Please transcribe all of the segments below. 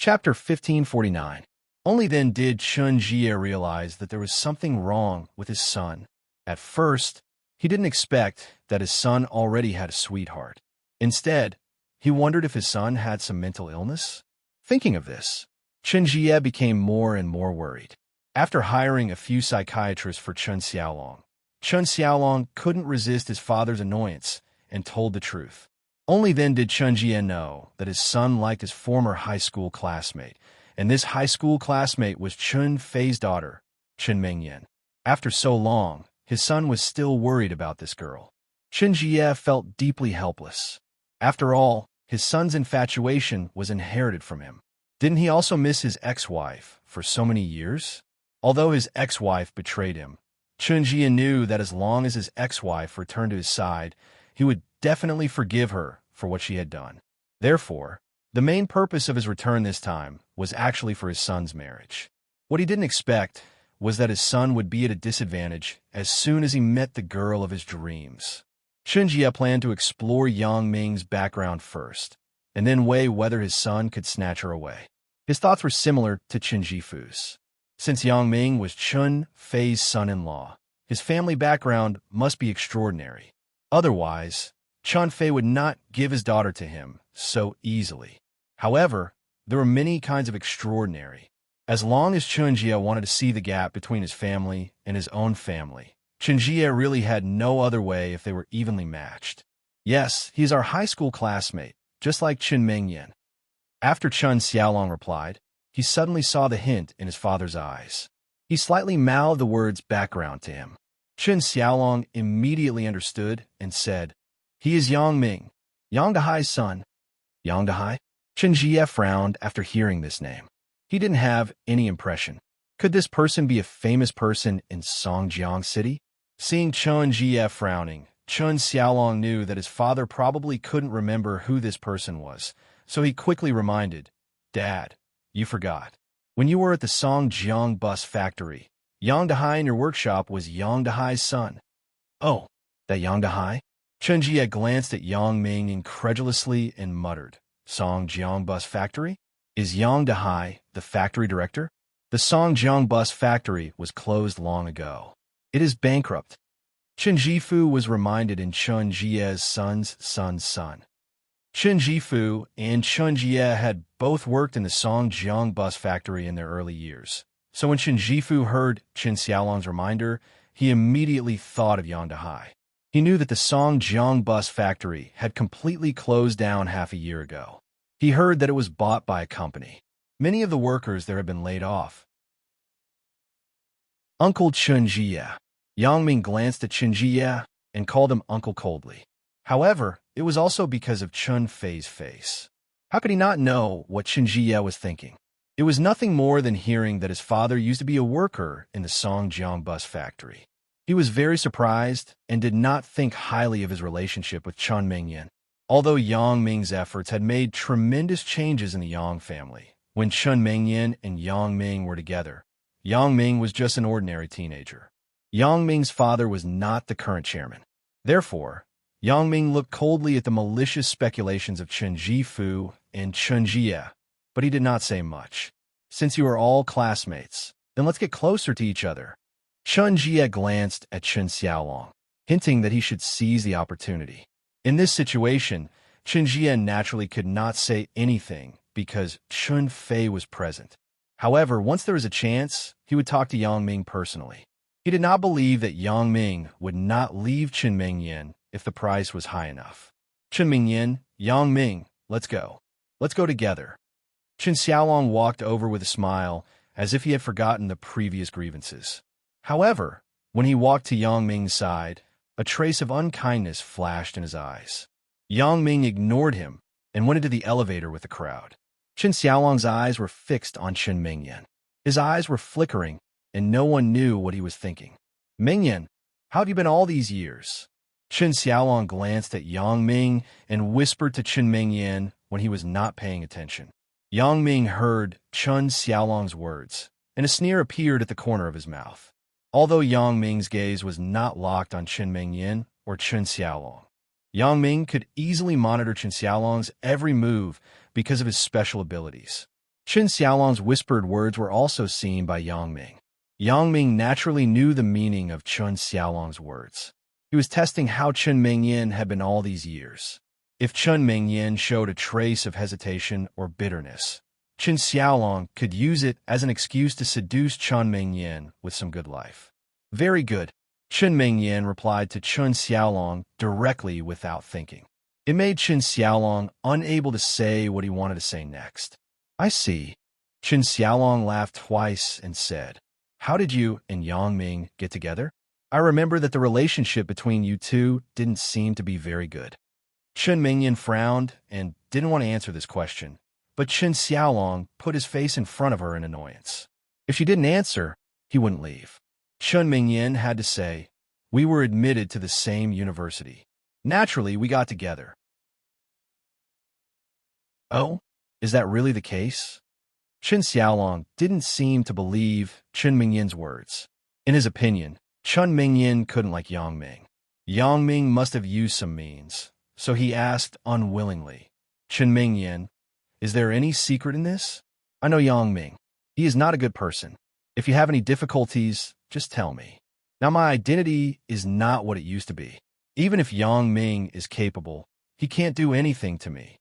Chapter 1549. Only then did Chun Jie realize that there was something wrong with his son. At first, he didn't expect that his son already had a sweetheart. Instead, he wondered if his son had some mental illness. Thinking of this, Chun Jie became more and more worried. After hiring a few psychiatrists for Chun Xiaolong couldn't resist his father's annoyance and told the truth. Only then did Chun Jie know that his son liked his former high school classmate, and this high school classmate was Chun Fei's daughter, Chun Mengyan. After so long, his son was still worried about this girl. Chun Jie felt deeply helpless. After all, his son's infatuation was inherited from him. Didn't he also miss his ex-wife for so many years? Although his ex-wife betrayed him, Chun Jie knew that as long as his ex-wife returned to his side, he would definitely forgive her for what she had done. Therefore, the main purpose of his return this time was actually for his son's marriage. What he didn't expect was that his son would be at a disadvantage as soon as he met the girl of his dreams. Chun Jie planned to explore Yang Ming's background first, and then weigh whether his son could snatch her away. His thoughts were similar to Chun Jifu's. Since Yang Ming was Chun Fei's son-in-law, his family background must be extraordinary. Otherwise, Chun Fei would not give his daughter to him so easily. However, there were many kinds of extraordinary. As long as Chun Jie wanted to see the gap between his family and his own family, Chun Jie really had no other way if they were evenly matched. Yes, he is our high school classmate, just like Chun Mengyan. After Chun Xiaolong replied, he suddenly saw the hint in his father's eyes. He slightly mouthed the words background to him. Chun Xiaolong immediately understood and said, "He is Yang Ming, Yang Dahai's son." Yang Dahai? Chun Jie frowned after hearing this name. He didn't have any impression. Could this person be a famous person in Songjiang City? Seeing Chun Jie frowning, Chun Xiaolong knew that his father probably couldn't remember who this person was, so he quickly reminded, "Dad, you forgot. When you were at the Songjiang bus factory, Yang Dahai in your workshop was Yang Dahai's son." "Oh, that Yang Dahai?" Chun Jie glanced at Yang Ming incredulously and muttered, "Songjiang bus factory? Is Yang Dahai the factory director?" The Songjiang bus factory was closed long ago. It is bankrupt. Chun Jifu was reminded in Chun Jie's son's son's son. Chun Jifu and Chun Jie had both worked in the Songjiang bus factory in their early years. So when Chun Jifu heard Chun Xiaolong's reminder, he immediately thought of Yang Dahai. He knew that the Songjiang bus factory had completely closed down half a year ago. He heard that it was bought by a company. Many of the workers there had been laid off. Uncle Chun Jie. Yang Ming glanced at Chun Jie and called him uncle coldly. However, it was also because of Chun Fei's face. How could he not know what Chun Jie was thinking? It was nothing more than hearing that his father used to be a worker in the Songjiang bus factory. He was very surprised and did not think highly of his relationship with Chun Mengyan. Although Yang Ming's efforts had made tremendous changes in the Yang family, when Chun Mengyan and Yang Ming were together, Yang Ming was just an ordinary teenager. Yang Ming's father was not the current chairman. Therefore, Yang Ming looked coldly at the malicious speculations of Chun Jifu and Chun Jie, but he did not say much. "Since you are all classmates, then let's get closer to each other." Chun Jie glanced at Chun Xiaolong, hinting that he should seize the opportunity. In this situation, Chun Jie naturally could not say anything because Chun Fei was present. However, once there was a chance, he would talk to Yang Ming personally. He did not believe that Yang Ming would not leave Chun Mengyan if the price was high enough. "Chun Mengyan, Yang Ming, let's go. Let's go together." Chun Xiaolong walked over with a smile, as if he had forgotten the previous grievances. However, when he walked to Yang Ming's side, a trace of unkindness flashed in his eyes. Yang Ming ignored him and went into the elevator with the crowd. Chun Xiaolong's eyes were fixed on Chun Mengyan. His eyes were flickering, and no one knew what he was thinking. "Mengyan, how have you been all these years?" Chun Xiaolong glanced at Yang Ming and whispered to Chun Mengyan when he was not paying attention. Yang Ming heard Chun Xiaolong's words, and a sneer appeared at the corner of his mouth. Although Yang Ming's gaze was not locked on Chun Mengyan or Chun Xiaolong, Yang Ming could easily monitor Chun Xiaolong's every move because of his special abilities. Chen Xiaolong's whispered words were also seen by Yang Ming. Yang Ming naturally knew the meaning of Chen Xiaolong's words. He was testing how Chen Mingyan had been all these years. If Chen Mingyan showed a trace of hesitation or bitterness, Chen Xiaolong could use it as an excuse to seduce Chen Mingyan with some good life. Very good, Chen Mingyan replied to Chen Xiaolong directly without thinking. It made Chen Xiaolong unable to say what he wanted to say next. I see. Chen Xiaolong laughed twice and said, How did you and Yang Ming get together? I remember that the relationship between you two didn't seem to be very good. Chen Mingyan frowned and didn't want to answer this question, but Chen Xiaolong put his face in front of her in annoyance. If she didn't answer, he wouldn't leave. Chen Mingyan had to say, We were admitted to the same university. Naturally, we got together. Oh, is that really the case? Chen Xiaolong didn't seem to believe Chen Mingyan's words. In his opinion, Chen Mingyan couldn't like Yang Ming. Yang Ming must have used some means, so he asked unwillingly, Chen Mingyan, is there any secret in this? I know Yang Ming. He is not a good person. If you have any difficulties, just tell me. Now my identity is not what it used to be. Even if Yang Ming is capable, he can't do anything to me.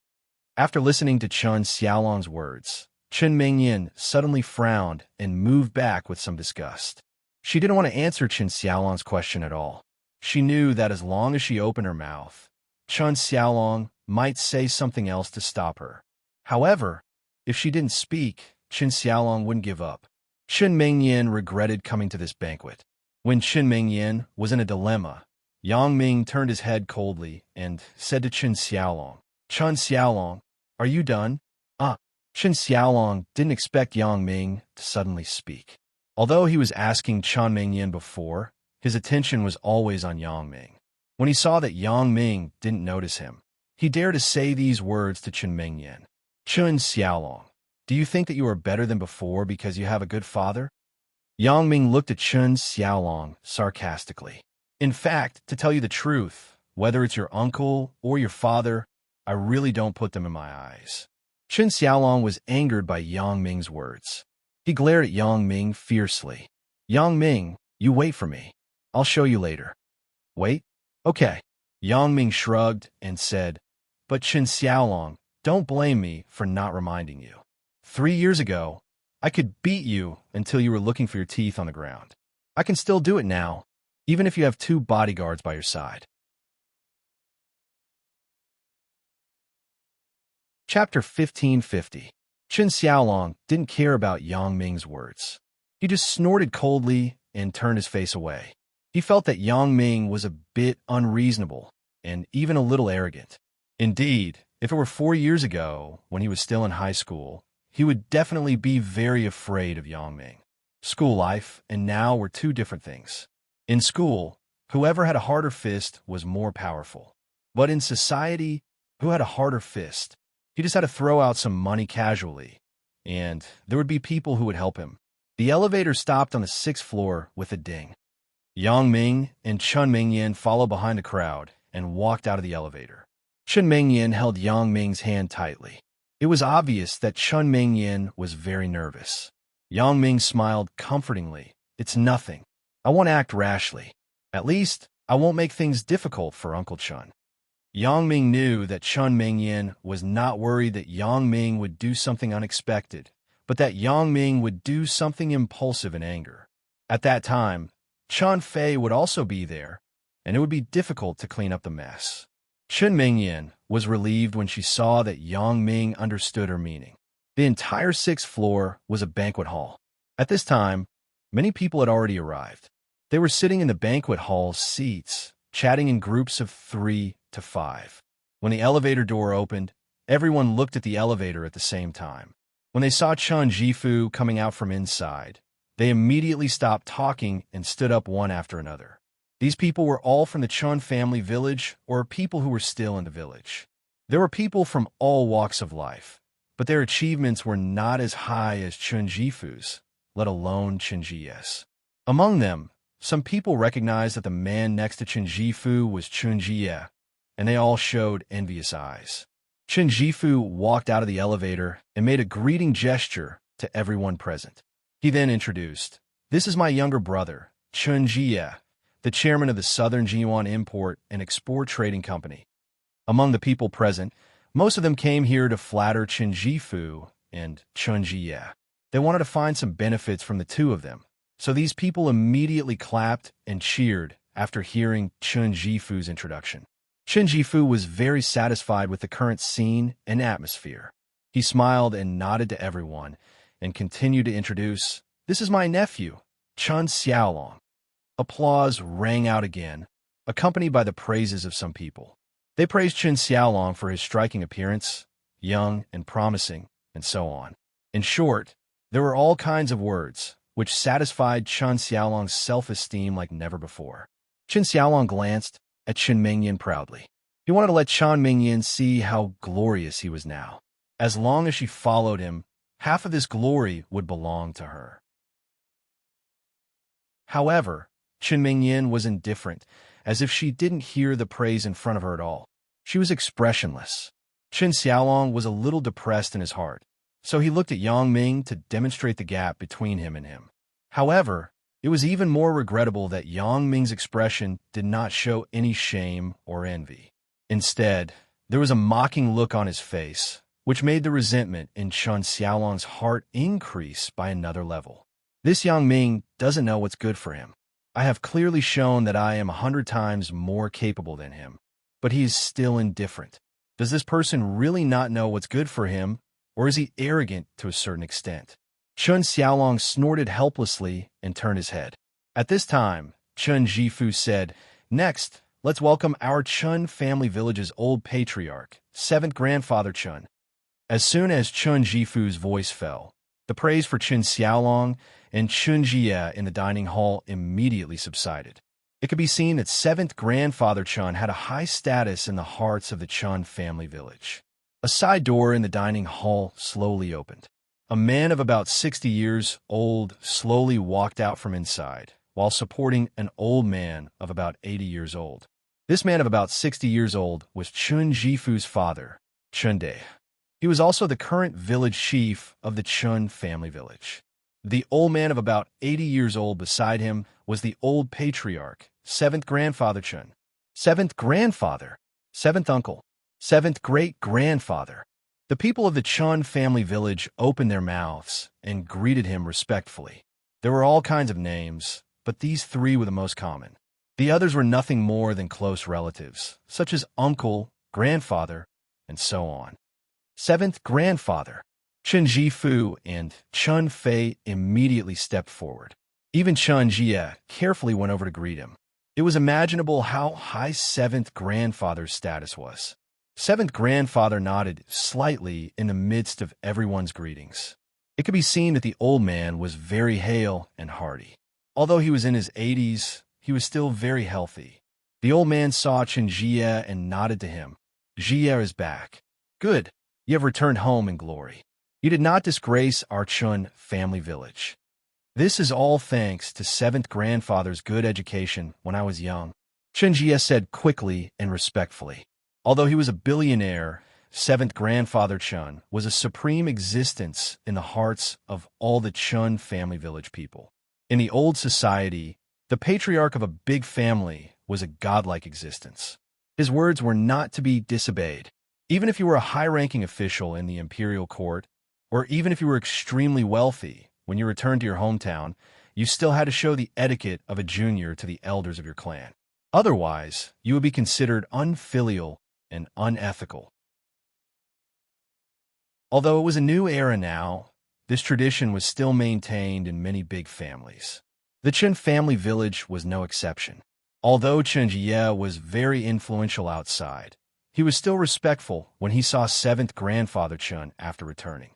After listening to Chen Xiaolong's words, Chen Mingyan suddenly frowned and moved back with some disgust. She didn't want to answer Chen Xiaolong's question at all. She knew that as long as she opened her mouth, Chen Xiaolong might say something else to stop her. However, if she didn't speak, Chen Xiaolong wouldn't give up. Chen Mingyan regretted coming to this banquet. When Chen Mingyan was in a dilemma, Yang Ming turned his head coldly and said to Chen Xiaolong, Chen Xiaolong, are you done? Chen Xiaolong didn't expect Yang Ming to suddenly speak. Although he was asking Chen Mingyan before, his attention was always on Yang Ming. When he saw that Yang Ming didn't notice him, he dared to say these words to Chen Mingyan. Chen Xiaolong, do you think that you are better than before because you have a good father? Yang Ming looked at Chen Xiaolong sarcastically. In fact, to tell you the truth, whether it's your uncle or your father, I really don't put them in my eyes. Chen Xiaolong was angered by Yang Ming's words. He glared at Yang Ming fiercely. Yang Ming, you wait for me. I'll show you later. Wait? Okay. Yang Ming shrugged and said, But Chen Xiaolong, don't blame me for not reminding you. 3 years ago, I could beat you until you were looking for your teeth on the ground. I can still do it now, even if you have 2 bodyguards by your side. Chapter 1550. Chen Xiaolong didn't care about Yang Ming's words. He just snorted coldly and turned his face away. He felt that Yang Ming was a bit unreasonable and even a little arrogant. Indeed, if it were 4 years ago, when he was still in high school, he would definitely be very afraid of Yang Ming. School life and now were 2 different things. In school, whoever had a harder fist was more powerful. But in society, who had a harder fist? He just had to throw out some money casually, and there would be people who would help him. The elevator stopped on the 6th floor with a ding. Yang Ming and Chen Mingyan followed behind the crowd and walked out of the elevator. Chen Mingyan held Yang Ming's hand tightly. It was obvious that Chen Mingyan was very nervous. Yang Ming smiled comfortingly. It's nothing. I won't act rashly. At least, I won't make things difficult for Uncle Chen. Yang Ming knew that Chen Mingyan was not worried that Yang Ming would do something unexpected, but that Yang Ming would do something impulsive in anger. At that time, Chen Fei would also be there, and it would be difficult to clean up the mess. Chen Mingyan was relieved when she saw that Yang Ming understood her meaning. The entire 6th floor was a banquet hall. At this time, many people had already arrived. They were sitting in the banquet hall's seats, chatting in groups of 3 to 5. When the elevator door opened, everyone looked at the elevator at the same time. When they saw Chen Jifu coming out from inside, they immediately stopped talking and stood up one after another. These people were all from the Chen family village or people who were still in the village. There were people from all walks of life, but their achievements were not as high as Chen Jifu's, let alone Chen Ji's. Among them, some people recognized that the man next to Chen Jifu was Chen Jie, and they all showed envious eyes. Chen Jifu walked out of the elevator and made a greeting gesture to everyone present. He then introduced, "This is my younger brother, Chen Jie, the chairman of the Southern Jiuan Import and Export Trading Company." Among the people present, most of them came here to flatter Chen Jifu and Chen Jie. They wanted to find some benefits from the two of them, so these people immediately clapped and cheered after hearing Chen Jifu's introduction. Chen Jifu was very satisfied with the current scene and atmosphere. He smiled and nodded to everyone and continued to introduce, "This is my nephew, Chen Xiaolong." Applause rang out again, accompanied by the praises of some people. They praised Chen Xiaolong for his striking appearance, young and promising, and so on. In short, there were all kinds of words, which satisfied Chen Xiaolong's self-esteem like never before. Chen Xiaolong glanced at Chen Mingyan proudly. He wanted to let Chen Mingyan see how glorious he was now. As long as she followed him, half of this glory would belong to her. However, Chen Mingyan was indifferent, as if she didn't hear the praise in front of her at all. She was expressionless. Chen Xiaolong was a little depressed in his heart, so he looked at Yang Ming to demonstrate the gap between him and him. However, it was even more regrettable that Yang Ming's expression did not show any shame or envy. Instead, there was a mocking look on his face, which made the resentment in Chen Xiaolong's heart increase by another level. This Yang Ming doesn't know what's good for him. I have clearly shown that I am 100 times more capable than him, but he is still indifferent. Does this person really not know what's good for him, or is he arrogant to a certain extent? Chen Xiaolong snorted helplessly and turned his head. At this time, Chen Jifu said, "Next, let's welcome our Chen family village's old patriarch, 7th grandfather Chen." As soon as Chen Jifu's voice fell, the praise for Chen Xiaolong and Chen Jie in the dining hall immediately subsided. It could be seen that 7th grandfather Chen had a high status in the hearts of the Chen family village. A side door in the dining hall slowly opened. A man of about 60 years old slowly walked out from inside, while supporting an old man of about 80 years old. This man of about 60 years old was Chen Jifu's father, Chen De. He was also the current village chief of the Chen family village. The old man of about 80 years old beside him was the old patriarch, 7th grandfather Chen. 7th grandfather, 7th uncle, 7th great-grandfather. The people of the Chen family village opened their mouths and greeted him respectfully. There were all kinds of names, but these three were the most common. The others were nothing more than close relatives, such as uncle, grandfather, and so on. 7th grandfather, Chen Jifu and Chen Fei immediately stepped forward. Even Chen Jie carefully went over to greet him. It was imaginable how high 7th grandfather's status was. 7th grandfather nodded slightly in the midst of everyone's greetings. It could be seen that the old man was very hale and hearty. Although he was in his 80s, he was still very healthy. The old man saw Chen Jie and nodded to him. "Jie is back. Good. You have returned home in glory. You did not disgrace our Chen family village. This is all thanks to 7th grandfather's good education when I was young," Chen Jie said quickly and respectfully. Although he was a billionaire, 7th grandfather Chen was a supreme existence in the hearts of all the Chen family village people. In the old society, the patriarch of a big family was a godlike existence. His words were not to be disobeyed. Even if you were a high-ranking official in the imperial court, or even if you were extremely wealthy, when you returned to your hometown, you still had to show the etiquette of a junior to the elders of your clan. Otherwise, you would be considered unfilial and unethical. Although it was a new era now, this tradition was still maintained in many big families. The Chen family village was no exception. Although Chen Jie was very influential outside, he was still respectful when he saw 7th grandfather Chen after returning.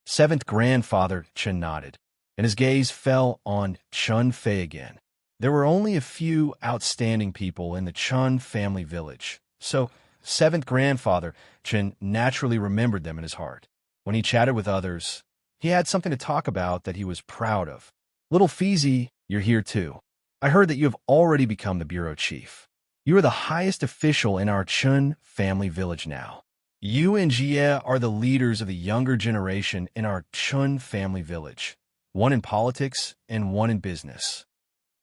7th grandfather Chen nodded, and his gaze fell on Chen Fei again. There were only a few outstanding people in the Chen family village, so 7th grandfather Chen naturally remembered them in his heart. When he chatted with others, he had something to talk about that he was proud of. "Little Feezy, you're here too. I heard that you have already become the bureau chief. You are the highest official in our Chen family village now. You and Jie are the leaders of the younger generation in our Chun family village, one in politics and one in business.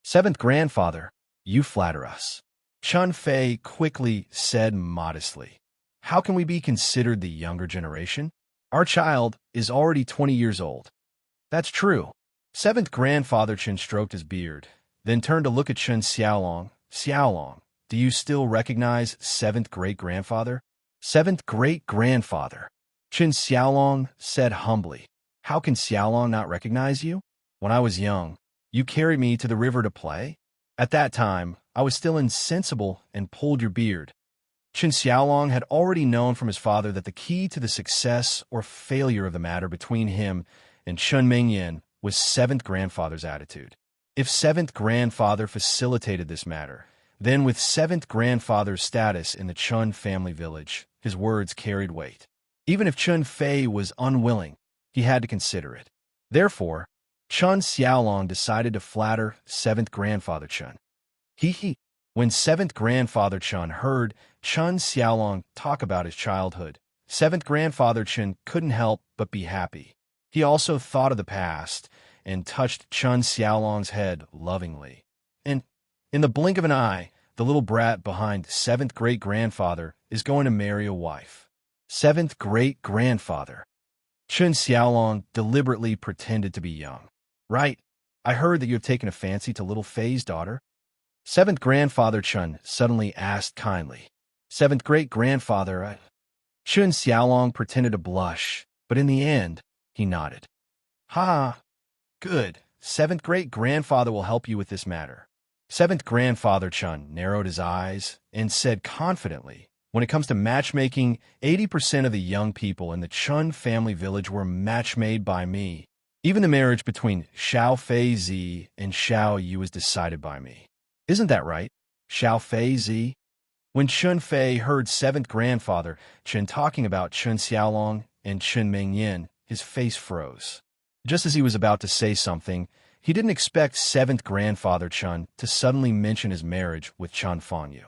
Seventh grandfather, you flatter us. Chun Fei quickly said modestly. How can we be considered the younger generation? Our child is already 20 years old. That's true. Seventh grandfather Chen stroked his beard, then turned to look at Chen Xiaolong. Xiaolong, do you still recognize seventh great-grandfather? Seventh great-grandfather. Chen Xiaolong said humbly. How can Xiaolong not recognize you? When I was young, you carried me to the river to play. At that time, I was still insensible and pulled your beard. Chen Xiaolong had already known from his father that the key to the success or failure of the matter between him and Chun Mingyan was seventh grandfather's attitude. If seventh grandfather facilitated this matter, then with seventh grandfather's status in the Chun family village, his words carried weight. Even if Chun Fei was unwilling, he had to consider it. Therefore, Chun Xiaolong decided to flatter seventh grandfather Chun. When seventh grandfather Chun heard Chun Xiaolong talk about his childhood, seventh grandfather Chun couldn't help but be happy. He also thought of the past and touched Chun Xiaolong's head lovingly. And in the blink of an eye, the little brat behind seventh great-grandfather is going to marry a wife. Seventh great-grandfather. Chun Xiaolong deliberately pretended to be young. Right, I heard that you have taken a fancy to little Fei's daughter. Seventh grandfather Chun suddenly asked kindly. Seventh great-grandfather, Chun Xiaolong pretended to blush, but in the end, he nodded. Ha! Good. Seventh great-grandfather will help you with this matter. Seventh grandfather Chun narrowed his eyes and said confidently, when it comes to matchmaking, 80% of the young people in the Chun family village were match-made by me. Even the marriage between Xiao Fei Zi and Xiao Yu was decided by me. Isn't that right, Xiao Fei Zi? When Chun Fei heard seventh grandfather Chen talking about Chun Xiaolong and Chun Mingyan, his face froze. Just as he was about to say something, he didn't expect seventh grandfather Chun to suddenly mention his marriage with Chun Fangyu.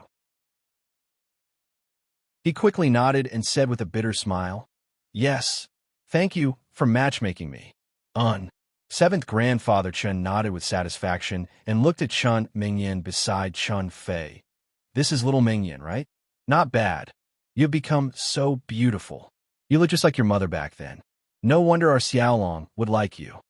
He quickly nodded and said with a bitter smile, Yes, thank you for matchmaking me. Seventh grandfather Chun nodded with satisfaction and looked at Chun Mingyan beside Chun Fei. This is little Mingyan, right? Not bad. You've become so beautiful. You look just like your mother back then. No wonder our Xiaolong would like you.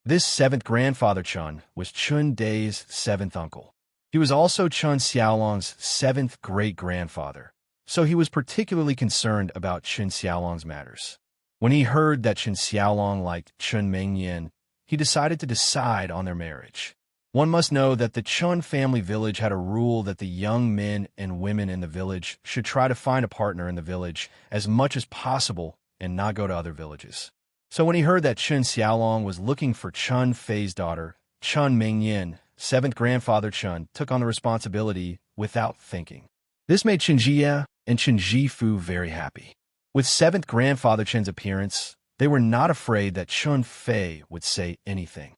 This seventh grandfather Chun was Chun Dai's seventh uncle. He was also Chun Xiaolong's seventh great-grandfather, so he was particularly concerned about Chun Xiaolong's matters. When he heard that Chun Xiaolong liked Chun Mingyan, he decided to decide on their marriage. One must know that the Chun family village had a rule that the young men and women in the village should try to find a partner in the village as much as possible and not go to other villages. So when he heard that Chun Xiaolong was looking for Chun Fei's daughter, Chun Mingyan, seventh grandfather Chun took on the responsibility without thinking. This made Chen Jie and Chen Jifu very happy. With seventh grandfather Chen's appearance, they were not afraid that Chun Fei would say anything.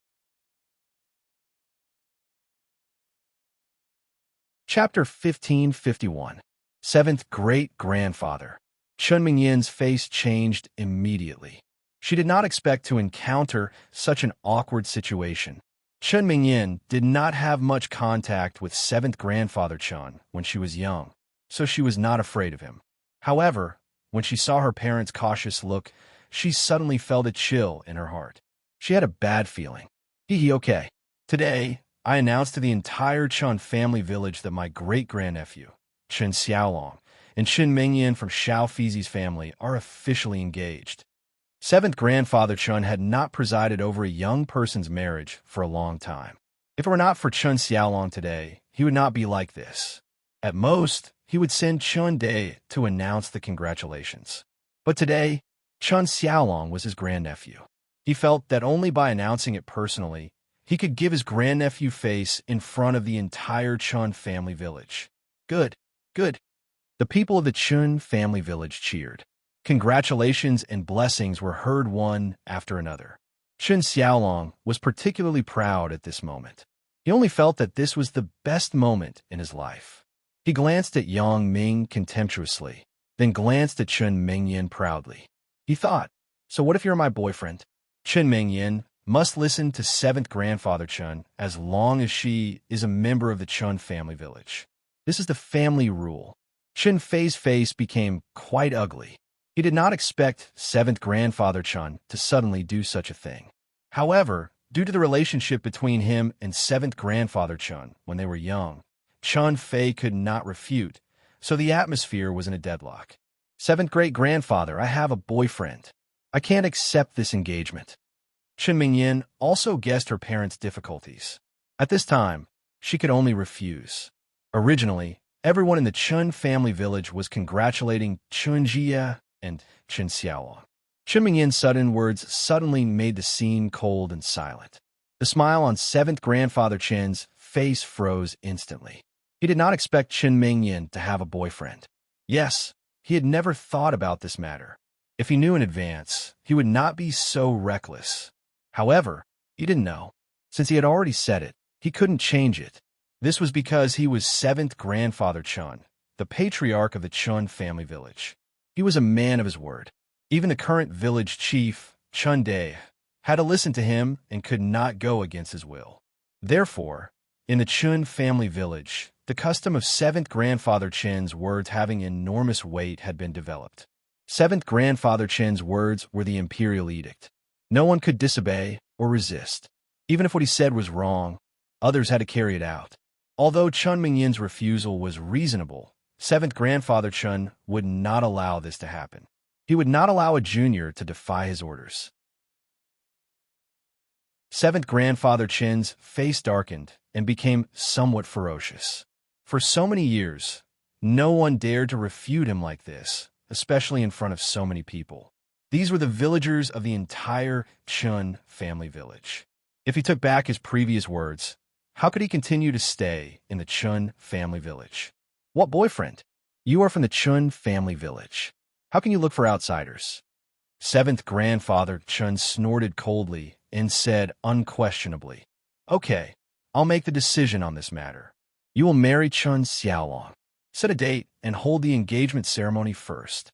Chapter 1551. Seventh Great-Grandfather. Chun Mingyan's face changed immediately. She did not expect to encounter such an awkward situation. Chun Mingyan did not have much contact with seventh grandfather Chun when she was young, so she was not afraid of him. However, when she saw her parents' cautious look, she suddenly felt a chill in her heart. She had a bad feeling. Okay. Today, I announced to the entire Chun family village that my great-grandnephew, Chen Xiaolong, and Chen Mingyan from Xiao Fizi's family are officially engaged. Seventh grandfather Chun had not presided over a young person's marriage for a long time. If it were not for Chun Xiaolong today, he would not be like this. At most, he would send Chun Dai to announce the congratulations. But today, Chun Xiaolong was his grandnephew. He felt that only by announcing it personally, he could give his grandnephew face in front of the entire Chun family village. Good, good. The people of the Chun family village cheered. Congratulations and blessings were heard one after another. Chun Xiaolong was particularly proud at this moment. He only felt that this was the best moment in his life. He glanced at Yang Ming contemptuously. then glanced at Chun Mingyan proudly. He thought, so what if you're my boyfriend? Chun Mingyan must listen to 7th grandfather Chun as long as she is a member of the Chun family village. This is the family rule. Chun Fei's face became quite ugly. He did not expect 7th grandfather Chun to suddenly do such a thing. However, due to the relationship between him and 7th grandfather Chun when they were young, Chun Fei could not refute, so the atmosphere was in a deadlock. 7th great-grandfather, I have a boyfriend. I can't accept this engagement. Chun Mingyan also guessed her parents' difficulties. At this time, she could only refuse. Originally, everyone in the Chun family village was congratulating Chun Jia and Chun Xiaolong. Chun Mingyan's sudden words suddenly made the scene cold and silent. The smile on 7th grandfather Chen's face froze instantly. He did not expect Chun Mingyan to have a boyfriend. Yes, he had never thought about this matter. If he knew in advance, he would not be so reckless. However, he didn't know. Since he had already said it, he couldn't change it. This was because he was 7th grandfather Chun, the patriarch of the Chun family village. He was a man of his word. Even the current village chief, Chun Dai, had to listen to him and could not go against his will. Therefore, in the Chun family village, the custom of 7th grandfather Chen's words having enormous weight had been developed. 7th grandfather Chen's words were the imperial edict. No one could disobey or resist. Even if what he said was wrong, others had to carry it out. Although Chun Mingyan's refusal was reasonable, 7th grandfather Chun would not allow this to happen. He would not allow a junior to defy his orders. 7th grandfather Chen's face darkened and became somewhat ferocious. For so many years, no one dared to refute him like this, especially in front of so many people. These were the villagers of the entire Chun family village. If he took back his previous words, how could he continue to stay in the Chun family village? What boyfriend? You are from the Chun family village. How can you look for outsiders? 7th grandfather Chun snorted coldly and said unquestionably, okay, I'll make the decision on this matter. You will marry Chun Xiaolong. Set a date and hold the engagement ceremony first.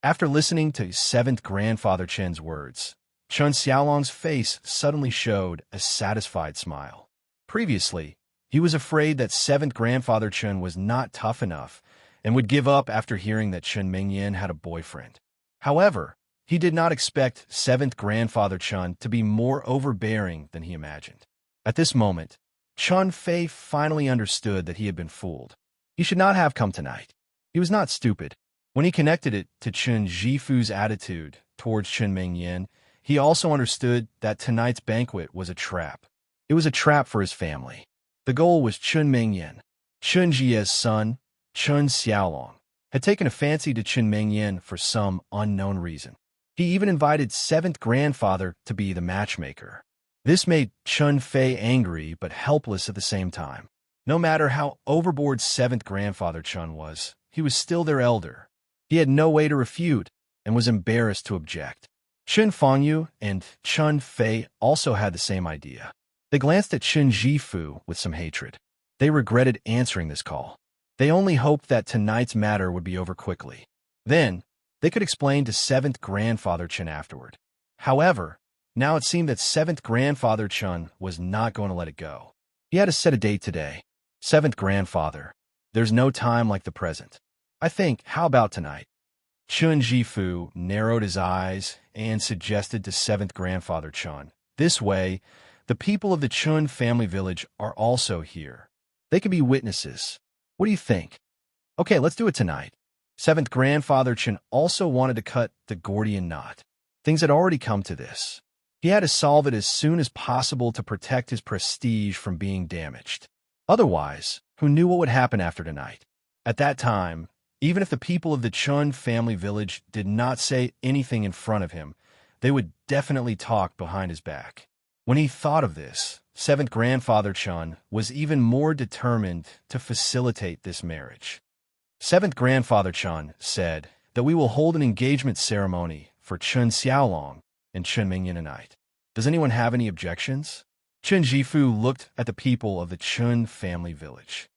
After listening to 7th grandfather Chen's words, Chun Xiaolong's face suddenly showed a satisfied smile. Previously, he was afraid that 7th grandfather Chun was not tough enough and would give up after hearing that Chun Mingyan had a boyfriend. However, he did not expect 7th grandfather Chun to be more overbearing than he imagined. At this moment, Chun Fei finally understood that he had been fooled. He should not have come tonight. He was not stupid. When he connected it to Chun Jifu's attitude towards Chun Mingyan, he also understood that tonight's banquet was a trap. It was a trap for his family. The goal was Chun Mingyan. Chun Jia's son, Chun Xiaolong, had taken a fancy to Chun Mingyan for some unknown reason. He even invited 7th grandfather to be the matchmaker. This made Chun Fei angry but helpless at the same time. No matter how overboard 7th grandfather Chun was, he was still their elder. He had no way to refute and was embarrassed to object. Chun Fengyu and Chun Fei also had the same idea. They glanced at Chun Jifu with some hatred. They regretted answering this call. They only hoped that tonight's matter would be over quickly. Then, they could explain to 7th grandfather Chun afterward. However, now it seemed that 7th grandfather Chun was not going to let it go. He had to set a date today. 7th grandfather, there's no time like the present. I think, how about tonight? Chun Jifu narrowed his eyes and suggested to 7th grandfather Chun, this way, the people of the Chun family village are also here. They can be witnesses. What do you think? Okay, let's do it tonight. 7th grandfather Chun also wanted to cut the Gordian knot. Things had already come to this. He had to solve it as soon as possible to protect his prestige from being damaged. Otherwise, who knew what would happen after tonight? At that time, even if the people of the Chun family village did not say anything in front of him, they would definitely talk behind his back. When he thought of this, 7th grandfather Chun was even more determined to facilitate this marriage. 7th grandfather Chun said that we will hold an engagement ceremony for Chun Xiaolong and Chun Mingyan tonight. Does anyone have any objections? Chun Jifu looked at the people of the Chun family village.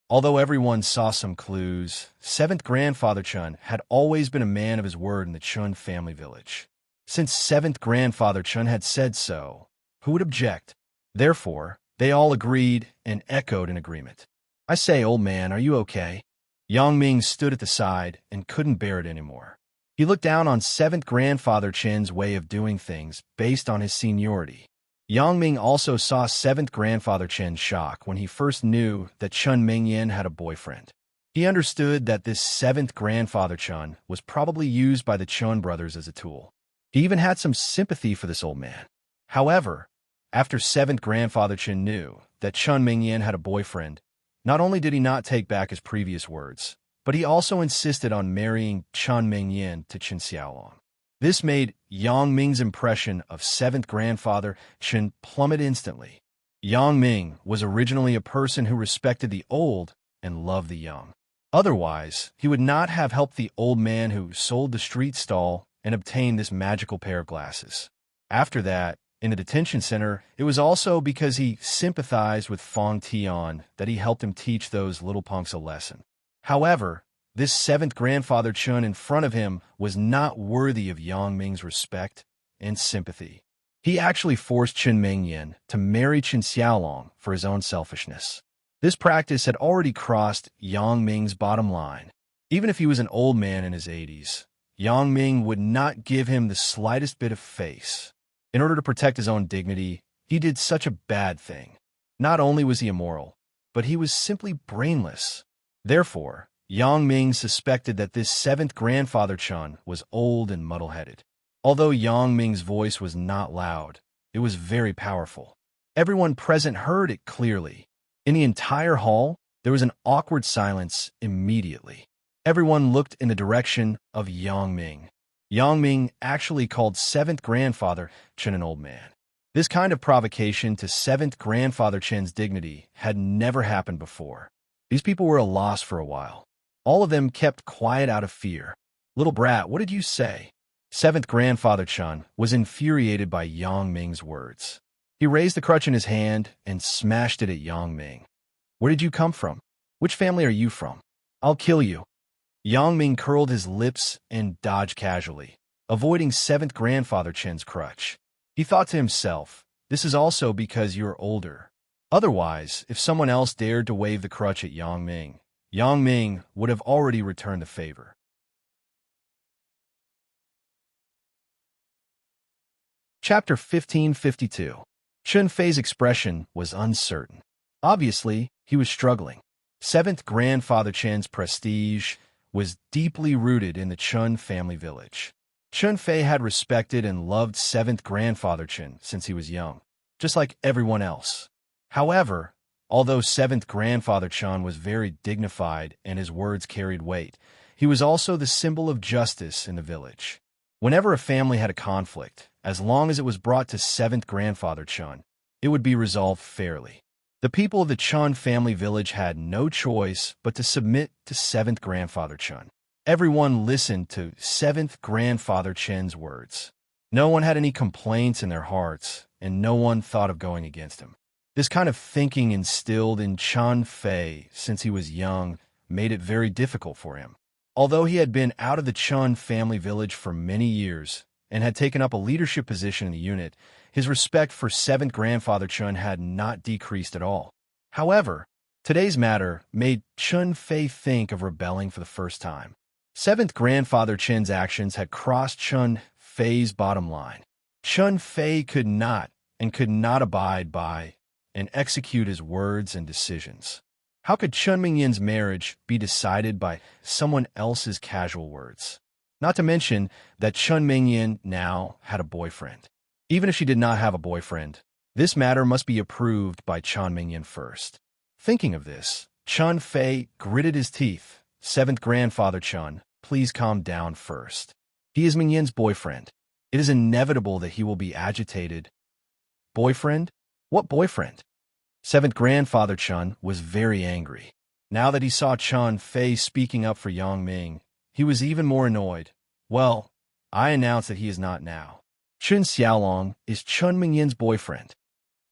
Although everyone saw some clues, seventh grandfather Chun had always been a man of his word in the Chun family village. Since seventh grandfather Chun had said so, who would object? Therefore, they all agreed and echoed in agreement. I say, old man, are you okay? Yang Ming stood at the side and couldn't bear it anymore. He looked down on seventh grandfather Chen's way of doing things based on his seniority. Yang Ming also saw seventh grandfather Chen's shock when he first knew that Chun Mingyan had a boyfriend. He understood that this seventh grandfather Chun was probably used by the Chun brothers as a tool. He even had some sympathy for this old man. However, after seventh grandfather Chen knew that Chun Mingyan had a boyfriend, not only did he not take back his previous words, but he also insisted on marrying Chun Mingyan to Chen Xiaolong. This made Yang Ming's impression of seventh grandfather Chen plummet instantly. Yang Ming was originally a person who respected the old and loved the young. Otherwise, he would not have helped the old man who sold the street stall and obtained this magical pair of glasses. After that, in the detention center, it was also because he sympathized with Fong Tian that he helped him teach those little punks a lesson. However, this seventh grandfather Chun in front of him was not worthy of Yang Ming's respect and sympathy. He actually forced Chen Mingyan to marry Chen Xiaolong for his own selfishness. This practice had already crossed Yang Ming's bottom line. Even if he was an old man in his 80s, Yang Ming would not give him the slightest bit of face. In order to protect his own dignity, he did such a bad thing. Not only was he immoral, but he was simply brainless. Therefore, Yang Ming suspected that this seventh grandfather Chun was old and muddle-headed. Although Yang Ming's voice was not loud, it was very powerful. Everyone present heard it clearly. In the entire hall, there was an awkward silence immediately. Everyone looked in the direction of Yang Ming. Yang Ming actually called seventh grandfather Chen an old man. This kind of provocation to seventh grandfather Chen's dignity had never happened before. These people were a loss for a while. All of them kept quiet out of fear. Little brat, what did you say? Seventh grandfather Chun was infuriated by Yang Ming's words. He raised the crutch in his hand and smashed it at Yang Ming. Where did you come from? Which family are you from? I'll kill you. Yang Ming curled his lips and dodged casually, avoiding seventh grandfather Chen's crutch. He thought to himself, this is also because you're older. Otherwise, if someone else dared to wave the crutch at Yang Ming would have already returned the favor. Chapter 1552. Chun Fei's expression was uncertain. Obviously, he was struggling. Seventh grandfather Chen's prestige was deeply rooted in the Chun family village. Chun Fei had respected and loved seventh grandfather Chen since he was young, just like everyone else. However, although seventh grandfather Chun was very dignified and his words carried weight, he was also the symbol of justice in the village. Whenever a family had a conflict, as long as it was brought to seventh grandfather Chun, it would be resolved fairly. The people of the Chun family village had no choice but to submit to seventh grandfather Chun. Everyone listened to seventh grandfather Chen's words. No one had any complaints in their hearts, and no one thought of going against him. This kind of thinking instilled in Chun Fei since he was young made it very difficult for him. Although he had been out of the Chun family village for many years and had taken up a leadership position in the unit, his respect for seventh grandfather Chun had not decreased at all. However, today's matter made Chun Fei think of rebelling for the first time. Seventh grandfather Chen's actions had crossed Chun Fei's bottom line. Chun Fei could not abide by and execute his words and decisions. How could Chun Mingyan's marriage be decided by someone else's casual words? Not to mention that Chun Mingyan now had a boyfriend. Even if she did not have a boyfriend, this matter must be approved by Chun Mingyan first. Thinking of this, Chun Fei gritted his teeth. Seventh grandfather Chun, please calm down first. He is Mingyan's boyfriend. It is inevitable that he will be agitated. Boyfriend? What boyfriend? Seventh grandfather Chun was very angry. Now that he saw Chun Fei speaking up for Yang Ming, he was even more annoyed. Well, I announce that he is not now. Chen Xiaolong is Chun Mingyan's boyfriend.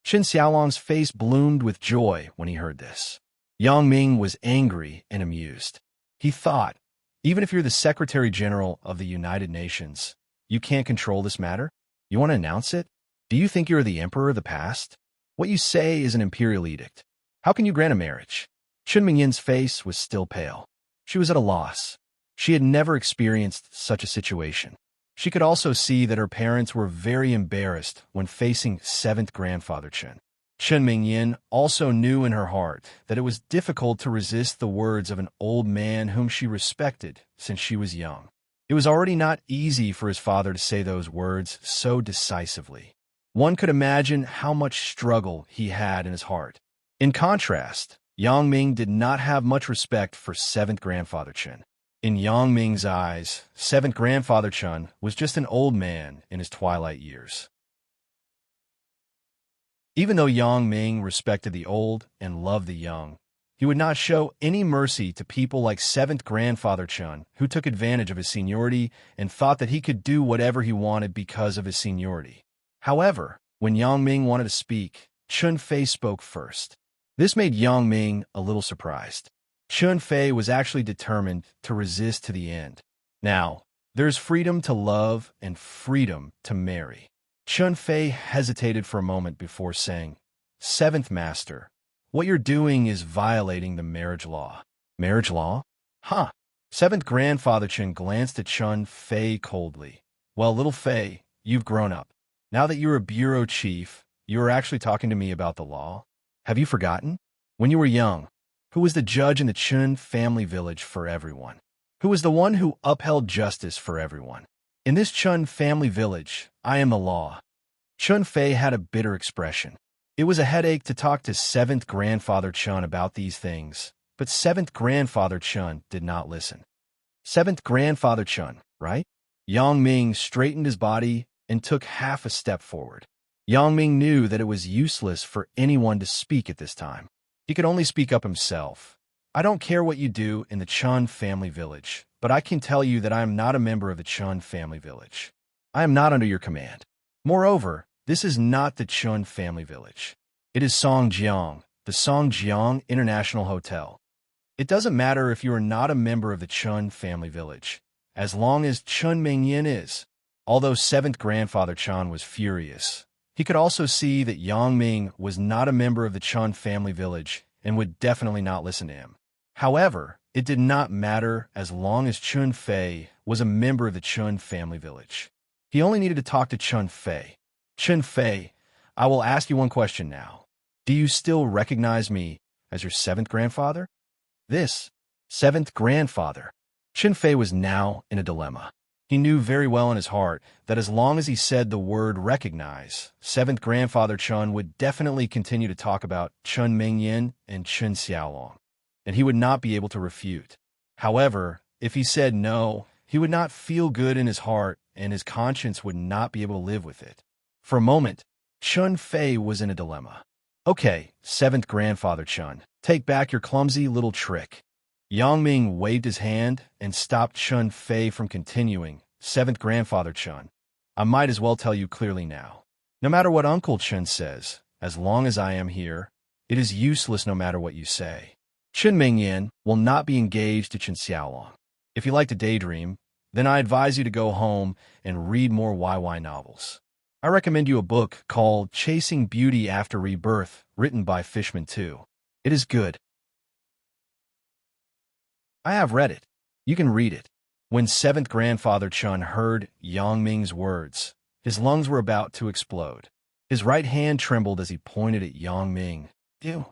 Chen Xiaolong's face bloomed with joy when he heard this. Yang Ming was angry and amused. He thought, even if you're the Secretary General of the United Nations, you can't control this matter? You want to announce it? Do you think you're the Emperor of the past? What you say is an imperial edict. How can you grant a marriage? Chun Mingyin's face was still pale. She was at a loss. She had never experienced such a situation. She could also see that her parents were very embarrassed when facing 7th Grandfather Chun. Chun Mingyin also knew in her heart that it was difficult to resist the words of an old man whom she respected since she was young. It was already not easy for his father to say those words so decisively. One could imagine how much struggle he had in his heart. In contrast, Yang Ming did not have much respect for 7th Grandfather Chun. In Yang Ming's eyes, 7th Grandfather Chun was just an old man in his twilight years. Even though Yang Ming respected the old and loved the young, he would not show any mercy to people like 7th Grandfather Chun, who took advantage of his seniority and thought that he could do whatever he wanted because of his seniority. However, when Yang Ming wanted to speak, Chun Fei spoke first. This made Yang Ming a little surprised. Chun Fei was actually determined to resist to the end. Now, there's freedom to love and freedom to marry. Chun Fei hesitated for a moment before saying, 7th Master, what you're doing is violating the marriage law. Marriage law? Huh. 7th Grandfather Chun glanced at Chun Fei coldly. Well, little Fei, you've grown up. Now that you're a bureau chief, you are actually talking to me about the law? Have you forgotten? When you were young, who was the judge in the Chun family village for everyone? Who was the one who upheld justice for everyone? In this Chun family village, I am the law. Chun Fei had a bitter expression. It was a headache to talk to 7th Grandfather Chun about these things, but 7th Grandfather Chun did not listen. 7th Grandfather Chun, right? Yang Ming straightened his body and took half a step forward. Yang Ming knew that it was useless for anyone to speak at this time. He could only speak up himself. I don't care what you do in the Chun family village, but I can tell you that I am not a member of the Chun family village. I am not under your command. Moreover, this is not the Chun family village. It is Songjiang, the Songjiang International Hotel. It doesn't matter if you are not a member of the Chun family village, as long as Chun Mingyin is. Although 7th Grandfather Chun was furious, he could also see that Yang Ming was not a member of the Chun family village and would definitely not listen to him. However, it did not matter as long as Chun Fei was a member of the Chun family village. He only needed to talk to Chun Fei. Chun Fei, I will ask you one question now. Do you still recognize me as your 7th grandfather? This 7th grandfather. Chun Fei was now in a dilemma. He knew very well in his heart that as long as he said the word recognize, 7th Grandfather Chun would definitely continue to talk about Chun Mingyin and Chun Xiaolong, and he would not be able to refute. However, if he said no, he would not feel good in his heart, and his conscience would not be able to live with it. For a moment, Chun Fei was in a dilemma. Okay, 7th Grandfather Chun, take back your clumsy little trick. Yang Ming waved his hand and stopped Chun Fei from continuing. 7th Grandfather Chun, I might as well tell you clearly now. No matter what Uncle Chun says, as long as I am here, it is useless no matter what you say. Chun Mingyin will not be engaged to Chun Xiaolong. If you like to daydream, then I advise you to go home and read more YY novels. I recommend you a book called Chasing Beauty After Rebirth, written by Fishman II. It is good. I have read it. You can read it. When 7th Grandfather Chun heard Yang Ming's words, his lungs were about to explode. His right hand trembled as he pointed at Yang Ming. You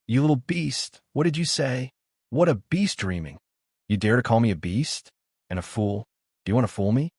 little beast, what did you say? What a beast dreaming. You dare to call me a beast? And a fool? Do you want to fool me?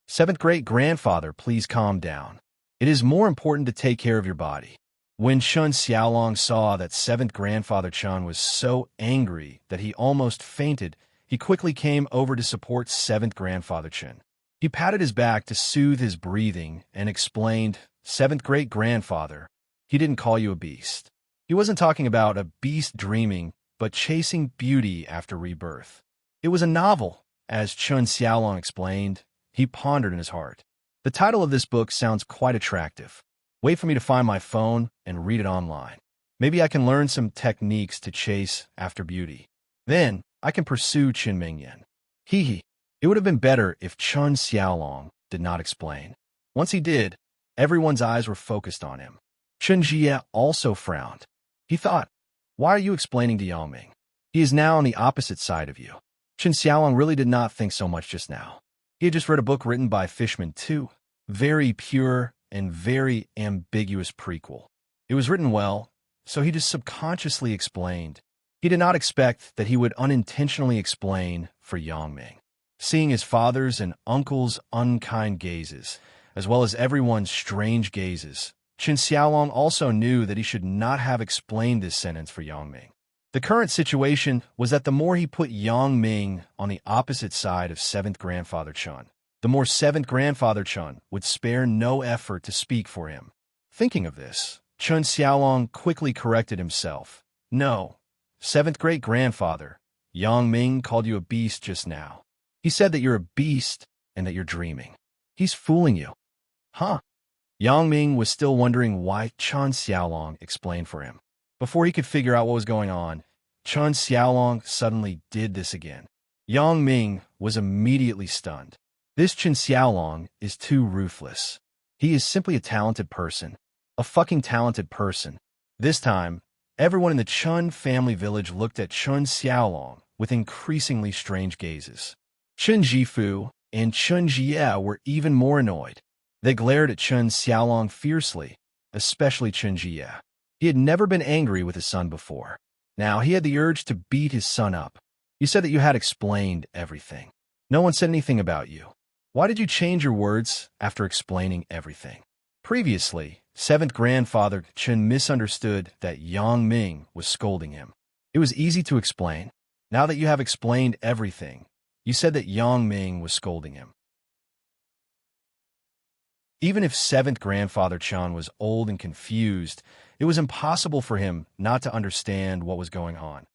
7th Great-Grandfather, please calm down. It is more important to take care of your body. When Chun Xiaolong saw that 7th Grandfather Chun was so angry that he almost fainted, he quickly came over to support 7th Grandfather Chun. He patted his back to soothe his breathing and explained, 7th Great-Grandfather, he didn't call you a beast. He wasn't talking about a beast dreaming, but chasing beauty after rebirth. It was a novel, as Chun Xiaolong explained. He pondered in his heart. The title of this book sounds quite attractive. Wait for me to find my phone and read it online. Maybe I can learn some techniques to chase after beauty. Then I can pursue Chen Mingyan. Hee hee. It would have been better if Chen Xiaolong did not explain. Once he did, everyone's eyes were focused on him. Chen Jie also frowned. He thought, why are you explaining to Yangming? He is now on the opposite side of you. Chen Xiaolong really did not think so much just now. He had just read a book written by Fishman too, very pure and very ambiguous prequel. It was written well, so he just subconsciously explained. He did not expect that he would unintentionally explain for Yangming. Seeing his father's and uncle's unkind gazes, as well as everyone's strange gazes, Chen Xiaolong also knew that he should not have explained this sentence for Yangming. The current situation was that the more he put Yangming on the opposite side of 7th Grandfather Chen, the more 7th Grandfather Chen would spare no effort to speak for him. Thinking of this, Chen Xiaolong quickly corrected himself. No, 7th Great-Grandfather, Yangming called you a beast just now. He said that you're a beast and that you're dreaming. He's fooling you. Huh? Yangming was still wondering why Chen Xiaolong explained for him. Before he could figure out what was going on, Chen Xiaolong suddenly did this again. Yangming was immediately stunned. This Chen Xiaolong is too ruthless. He is simply a talented person. A fucking talented person. This time, everyone in the Chen family village looked at Chen Xiaolong with increasingly strange gazes. Chen Jifu and Chen Jie were even more annoyed. They glared at Chen Xiaolong fiercely, especially Chen Jie. He had never been angry with his son before. Now he had the urge to beat his son up. You said that you had explained everything. No one said anything about you. Why did you change your words after explaining everything? Previously, 7th Grandfather Chen misunderstood that Yangming was scolding him. It was easy to explain. Now that you have explained everything, you said that Yangming was scolding him. Even if 7th Grandfather Chen was old and confused, it was impossible for him not to understand what was going on.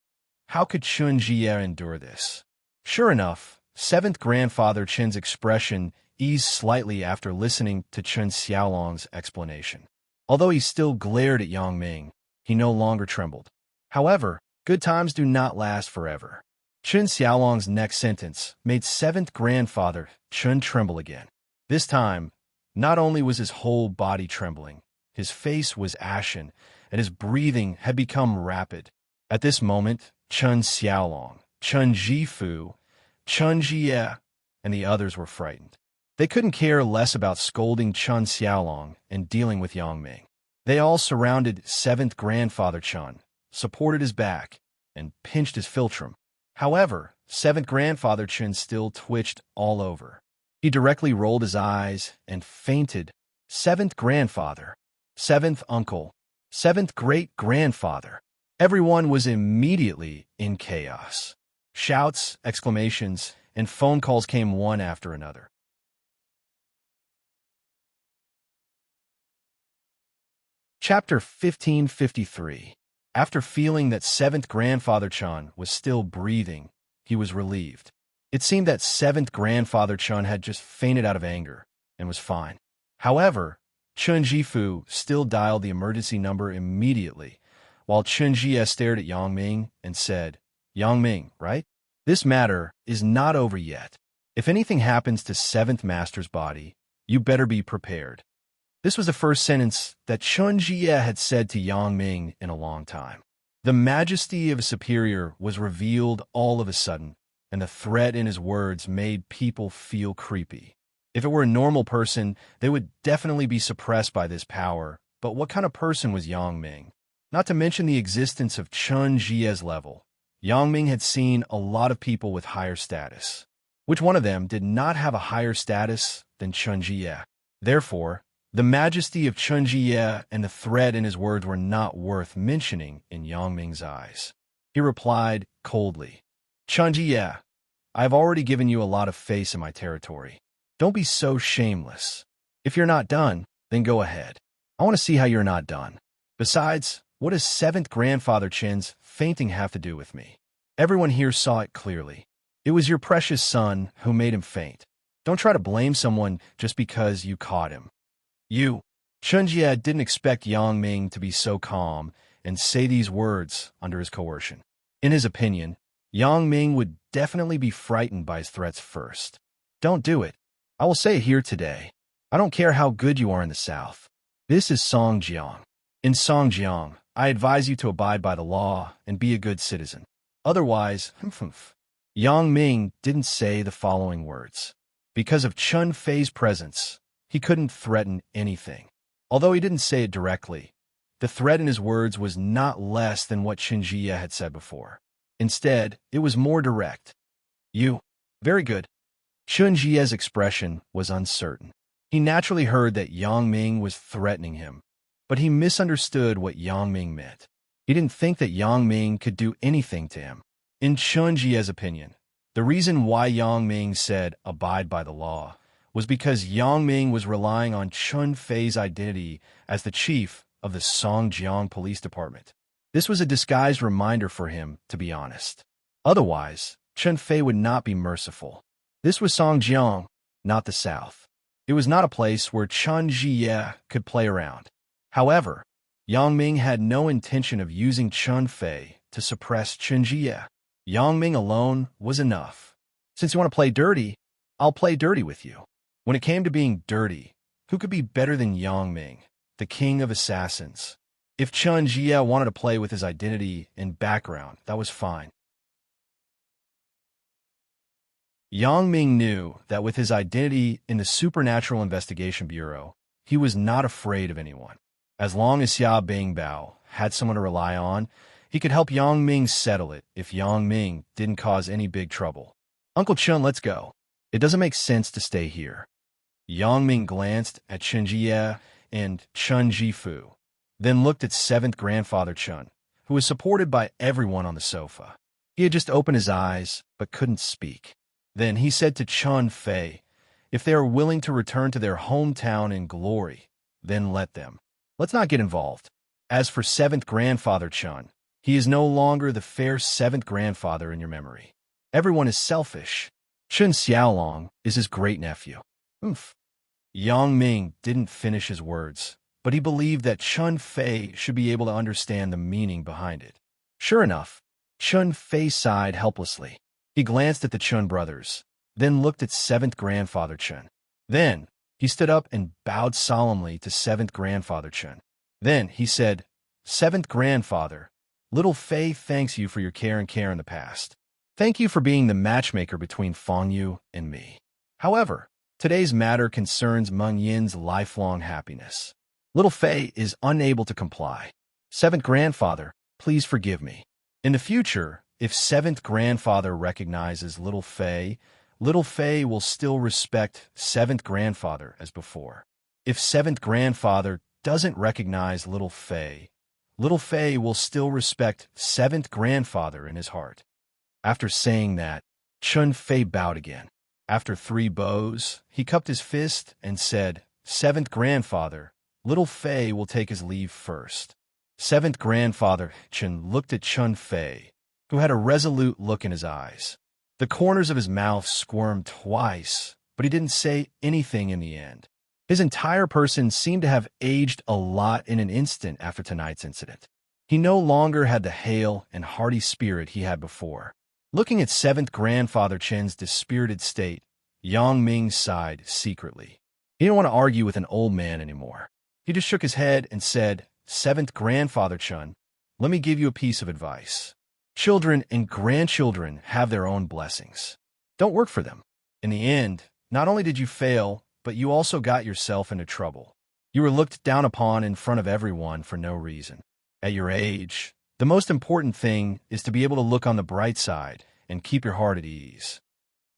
How could Chen Jie endure this? Sure enough, 7th Grandfather Chen's expression eased slightly after listening to Chen Xiaolong's explanation. Although he still glared at Yangming, he no longer trembled. However, good times do not last forever. Chen Xiaolong's next sentence made 7th Grandfather Chen tremble again. This time, not only was his whole body trembling, his face was ashen, and his breathing had become rapid. At this moment, Chen Xiaolong, Chen Jifu, Chen Jie, and the others were frightened. They couldn't care less about scolding Chen Xiaolong and dealing with Yangming. They all surrounded 7th Grandfather Chen, supported his back, and pinched his philtrum. However, 7th Grandfather Chen still twitched all over. He directly rolled his eyes and fainted. 7th Grandfather, 7th Uncle, 7th Great-Grandfather. Everyone was immediately in chaos. Shouts, exclamations, and phone calls came one after another. Chapter 1553. After feeling that 7th Grandfather Chen was still breathing, he was relieved. It seemed that 7th Grandfather Chen had just fainted out of anger and was fine. However, Chen Jifu still dialed the emergency number immediately, while Chen Jie stared at Yangming and said, Yangming, right? This matter is not over yet. If anything happens to 7th Master's body, you better be prepared. This was the first sentence that Chen Jie had said to Yangming in a long time. The majesty of a superior was revealed all of a sudden, and the threat in his words made people feel creepy. If it were a normal person, they would definitely be suppressed by this power, but what kind of person was Yangming? Not to mention the existence of Chen Jie's level. Yangming had seen a lot of people with higher status. Which one of them did not have a higher status than Chen Jie? Therefore, the majesty of Chen Jie and the threat in his words were not worth mentioning in Yangming's eyes. He replied coldly, Chen Jie, I have already given you a lot of face in my territory. Don't be so shameless. If you're not done, then go ahead. I want to see how you're not done. Besides, what does 7th Grandfather Chen's fainting have to do with me? Everyone here saw it clearly. It was your precious son who made him faint. Don't try to blame someone just because you caught him. Chen Jie didn't expect Yangming to be so calm and say these words under his coercion. In his opinion, Yang Ming would definitely be frightened by his threats first. Don't do it. I will say it here today. I don't care how good you are in the South. This is Songjiang. In Songjiang, I advise you to abide by the law and be a good citizen. Otherwise, Yang Ming didn't say the following words. Because of Chun Fei's presence, he couldn't threaten anything. Although he didn't say it directly, the threat in his words was not less than what Chen Jie had said before. Instead, it was more direct. You. Very good. Chen Jie's expression was uncertain. He naturally heard that Yang Ming was threatening him, but he misunderstood what Yang Ming meant. He didn't think that Yang Ming could do anything to him. In Chen Jie's opinion, the reason why Yang Ming said, abide by the law, was because Yang Ming was relying on Chun Fei's identity as the chief of the Songjiang Police Department. This was a disguised reminder for him, to be honest. Otherwise, Chun Fei would not be merciful. This was Songjiang, not the South. It was not a place where Chun Jie could play around. However, Yang Ming had no intention of using Chun Fei to suppress Chen Jie. Yang Ming alone was enough. Since you want to play dirty, I'll play dirty with you. When it came to being dirty, who could be better than Yang Ming, the king of assassins? If Chen Jie wanted to play with his identity and background, that was fine. Yang Ming knew that with his identity in the Supernatural Investigation Bureau, he was not afraid of anyone. As long as Xia Bingbao had someone to rely on, he could help Yang Ming settle it if Yang Ming didn't cause any big trouble. Uncle Chun, let's go. It doesn't make sense to stay here. Yang Ming glanced at Chen Jie and Chun Jifu, then looked at 7th Grandfather Chun, who was supported by everyone on the sofa. He had just opened his eyes, but couldn't speak. Then he said to Chun Fei, if they are willing to return to their hometown in glory, then let them. Let's not get involved. As for 7th Grandfather Chun, he is no longer the fair 7th grandfather in your memory. Everyone is selfish. Chen Xiaolong is his great-nephew. Yang Ming didn't finish his words, but he believed that Chun Fei should be able to understand the meaning behind it. Sure enough, Chun Fei sighed helplessly. He glanced at the Chun brothers, then looked at 7th Grandfather Chun. Then, he stood up and bowed solemnly to 7th Grandfather Chun. Then, he said, 7th Grandfather, little Fei thanks you for your care in the past. Thank you for being the matchmaker between Fang Yu and me. However, today's matter concerns Meng Yin's lifelong happiness. Little Fei is unable to comply. 7th Grandfather, please forgive me. In the future, if 7th Grandfather recognizes Little Fei will still respect 7th Grandfather as before. If 7th Grandfather doesn't recognize Little Fei will still respect 7th Grandfather in his heart. After saying that, Chun Fei bowed again. After 3 bows, he cupped his fist and said, 7th Grandfather, Little Fei will take his leave first. 7th Grandfather Chun looked at Chun Fei, who had a resolute look in his eyes. The corners of his mouth squirmed twice, but he didn't say anything in the end. His entire person seemed to have aged a lot in an instant after tonight's incident. He no longer had the hale and hearty spirit he had before. Looking at 7th Grandfather Chen's dispirited state, Yang Ming sighed secretly. He didn't want to argue with an old man anymore. He just shook his head and said, 7th Grandfather Chun, let me give you a piece of advice. Children and grandchildren have their own blessings. Don't work for them. In the end, not only did you fail, but you also got yourself into trouble. You were looked down upon in front of everyone for no reason. At your age, the most important thing is to be able to look on the bright side and keep your heart at ease.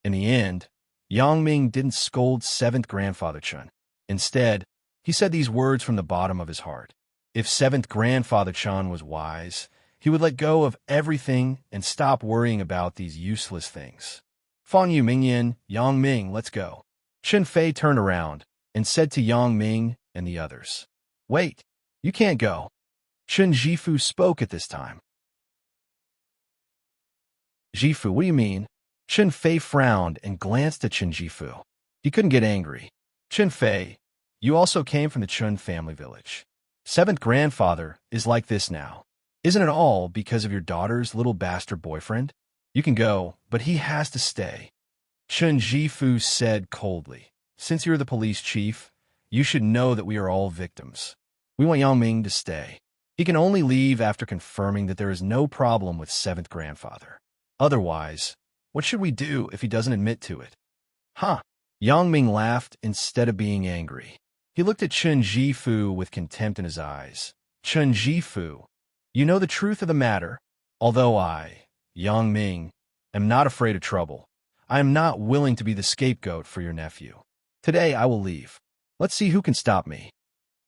In the end, Yang Ming didn't scold 7th Grandfather Chun. Instead, he said these words from the bottom of his heart. If 7th Grandfather Chun was wise, he would let go of everything and stop worrying about these useless things. Fang Yu, Mingyan, Yang Ming, let's go. Chen Fei turned around and said to Yang Ming and the others, wait, you can't go. Chen Jifu spoke at this time. Jifu, what do you mean? Chen Fei frowned and glanced at Chen Jifu. He couldn't get angry. Chen Fei, you also came from the Chun family village. 7th Grandfather is like this now. Isn't it all because of your daughter's little bastard boyfriend? You can go, but he has to stay. Chen Jifu said coldly. Since you're the police chief, you should know that we are all victims. We want Yang Ming to stay. He can only leave after confirming that there is no problem with seventh grandfather. Otherwise, what should we do if he doesn't admit to it? Huh? Yang Ming laughed instead of being angry. He looked at Chen Jifu with contempt in his eyes. Chen Jifu, you know the truth of the matter. Although I, Yang Ming, am not afraid of trouble, I am not willing to be the scapegoat for your nephew. Today I will leave. Let's see who can stop me.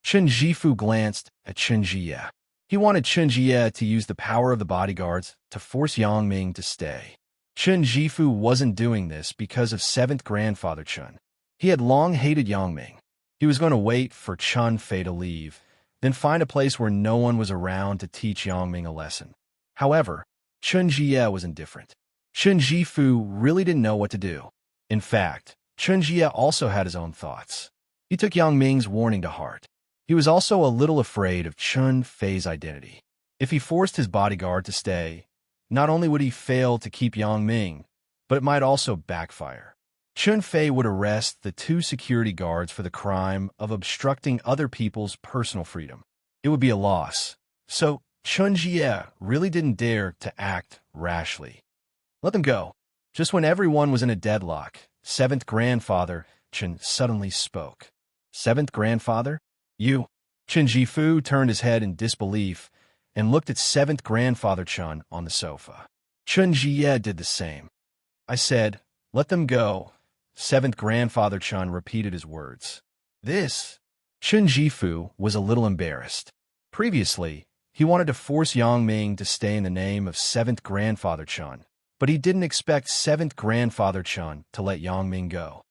Chen Jifu glanced at Chen Jie. He wanted Chen Jie to use the power of the bodyguards to force Yang Ming to stay. Chen Jifu wasn't doing this because of seventh grandfather Chen. He had long hated Yang Ming. He was going to wait for Chen Fei to leave, then find a place where no one was around to teach Yang Ming a lesson. However, Chen Jie was indifferent. Chen Jifu really didn't know what to do. In fact, Chen Jie also had his own thoughts. He took Yang Ming's warning to heart. He was also a little afraid of Chen Fei's identity. If he forced his bodyguard to stay, not only would he fail to keep Yang Ming, but it might also backfire. Chen Fei would arrest the two security guards for the crime of obstructing other people's personal freedom. It would be a loss. So Chen Jie really didn't dare to act rashly. Let them go. Just when everyone was in a deadlock, seventh grandfather Chen suddenly spoke. Seventh grandfather? You? Chen Jifu turned his head in disbelief and looked at seventh grandfather Chen on the sofa. Chen Jie did the same. I said, let them go. Seventh grandfather Chen repeated his words. This? Chen Jifu was a little embarrassed. Previously, he wanted to force Yang Ming to stay in the name of seventh grandfather Chen, but he didn't expect seventh grandfather Chen to let Yang Ming go.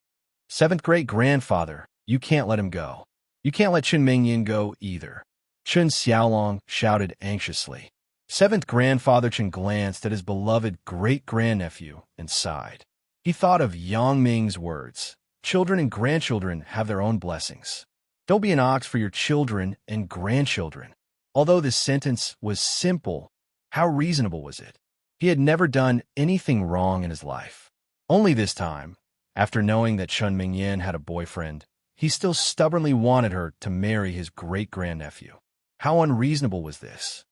Seventh great-grandfather, you can't let him go. You can't let Chen Mingyan go either. Chen Xiaolong shouted anxiously. Seventh grandfather Chen glanced at his beloved great-grandnephew and sighed. He thought of Yang Ming's words. Children and grandchildren have their own blessings. Don't be an ox for your children and grandchildren. Although this sentence was simple, how reasonable was it? He had never done anything wrong in his life. Only this time, after knowing that Chen Mingyan had a boyfriend, he still stubbornly wanted her to marry his great-grandnephew. How unreasonable was this?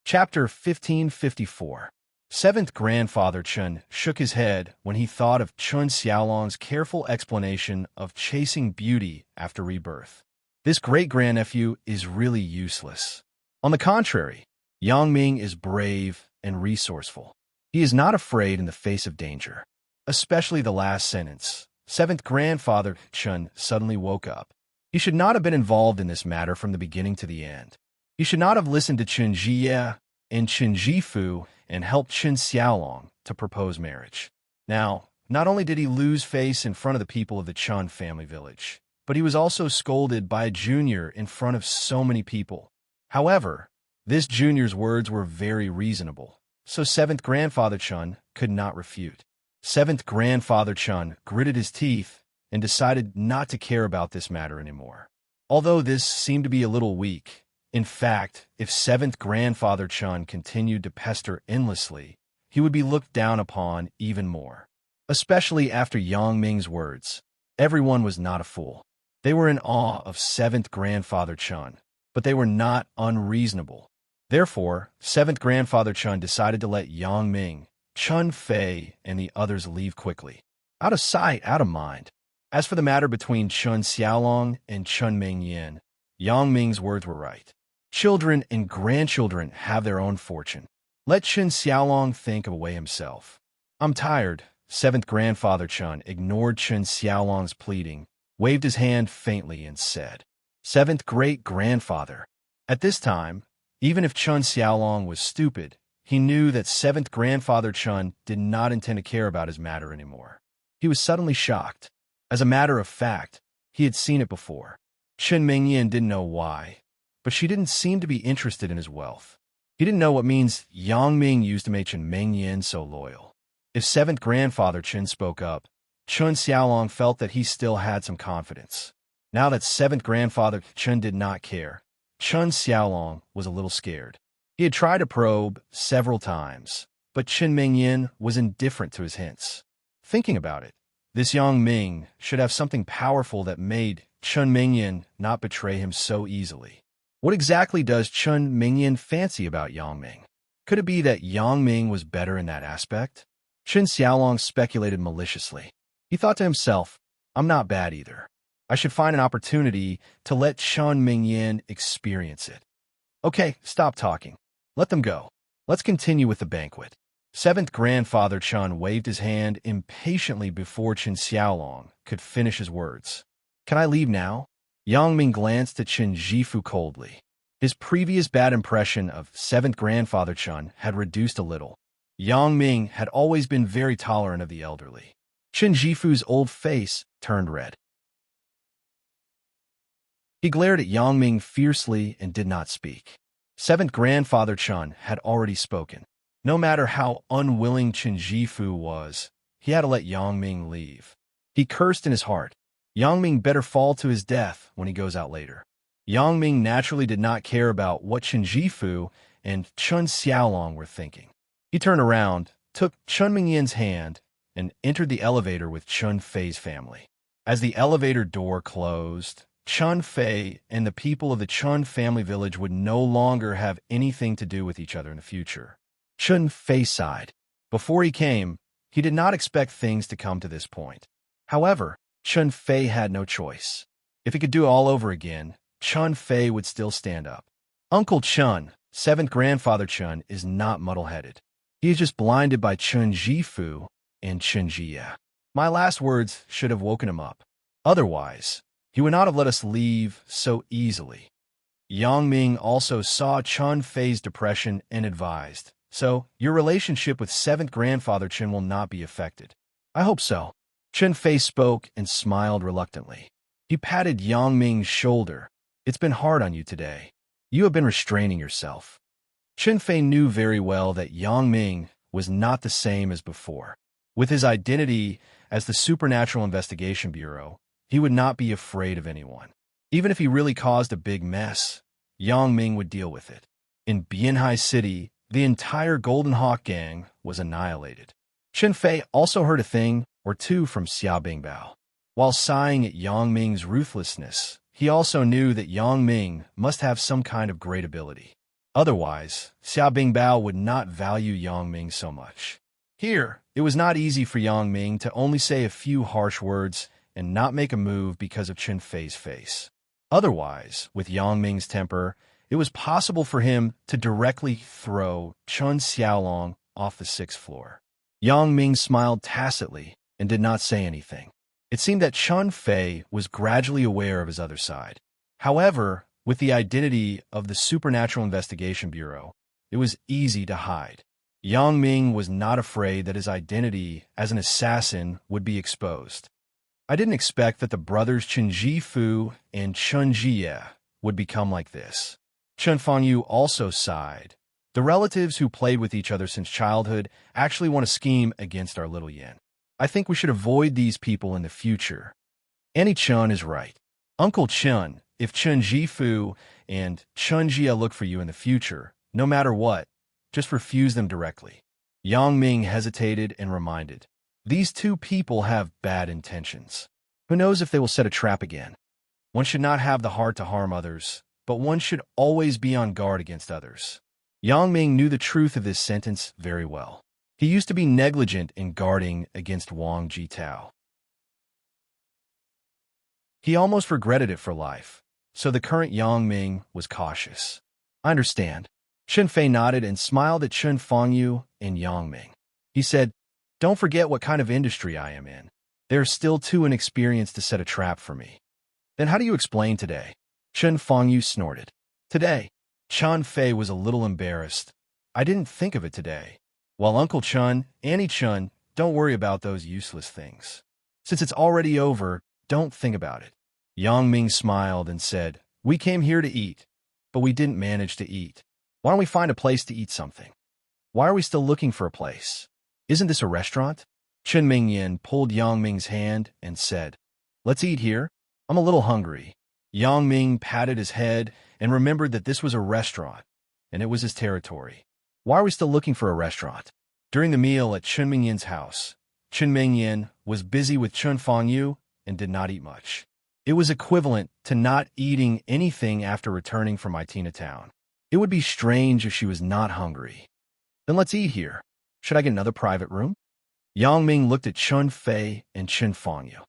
Chapter 1554. Seventh grandfather Chen shook his head when he thought of Chen Xiaolong's careful explanation of chasing beauty after rebirth. This great-grandnephew is really useless. On the contrary, Yang Ming is brave and resourceful. He is not afraid in the face of danger. Especially the last sentence. Seventh grandfather Chen suddenly woke up. He should not have been involved in this matter from the beginning to the end. He should not have listened to Chen Jie and Chen Jifu and helped Chen Xiaolong to propose marriage. Now, not only did he lose face in front of the people of the Chen family village, but he was also scolded by a junior in front of so many people. However, this junior's words were very reasonable, so seventh grandfather Chen could not refute. Seventh grandfather Chen gritted his teeth and decided not to care about this matter anymore. Although this seemed to be a little weak, in fact, if seventh grandfather Chen continued to pester endlessly, he would be looked down upon even more. Especially after Yang Ming's words. Everyone was not a fool. They were in awe of seventh grandfather Chen, but they were not unreasonable. Therefore, seventh grandfather Chen decided to let Yang Ming, Chen Fei, and the others leave quickly. Out of sight, out of mind. As for the matter between Chen Xiaolong and Chen Mingyan, Yang Ming's words were right. Children and grandchildren have their own fortune. Let Chen Xiaolong think of a way himself. I'm tired. Seventh grandfather Chen ignored Chen Xiaolong's pleading, waved his hand faintly, and said, Seventh great-grandfather. At this time, even if Chen Xiaolong was stupid, he knew that seventh grandfather Chen did not intend to care about his matter anymore. He was suddenly shocked. As a matter of fact, he had seen it before. Chen Mingyan didn't know why, but she didn't seem to be interested in his wealth. He didn't know what means Yang Ming used to make Chen Mingyan so loyal. If seventh grandfather Chen spoke up, Chen Xiaolong felt that he still had some confidence. Now that seventh grandfather Chun did not care, Chun Xiaolong was a little scared. He had tried to probe several times, but Chen Mingyan was indifferent to his hints. Thinking about it, this Yang Ming should have something powerful that made Chun Mingyan not betray him so easily. What exactly does Chun Mingyan fancy about Yang Ming? Could it be that Yang Ming was better in that aspect? Chen Xiaolong speculated maliciously. He thought to himself, I'm not bad either. I should find an opportunity to let Chun Mingyan experience it. Okay, stop talking. Let them go. Let's continue with the banquet. Seventh grandfather Chun waved his hand impatiently before Chen Xiaolong could finish his words. Can I leave now? Yang Ming glanced at Chen Jifu coldly. His previous bad impression of seventh grandfather Chun had reduced a little. Yang Ming had always been very tolerant of the elderly. Chen Jifu's old face turned red. He glared at Yang Ming fiercely and did not speak. Seventh grandfather Chun had already spoken. No matter how unwilling Chen Jifu was, he had to let Yang Ming leave. He cursed in his heart. Yang Ming better fall to his death when he goes out later. Yang Ming naturally did not care about what Chen Jifu and Chun Xiaolong were thinking. He turned around, took Chun Mingyan's hand, and entered the elevator with Chun Fei's family. As the elevator door closed, Chun Fei and the people of the Chun family village would no longer have anything to do with each other in the future. Chun Fei sighed. Before he came, he did not expect things to come to this point. However, Chun Fei had no choice. If he could do it all over again, Chun Fei would still stand up. Uncle Chun, seventh grandfather Chun, is not muddle-headed. He is just blinded by Chun Jifu and Chun Jia. My last words should have woken him up. Otherwise, he would not have let us leave so easily. Yang Ming also saw Chun Fei's depression and advised, so your relationship with seventh grandfather Chun will not be affected. I hope so. Chun Fei spoke and smiled reluctantly. He patted Yang Ming's shoulder. It's been hard on you today. You have been restraining yourself. Chun Fei knew very well that Yang Ming was not the same as before. With his identity as the Supernatural Investigation Bureau, he would not be afraid of anyone. Even if he really caused a big mess, Yang Ming would deal with it. In Bianhai City, the entire Golden Hawk gang was annihilated. Chun Fei also heard a thing or two from Xia Bingbao. While sighing at Yang Ming's ruthlessness, he also knew that Yang Ming must have some kind of great ability. Otherwise, Xia Bingbao would not value Yang Ming so much. Here, it was not easy for Yang Ming to only say a few harsh words and not make a move because of Chun Fei's face. Otherwise, with Yang Ming's temper, it was possible for him to directly throw Chun Xiaolong off the 6th floor. Yang Ming smiled tacitly and did not say anything. It seemed that Chun Fei was gradually aware of his other side. However, with the identity of the Supernatural Investigation Bureau, it was easy to hide. Yang Ming was not afraid that his identity as an assassin would be exposed. I didn't expect that the brothers Chen Jifu and Chun Jia would become like this. Chen Fangyu also sighed. The relatives who played with each other since childhood actually want to scheme against our little Yin. I think we should avoid these people in the future. Annie Chun is right. Uncle Chun, if Chun Jifu and Chun Jia look for you in the future, no matter what, just refuse them directly. Yang Ming hesitated and reminded. These two people have bad intentions. Who knows if they will set a trap again? One should not have the heart to harm others, but one should always be on guard against others. Yang Ming knew the truth of this sentence very well. He used to be negligent in guarding against Wang Jitao. He almost regretted it for life, so the current Yang Ming was cautious. I understand. Chun Fei nodded and smiled at Chun Fangyu and Yang Ming. He said, don't forget what kind of industry I am in. They are still too inexperienced to set a trap for me. Then how do you explain today? Chun Fangyu snorted. Today, Chun Fei was a little embarrassed. I didn't think of it today. While Uncle Chun, Annie Chun, don't worry about those useless things. Since it's already over, don't think about it. Yang Ming smiled and said, we came here to eat, but we didn't manage to eat. Why don't we find a place to eat something? Why are we still looking for a place? Isn't this a restaurant? Chen Mingyan pulled Yang Ming's hand and said, let's eat here. I'm a little hungry. Yang Ming patted his head and remembered that this was a restaurant, and it was his territory. Why are we still looking for a restaurant? During the meal at Chun Mingyin's house, Chun Mingyin was busy with Chun Fangyu and did not eat much. It was equivalent to not eating anything after returning from Itina town. It would be strange if she was not hungry. Then let's eat here. Should I get another private room? Yang Ming looked at Chun Fei and Chun Fangyu.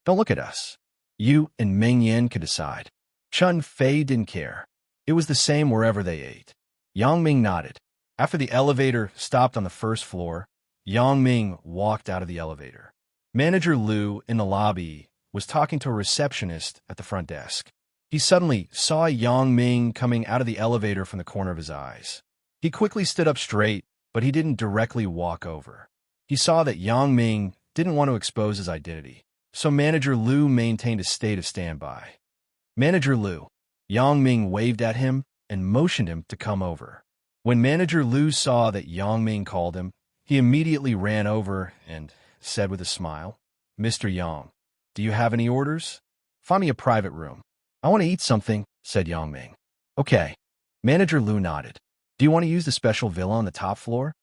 Don't look at us. You and Ming Yin could decide. Chun Fei didn't care. It was the same wherever they ate. Yang Ming nodded. After the elevator stopped on the first floor, Yang Ming walked out of the elevator. Manager Liu in the lobby was talking to a receptionist at the front desk. He suddenly saw Yang Ming coming out of the elevator from the corner of his eyes. He quickly stood up straight, but he didn't directly walk over. He saw that Yang Ming didn't want to expose his identity, so Manager Liu maintained a state of standby. Manager Liu. Yang Ming waved at him and motioned him to come over. When Manager Liu saw that Yang Ming called him, he immediately ran over and said with a smile, Mr. Yang, do you have any orders? Find me a private room. I want to eat something, said Yang Ming. Okay. Manager Liu nodded. Do you want to use the special villa on the top floor?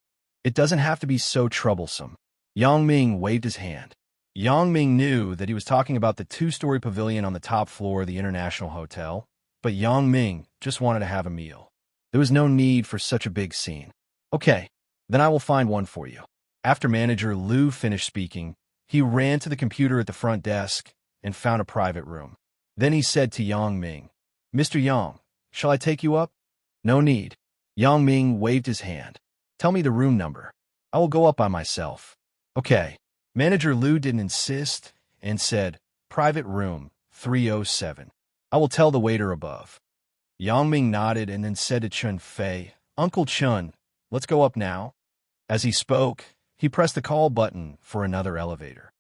It doesn't have to be so troublesome. Yang Ming waved his hand. Yang Ming knew that he was talking about the two-story pavilion on the top floor of the International Hotel, but Yang Ming just wanted to have a meal. There was no need for such a big scene. Okay, then I will find one for you. After Manager Liu finished speaking, he ran to the computer at the front desk and found a private room. Then he said to Yang Ming, Mr. Yang, shall I take you up? No need. Yang Ming waved his hand. Tell me the room number. I will go up by myself. Okay. Manager Liu didn't insist and said, Private room, 307. I will tell the waiter above. Yang Ming nodded and then said to Chun Fei, Uncle Chun, let's go up now. As he spoke, he pressed the call button for another elevator.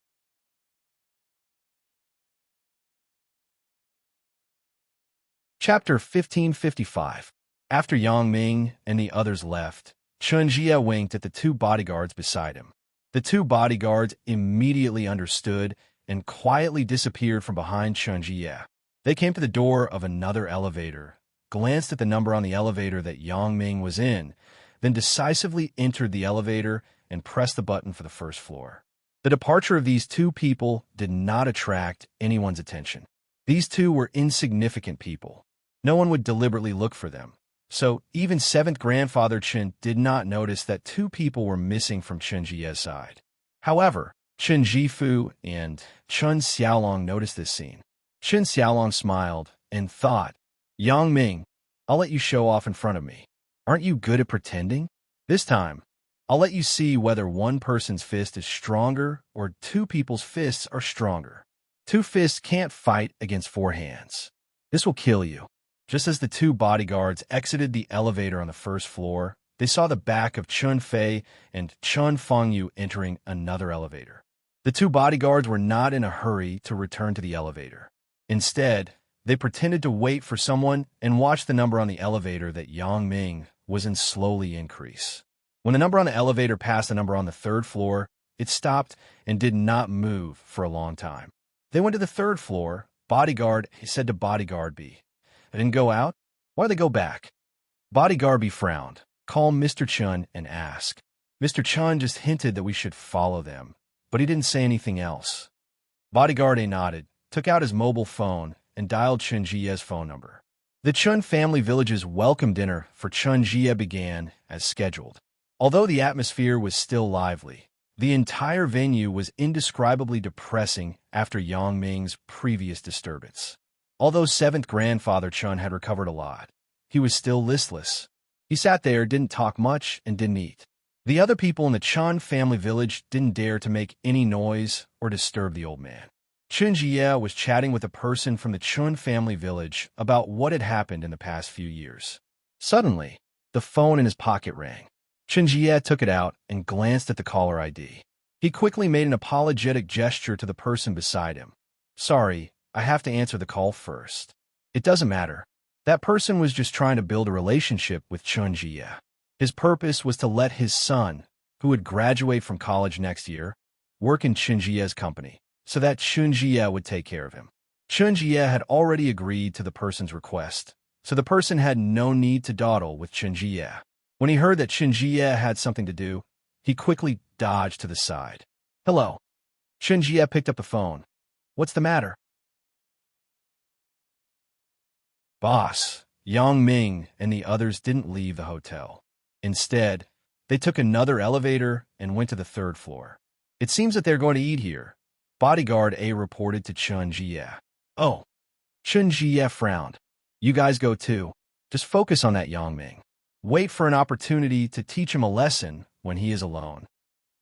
Chapter 1555. After Yang Ming and the others left, Chun Jie winked at the two bodyguards beside him. The two bodyguards immediately understood and quietly disappeared from behind Chun Jie. They came to the door of another elevator, glanced at the number on the elevator that Yang Ming was in, then decisively entered the elevator and pressed the button for the first floor. The departure of these two people did not attract anyone's attention. These two were insignificant people. No one would deliberately look for them. So even 7th Grandfather Chen did not notice that two people were missing from Chun Jie's side. However, Chen Jifu and Chun Xiaolong noticed this scene. Chen Xiaolong smiled and thought, Yang Ming, I'll let you show off in front of me. Aren't you good at pretending? This time, I'll let you see whether one person's fist is stronger or two people's fists are stronger. Two fists can't fight against four hands. This will kill you. Just as the two bodyguards exited the elevator on the first floor, they saw the back of Chun Fei and Chun Fangyu entering another elevator. The two bodyguards were not in a hurry to return to the elevator. Instead, they pretended to wait for someone and watched the number on the elevator that Yang Ming was in slowly increase. When the number on the elevator passed the number on the third floor, it stopped and did not move for a long time. They went to the third floor. Bodyguard said to Bodyguard B, I didn't go out? Why'd they go back? Bodyguard B frowned, called Mr. Chun and asked. Mr. Chun just hinted that we should follow them, but he didn't say anything else. Bodyguard A nodded, took out his mobile phone, and dialed Chun Jie's phone number. The Chun family village's welcome dinner for Chun Jie began as scheduled. Although the atmosphere was still lively, the entire venue was indescribably depressing after Yang Ming's previous disturbance. Although 7th Grandfather Chun had recovered a lot, he was still listless. He sat there, didn't talk much, and didn't eat. The other people in the Chun family village didn't dare to make any noise or disturb the old man. Chun Jie was chatting with a person from the Chun family village about what had happened in the past few years. Suddenly, the phone in his pocket rang. Chun Jie took it out and glanced at the caller ID. He quickly made an apologetic gesture to the person beside him. Sorry, I have to answer the call first. It doesn't matter. That person was just trying to build a relationship with Chun Jie. His purpose was to let his son, who would graduate from college next year, work in Chun Jie's company, so that Chun Jie would take care of him. Chun Jie had already agreed to the person's request, so the person had no need to dawdle with Chun Jie. When he heard that Chun Jie had something to do, he quickly dodged to the side. "Hello." Chun Jie picked up the phone. "What's the matter?" "Boss." Yang Ming and the others didn't leave the hotel. Instead, they took another elevator and went to the third floor. "It seems that they're going to eat here," Bodyguard A reported to Chun Jie. "Oh." Chun Jie frowned. "You guys go too. Just focus on that Yang Ming. Wait for an opportunity to teach him a lesson when he is alone."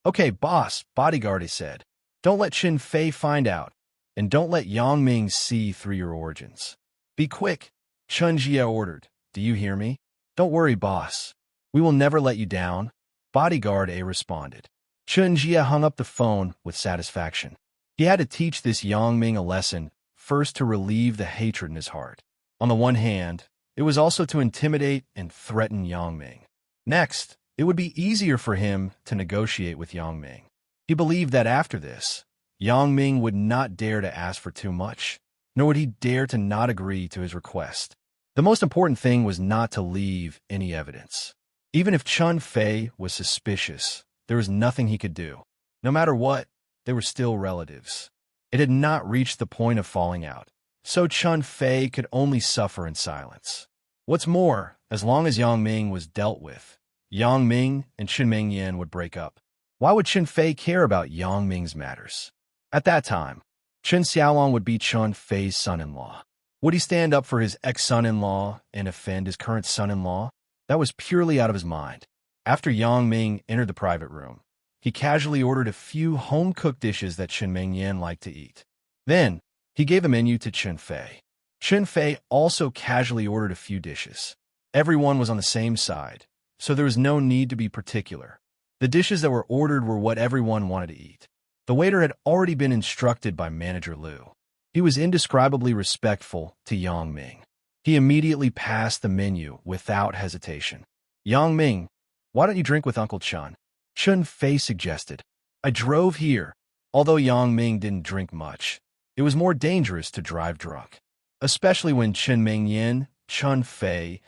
"Okay, boss," Bodyguard A said. "Don't let Chin Fei find out, and don't let Yang Ming see through your origins. Be quick," Chun Jie ordered. "Do you hear me?" "Don't worry, boss. We will never let you down," Bodyguard A responded. Chun Jie hung up the phone with satisfaction. He had to teach this Yang Ming a lesson, first to relieve the hatred in his heart. On the one hand, it was also to intimidate and threaten Yang Ming. Next, it would be easier for him to negotiate with Yang Ming. He believed that after this, Yang Ming would not dare to ask for too much, nor would he dare to not agree to his request. The most important thing was not to leave any evidence. Even if Chun Fei was suspicious, there was nothing he could do. No matter what, they were still relatives. It had not reached the point of falling out, so Chun Fei could only suffer in silence. What's more, as long as Yang Ming was dealt with, Yang Ming and Chen Mingyan would break up. Why would Chen Fei care about Yang Ming's matters? At that time, Chen Xiaolong would be Chun Fei's son-in-law. Would he stand up for his ex-son-in-law and offend his current son-in-law? That was purely out of his mind. After Yang Ming entered the private room, he casually ordered a few home-cooked dishes that Chen Mingyan liked to eat. Then, he gave a menu to Chen Fei. Chen Fei also casually ordered a few dishes. Everyone was on the same side, so there was no need to be particular. The dishes that were ordered were what everyone wanted to eat. The waiter had already been instructed by Manager Liu. He was indescribably respectful to Yang Ming. He immediately passed the menu without hesitation. "Yang Ming, why don't you drink with Uncle Chun?" Chun Fei suggested. "I drove here." Although Yang Ming didn't drink much, it was more dangerous to drive drunk, especially when Chen Mingyan, Chun Fei,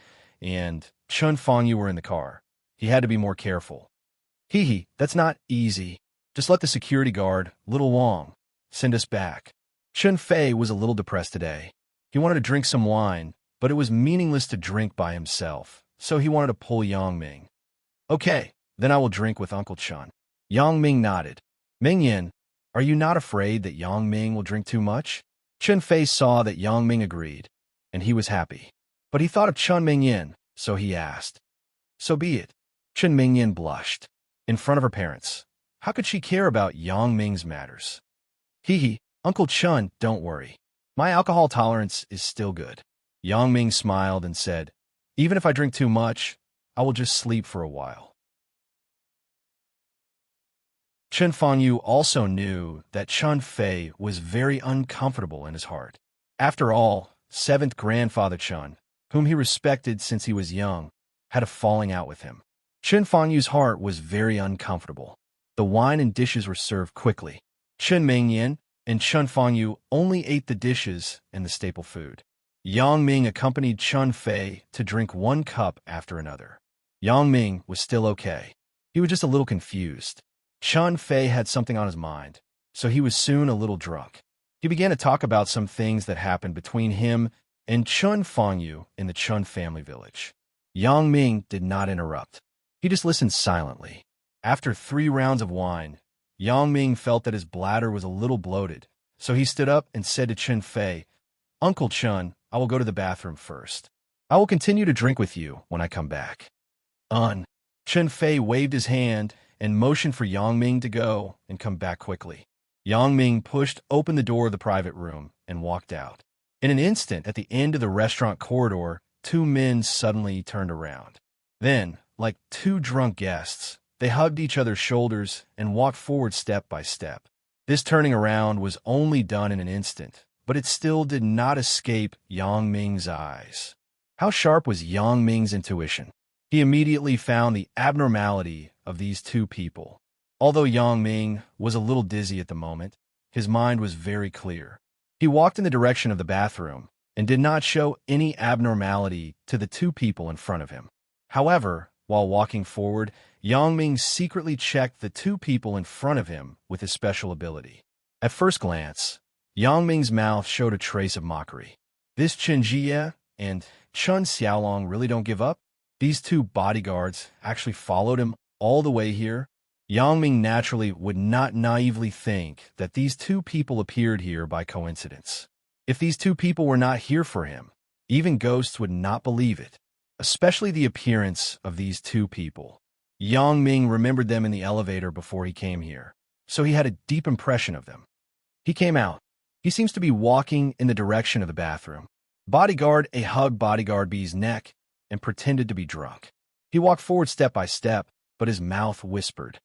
and Chun Fangyu were in the car. He had to be more careful. "Hee, that's not easy. Just let the security guard, Little Wong, send us back." Chun Fei was a little depressed today. He wanted to drink some wine, but it was meaningless to drink by himself, so he wanted to pull Yang Ming. "Okay, then I will drink with Uncle Chun." Yang Ming nodded. "Mingyan, are you not afraid that Yang Ming will drink too much?" Chun Fei saw that Yang Ming agreed, and he was happy. But he thought of Chun Mingyan, so he asked. "So be it." Chun Mingyan blushed. In front of her parents, how could she care about Yang Ming's matters? "Hee, Uncle Chun, don't worry. My alcohol tolerance is still good." Yang Ming smiled and said, "Even if I drink too much, I will just sleep for a while." Chen Fangyu also knew that Chun Fei was very uncomfortable in his heart. After all, seventh grandfather Chun, whom he respected since he was young, had a falling out with him. Chen Fangyu's heart was very uncomfortable. The wine and dishes were served quickly. Chen Mingyan and Chun Fangyu only ate the dishes and the staple food. Yang Ming accompanied Chun Fei to drink one cup after another. Yang Ming was still okay. He was just a little confused. Chun Fei had something on his mind, so he was soon a little drunk. He began to talk about some things that happened between him and Chun Fangyu in the Chun family village. Yang Ming did not interrupt. He just listened silently. After 3 rounds of wine, Yang Ming felt that his bladder was a little bloated, so he stood up and said to Chun Fei, "Uncle Chun, I will go to the bathroom first. I will continue to drink with you when I come back." Chun Fei waved his hand and motioned for Yang Ming to go and come back quickly. Yang Ming pushed open the door of the private room and walked out. In an instant, at the end of the restaurant corridor, 2 men suddenly turned around. Then, like 2 drunk guests, they hugged each other's shoulders and walked forward step by step. This turning around was only done in an instant, but it still did not escape Yang Ming's eyes. How sharp was Yang Ming's intuition? He immediately found the abnormality of these 2 people. Although Yang Ming was a little dizzy at the moment, his mind was very clear. He walked in the direction of the bathroom and did not show any abnormality to the two people in front of him. However, while walking forward, Yang Ming secretly checked the two people in front of him with his special ability. At first glance, Yang Ming's mouth showed a trace of mockery. This Chen Jie and Chun Xiaolong really don't give up? These two bodyguards actually followed him all the way here? Yang Ming naturally would not naively think that these two people appeared here by coincidence. If these two people were not here for him, even ghosts would not believe it, especially the appearance of these two people. Yang Ming remembered them in the elevator before he came here, so he had a deep impression of them. He came out. He seems to be walking in the direction of the bathroom. Bodyguard A hugged Bodyguard B's neck and pretended to be drunk. He walked forward step by step, but his mouth whispered.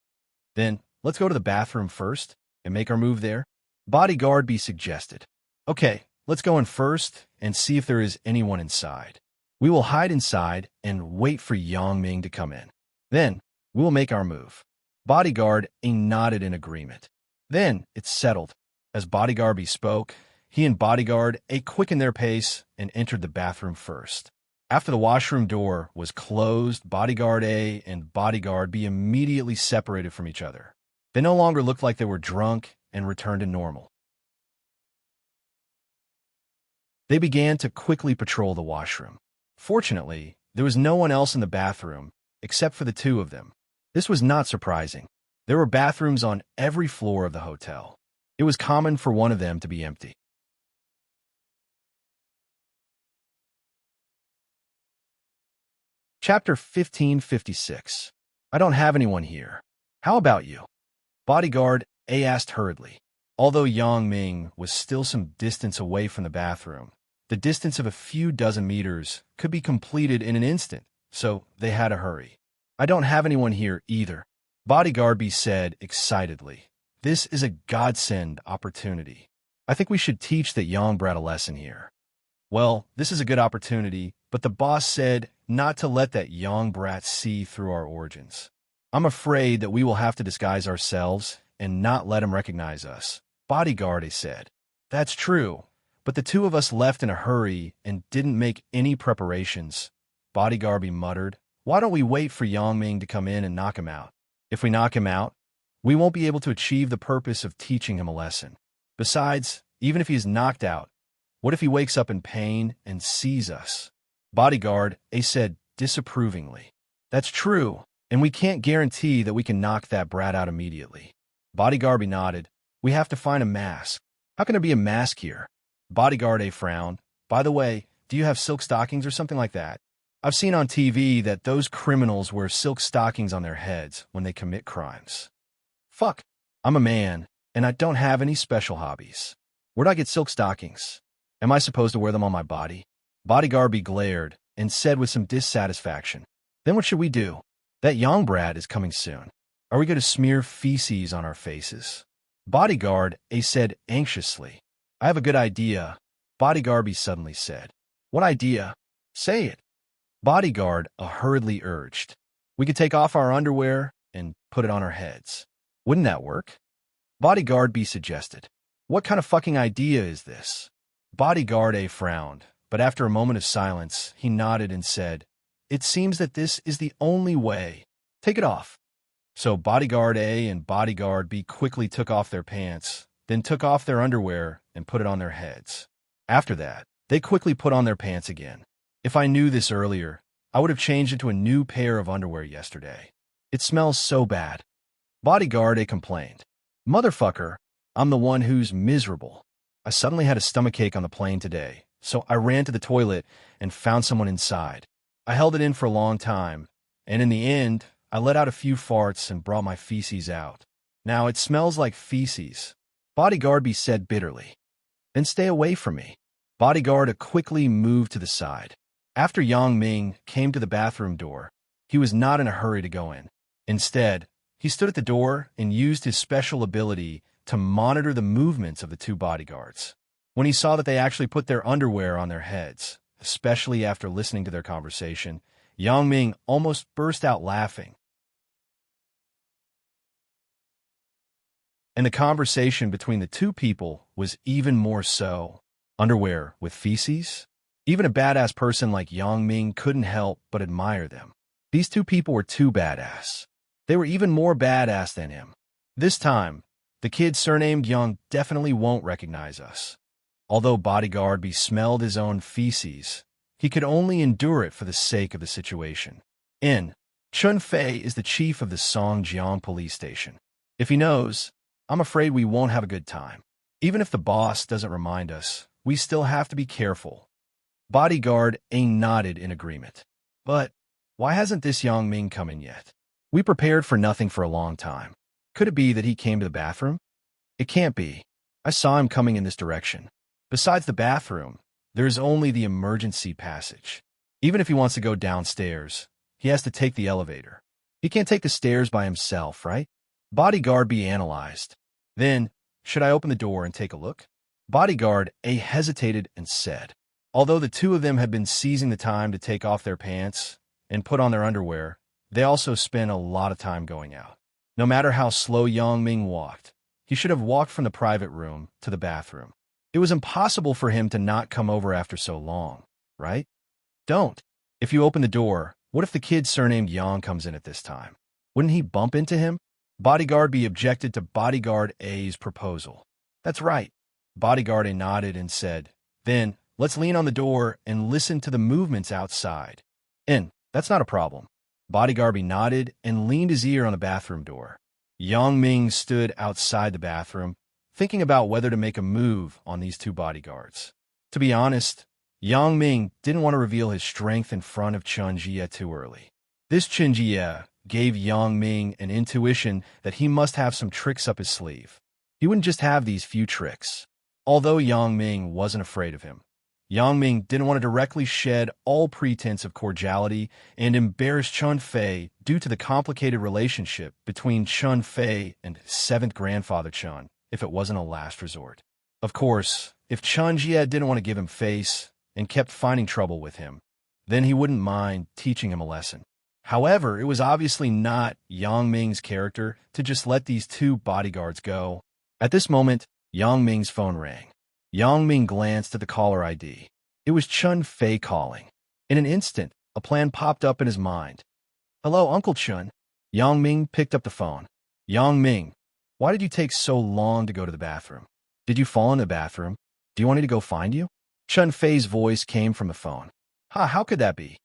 Then, let's go to the bathroom first and make our move there. Bodyguard B suggested. Okay, let's go in first and see if there is anyone inside. We will hide inside and wait for Yang Ming to come in. Then, we will make our move. Bodyguard A nodded in agreement. Then, it's settled. As Bodyguard B spoke, he and Bodyguard A quickened their pace and entered the bathroom first. After the washroom door was closed, Bodyguard A and Bodyguard B immediately separated from each other. They no longer looked like they were drunk and returned to normal. They began to quickly patrol the washroom. Fortunately, there was no one else in the bathroom except for the two of them. This was not surprising. There were bathrooms on every floor of the hotel. It was common for one of them to be empty. Chapter 1556. I don't have anyone here. How about you? Bodyguard A asked hurriedly. Although Yang Ming was still some distance away from the bathroom, the distance of a few dozen meters could be completed in an instant, so they had to hurry. I don't have anyone here either, Bodyguard B said excitedly. This is a godsend opportunity. I think we should teach that young brat a lesson here. Well, this is a good opportunity, but the boss said not to let that young brat see through our origins. I'm afraid that we will have to disguise ourselves and not let him recognize us, Bodyguard A said. That's true, but the two of us left in a hurry and didn't make any preparations, Bodyguard B muttered. Why don't we wait for Yang Ming to come in and knock him out? If we knock him out, we won't be able to achieve the purpose of teaching him a lesson. Besides, even if he is knocked out, what if he wakes up in pain and sees us? Bodyguard A said disapprovingly. That's true, and we can't guarantee that we can knock that brat out immediately. Bodyguard B nodded. We have to find a mask. How can there be a mask here? Bodyguard A frowned. By the way, do you have silk stockings or something like that? I've seen on TV that those criminals wear silk stockings on their heads when they commit crimes. Fuck, I'm a man, and I don't have any special hobbies. Where'd I get silk stockings? Am I supposed to wear them on my body? Bodyguard B glared and said with some dissatisfaction. Then what should we do? That young brat is coming soon. Are we going to smear feces on our faces? Bodyguard A said anxiously. I have a good idea, Bodyguard B suddenly said. What idea? Say it. Bodyguard A hurriedly urged. We could take off our underwear and put it on our heads. Wouldn't that work? Bodyguard B suggested. What kind of fucking idea is this? Bodyguard A frowned, but after a moment of silence, he nodded and said, It seems that this is the only way. Take it off. So Bodyguard A and Bodyguard B quickly took off their pants, then took off their underwear and put it on their heads. After that, they quickly put on their pants again. If I knew this earlier, I would have changed into a new pair of underwear yesterday. It smells so bad. Bodyguard A complained. Motherfucker, I'm the one who's miserable. I suddenly had a stomachache on the plane today, so I ran to the toilet and found someone inside. I held it in for a long time, and in the end, I let out a few farts and brought my feces out. Now it smells like feces, Bodyguard B said bitterly. Then stay away from me. Bodyguard A quickly moved to the side. After Yang Ming came to the bathroom door, he was not in a hurry to go in. Instead, he stood at the door and used his special ability to monitor the movements of the two bodyguards. When he saw that they actually put their underwear on their heads, especially after listening to their conversation, Yang Ming almost burst out laughing. And the conversation between the two people was even more so. Underwear with feces? Even a badass person like Yang Ming couldn't help but admire them. These two people were too badass. They were even more badass than him. This time, the kid surnamed Young definitely won't recognize us. Although Bodyguard B smelled his own feces, he could only endure it for the sake of the situation. Chun Fei is the chief of the Songjiang police station. If he knows, I'm afraid we won't have a good time. Even if the boss doesn't remind us, we still have to be careful. Bodyguard A nodded in agreement. But why hasn't this Yang Ming come in yet? We prepared for nothing for a long time. Could it be that he came to the bathroom? It can't be. I saw him coming in this direction. Besides the bathroom, there's only the emergency passage. Even if he wants to go downstairs, he has to take the elevator. He can't take the stairs by himself, right? Bodyguard B analyzed. Then, should I open the door and take a look? Bodyguard A hesitated and said. Although the two of them had been seizing the time to take off their pants and put on their underwear, they also spent a lot of time going out. No matter how slow Yang Ming walked, he should have walked from the private room to the bathroom. It was impossible for him to not come over after so long, right? Don't. If you open the door, what if the kid surnamed Yang comes in at this time? Wouldn't he bump into him? Bodyguard B objected to Bodyguard A's proposal. That's right. Bodyguard A nodded and said, then, let's lean on the door and listen to the movements outside. That's not a problem. Bodyguard B nodded and leaned his ear on the bathroom door. Yang Ming stood outside the bathroom, thinking about whether to make a move on these two bodyguards. To be honest, Yang Ming didn't want to reveal his strength in front of Chun Jie too early. This Chun Jie gave Yang Ming an intuition that he must have some tricks up his sleeve. He wouldn't just have these few tricks. Although Yang Ming wasn't afraid of him, Yang Ming didn't want to directly shed all pretense of cordiality and embarrass Chun Fei due to the complicated relationship between Chun Fei and seventh grandfather Chun, if it wasn't a last resort. Of course, if Chun Jie didn't want to give him face and kept finding trouble with him, then he wouldn't mind teaching him a lesson. However, it was obviously not Yang Ming's character to just let these two bodyguards go. At this moment, Yang Ming's phone rang. Yang Ming glanced at the caller ID. It was Chun Fei calling. In an instant, a plan popped up in his mind. Hello, Uncle Chun. Yang Ming picked up the phone. Yang Ming, why did you take so long to go to the bathroom? Did you fall in the bathroom? Do you want me to go find you? Chun Fei's voice came from the phone. How could that be?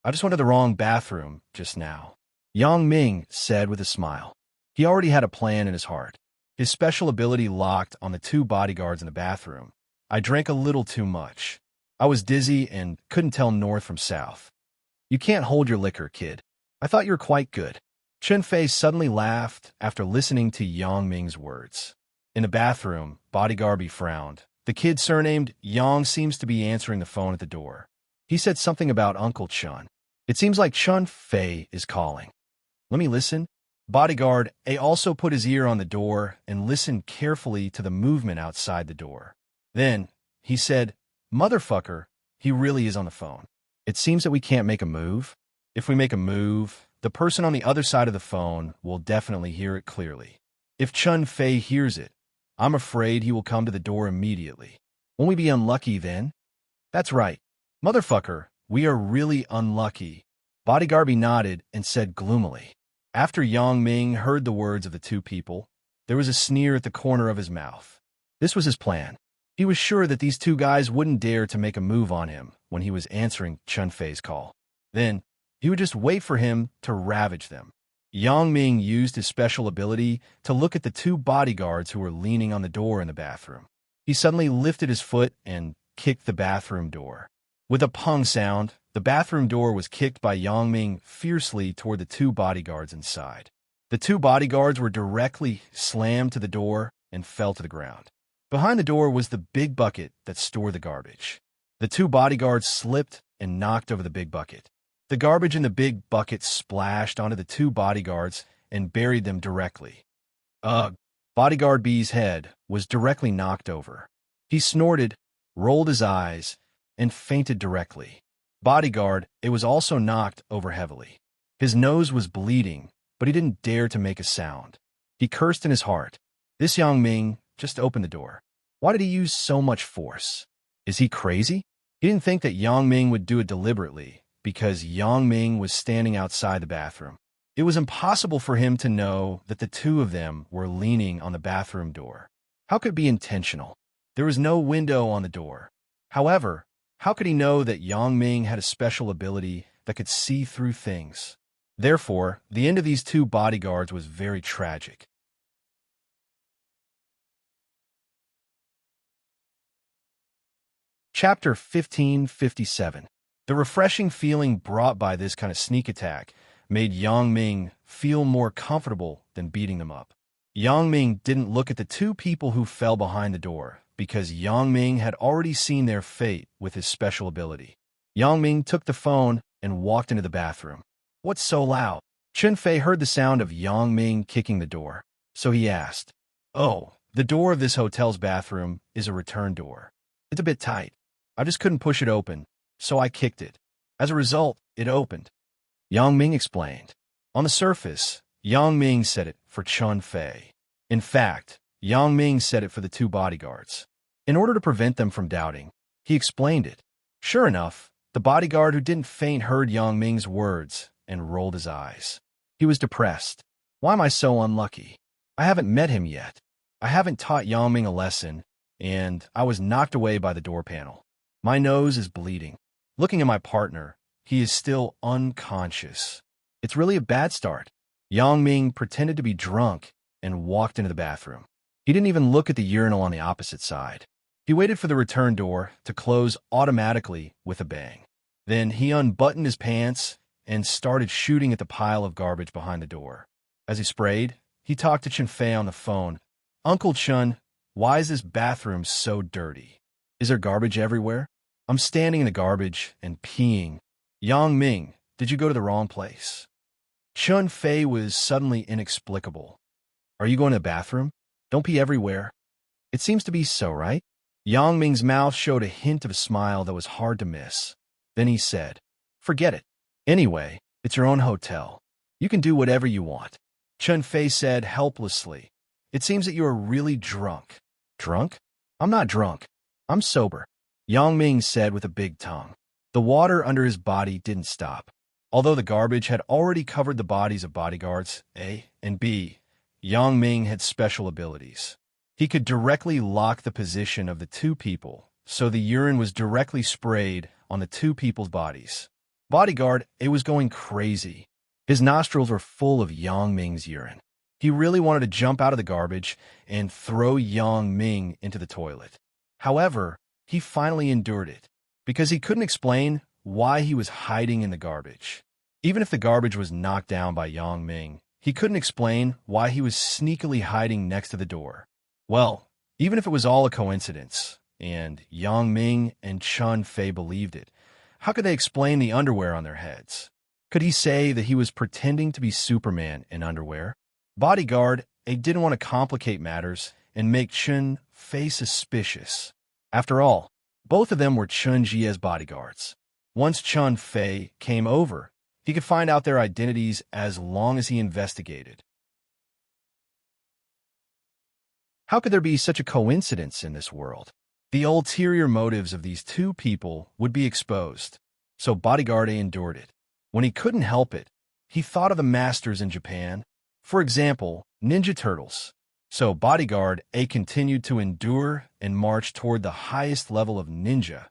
I just went to the wrong bathroom just now. Yang Ming said with a smile. He already had a plan in his heart. His special ability locked on the two bodyguards in the bathroom. I drank a little too much. I was dizzy and couldn't tell north from south. You can't hold your liquor, kid. I thought you were quite good. Chun Fei suddenly laughed after listening to Yang Ming's words. In the bathroom, Bodyguard B frowned. The kid surnamed Yang seems to be answering the phone at the door. He said something about Uncle Chun. It seems like Chun Fei is calling. Let me listen. Bodyguard A also put his ear on the door and listened carefully to the movement outside the door. Then, he said, Motherfucker, he really is on the phone. It seems that we can't make a move. If we make a move, the person on the other side of the phone will definitely hear it clearly. If Chun Fei hears it, I'm afraid he will come to the door immediately. Won't we be unlucky then? That's right. Motherfucker, we are really unlucky. Bodyguard B nodded and said gloomily. After Yang Ming heard the words of the two people, there was a sneer at the corner of his mouth. This was his plan. He was sure that these two guys wouldn't dare to make a move on him when he was answering Chun Fei's call. Then, he would just wait for him to ravage them. Yang Ming used his special ability to look at the two bodyguards who were leaning on the door in the bathroom. He suddenly lifted his foot and kicked the bathroom door. With a pung sound, the bathroom door was kicked by Yang Ming fiercely toward the two bodyguards inside. The two bodyguards were directly slammed to the door and fell to the ground. Behind the door was the big bucket that stored the garbage. The two bodyguards slipped and knocked over the big bucket. The garbage in the big bucket splashed onto the two bodyguards and buried them directly. Ugh! Bodyguard B's head was directly knocked over. He snorted, rolled his eyes, and fainted directly. Bodyguard, it was also knocked over heavily. His nose was bleeding, but he didn't dare to make a sound. He cursed in his heart. This Yang Ming just opened the door. Why did he use so much force? Is he crazy? He didn't think that Yang Ming would do it deliberately, because Yang Ming was standing outside the bathroom. It was impossible for him to know that the two of them were leaning on the bathroom door. How could it be intentional? There was no window on the door. However, how could he know that Yang Ming had a special ability that could see through things? Therefore, the end of these two bodyguards was very tragic. Chapter 1557. The refreshing feeling brought by this kind of sneak attack made Yang Ming feel more comfortable than beating them up. Yang Ming didn't look at the two people who fell behind the door, because Yang Ming had already seen their fate with his special ability. Yang Ming took the phone and walked into the bathroom. What's so loud? Chen Fei heard the sound of Yang Ming kicking the door, so he asked, "Oh, the door of this hotel's bathroom is a return door. It's a bit tight. I just couldn't push it open, so I kicked it. As a result, it opened." Yang Ming explained. On the surface, Yang Ming said it for Chen Fei. In fact, Yang Ming said it for the two bodyguards. In order to prevent them from doubting, he explained it. Sure enough, the bodyguard who didn't faint heard Yang Ming's words and rolled his eyes. He was depressed. Why am I so unlucky? I haven't met him yet. I haven't taught Yang Ming a lesson, and I was knocked away by the door panel. My nose is bleeding. Looking at my partner, he is still unconscious. It's really a bad start. Yang Ming pretended to be drunk and walked into the bathroom. He didn't even look at the urinal on the opposite side. He waited for the return door to close automatically with a bang. Then he unbuttoned his pants and started shooting at the pile of garbage behind the door. As he sprayed, he talked to Chen Fei on the phone. "Uncle Chen, why is this bathroom so dirty? Is there garbage everywhere? I'm standing in the garbage and peeing. Yang Ming, did you go to the wrong place?" Chen Fei was suddenly inexplicable. "Are you going to the bathroom? Don't pee everywhere." "It seems to be so, right?" Yang Ming's mouth showed a hint of a smile that was hard to miss. Then he said, "Forget it. Anyway, it's your own hotel. You can do whatever you want." Chen Fei said helplessly, "It seems that you are really drunk." "Drunk? I'm not drunk. I'm sober," Yang Ming said with a big tongue. The water under his body didn't stop. Although the garbage had already covered the bodies of bodyguards A and B, Yang Ming had special abilities. He could directly lock the position of the two people, so the urine was directly sprayed on the two people's bodies. Bodyguard A was going crazy. His nostrils were full of Yang Ming's urine. He really wanted to jump out of the garbage and throw Yang Ming into the toilet. However, he finally endured it, because he couldn't explain why he was hiding in the garbage. Even if the garbage was knocked down by Yang Ming, he couldn't explain why he was sneakily hiding next to the door. Well, even if it was all a coincidence, and Yang Ming and Chen Fei believed it, how could they explain the underwear on their heads? Could he say that he was pretending to be Superman in underwear? Bodyguard A didn't want to complicate matters and make Chen Fei suspicious. After all, both of them were Chen Jie's bodyguards. Once Chen Fei came over, he could find out their identities as long as he investigated. How could there be such a coincidence in this world? The ulterior motives of these two people would be exposed, so Bodyguard A endured it. When he couldn't help it, he thought of the masters in Japan, for example, Ninja Turtles. So Bodyguard A continued to endure and march toward the highest level of Ninja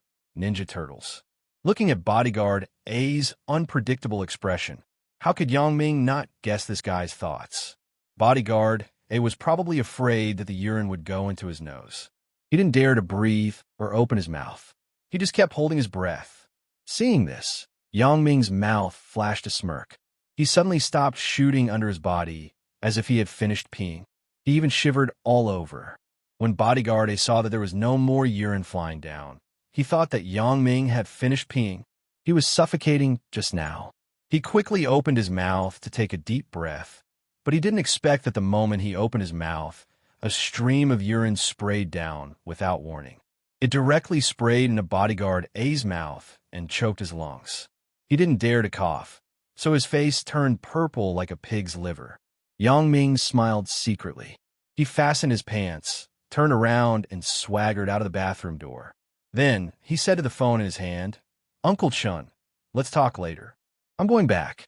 Turtles. Looking at Bodyguard A's unpredictable expression, how could Yang Ming not guess this guy's thoughts? Bodyguard A was probably afraid that the urine would go into his nose. He didn't dare to breathe or open his mouth. He just kept holding his breath. Seeing this, Yang Ming's mouth flashed a smirk. He suddenly stopped shooting under his body as if he had finished peeing. He even shivered all over. When Bodyguard A saw that there was no more urine flying down, he thought that Yang Ming had finished peeing. He was suffocating just now. He quickly opened his mouth to take a deep breath, but he didn't expect that the moment he opened his mouth, a stream of urine sprayed down without warning. It directly sprayed into Bodyguard A's mouth and choked his lungs. He didn't dare to cough, so his face turned purple like a pig's liver. Yang Ming smiled secretly. He fastened his pants, turned around, and swaggered out of the bathroom door. Then he said to the phone in his hand, "Uncle Chun, let's talk later. I'm going back."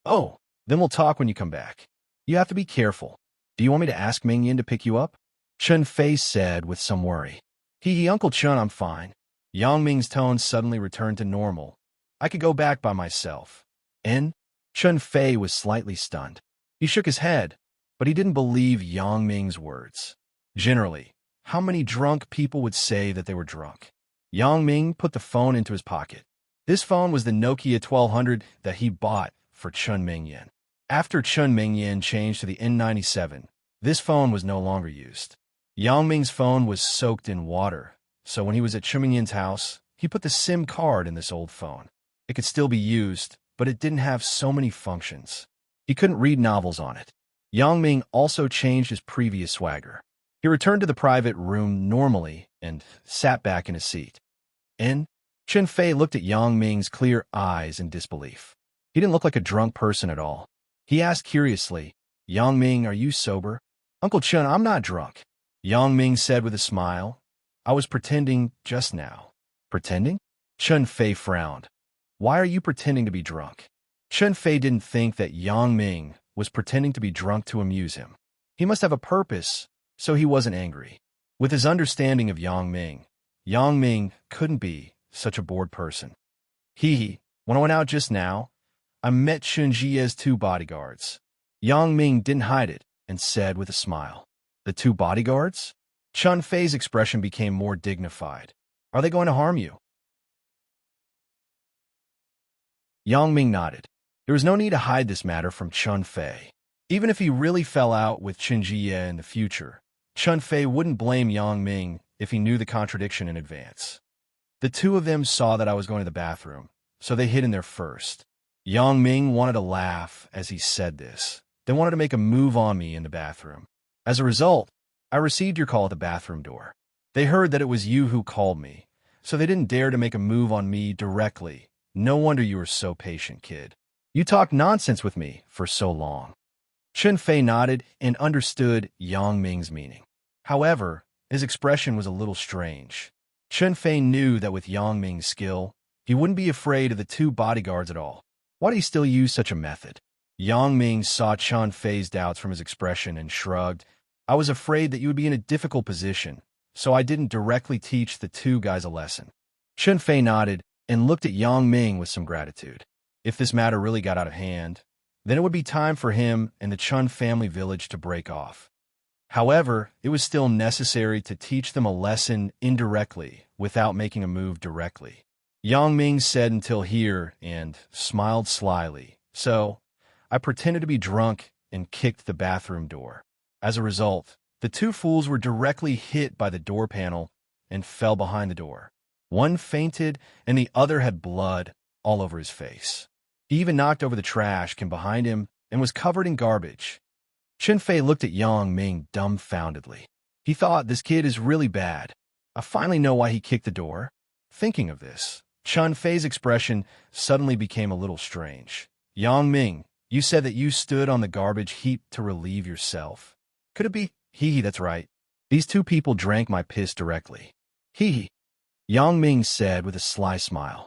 "Oh, then we'll talk when you come back. You have to be careful. Do you want me to ask Ming Yin to pick you up?" Chun Fei said with some worry. Uncle Chun, I'm fine." Yang Ming's tone suddenly returned to normal. "I could go back by myself." "And?" Chun Fei was slightly stunned. He shook his head, but he didn't believe Yang Ming's words. Generally, how many drunk people would say that they were drunk? Yang Ming put the phone into his pocket. This phone was the Nokia 1200 that he bought for Chun Mingyan. After Chun Mingyan changed to the N97, this phone was no longer used. Yang Ming's phone was soaked in water, so when he was at Chun Mingyan's house, he put the SIM card in this old phone. It could still be used, but it didn't have so many functions. He couldn't read novels on it. Yang Ming also changed his previous swagger. He returned to the private room normally and sat back in his seat. "In?" Chun Fei looked at Yang Ming's clear eyes in disbelief. He didn't look like a drunk person at all. He asked curiously, "Yang Ming, are you sober?" "Uncle Chun, I'm not drunk," Yang Ming said with a smile. "I was pretending just now." "Pretending?" Chun Fei frowned. "Why are you pretending to be drunk?" Chun Fei didn't think that Yang Ming was pretending to be drunk to amuse him. He must have a purpose, so he wasn't angry. With his understanding of Yang Ming couldn't be such a bored person. When I went out just now, I met Chun Jie's 2 bodyguards." Yang Ming didn't hide it and said with a smile, "The 2 bodyguards?" Chun Fei's expression became more dignified. "Are they going to harm you?" Yang Ming nodded. There was no need to hide this matter from Chun Fei. Even if he really fell out with Chun Jie in the future, Chun Fei wouldn't blame Yang Ming if he knew the contradiction in advance. The 2 of them saw that I was going to the bathroom, so they hid in there first. Yang Ming wanted to laugh as he said this. They wanted to make a move on me in the bathroom. As a result, I received your call at the bathroom door. They heard that it was you who called me, so they didn't dare to make a move on me directly. No wonder you were so patient, kid. You talked nonsense with me for so long." Chun Fei nodded and understood Yang Ming's meaning. However, his expression was a little strange. Chun Fei knew that with Yang Ming's skill, he wouldn't be afraid of the 2 bodyguards at all. Why did he still use such a method? Yang Ming saw Chun Fei's doubts from his expression and shrugged. "I was afraid that you would be in a difficult position, so I didn't directly teach the 2 guys a lesson." Chun Fei nodded and looked at Yang Ming with some gratitude. If this matter really got out of hand, then it would be time for him and the Chun family village to break off. However, it was still necessary to teach them a lesson indirectly without making a move directly. Yang Ming said until here and smiled slyly. "So, I pretended to be drunk and kicked the bathroom door. As a result, the 2 fools were directly hit by the door panel and fell behind the door. One fainted and the other had blood all over his face. He even knocked over the trash can behind him and was covered in garbage." Chun Fei looked at Yang Ming dumbfoundedly. He thought, this kid is really bad. I finally know why he kicked the door. Thinking of this, Chun Fei's expression suddenly became a little strange. "Yang Ming, you said that you stood on the garbage heap to relieve yourself. Could it be?" That's right. These 2 people drank my piss directly." Yang Ming said with a sly smile.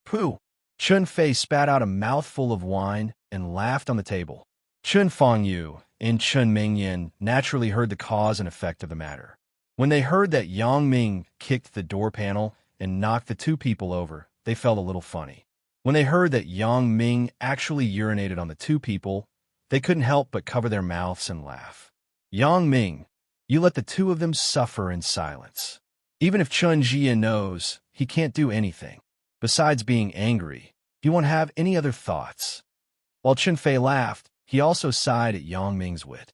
"Pooh." Chun Fei spat out a mouthful of wine and laughed on the table. Chun Fengyu and Chun Mingyan naturally heard the cause and effect of the matter. When they heard that Yang Ming kicked the door panel and knocked the 2 people over, they felt a little funny. When they heard that Yang Ming actually urinated on the 2 people, they couldn't help but cover their mouths and laugh. "Yang Ming, you let the 2 of them suffer in silence. Even if Chun Jie knows, he can't do anything. Besides being angry, he won't have any other thoughts." While Chun Fei laughed, he also sighed at Yang Ming's wit.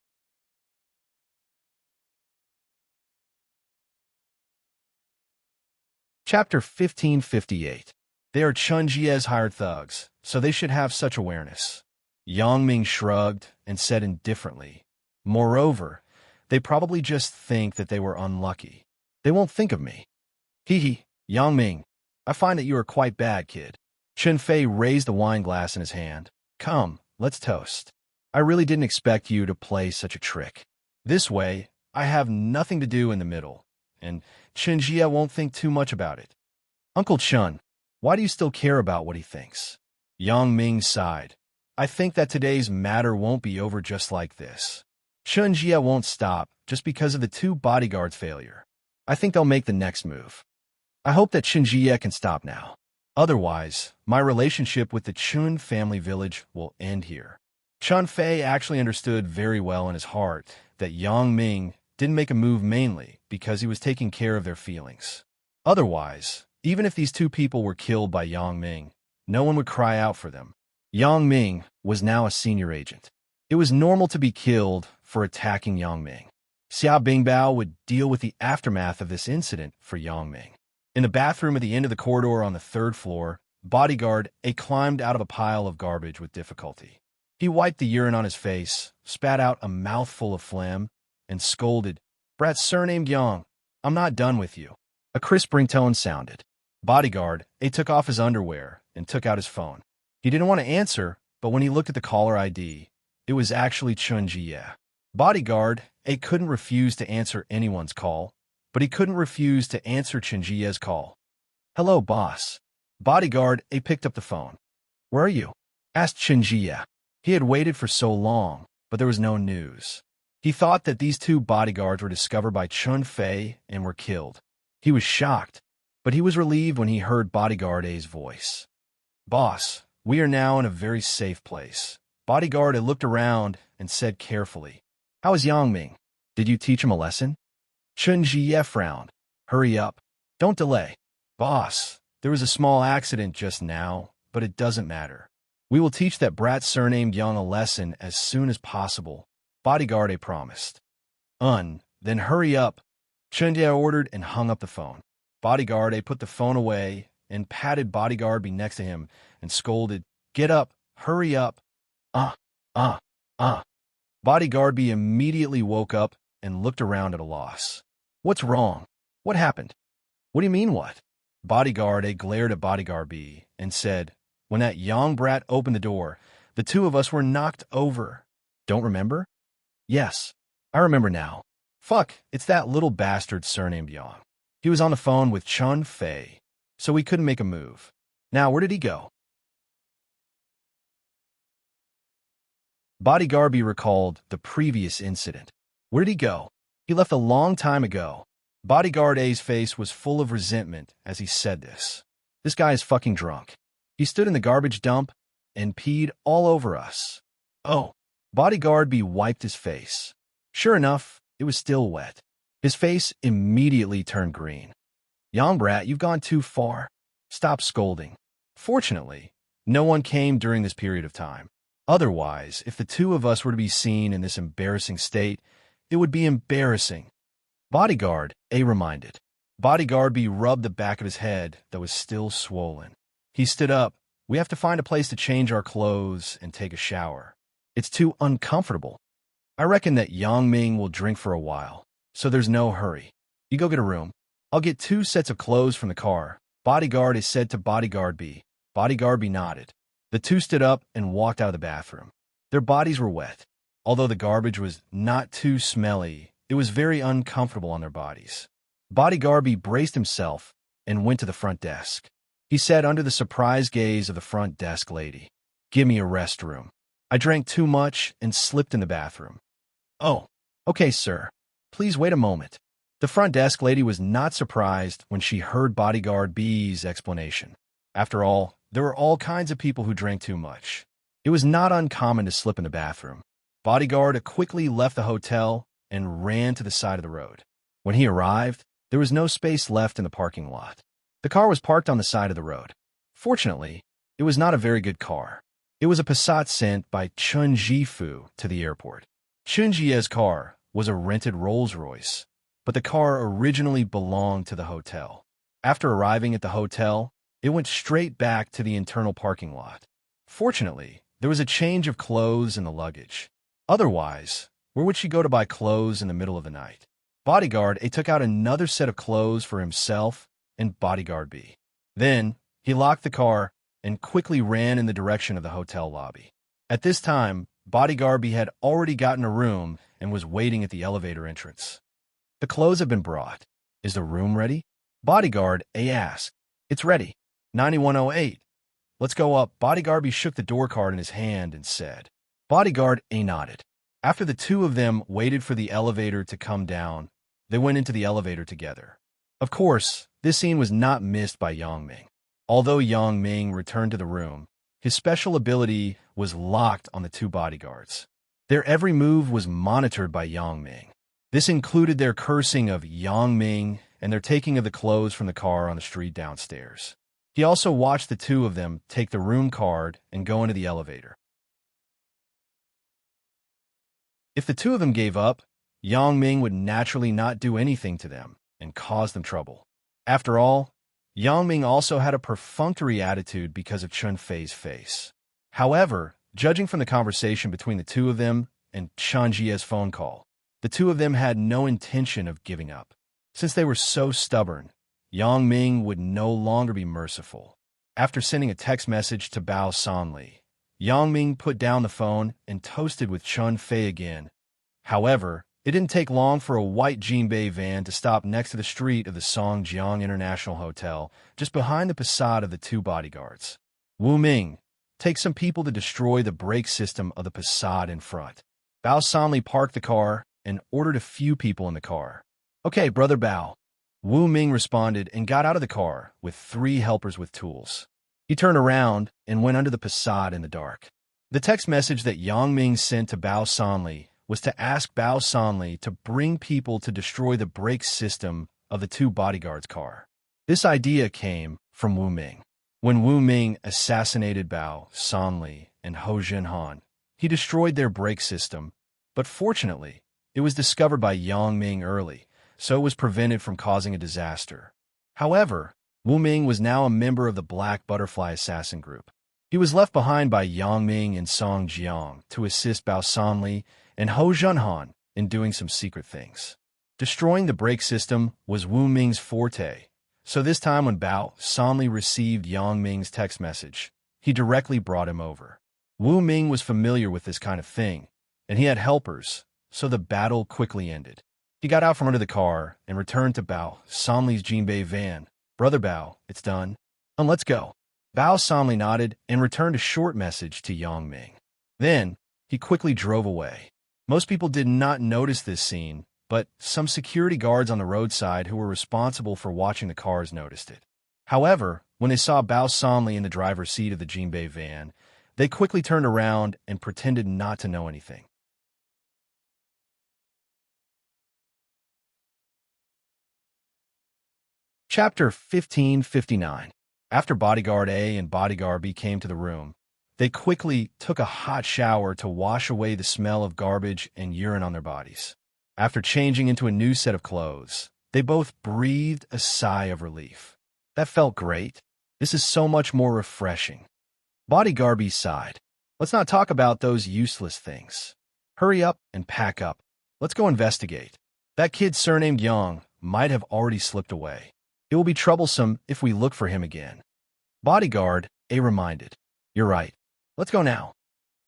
Chapter 1558. They are Chun Jie's hired thugs, so they should have such awareness. Yang Ming shrugged and said indifferently, "Moreover, they probably just think that they were unlucky. They won't think of me." Yang Ming, I find that you are quite bad, kid." Chun Fei raised the wine glass in his hand. Come, let's toast. I really didn't expect you to play such a trick. This way, I have nothing to do in the middle, and Chunjie won't think too much about it. Uncle Chun, why do you still care about what he thinks? Yang Ming sighed. I think that today's matter won't be over just like this. Chunjie won't stop just because of the two bodyguards' failure. I think they'll make the next move. I hope that Chunjie can stop now. Otherwise, my relationship with the Chun family village will end here. Chun Fei actually understood very well in his heart that Yang Ming didn't make a move mainly because he was taking care of their feelings. Otherwise, even if these two people were killed by Yang Ming, no one would cry out for them. Yang Ming was now a senior agent. It was normal to be killed for attacking Yang Ming. Xia Bingbao would deal with the aftermath of this incident for Yang Ming. In the bathroom at the end of the corridor on the third floor, bodyguard A climbed out of a pile of garbage with difficulty. He wiped the urine on his face, spat out a mouthful of phlegm, and scolded, "Brat surnamed Yang, I'm not done with you." A crisp ringtone sounded. Bodyguard A took off his underwear and took out his phone. He didn't want to answer, but when he looked at the caller ID, it was actually Chunjie. Bodyguard A couldn't refuse to answer anyone's call, but he couldn't refuse to answer Chunjie's call. "Hello, boss." Bodyguard A picked up the phone. "Where are you?" asked Chunjie. He had waited for so long, but there was no news. He thought that these two bodyguards were discovered by Chun Fei and were killed. He was shocked, but he was relieved when he heard Bodyguard A's voice. "Boss, we are now in a very safe place." Bodyguard A looked around and said carefully, "How is Yang Ming? Did you teach him a lesson?" Chunjie frowned. "Hurry up. Don't delay." "Boss, there was a small accident just now, but it doesn't matter. We will teach that brat surnamed Yang a lesson as soon as possible," Bodyguard A promised. Then hurry up," Chunjie ordered and hung up the phone. Bodyguard A put the phone away and patted Bodyguard B next to him and scolded, "Get up, hurry up." Bodyguard B immediately woke up and looked around at a loss. "What's wrong? What happened?" "What do you mean what?" Bodyguard A glared at Bodyguard B and said, "When that Yang brat opened the door, the two of us were knocked over. Don't remember?" "Yes, I remember now. Fuck, it's that little bastard surnamed Yang. He was on the phone with Chun Fei, so we couldn't make a move. Now, where did he go?" Bodyguard B recalled the previous incident. "Where did he go? He left a long time ago." Bodyguard A's face was full of resentment as he said this. "This guy is fucking drunk. He stood in the garbage dump and peed all over us." "Oh." Bodyguard B wiped his face. Sure enough, it was still wet. His face immediately turned green. "Yang brat, you've gone too far. Stop scolding." Fortunately, no one came during this period of time. Otherwise, if the two of us were to be seen in this embarrassing state, it would be embarrassing. Bodyguard A reminded. Bodyguard B rubbed the back of his head that was still swollen. He stood up. "We have to find a place to change our clothes and take a shower. It's too uncomfortable. I reckon that Yang Ming will drink for a while, so there's no hurry. You go get a room. I'll get 2 sets of clothes from the car," Bodyguard A said to Bodyguard B. Bodyguard B nodded. The two stood up and walked out of the bathroom. Their bodies were wet. Although the garbage was not too smelly, it was very uncomfortable on their bodies. Bodyguard B braced himself and went to the front desk. He said under the surprised gaze of the front desk lady, "Give me a restroom. I drank too much and slipped in the bathroom." "Oh, okay, sir. Please wait a moment." The front desk lady was not surprised when she heard Bodyguard B's explanation. After all, there were all kinds of people who drank too much. It was not uncommon to slip in the bathroom. Bodyguard quickly left the hotel and ran to the side of the road. When he arrived, there was no space left in the parking lot. The car was parked on the side of the road. Fortunately, it was not a very good car. It was a Passat sent by Chun Jifu to the airport. Chun Jie's car was a rented Rolls-Royce, but the car originally belonged to the hotel. After arriving at the hotel, it went straight back to the internal parking lot. Fortunately, there was a change of clothes in the luggage. Otherwise, where would she go to buy clothes in the middle of the night? Bodyguard A took out another set of clothes for himself and Bodyguard B. Then, he locked the car and quickly ran in the direction of the hotel lobby. At this time, Bodyguard B had already gotten a room and was waiting at the elevator entrance. The clothes have been brought. Is the room ready? Bodyguard A asked. It's ready. 9108. Let's go up. Bodyguard B shook the door card in his hand and said. Bodyguard A nodded. After the two of them waited for the elevator to come down, they went into the elevator together. Of course, this scene was not missed by Yang Ming. Although Yang Ming returned to the room, his special ability was locked on the two bodyguards. Their every move was monitored by Yang Ming. This included their cursing of Yang Ming and their taking of the clothes from the car on the street downstairs. He also watched the two of them take the room card and go into the elevator. If the two of them gave up, Yang Ming would naturally not do anything to them and cause them trouble. After all, Yang Ming also had a perfunctory attitude because of Chun Fei's face. However, judging from the conversation between the two of them and Chan Jie's phone call, the two of them had no intention of giving up. Since they were so stubborn, Yang Ming would no longer be merciful. After sending a text message to Bao Sanli, Yang Ming put down the phone and toasted with Chun Fei again. However, it didn't take long for a white Jinbei van to stop next to the street of the Songjiang International Hotel, just behind the facade of the two bodyguards. Wu Ming, take some people to destroy the brake system of the facade in front. Bao Sanli parked the car and ordered a few people in the car. Okay, Brother Bao. Wu Ming responded and got out of the car with 3 helpers with tools. He turned around and went under the facade in the dark. The text message that Yang Ming sent to Bao Sanli was to ask Bao Sanli to bring people to destroy the brake system of the two bodyguards' car. This idea came from Wu Ming. When Wu Ming assassinated Bao Sanli and Ho Jinhan, he destroyed their brake system, but fortunately, it was discovered by Yang Ming early, so it was prevented from causing a disaster. However, Wu Ming was now a member of the Black Butterfly Assassin Group. He was left behind by Yang Ming and Song Jiang to assist Bao Sanli and Ho Junhan in doing some secret things. Destroying the brake system was Wu Ming's forte, so this time when Bao Sanli received Yang Ming's text message, he directly brought him over. Wu Ming was familiar with this kind of thing, and he had helpers, so the battle quickly ended. He got out from under the car and returned to Bao Sanli's Jinbei van. Brother Bao, it's done. And let's go. Bao Sanli nodded and returned a short message to Yang Ming. Then, he quickly drove away. Most people did not notice this scene, but some security guards on the roadside who were responsible for watching the cars noticed it. However, when they saw Bao Sanli in the driver's seat of the Jinbei van, they quickly turned around and pretended not to know anything. Chapter 1559. After Bodyguard A and Bodyguard B came to the room, they quickly took a hot shower to wash away the smell of garbage and urine on their bodies. After changing into a new set of clothes, they both breathed a sigh of relief. That felt great. This is so much more refreshing. Bodyguard B sighed. Let's not talk about those useless things. Hurry up and pack up. Let's go investigate. That kid surnamed Yang might have already slipped away. It will be troublesome if we look for him again. Bodyguard A reminded. You're right. Let's go now.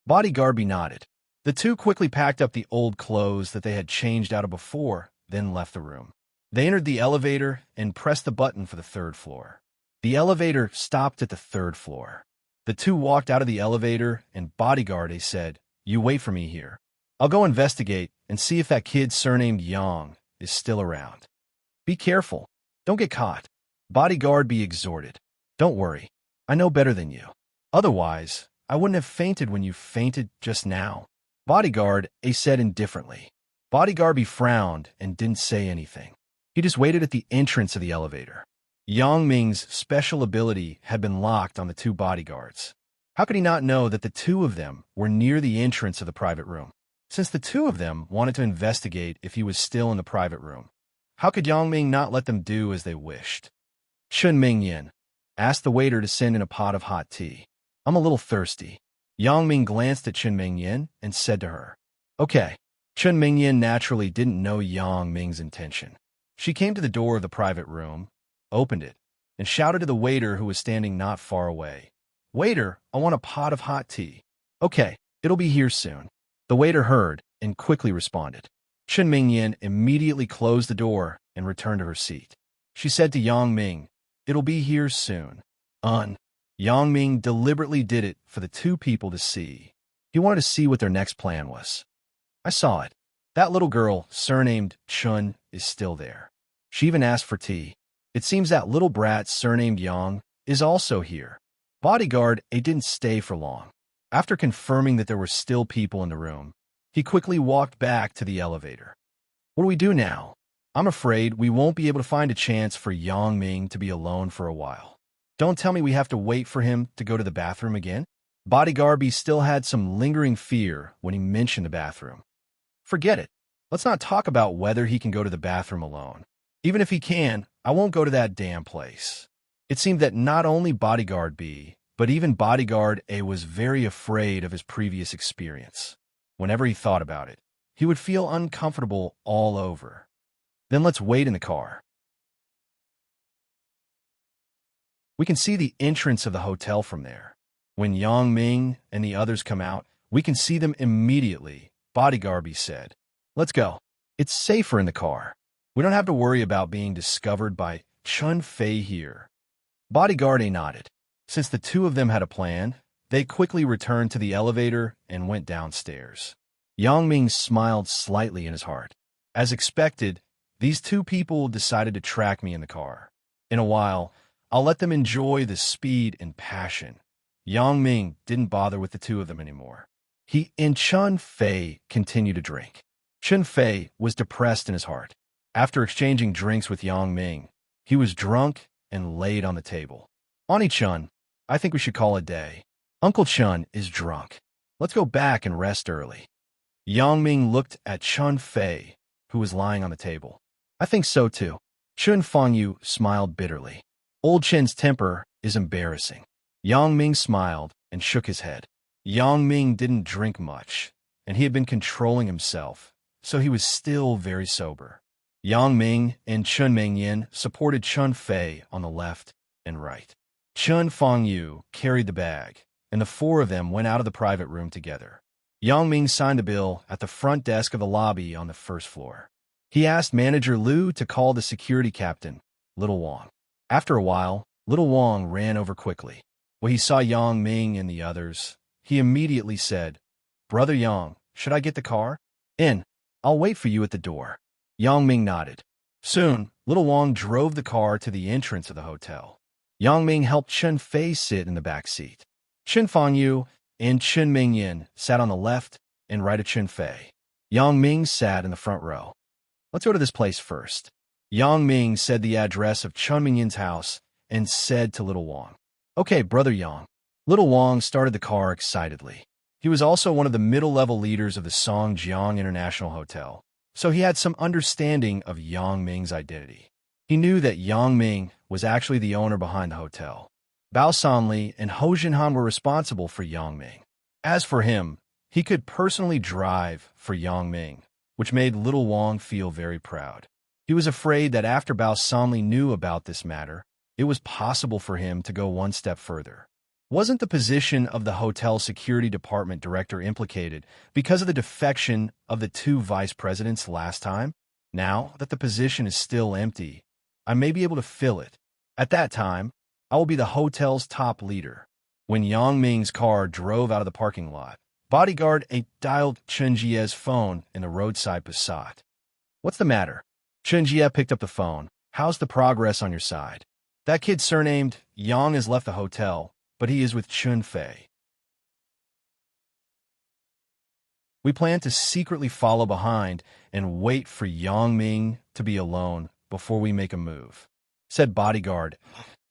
Bodyguard B nodded. The two quickly packed up the old clothes that they had changed out of before, then left the room. They entered the elevator and pressed the button for the 3rd floor. The elevator stopped at the 3rd floor. The two walked out of the elevator and Bodyguard A said, You wait for me here. I'll go investigate and see if that kid surnamed Yang is still around. Be careful. Don't get caught. Bodyguard B exhorted. Don't worry. I know better than you. Otherwise, I wouldn't have fainted when you fainted just now. Bodyguard A said indifferently. Bodyguard B frowned and didn't say anything. He just waited at the entrance of the elevator. Yang Ming's special ability had been locked on the two bodyguards. How could he not know that the two of them were near the entrance of the private room? Since the two of them wanted to investigate if he was still in the private room, how could Yang Ming not let them do as they wished? Chun Mingyan asked the waiter to send in a pot of hot tea. I'm a little thirsty. Yang Ming glanced at Chun Mingyan and said to her, Okay. Chun Mingyan naturally didn't know Yang Ming's intention. She came to the door of the private room, opened it, and shouted to the waiter who was standing not far away. Waiter, I want a pot of hot tea. Okay. It'll be here soon. The waiter heard and quickly responded. Chun Mingyan immediately closed the door and returned to her seat. She said to Yang Ming, "It'll be here soon." Yang Ming deliberately did it for the two people to see. He wanted to see what their next plan was. I saw it. That little girl, surnamed Chun, is still there. She even asked for tea. It seems that little brat, surnamed Yang, is also here. Bodyguard A didn't stay for long. After confirming that there were still people in the room, he quickly walked back to the elevator. What do we do now? I'm afraid we won't be able to find a chance for Yang Ming to be alone for a while. Don't tell me we have to wait for him to go to the bathroom again? Bodyguard B still had some lingering fear when he mentioned the bathroom. Forget it. Let's not talk about whether he can go to the bathroom alone. Even if he can, I won't go to that damn place. It seemed that not only Bodyguard B, but even Bodyguard A was very afraid of his previous experience. Whenever he thought about it, he would feel uncomfortable all over. Then let's wait in the car. We can see the entrance of the hotel from there. When Yang Ming and the others come out, we can see them immediately, Bodyguard B said. Let's go. It's safer in the car. We don't have to worry about being discovered by Chun Fei here. Bodyguard A nodded. Since the two of them had a plan, they quickly returned to the elevator and went downstairs. Yang Ming smiled slightly in his heart. As expected, these two people decided to track me in the car. In a while, I'll let them enjoy the speed and passion. Yang Ming didn't bother with the two of them anymore. He and Chun Fei continued to drink. Chun Fei was depressed in his heart. After exchanging drinks with Yang Ming, he was drunk and laid on the table. Auntie Chun, I think we should call it a day. Uncle Chun is drunk. Let's go back and rest early. Yang Ming looked at Chun Fei, who was lying on the table. I think so too. Chun Fengyu smiled bitterly. Old Chen's temper is embarrassing. Yang Ming smiled and shook his head. Yang Ming didn't drink much, and he had been controlling himself, so he was still very sober. Yang Ming and Chun Mingyan supported Chun Fei on the left and right. Chun Fengyu carried the bag, and the four of them went out of the private room together. Yang Ming signed a bill at the front desk of the lobby on the first floor. He asked Manager Liu to call the security captain, Little Wang. After a while, Little Wang ran over quickly. When he saw Yang Ming and the others, he immediately said, "Brother Yang, should I get the car? In. I'll wait for you at the door." Yang Ming nodded. Soon, Little Wang drove the car to the entrance of the hotel. Yang Ming helped Chun Fei sit in the back seat. Chun Fengyu and Chun Mingyan sat on the left and right of Chun Fei. Yang Ming sat in the front row. Let's go to this place first. Yang Ming said the address of Chun Mingyan's house and said to Little Wang, "Okay, Brother Yang." Little Wang started the car excitedly. He was also one of the middle-level leaders of the Songjiang International Hotel, so he had some understanding of Yang Ming's identity. He knew that Yang Ming was actually the owner behind the hotel. Bao Sanli and Ho Jinhan were responsible for Yang Ming. As for him, he could personally drive for Yang Ming, which made Little Wang feel very proud. He was afraid that after Bao Sanli knew about this matter, it was possible for him to go one step further. Wasn't the position of the hotel security department director implicated because of the defection of the two vice presidents last time? Now that the position is still empty, I may be able to fill it. At that time, I will be the hotel's top leader. When Yang Ming's car drove out of the parking lot, Bodyguard A dialed Chun Jie's phone in the roadside Passat. "What's the matter?" Chun Jie picked up the phone. "How's the progress on your side?" "That kid surnamed Yang has left the hotel, but he is with Chun Fei. We plan to secretly follow behind and wait for Yang Ming to be alone before we make a move," said Bodyguard.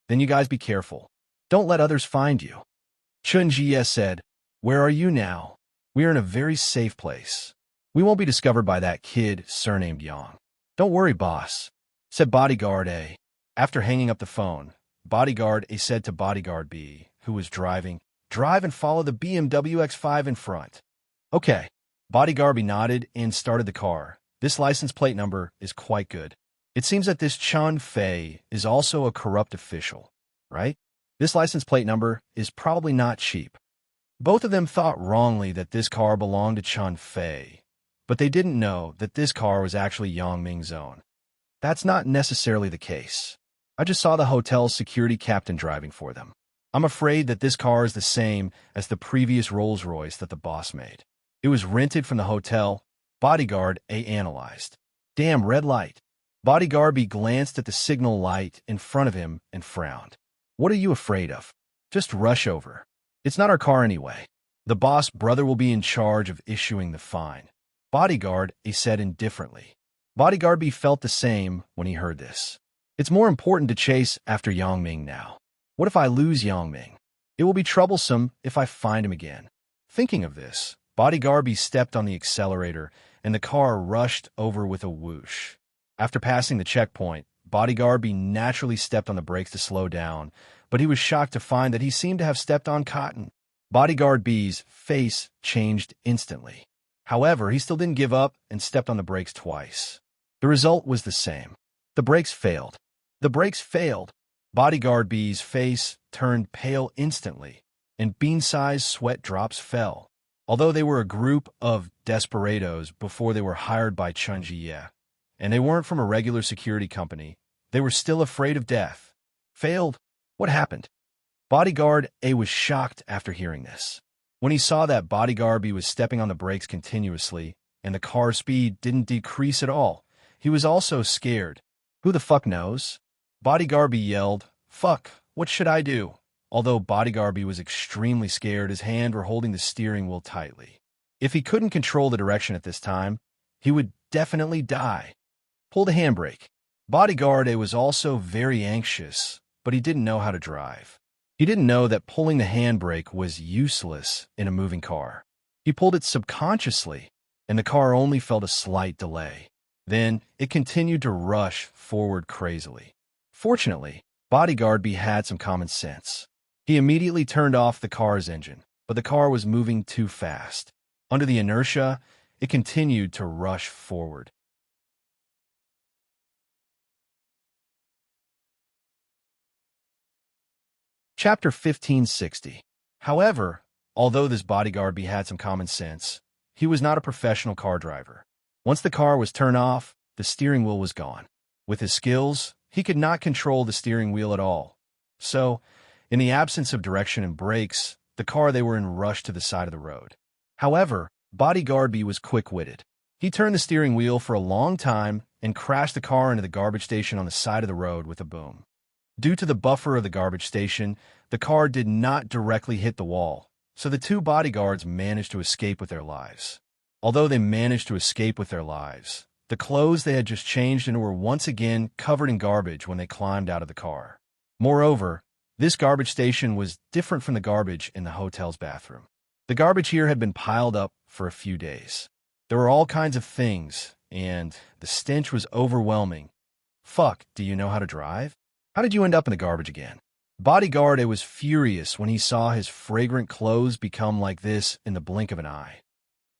"Then you guys be careful. Don't let others find you." Chun Jie said, "Where are you now? We are in a very safe place. We won't be discovered by that kid surnamed Yang." "Don't worry, boss," said Bodyguard A. After hanging up the phone, Bodyguard A said to Bodyguard B, who was driving, "Drive and follow the BMW X5 in front." "Okay." Bodyguard B nodded and started the car. This license plate number is quite good. It seems that this Chun Fei is also a corrupt official, right? This license plate number is probably not cheap. Both of them thought wrongly that this car belonged to Chun Fei, but they didn't know that this car was actually Yang Ming's own. That's not necessarily the case. I just saw the hotel's security captain driving for them. I'm afraid that this car is the same as the previous Rolls-Royce that the boss made. It was rented from the hotel. Bodyguard A analyzed. Damn, red light. Bodyguard B glanced at the signal light in front of him and frowned. What are you afraid of? Just rush over. It's not our car anyway. The boss brother will be in charge of issuing the fine. Bodyguard A said indifferently. Bodyguard B felt the same when he heard this. It's more important to chase after Yang Ming now. What if I lose Yang Ming? It will be troublesome if I find him again. Thinking of this, Bodyguard B stepped on the accelerator and the car rushed over with a whoosh. After passing the checkpoint, Bodyguard B naturally stepped on the brakes to slow down, but he was shocked to find that he seemed to have stepped on cotton. Bodyguard B's face changed instantly. However, he still didn't give up and stepped on the brakes twice. The result was the same. The brakes failed. The brakes failed. Bodyguard B's face turned pale instantly, and bean-sized sweat drops fell. Although they were a group of desperados before they were hired by Chun Jie, and they weren't from a regular security company, they were still afraid of death. Failed? What happened? Bodyguard A was shocked after hearing this. When he saw that Bodyguard B was stepping on the brakes continuously, and the car's speed didn't decrease at all, he was also scared. Who the fuck knows? Bodyguard B yelled, "Fuck, what should I do?" Although Bodyguard B was extremely scared, his hands were holding the steering wheel tightly. If he couldn't control the direction at this time, he would definitely die. Pull the handbrake. Bodyguard A was also very anxious, but he didn't know how to drive. He didn't know that pulling the handbrake was useless in a moving car. He pulled it subconsciously, and the car only felt a slight delay. Then it continued to rush forward crazily. Fortunately, Bodyguard B had some common sense. He immediately turned off the car's engine, but the car was moving too fast. Under the inertia, it continued to rush forward. Chapter 1560. However, although this Bodyguard B had some common sense, he was not a professional car driver. Once the car was turned off, the steering wheel was gone. With his skills, he could not control the steering wheel at all. So, in the absence of direction and brakes, the car they were in rushed to the side of the road. However, Bodyguard B was quick-witted. He turned the steering wheel for a long time and crashed the car into the garbage station on the side of the road with a boom. Due to the buffer of the garbage station, the car did not directly hit the wall, so the two bodyguards managed to escape with their lives. Although they managed to escape with their lives, the clothes they had just changed into were once again covered in garbage when they climbed out of the car. Moreover, this garbage station was different from the garbage in the hotel's bathroom. The garbage here had been piled up for a few days. There were all kinds of things, and the stench was overwhelming. Fuck, do you know how to drive? How did you end up in the garbage again? Bodyguard A was furious when he saw his fragrant clothes become like this in the blink of an eye.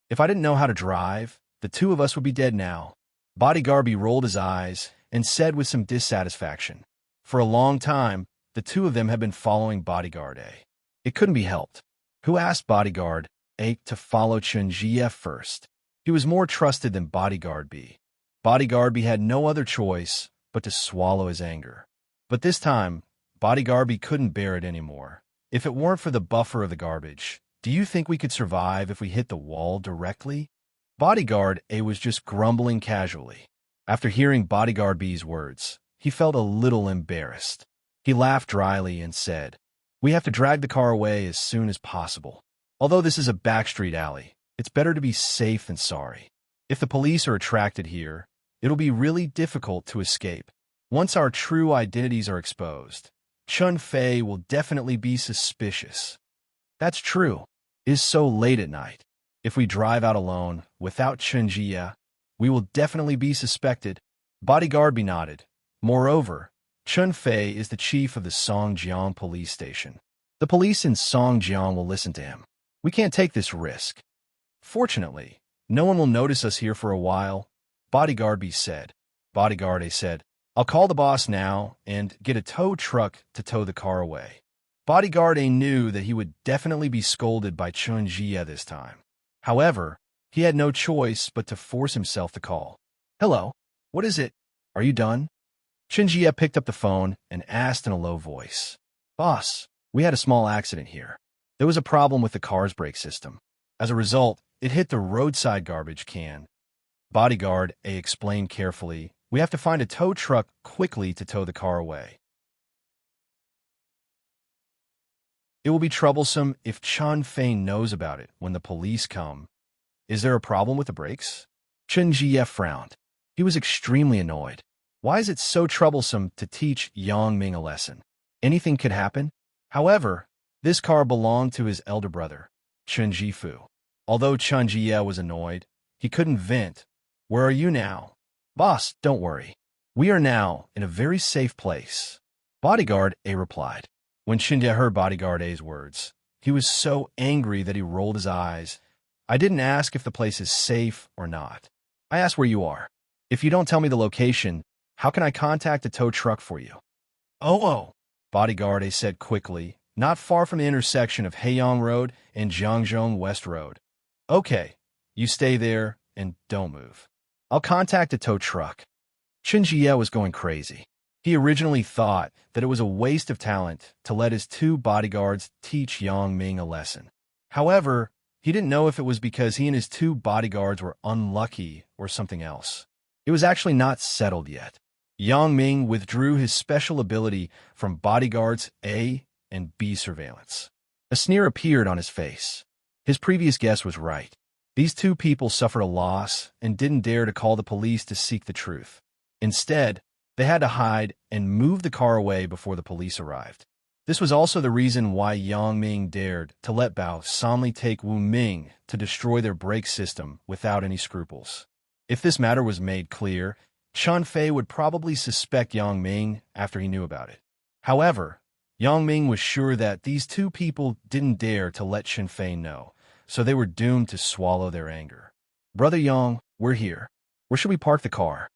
If I didn't know how to drive, the two of us would be dead now. Bodyguard B rolled his eyes and said with some dissatisfaction. For a long time, the two of them had been following Bodyguard A. It couldn't be helped. Who asked Bodyguard A to follow Chun Jie first? He was more trusted than Bodyguard B. Bodyguard B had no other choice but to swallow his anger. But this time, Bodyguard B couldn't bear it anymore. If it weren't for the buffer of the garbage, do you think we could survive if we hit the wall directly? Bodyguard A was just grumbling casually. After hearing Bodyguard B's words, he felt a little embarrassed. He laughed dryly and said, "We have to drag the car away as soon as possible. Although this is a backstreet alley, it's better to be safe than sorry. If the police are attracted here, it'll be really difficult to escape. Once our true identities are exposed, Chun Fei will definitely be suspicious." That's true. It is so late at night. If we drive out alone, without Chun Jie, we will definitely be suspected. Bodyguard B nodded. Moreover, Chun Fei is the chief of the Songjiang police station. The police in Songjiang will listen to him. We can't take this risk. Fortunately, no one will notice us here for a while, Bodyguard B said. Bodyguard A said, "I'll call the boss now and get a tow truck to tow the car away." Bodyguard A knew that he would definitely be scolded by Chun Jie this time. However, he had no choice but to force himself to call. Hello, what is it? Are you done? Chun Jie picked up the phone and asked in a low voice. Boss, we had a small accident here. There was a problem with the car's brake system. As a result, it hit the roadside garbage can. Bodyguard A explained carefully, we have to find a tow truck quickly to tow the car away. It will be troublesome if Chun Fei knows about it when the police come. Is there a problem with the brakes? Chun Jie frowned. He was extremely annoyed. Why is it so troublesome to teach Yang Ming a lesson? Anything could happen. However, this car belonged to his elder brother, Chun Jifu. Although Chun Jie was annoyed, he couldn't vent. Where are you now? Boss, don't worry. We are now in a very safe place. Bodyguard A replied. When Chun Jie heard Bodyguard A's words, he was so angry that he rolled his eyes. I didn't ask if the place is safe or not. I asked where you are. If you don't tell me the location, how can I contact a tow truck for you? Oh, Bodyguard A said quickly, not far from the intersection of Heiyang Road and Jiangzhong West Road. Okay, you stay there and don't move. I'll contact a tow truck. Chun Jie was going crazy. He originally thought that it was a waste of talent to let his two bodyguards teach Yang Ming a lesson. However, he didn't know if it was because he and his two bodyguards were unlucky or something else. It was actually not settled yet. Yang Ming withdrew his special ability from bodyguards A and B surveillance. A sneer appeared on his face. His previous guess was right. These two people suffered a loss and didn't dare to call the police to seek the truth. Instead, they had to hide and move the car away before the police arrived. This was also the reason why Yang Ming dared to let Bao Sanli take Wu Ming to destroy their brake system without any scruples. If this matter was made clear, Chun Fei would probably suspect Yang Ming after he knew about it. However, Yang Ming was sure that these two people didn't dare to let Chun Fei know, so they were doomed to swallow their anger. Brother Yang, we're here. Where should we park the car?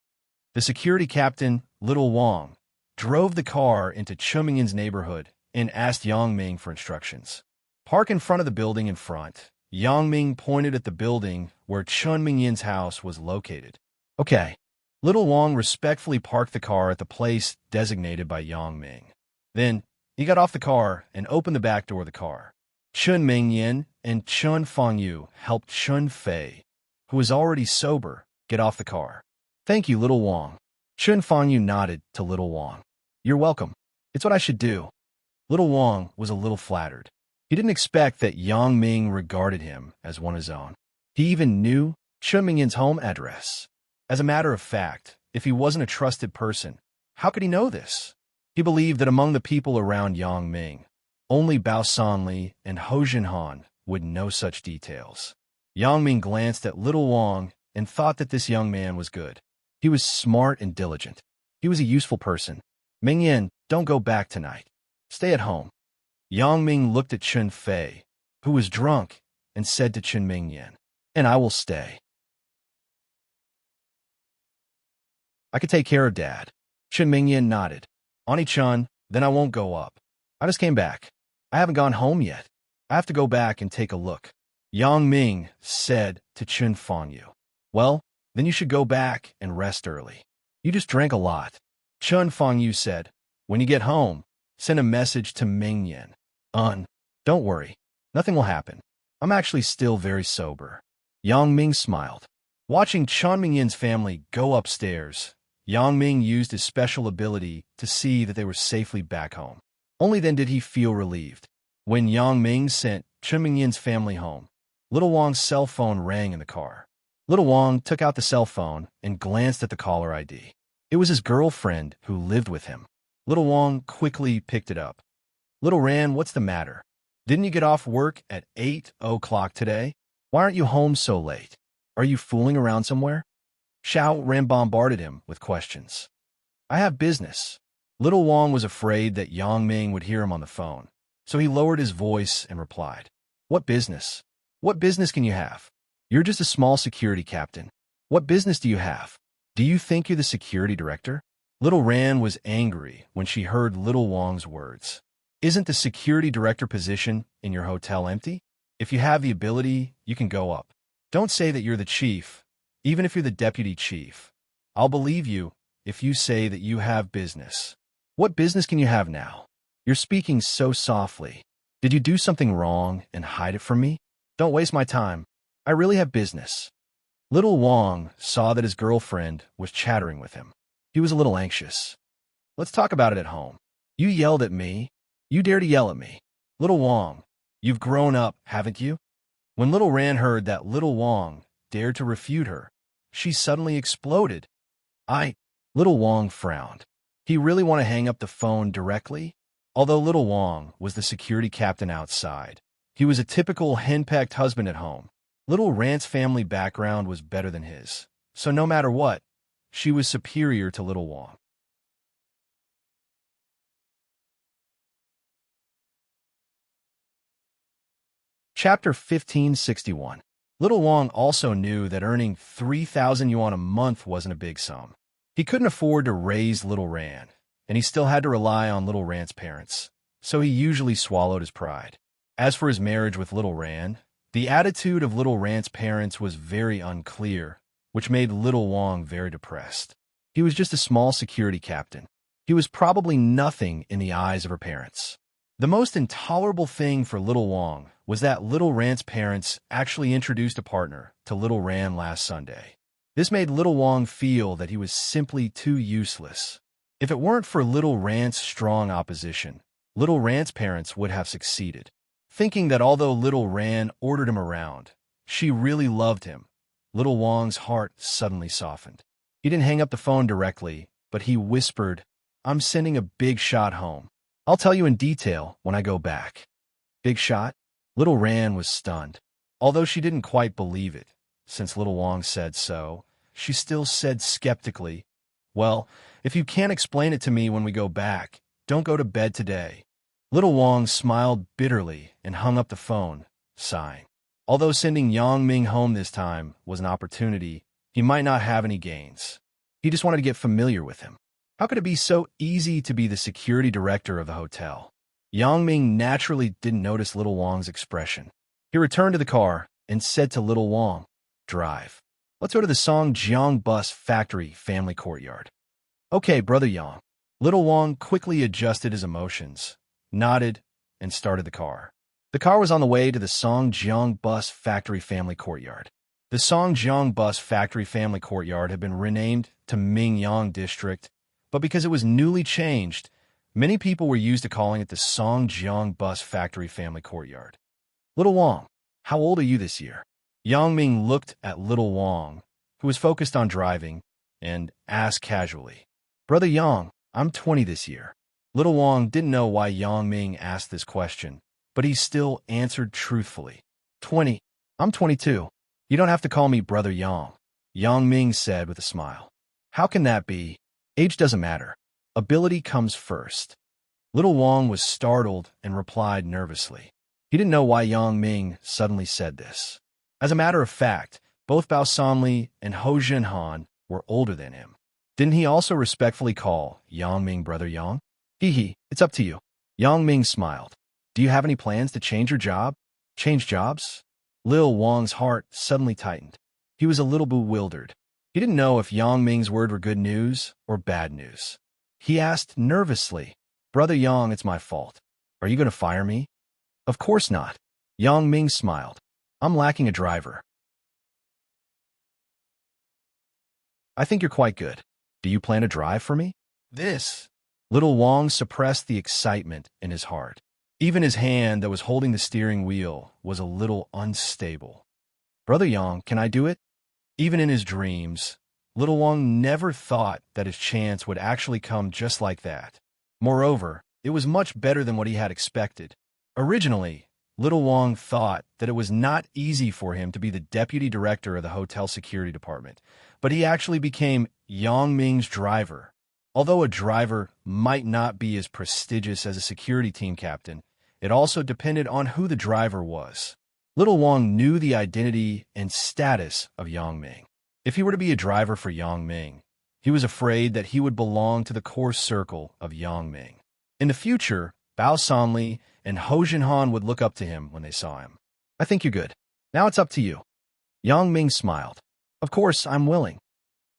The security captain, Little Wang, drove the car into Chun Mingyin's neighborhood and asked Yang Ming for instructions. Park in front of the building in front. Yang Ming pointed at the building where Chun Mingyin's house was located. Okay. Little Wang respectfully parked the car at the place designated by Yang Ming. Then, he got off the car and opened the back door of the car. Chun Mingyin and Chun Fangyu helped Chun Fei, who was already sober, get off the car. Thank you, Little Wang. Chun Fangyu nodded to Little Wang. You're welcome. It's what I should do. Little Wang was a little flattered. He didn't expect that Yang Ming regarded him as one of his own. He even knew Chun Mingyin's home address. As a matter of fact, if he wasn't a trusted person, how could he know this? He believed that among the people around Yang Ming, only Bao Sanli and Ho Jinhan would know such details. Yang Ming glanced at Little Wang and thought that this young man was good. He was smart and diligent. He was a useful person. Mingyin, don't go back tonight. Stay at home. Yang Ming looked at Chun Fei, who was drunk, and said to Chun Mingyin, and I will stay. I could take care of Dad. Chun Mingyin nodded. Ani-chan, then I won't go up. I just came back. I haven't gone home yet. I have to go back and take a look. Yang Ming said to Chun Fangyu. Well, then you should go back and rest early. You just drank a lot. Chun Fangyu said, when you get home, send a message to Mingyin. Don't worry. Nothing will happen. I'm actually still very sober. Yang Ming smiled. Watching Chun Mingyin's family go upstairs, Yang Ming used his special ability to see that they were safely back home. Only then did he feel relieved. When Yang Ming sent Chun Mingyin's family home, Little Wang's cell phone rang in the car. Little Wang took out the cell phone and glanced at the caller ID. It was his girlfriend who lived with him. Little Wang quickly picked it up. Little Ran, what's the matter? Didn't you get off work at 8 o'clock today? Why aren't you home so late? Are you fooling around somewhere? Xiao Ran bombarded him with questions. I have business. Little Wang was afraid that Yang Ming would hear him on the phone, so he lowered his voice and replied, What business? What business can you have? You're just a small security captain. What business do you have? Do you think you're the security director? Little Ran was angry when she heard Little Wang's words. Isn't the security director position in your hotel empty? If you have the ability, you can go up. Don't say that you're the chief, even if you're the deputy chief. I'll believe you if you say that you have business. What business can you have now? You're speaking so softly. Did you do something wrong and hide it from me? Don't waste my time. I really have business. Little Wong saw that his girlfriend was chattering with him. He was a little anxious. Let's talk about it at home. You yelled at me. You dare to yell at me. Little Wong, you've grown up, haven't you? When Little Ran heard that Little Wong dared to refute her, she suddenly exploded. Little Wong frowned. He really want to hang up the phone directly? Although Little Wong was the security captain outside, he was a typical henpecked husband at home. Little Ran's family background was better than his, so no matter what, she was superior to Little Wong. Chapter 1561. Little Wong also knew that earning 3,000 yuan a month wasn't a big sum. He couldn't afford to raise Little Ran, and he still had to rely on Little Ran's parents, so he usually swallowed his pride. As for his marriage with Little Ran, the attitude of Little Ran's parents was very unclear, which made Little Wong very depressed. He was just a small security captain. He was probably nothing in the eyes of her parents. The most intolerable thing for Little Wong was that Little Ran's parents actually introduced a partner to Little Ran last Sunday. This made Little Wong feel that he was simply too useless. If it weren't for Little Ran's strong opposition, Little Ran's parents would have succeeded. Thinking that although Little Ran ordered him around, she really loved him, Little Wong's heart suddenly softened. He didn't hang up the phone directly, but he whispered, "I'm sending a big shot home. I'll tell you in detail when I go back." Big shot? Little Ran was stunned. Although she didn't quite believe it, since Little Wong said so, she still said skeptically, "Well, if you can't explain it to me when we go back, don't go to bed today." Little Wong smiled bitterly and hung up the phone, sighing. Although sending Yang Ming home this time was an opportunity, he might not have any gains. He just wanted to get familiar with him. How could it be so easy to be the security director of the hotel? Yang Ming naturally didn't notice Little Wong's expression. He returned to the car and said to Little Wong, "Drive. Let's go to the Songjiang Bus Factory family courtyard." "Okay, Brother Yang." Little Wong quickly adjusted his emotions, nodded, and started the car. The car was on the way to the Songjiang Bus Factory family courtyard. The Songjiang Bus Factory family courtyard had been renamed to Mingyang District, but because it was newly changed, many people were used to calling it the Songjiang Bus Factory family courtyard. "Little Wong, how old are you this year?" Yang Ming looked at Little Wong, who was focused on driving, and asked casually, "Brother Yang, I'm 20 this year." Little Wong didn't know why Yang Ming asked this question, but he still answered truthfully. 20. I'm 22. You don't have to call me Brother Yang, Yang Ming said with a smile. "How can that be? Age doesn't matter. Ability comes first." Little Wong was startled and replied nervously. He didn't know why Yang Ming suddenly said this. As a matter of fact, both Bao Sanli and Ho Jinhan were older than him. Didn't he also respectfully call Yang Ming Brother Yang? Hee, it's up to you. Yang Ming smiled. "Do you have any plans to change your job?" Change jobs? Lil Wong's heart suddenly tightened. He was a little bewildered. He didn't know if Yang Ming's word were good news or bad news. He asked nervously, "Brother Yang, it's my fault. Are you going to fire me?" "Of course not." Yang Ming smiled. "I'm lacking a driver." "I think you're quite good. Do you plan to drive for me?" Little Wong suppressed the excitement in his heart. Even his hand that was holding the steering wheel was a little unstable. "Brother Yang, can I do it?" Even in his dreams, Little Wong never thought that his chance would actually come just like that. Moreover, it was much better than what he had expected. Originally, Little Wong thought that it was not easy for him to be the deputy director of the hotel security department, but he actually became Yang Ming's driver. Although a driver might not be as prestigious as a security team captain, it also depended on who the driver was. Little Wong knew the identity and status of Yang Ming. If he were to be a driver for Yang Ming, he was afraid that he would belong to the core circle of Yang Ming. In the future, Bao Sanli and Ho Jinhan would look up to him when they saw him. I think you're good. Now it's up to you. Yang Ming smiled. Of course, I'm willing.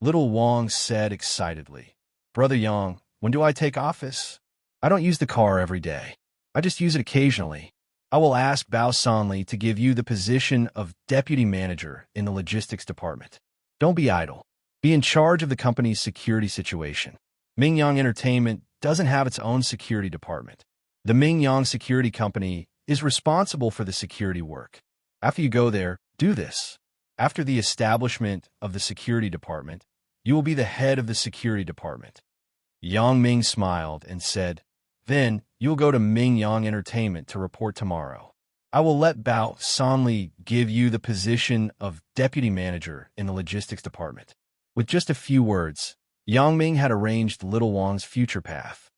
Little Wang said excitedly. Brother Yang, when do I take office? I don't use the car every day. I just use it occasionally. I will ask Bao Sanli to give you the position of deputy manager in the logistics department. Don't be idle. Be in charge of the company's security situation. Mingyang Entertainment doesn't have its own security department. The Mingyang Security Company is responsible for the security work. After you go there, do this. After the establishment of the security department, you will be the head of the security department. Yang Ming smiled and said, Then you will go to Mingyang Entertainment to report tomorrow. I will let Bao Sanli give you the position of deputy manager in the logistics department. With just a few words, Yang Ming had arranged Little Wang's future path.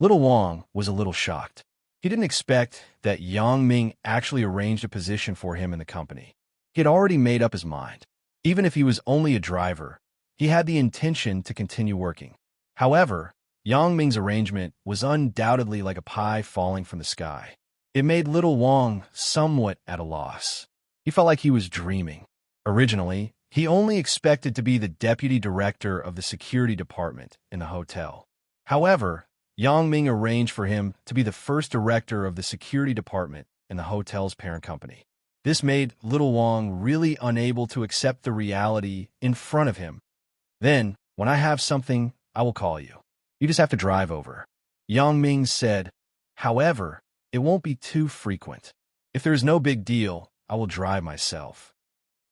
Little Wang was a little shocked. He didn't expect that Yang Ming actually arranged a position for him in the company. He had already made up his mind. Even if he was only a driver, he had the intention to continue working. However, Yang Ming's arrangement was undoubtedly like a pie falling from the sky. It made Little Wang somewhat at a loss. He felt like he was dreaming. Originally, he only expected to be the deputy director of the security department in the hotel. However, Yang Ming arranged for him to be the first director of the security department in the hotel's parent company. This made Little Wang really unable to accept the reality in front of him. Then, when I have something, I will call you. You just have to drive over. Yang Ming said, However, it won't be too frequent. If there's no big deal, I will drive myself.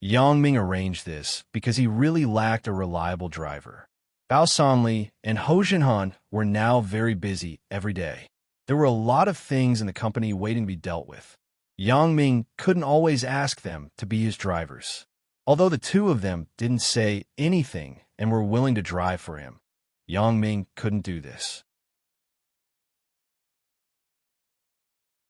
Yang Ming arranged this because he really lacked a reliable driver. Bao Sanli and Ho Jinhan were now very busy every day. There were a lot of things in the company waiting to be dealt with. Yang Ming couldn't always ask them to be his drivers. Although the two of them didn't say anything and were willing to drive for him, Yang Ming couldn't do this.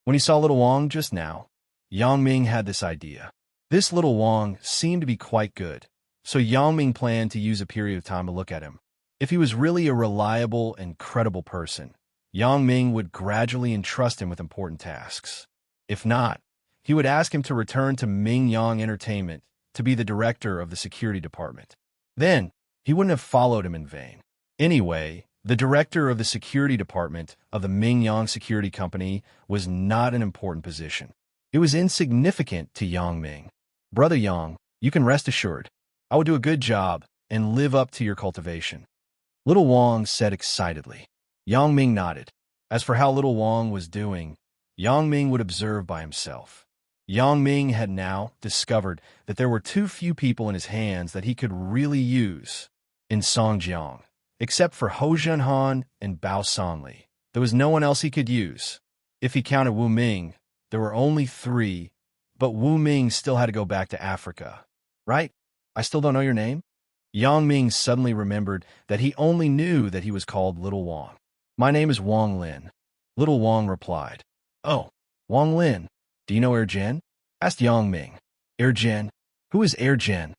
When he saw Little Wang just now, Yang Ming had this idea. This Little Wang seemed to be quite good, so Yang Ming planned to use a period of time to look at him. If he was really a reliable and credible person, Yang Ming would gradually entrust him with important tasks. If not, he would ask him to return to Mingyang Entertainment to be the director of the security department. Then, he wouldn't have followed him in vain. Anyway, the director of the security department of the Mingyang Security Company was not an important position. It was insignificant to Yang Ming. Brother Yang, you can rest assured. I will do a good job and live up to your cultivation. Little Wang said excitedly. Yang Ming nodded. As for how Little Wang was doing, Yang Ming would observe by himself. Yang Ming had now discovered that there were too few people in his hands that he could really use in Songjiang. Except for Ho Jinhan and Bao Sanli, there was no one else he could use. If he counted Wu Ming, there were only 3, but Wu Ming still had to go back to Africa. Right? I still don't know your name? Yang Ming suddenly remembered that he only knew that he was called Little Wang. My name is Wang Lin. Little Wang replied. Oh, Wang Lin. Do you know Ergen? Asked Yang Ming. Ergen? Who is Ergen?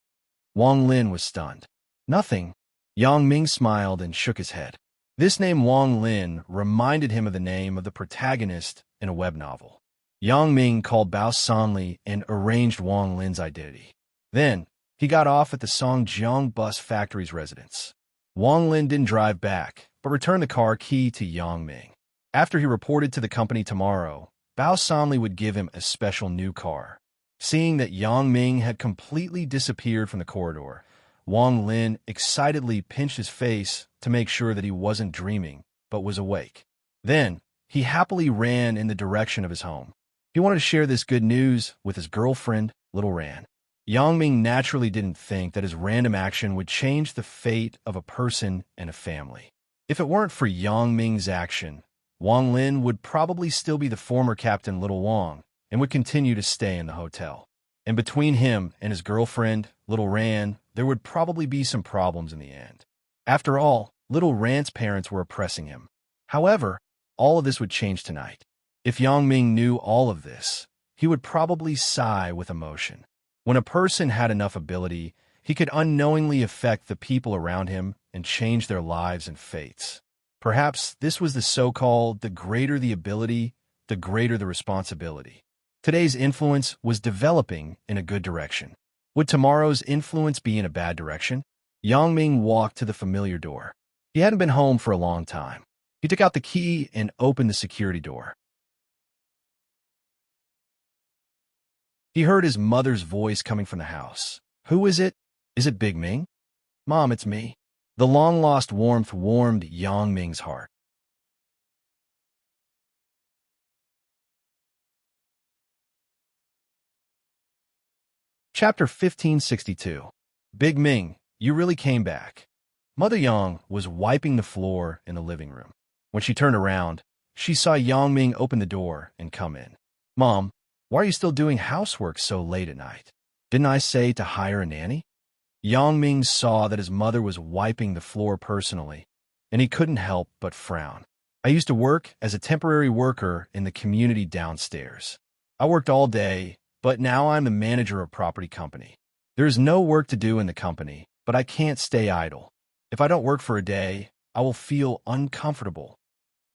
Wang Lin was stunned. Nothing. Yang Ming smiled and shook his head. This name Wang Lin reminded him of the name of the protagonist in a web novel. Yang Ming called Bao Sanli and arranged Wang Lin's identity. Then, he got off at the Songjiang Bus Factory's residence. Wang Lin didn't drive back, but returned the car key to Yang Ming. After he reported to the company tomorrow, Bao Sanli would give him a special new car. Seeing that Yang Ming had completely disappeared from the corridor, Wang Lin excitedly pinched his face to make sure that he wasn't dreaming, but was awake. Then, he happily ran in the direction of his home. He wanted to share this good news with his girlfriend, Little Ran. Yang Ming naturally didn't think that his random action would change the fate of a person and a family. If it weren't for Yang Ming's action, Wang Lin would probably still be the former Captain Little Wang and would continue to stay in the hotel. And between him and his girlfriend, Little Ran, there would probably be some problems in the end. After all, Little Ran's parents were oppressing him. However, all of this would change tonight. If Yang Ming knew all of this, he would probably sigh with emotion. When a person had enough ability, he could unknowingly affect the people around him and change their lives and fates. Perhaps this was the so-called the greater the ability, the greater the responsibility. Today's influence was developing in a good direction. Would tomorrow's influence be in a bad direction? Yang Ming walked to the familiar door. He hadn't been home for a long time. He took out the key and opened the security door. He heard his mother's voice coming from the house. "Who is it? Is it Big Ming?" "Mom, it's me." The long-lost warmth warmed Yang Ming's heart. Chapter 1562. Big Ming, you really came back. Mother Yang was wiping the floor in the living room. When she turned around, she saw Yang Ming open the door and come in. "Mom, why are you still doing housework so late at night? Didn't I say to hire a nanny?" Yang Ming saw that his mother was wiping the floor personally, and he couldn't help but frown. "I used to work as a temporary worker in the community downstairs. I worked all day, but now I'm the manager of a property company. There is no work to do in the company, but I can't stay idle. If I don't work for a day, I will feel uncomfortable."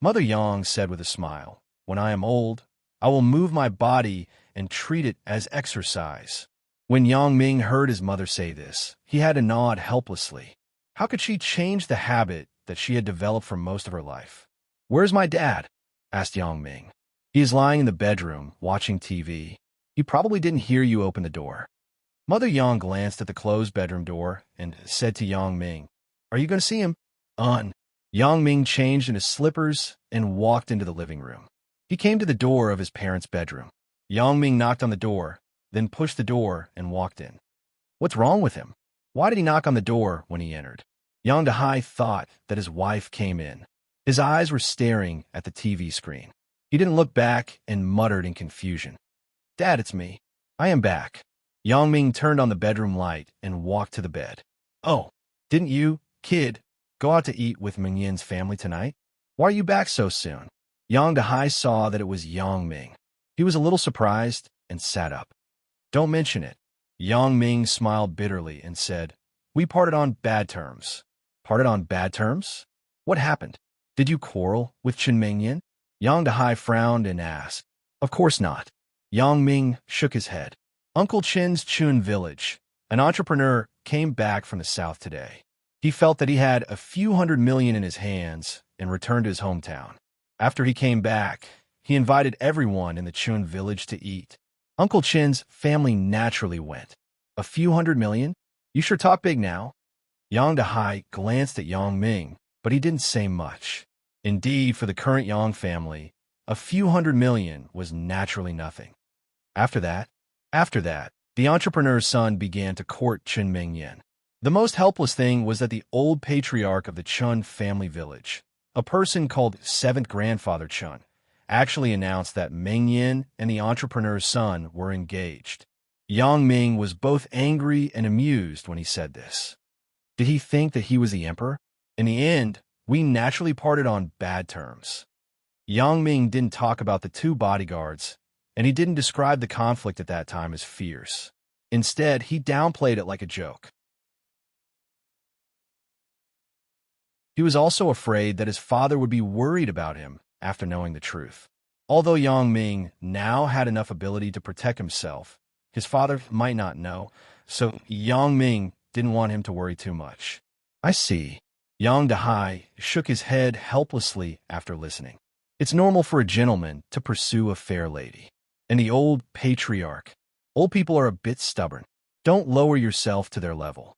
Mother Yang said with a smile, "When I am old, I will move my body and treat it as exercise." When Yang Ming heard his mother say this, he had to nod helplessly. How could she change the habit that she had developed for most of her life? "Where's my dad?" asked Yang Ming. "He is lying in the bedroom, watching TV. He probably didn't hear you open the door." Mother Yang glanced at the closed bedroom door and said to Yang Ming, "Are you going to see him?" Yang Ming changed into slippers and walked into the living room. He came to the door of his parents' bedroom. Yang Ming knocked on the door, then pushed the door and walked in. What's wrong with him? Why did he knock on the door when he entered? Yang Dehai thought that his wife came in. His eyes were staring at the TV screen. He didn't look back and muttered in confusion, "Dad, it's me. I am back." Yang Ming turned on the bedroom light and walked to the bed. "Oh, didn't you, kid, go out to eat with Ming Yin's family tonight? Why are you back so soon?" Yang Dehai saw that it was Yang Ming. He was a little surprised and sat up. "Don't mention it." Yang Ming smiled bitterly and said, "We parted on bad terms." "Parted on bad terms? What happened? Did you quarrel with Chen Mingyan?" Yang Dehai frowned and asked. "Of course not." Yang Ming shook his head. Uncle Chen's Chun village. An entrepreneur came back from the south today. He felt that he had a few $100 million in his hands and returned to his hometown. After he came back, he invited everyone in the Chun village to eat. Uncle Chen's family naturally went. "A few $100 million? You sure talk big now." Yang Dehai glanced at Yang Ming, but he didn't say much. Indeed, for the current Yang family, a few $100 million was naturally nothing. After that, the entrepreneur's son began to court Chen Mingyan. The most helpless thing was that the old patriarch of the Chun family village, a person called seventh grandfather Chun, actually announced that Ming Yin and the entrepreneur's son were engaged. Yang Ming was both angry and amused when he said this. Did he think that he was the emperor? In the end, we naturally parted on bad terms. Yang Ming didn't talk about the two bodyguards, and he didn't describe the conflict at that time as fierce. Instead, he downplayed it like a joke. He was also afraid that his father would be worried about him after knowing the truth. Although Yang Ming now had enough ability to protect himself, his father might not know, so Yang Ming didn't want him to worry too much. "I see." Yang Dehai shook his head helplessly after listening. "It's normal for a gentleman to pursue a fair lady. And the old patriarch. Old people are a bit stubborn. Don't lower yourself to their level."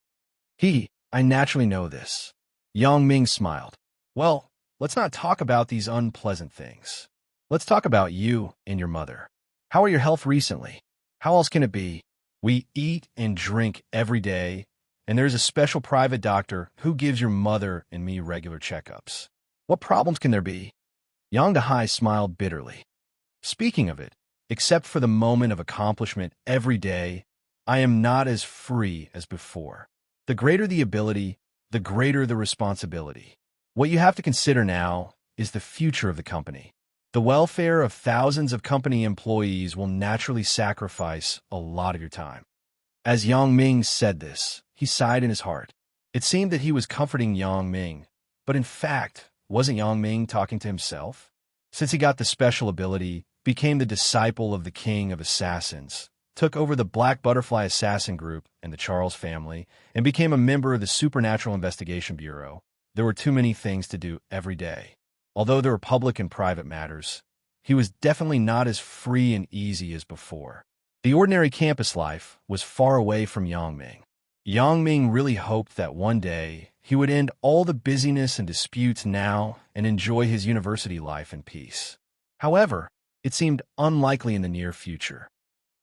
I naturally know this." Yang Ming smiled. "Well, let's not talk about these unpleasant things. Let's talk about you and your mother. How are your health recently? How else can it be? We eat and drink every day, and there's a special private doctor who gives your mother and me regular checkups. What problems can there be?" Yang Dehai smiled bitterly. "Speaking of it, except for the moment of accomplishment every day, I am not as free as before. The greater the ability, the greater the responsibility. What you have to consider now is the future of the company. The welfare of thousands of company employees will naturally sacrifice a lot of your time." As Yang Ming said this, he sighed in his heart. It seemed that he was comforting Yang Ming, but in fact, wasn't Yang Ming talking to himself? Since he got the special ability, became the disciple of the king of assassins, took over the Black Butterfly Assassin Group and the Charles family, and became a member of the Supernatural Investigation Bureau, there were too many things to do every day. Although there were public and private matters, he was definitely not as free and easy as before. The ordinary campus life was far away from Yang Ming. Yang Ming really hoped that one day he would end all the busyness and disputes now and enjoy his university life in peace. However, it seemed unlikely in the near future.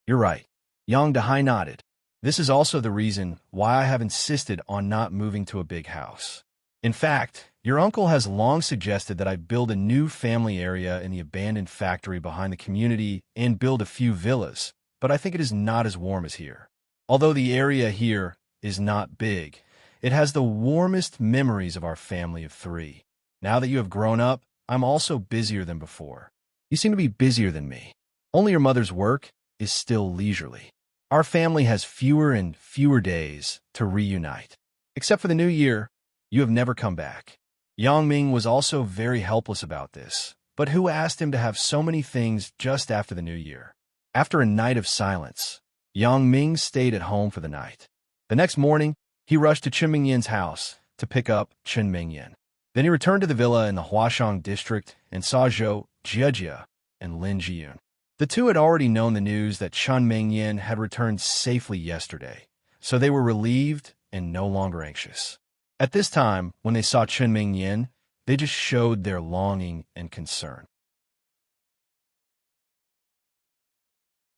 You're right. Yang Dehai nodded. This is also the reason why I have insisted on not moving to a big house. In fact, your uncle has long suggested that I build a new family area in the abandoned factory behind the community and build a few villas, but I think it is not as warm as here. Although the area here is not big, it has the warmest memories of our family of three. Now that you have grown up, I'm also busier than before. You seem to be busier than me. Only your mother's work is still leisurely. Our family has fewer and fewer days to reunite. Except for the new year, you have never come back. Yang Ming was also very helpless about this, but who asked him to have so many things just after the new year? After a night of silence, Yang Ming stayed at home for the night. The next morning, he rushed to Chen Mingyan's house to pick up Chen Mingyan. Then he returned to the villa in the Huashang district and saw Zhou Jiejie and Lin Jiyun. The two had already known the news that Chen Mingyan had returned safely yesterday, so they were relieved and no longer anxious. At this time, when they saw Chen Mingyan, they just showed their longing and concern.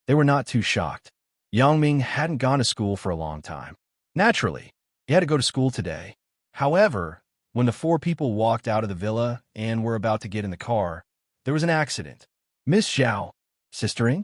They were not too shocked. Yang Ming hadn't gone to school for a long time. Naturally, he had to go to school today. However, when the four people walked out of the villa and were about to get in the car, there was an accident. Miss Zhao, sistering?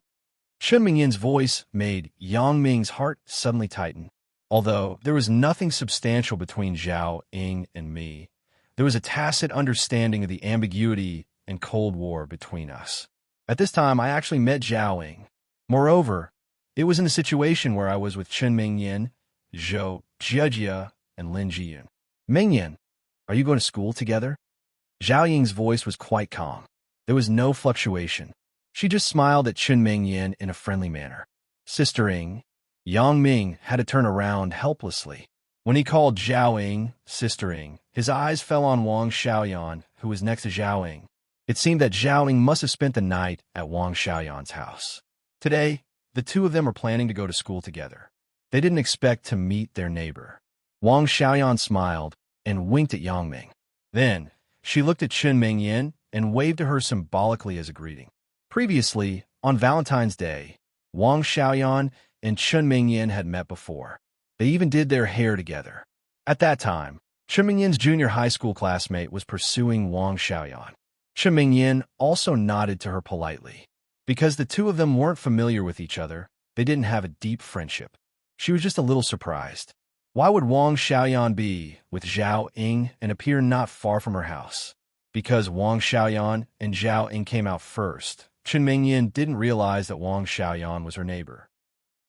Chen Mingyan's voice made Yang Ming's heart suddenly tighten. Although there was nothing substantial between Zhao Ying and me, there was a tacit understanding of the ambiguity and Cold War between us. At this time, I actually met Zhao Ying. Moreover, it was in a situation where I was with Chen Mingyan, Zhou Jiejie, and Lin Jiyun. Mingyan, are you going to school together? Zhao Ying's voice was quite calm. There was no fluctuation. She just smiled at Chen Mingyan in a friendly manner. Sister Ying, Yang Ming had to turn around helplessly. When he called Zhao Ying Sister Ying, his eyes fell on Wang Xiaoyan, who was next to Zhao Ying. It seemed that Zhao Ying must have spent the night at Wang Xiaoyan's house. Today, the two of them were planning to go to school together. They didn't expect to meet their neighbor. Wang Xiaoyan smiled and winked at Yang Ming. Then, she looked at Chen Mingyan and waved to her symbolically as a greeting. Previously, on Valentine's Day, Wang Xiaoyan and Chen Mingyan had met before. They even did their hair together. At that time, Chen Mingyan's junior high school classmate was pursuing Wang Xiaoyan. Chen Mingyan also nodded to her politely. Because the two of them weren't familiar with each other, they didn't have a deep friendship. She was just a little surprised. Why would Wang Xiaoyan be with Zhao Ying and appear not far from her house? Because Wang Xiaoyan and Zhao Ying came out first, Chen Mingyan didn't realize that Wang Xiaoyan was her neighbor.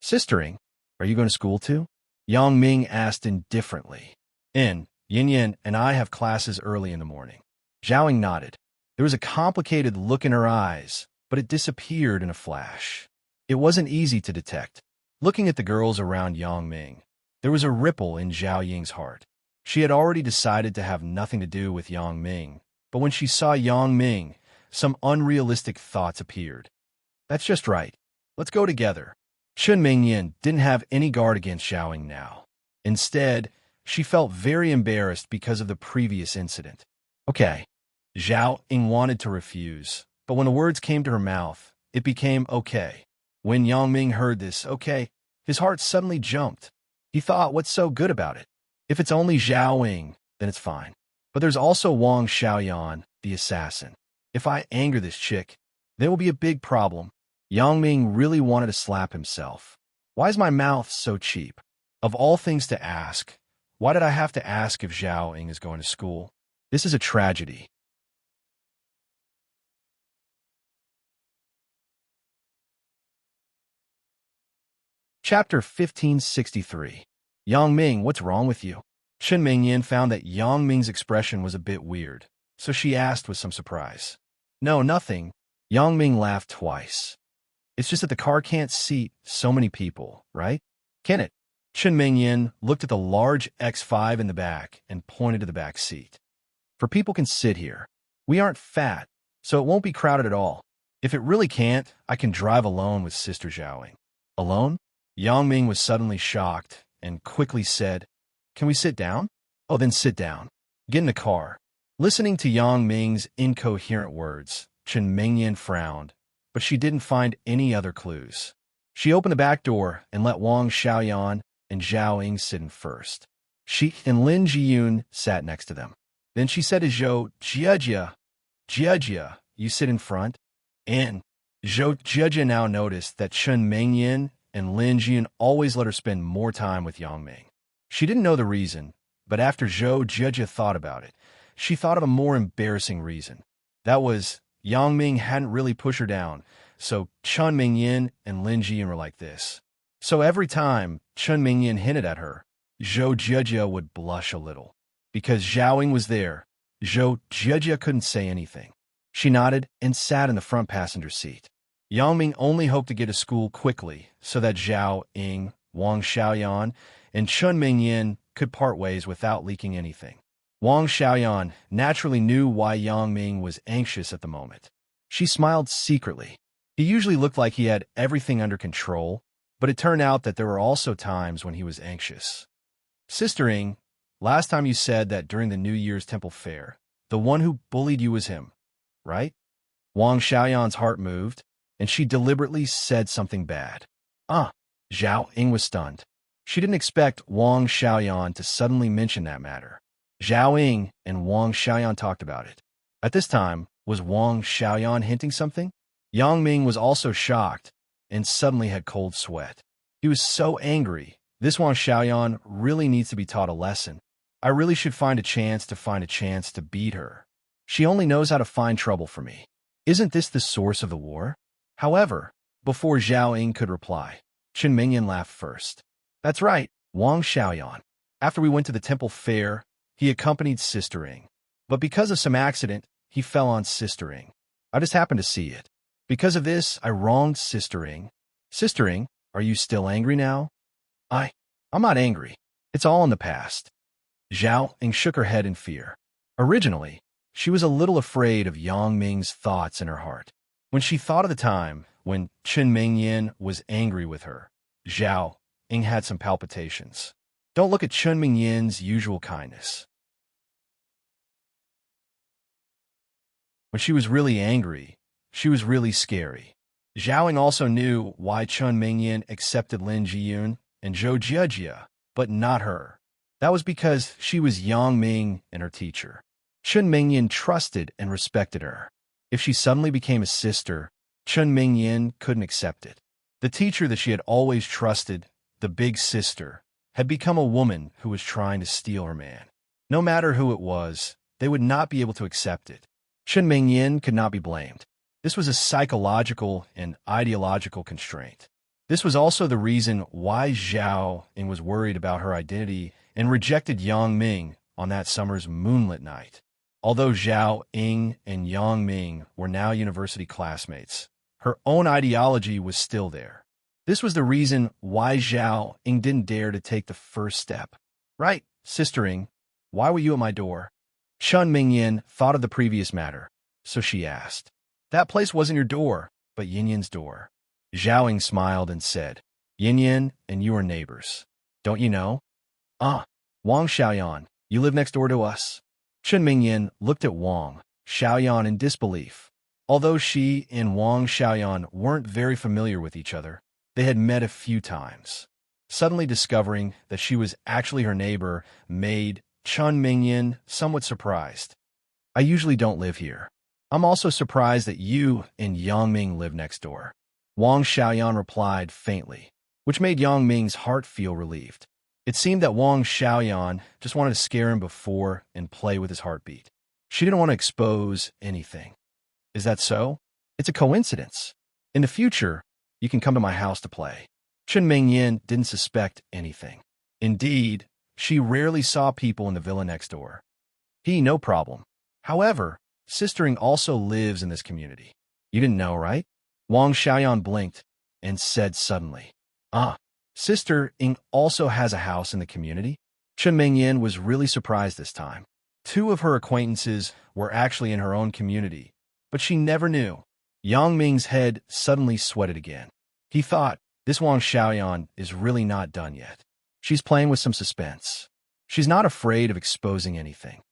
Sister Ying, are you going to school too? Yang Ming asked indifferently. Yin Yan and I have classes early in the morning. Zhao Ying nodded. There was a complicated look in her eyes, but it disappeared in a flash. It wasn't easy to detect. Looking at the girls around Yang Ming, there was a ripple in Zhao Ying's heart. She had already decided to have nothing to do with Yang Ming, but when she saw Yang Ming, some unrealistic thoughts appeared. That's just right. Let's go together. Chen Mingyan didn't have any guard against Zhao Ying now. Instead, she felt very embarrassed because of the previous incident. Okay. Zhao Ying wanted to refuse, but when the words came to her mouth, it became okay. When Yang Ming heard this, okay, his heart suddenly jumped. He thought, what's so good about it? If it's only Zhao Ying, then it's fine. But there's also Wang Xiaoyan, the assassin. If I anger this chick, there will be a big problem. Yang Ming really wanted to slap himself. Why is my mouth so cheap? Of all things to ask, why did I have to ask if Zhao Ying is going to school? This is a tragedy. Chapter 1563. Yang Ming, what's wrong with you? Chen Mingyan found that Yang Ming's expression was a bit weird. so she asked with some surprise. No, nothing. Yang Ming laughed twice. It's just that the car can't seat so many people, right? Can it? Chen Mingyan looked at the large X5 in the back and pointed to the back seat. For people can sit here. We aren't fat, so it won't be crowded at all. If it really can't, I can drive alone with Sister Zhaoing. Alone? Yang Ming was suddenly shocked and quickly said, Can we sit down? Oh, then sit down. Get in the car. Listening to Yang Ming's incoherent words, Chen Mingyan frowned, but she didn't find any other clues. She opened the back door and let Wang Xiaoyan and Zhao Ying sit in first. She and Lin Jiyun sat next to them. Then she said to Zhou Jia, you sit in front. And Zhou Jia now noticed that Chen Mingyan and Lin Jiyun always let her spend more time with Yang Ming. She didn't know the reason, but after Zhou Jia thought about it, she thought of a more embarrassing reason. That was, Yang Ming hadn't really pushed her down, so Chen Mingyan and Lin Jiyun were like this. So every time Chen Mingyan hinted at her, Zhou Jia would blush a little. Because Zhao Ying was there, Zhou Jia couldn't say anything. She nodded and sat in the front passenger seat. Yang Ming only hoped to get to school quickly so that Zhao Ying, Wang Xiaoyan, and Chen Mingyan could part ways without leaking anything. Wang Xiaoyan naturally knew why Yang Ming was anxious at the moment. She smiled secretly. He usually looked like he had everything under control, but it turned out that there were also times when he was anxious. Sister Ying, last time you said that during the New Year's Temple Fair, the one who bullied you was him, right? Wang Xiaoyan's heart moved, and she deliberately said something bad. Zhao Ying was stunned. She didn't expect Wang Xiaoyan to suddenly mention that matter. Zhao Ying and Wang Xiaoyan talked about it. At this time, was Wang Xiaoyan hinting something? Yang Ming was also shocked and suddenly had cold sweat. He was so angry. This Wang Xiaoyan really needs to be taught a lesson. I really should find a chance to beat her. She only knows how to find trouble for me. Isn't this the source of the war? However, before Zhao Ying could reply, Chen Mingyan laughed first. That's right, Wang Xiaoyan. After we went to the temple fair, he accompanied Sister Ying. But because of some accident, he fell on Sister Ying. I just happened to see it. Because of this, I wronged Sister Ying. Sister Ying, are you still angry now? I'm not angry. It's all in the past. Zhao Ying shook her head in fear. Originally, she was a little afraid of Yang Ming's thoughts in her heart. When she thought of the time when Chen Mingyan was angry with her, Zhao Ying had some palpitations. Don't look at Chen Mingyan's usual kindness. When she was really angry, she was really scary. Zhao Ying also knew why Chen Mingyan accepted Lin Jiyun and Zhou Jia, but not her. That was because she was Yang Ming and her teacher. Chen Mingyan trusted and respected her. If she suddenly became a sister, Chen Mingyan couldn't accept it. The teacher that she had always trusted, the big sister, had become a woman who was trying to steal her man. No matter who it was, they would not be able to accept it. Chen Mingyan could not be blamed. This was a psychological and ideological constraint. This was also the reason why Zhao Ying was worried about her identity and rejected Yang Ming on that summer's moonlit night. Although Zhao Ying and Yang Ming were now university classmates, her own ideology was still there. This was the reason why Zhao Ying didn't dare to take the first step. Right, Sister Ying, why were you at my door? Chen Mingyan thought of the previous matter, so she asked. That place wasn't your door, but Yinyan's door. Zhao Ying smiled and said, Yinyan and you are neighbors. Don't you know? Wang Xiaoyan, you live next door to us. Chen Mingyan looked at Wang Xiaoyan in disbelief. Although she and Wang Xiaoyan weren't very familiar with each other, they had met a few times. Suddenly discovering that she was actually her neighbor made Chen Mingyan somewhat surprised. I usually don't live here. I'm also surprised that you and Yang Ming live next door. Wang Xiaoyan replied faintly, which made Yang Ming's heart feel relieved. It seemed that Wang Xiaoyan just wanted to scare him before and play with his heartbeat. She didn't want to expose anything. Is that so? It's a coincidence. In the future, you can come to my house to play. Chen Mingyan didn't suspect anything. Indeed, she rarely saw people in the villa next door. No problem. However, Sister Ing also lives in this community. You didn't know, right? Wang Xiaoyan blinked and said suddenly, "Ah, Sister Ing also has a house in the community?" Chen Mingyan was really surprised this time. Two of her acquaintances were actually in her own community, but she never knew. Yang Ming's head suddenly sweated again. He thought, this Wang Xiaoyan is really not done yet. She's playing with some suspense. She's not afraid of exposing anything.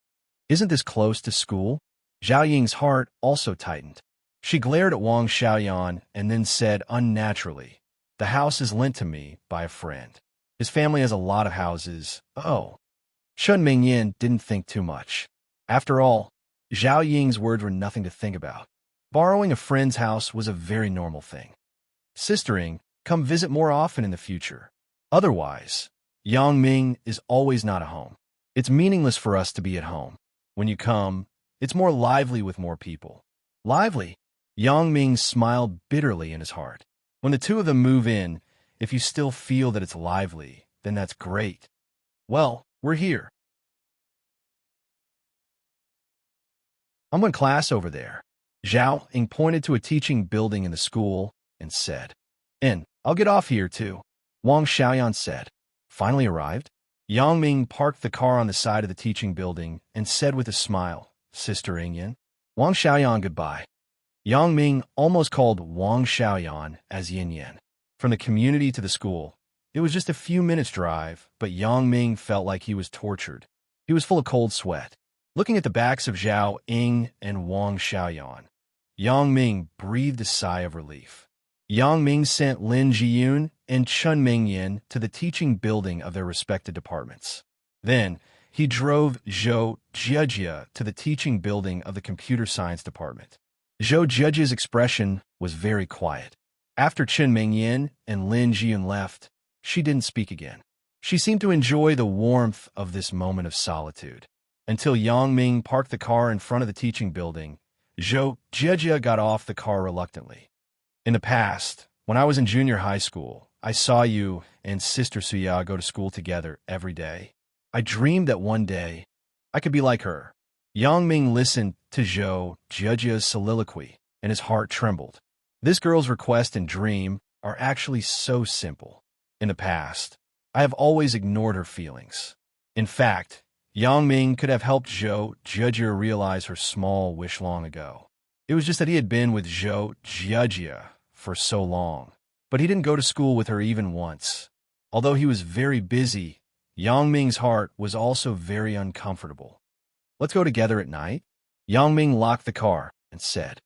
Isn't this close to school? Zhao Ying's heart also tightened. She glared at Wang Xiaoyan and then said unnaturally, "The house is lent to me by a friend. His family has a lot of houses." Oh. Chen Mingyan didn't think too much. After all, Zhao Ying's words were nothing to think about. Borrowing a friend's house was a very normal thing. Sister Ing, come visit more often in the future. Otherwise, Yang Ming is always not at home. It's meaningless for us to be at home. When you come, it's more lively with more people. Lively? Yang Ming smiled bitterly in his heart. When the two of them move in, if you still feel that it's lively, then that's great. Well, we're here. I'm in class over there. Zhao Ying pointed to a teaching building in the school and said, "And I'll get off here too," Wang Xiaoyan said. Finally arrived, Yang Ming parked the car on the side of the teaching building and said with a smile, "Sister Ing Yin." Wang Xiaoyan goodbye. Yang Ming almost called Wang Xiaoyan as Yin Yin. From the community to the school, it was just a few minutes' drive, but Yang Ming felt like he was tortured. He was full of cold sweat. Looking at the backs of Zhao Ying and Wang Xiaoyan, Yang Ming breathed a sigh of relief. Yang Ming sent Lin Jiyun and Chen Mingyan to the teaching building of their respective departments. Then, he drove Zhou Jiejie to the teaching building of the computer science department. Zhou Jiejie's expression was very quiet. After Chen Mingyan and Lin Jiyun left, she didn't speak again. She seemed to enjoy the warmth of this moment of solitude. Until Yang Ming parked the car in front of the teaching building, Zhou Jiejie got off the car reluctantly. "In the past, when I was in junior high school, I saw you and Sister Suya go to school together every day. I dreamed that one day I could be like her." Yang Ming listened to Zhou Jiejie's soliloquy, and his heart trembled. This girl's request and dream are actually so simple. In the past, I have always ignored her feelings. In fact, Yang Ming could have helped Zhou Jiejie realize her small wish long ago. It was just that he had been with Zhou Jiejie for so long, but he didn't go to school with her even once. Although he was very busy, Yang Ming's heart was also very uncomfortable. "Let's go together at night?" Yang Ming locked the car and said,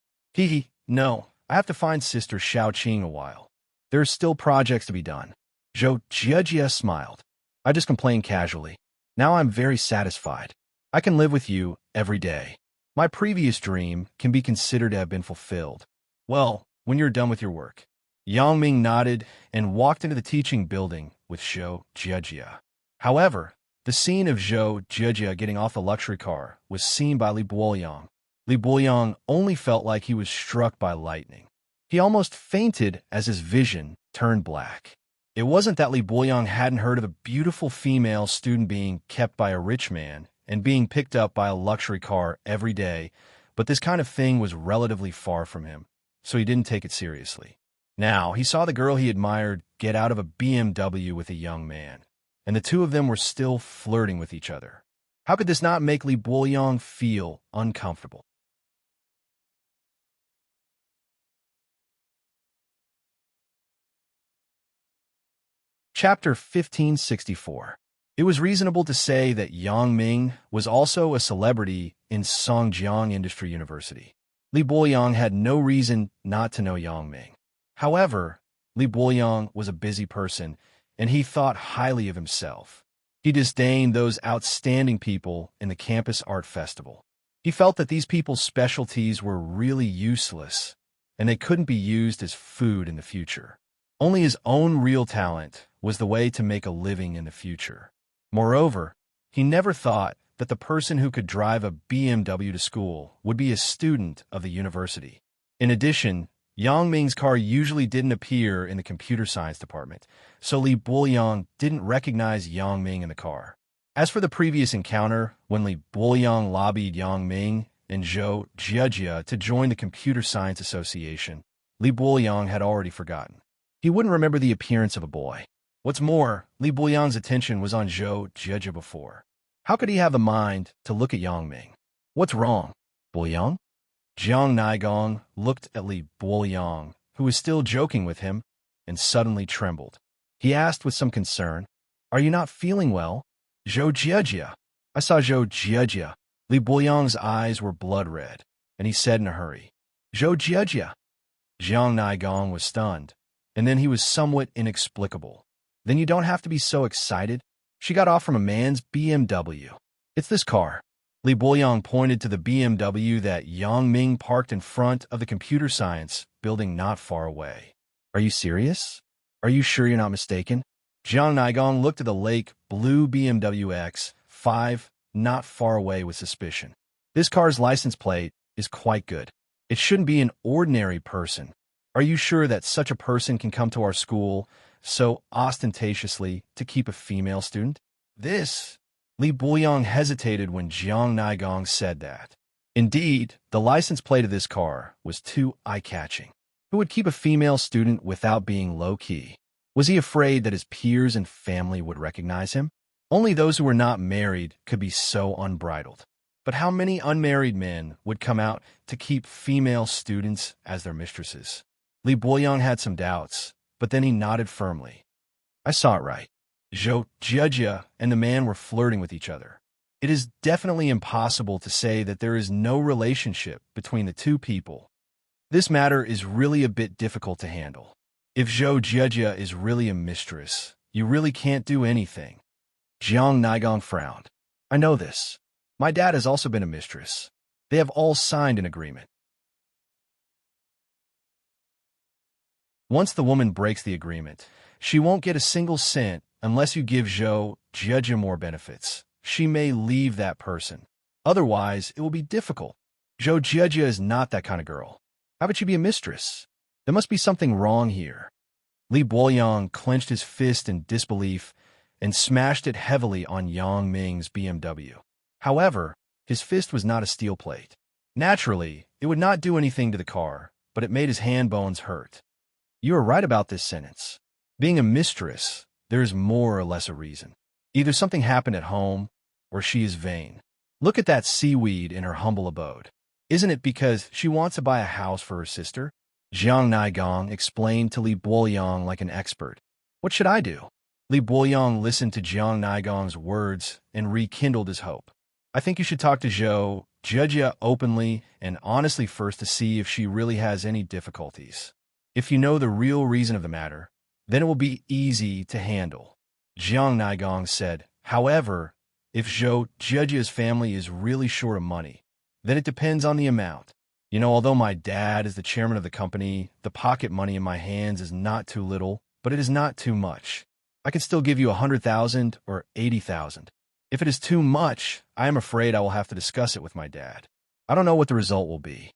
"No, I have to find Sister Xiaoqing a while. There are still projects to be done." Zhou Jiejie smiled. "I just complained casually. Now I'm very satisfied. I can live with you every day. My previous dream can be considered to have been fulfilled. Well, when you're done with your work." Yang Ming nodded and walked into the teaching building with Zhou Jiejie. However, the scene of Zhou Jiejie getting off the luxury car was seen by Li Boyang. Li Boyang only felt like he was struck by lightning. He almost fainted as his vision turned black. It wasn't that Li Boyang hadn't heard of a beautiful female student being kept by a rich man and being picked up by a luxury car every day, but this kind of thing was relatively far from him, so he didn't take it seriously. Now, he saw the girl he admired get out of a BMW with a young man, and the two of them were still flirting with each other. How could this not make Li Boyang feel uncomfortable? Chapter 1564. It was reasonable to say that Yang Ming was also a celebrity in Songjiang Industry University. Li Boyang had no reason not to know Yang Ming. However, Li Boyang was a busy person, and he thought highly of himself. He disdained those outstanding people in the campus art festival. He felt that these people's specialties were really useless, and they couldn't be used as food in the future. Only his own real talent was the way to make a living in the future. Moreover, he never thought that the person who could drive a BMW to school would be a student of the university. In addition, Yang Ming's car usually didn't appear in the computer science department, so Li Boyang didn't recognize Yang Ming in the car. As for the previous encounter, when Li Boyang lobbied Yang Ming and Zhou Jiejie to join the Computer Science Association, Li Buoyang had already forgotten. He wouldn't remember the appearance of a boy. What's more, Li Buoyang's attention was on Zhou Jiejie before. How could he have the mind to look at Yang Ming? What's wrong, Buoyang? Jiang Naigong looked at Li Buoyang, who was still joking with him, and suddenly trembled. He asked with some concern, "Are you not feeling well?" "Zhou Jiejie." I saw Zhou Jiejie. Li Buoyang's eyes were blood red, and he said in a hurry, "Zhou Jiejie." Jiang Naigong was stunned, and then he was somewhat inexplicable. "Then you don't have to be so excited. She got off from a man's BMW. It's this car." Li Buoyang pointed to the BMW that Yang Ming parked in front of the computer science building not far away. "Are you serious? Are you sure you're not mistaken?" Jiang Naigong looked at the lake blue BMW X5 not far away with suspicion. "This car's license plate is quite good. It shouldn't be an ordinary person. Are you sure that such a person can come to our school so ostentatiously to keep a female student?" This, Li Buoyang hesitated when Jiang Naigong said that. Indeed, the license plate of this car was too eye-catching. Who would keep a female student without being low-key? Was he afraid that his peers and family would recognize him? Only those who were not married could be so unbridled. But how many unmarried men would come out to keep female students as their mistresses? Li Buoyang had some doubts, but then he nodded firmly. "I saw it right. Zhou Jiejie and the man were flirting with each other. It is definitely impossible to say that there is no relationship between the two people. This matter is really a bit difficult to handle. If Zhou Jiejie is really a mistress, you really can't do anything." Jiang Naigong frowned. "I know this. My dad has also been a mistress. They have all signed an agreement. Once the woman breaks the agreement, she won't get a single cent unless you give Zhou Jiejie more benefits. She may leave that person. Otherwise, it will be difficult. Zhou Jiejie is not that kind of girl. How would she be a mistress? There must be something wrong here." Li Buoyang clenched his fist in disbelief and smashed it heavily on Yang Ming's BMW. However, his fist was not a steel plate. Naturally, it would not do anything to the car, but it made his hand bones hurt. You are right about this sentence. Being a mistress, there is more or less a reason. Either something happened at home, or she is vain. Look at that seaweed in her humble abode. Isn't it because she wants to buy a house for her sister? Jiang Naigong explained to Li Buoyang like an expert. "What should I do?" Li Buoyang listened to Jiang Naigong's words and rekindled his hope. "I think you should talk to Zhou Jiejie openly and honestly first to see if she really has any difficulties. If you know the real reason of the matter, then it will be easy to handle." Jiang Naigong said, "However, if Zhou Jiejie's family is really short of money, then it depends on the amount. You know, although my dad is the chairman of the company, the pocket money in my hands is not too little, but it is not too much. I can still give you 100,000 or 80,000. If it is too much, I am afraid I will have to discuss it with my dad. I don't know what the result will be."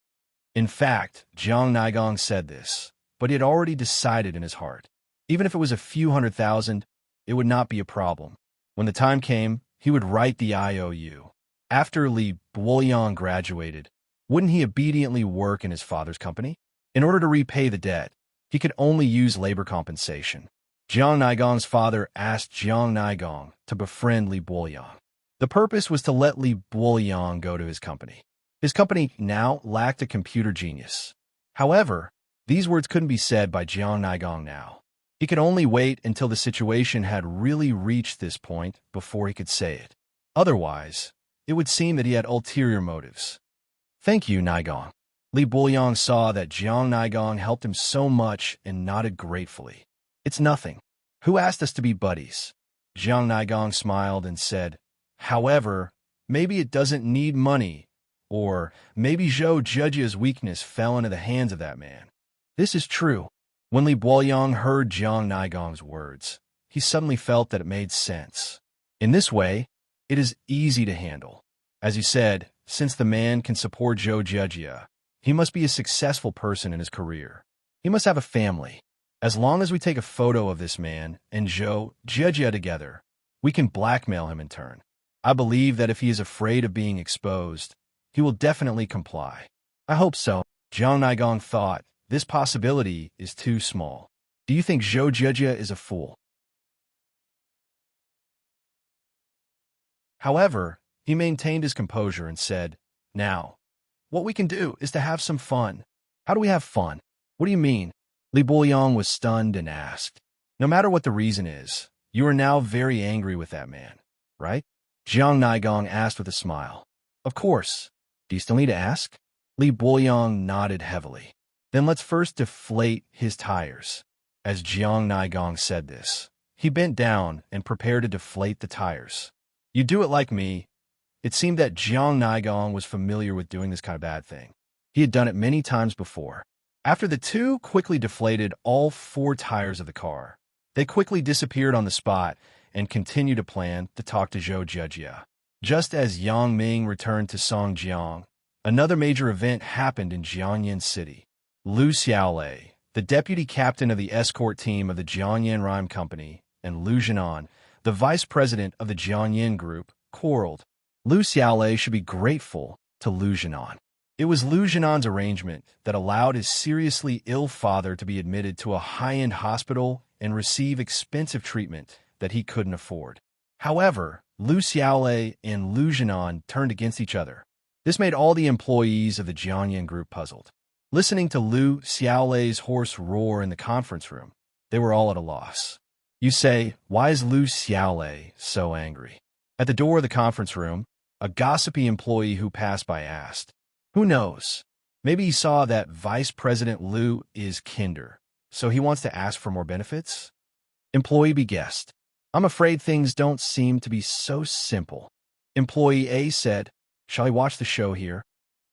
In fact, Jiang Naigong said this, but he had already decided in his heart. Even if it was a few 100,000, it would not be a problem. When the time came, he would write the IOU. After Li Buoyang graduated, wouldn't he obediently work in his father's company? In order to repay the debt, he could only use labor compensation. Jiang Naigong's father asked Jiang Naigong to befriend Li Buoyang. The purpose was to let Li Buoyang go to his company. His company now lacked a computer genius. However, these words couldn't be said by Jiang Naigong now. He could only wait until the situation had really reached this point before he could say it. Otherwise, it would seem that he had ulterior motives. "Thank you, Naigong." Li Buoyang saw that Jiang Naigong helped him so much and nodded gratefully. "It's nothing. Who asked us to be buddies?" Jiang Naigong smiled and said, "However, maybe it doesn't need money, or maybe Zhou Jiejie's weakness fell into the hands of that man." This is true. When Li Buoyang heard Jiang Naigong's words, he suddenly felt that it made sense. In this way, it is easy to handle. As you said, since the man can support Zhou Jiejie, he must be a successful person in his career. He must have a family. As long as we take a photo of this man and Zhou Jiejie together, we can blackmail him in turn. I believe that if he is afraid of being exposed, he will definitely comply. I hope so. Jiang Naigong thought, this possibility is too small. Do you think Zhou Jijia is a fool? However, he maintained his composure and said, now, what we can do is to have some fun. How do we have fun? What do you mean? Li Buoyang was stunned and asked, no matter what the reason is, you are now very angry with that man, right? Jiang Naigong asked with a smile. Of course. Do you still need to ask? Li Buoyang nodded heavily. Then let's first deflate his tires. As Jiang Naigong said this, he bent down and prepared to deflate the tires. You do it like me. It seemed that Jiang Naigong was familiar with doing this kind of bad thing. He had done it many times before. After the two quickly deflated all 4 tires of the car, they quickly disappeared on the spot and continued to plan to talk to Zhou Jijia. Just as Yang Ming returned to Songjiang, another major event happened in Jiangyan City. Lu Xiaolei, the deputy captain of the escort team of the Jiangyan Rime Company, and Lu Jianan, the vice president of the Jiangyan Group, quarreled. Lu Xiaolei should be grateful to Lu Jianan. It was Lu Jianan's arrangement that allowed his seriously ill father to be admitted to a high-end hospital and receive expensive treatment that he couldn't afford. However, Lu Xiaolei and Lu Jianan turned against each other. This made all the employees of the Jiangyan Group puzzled. Listening to Lu Xiaolei's hoarse roar in the conference room, they were all at a loss. You say, why is Lu Xiaolei so angry? At the door of the conference room, a gossipy employee who passed by asked, who knows? Maybe he saw that Vice President Lu is kinder, so he wants to ask for more benefits? Employee B guessed, I'm afraid things don't seem to be so simple. Employee A said, shall I watch the show here?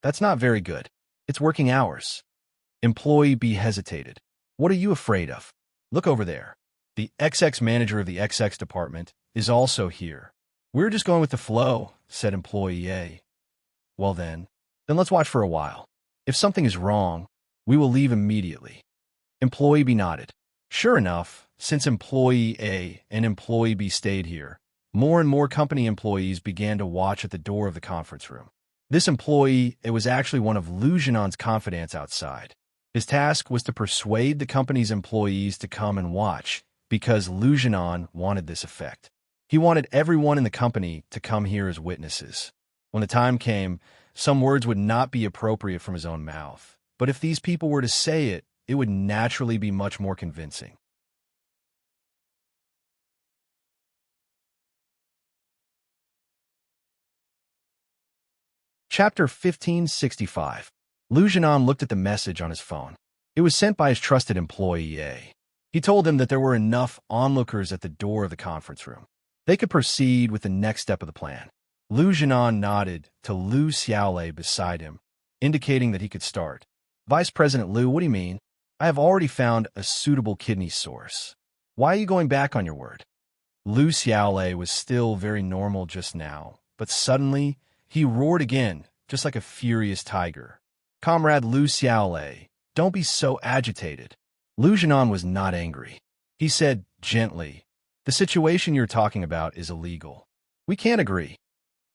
That's not very good. It's working hours. Employee B hesitated. What are you afraid of? Look over there. The XX manager of the XX department is also here. We're just going with the flow, said Employee A. Well then let's watch for a while. If something is wrong, we will leave immediately. Employee B nodded. Sure enough, since Employee A and Employee B stayed here, more and more company employees began to watch at the door of the conference room. This employee, it was actually one of Lu Jianan's confidants outside. His task was to persuade the company's employees to come and watch, because Lu Jianan wanted this effect. He wanted everyone in the company to come here as witnesses. When the time came, some words would not be appropriate from his own mouth, but if these people were to say it, it would naturally be much more convincing. Chapter 1565. Lu Jianan looked at the message on his phone. It was sent by his trusted employee A. He told him that there were enough onlookers at the door of the conference room. They could proceed with the next step of the plan. Lu Jianan nodded to Lu Xiaolei beside him, indicating that he could start. Vice President Lu, what do you mean? I have already found a suitable kidney source. Why are you going back on your word? Lu Xiaolei was still very normal just now, but suddenly he roared again, just like a furious tiger. Comrade Lu Xiaolei, don't be so agitated. Lu Jianan was not angry. He said gently, the situation you're talking about is illegal. We can't agree.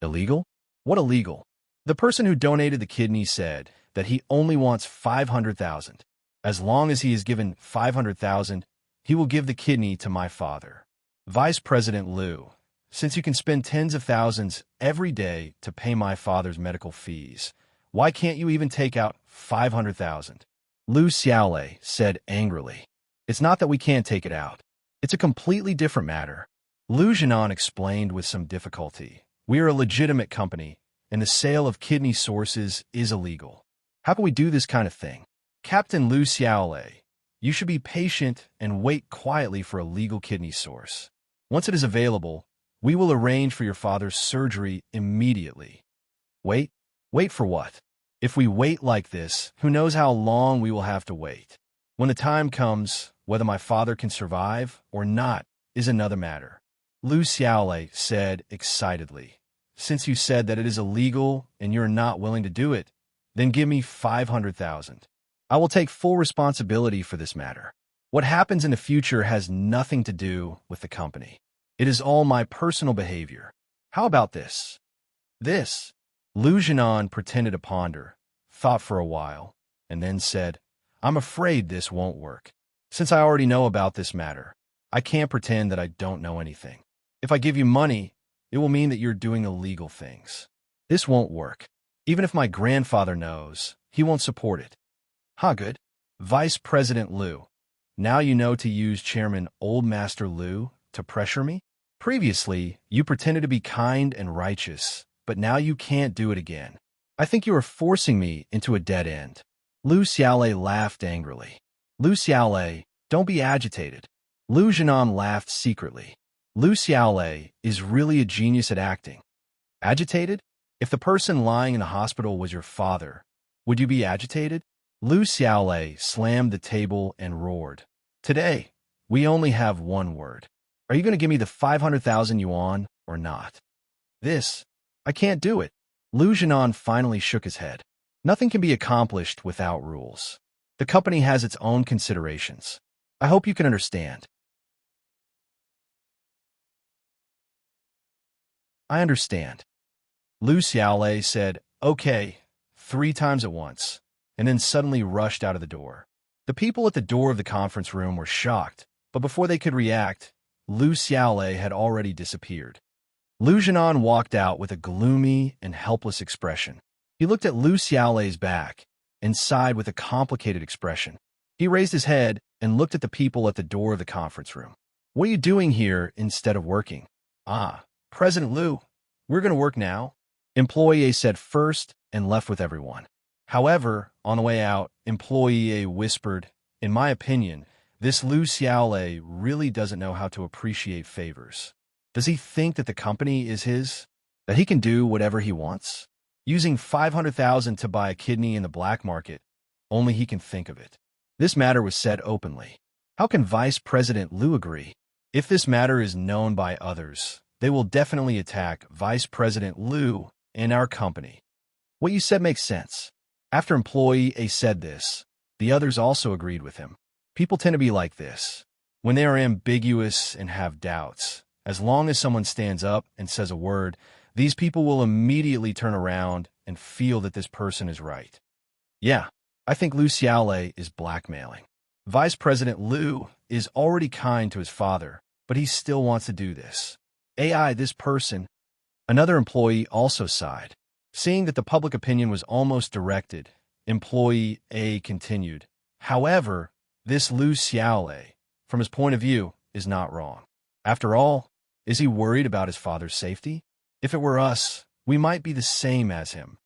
Illegal? What illegal? The person who donated the kidney said that he only wants 500,000. As long as he is given 500,000, he will give the kidney to my father. Vice President Lu, since you can spend tens of thousands every day to pay my father's medical fees, why can't you even take out 500,000? Lu Xiaolei said angrily. It's not that we can't take it out. It's a completely different matter. Lu Jianan explained with some difficulty. We are a legitimate company, and the sale of kidney sources is illegal. How can we do this kind of thing? Captain Lu Xiaolei, you should be patient and wait quietly for a legal kidney source. Once it is available, we will arrange for your father's surgery immediately. Wait? Wait for what? If we wait like this, who knows how long we will have to wait. When the time comes, whether my father can survive or not is another matter. Lu Xiaolei said excitedly, since you said that it is illegal and you're not willing to do it, then give me 500,000. I will take full responsibility for this matter. What happens in the future has nothing to do with the company. It is all my personal behavior. How about this? This? Lu Jianan pretended to ponder, thought for a while, and then said, I'm afraid this won't work. Since I already know about this matter, I can't pretend that I don't know anything. If I give you money, it will mean that you're doing illegal things. This won't work. Even if my grandfather knows, he won't support it. Good. Vice President Liu. Now you know to use Chairman Old Master Liu to pressure me? Previously, you pretended to be kind and righteous, but now you can't do it again. I think you are forcing me into a dead end. Lu Xiaolei laughed angrily. Lu Xiaolei, don't be agitated. Lu Jianan laughed secretly. Lu Xiaolei is really a genius at acting. Agitated? If the person lying in the hospital was your father, would you be agitated? Lu Xiaolei slammed the table and roared. Today, we only have one word. Are you going to give me the 500,000 yuan or not? I can't do it. Lu Jianan finally shook his head. Nothing can be accomplished without rules. The company has its own considerations. I hope you can understand. I understand. Lu Xiaolei said, okay, 3 times at once, and then suddenly rushed out of the door. The people at the door of the conference room were shocked, but before they could react, Lu Xiaolei had already disappeared. Lu Jianan walked out with a gloomy and helpless expression. He looked at Lu Xiaolei's back and sighed with a complicated expression. He raised his head and looked at the people at the door of the conference room. What are you doing here instead of working? President Liu, we're going to work now. Employee A said first and left with everyone. However, on the way out, Employee A whispered, in my opinion, this Lu Xiaolei really doesn't know how to appreciate favors. Does he think that the company is his? That he can do whatever he wants? Using 500,000 to buy a kidney in the black market, only he can think of it. This matter was said openly. How can Vice President Liu agree? If this matter is known by others, they will definitely attack Vice President Liu and our company. What you said makes sense. After Employee A said this, the others also agreed with him. People tend to be like this. When they are ambiguous and have doubts, as long as someone stands up and says a word, these people will immediately turn around and feel that this person is right. Yeah, I think Lu Xiaolei is blackmailing. Vice President Liu is already kind to his father, but he still wants to do this. This person. Another employee also sighed. Seeing that the public opinion was almost directed, Employee A continued. However, this Lu Xiaolei, from his point of view, is not wrong. After all, is he worried about his father's safety? If it were us, we might be the same as him.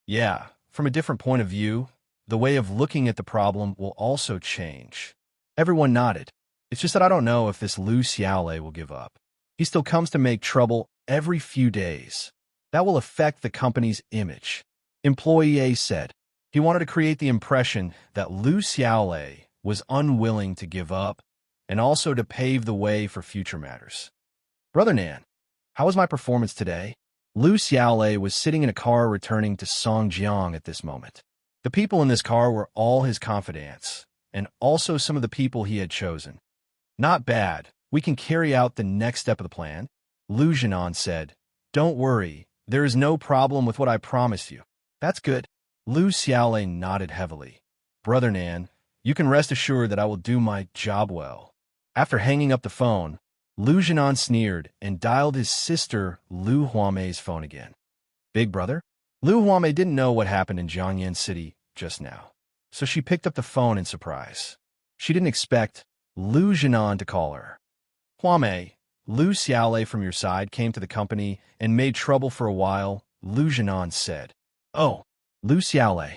Yeah, from a different point of view, the way of looking at the problem will also change. Everyone nodded. It's just that I don't know if this Lu Xiaolei will give up. He still comes to make trouble every few days. That will affect the company's image. Employee A said. He wanted to create the impression that Lu Xiaolei was unwilling to give up and also to pave the way for future matters. Brother Nan, how was my performance today? Lu Xiaolei was sitting in a car returning to Songjiang at this moment. The people in this car were all his confidants, and also some of the people he had chosen. Not bad. We can carry out the next step of the plan. Lu Jianan said, don't worry, there is no problem with what I promised you. That's good. Lu Xiaolei nodded heavily. Brother Nan, you can rest assured that I will do my job well. After hanging up the phone, Lu Jianan sneered and dialed his sister Lu Huamei's phone again. Big brother? Lu Huamei didn't know what happened in Jiangyan City just now, so she picked up the phone in surprise. She didn't expect Lu Jianan to call her. Huamei, Lu Xiaolei from your side came to the company and made trouble for a while, Lu Jianan said. Oh, Lu Xiaolei.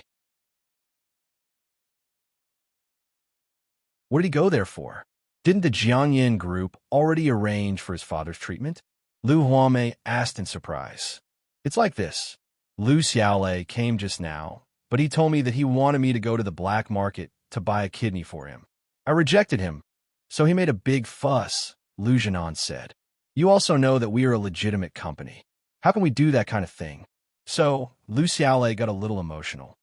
What did he go there for? Didn't the Jiangyan group already arrange for his father's treatment? Lu Huamei asked in surprise. It's like this. Lu Xiaolei came just now, but he told me that he wanted me to go to the black market to buy a kidney for him. I rejected him, so he made a big fuss, Lu Jianan said. You also know that we are a legitimate company. How can we do that kind of thing? So, Lu Xiaolei got a little emotional.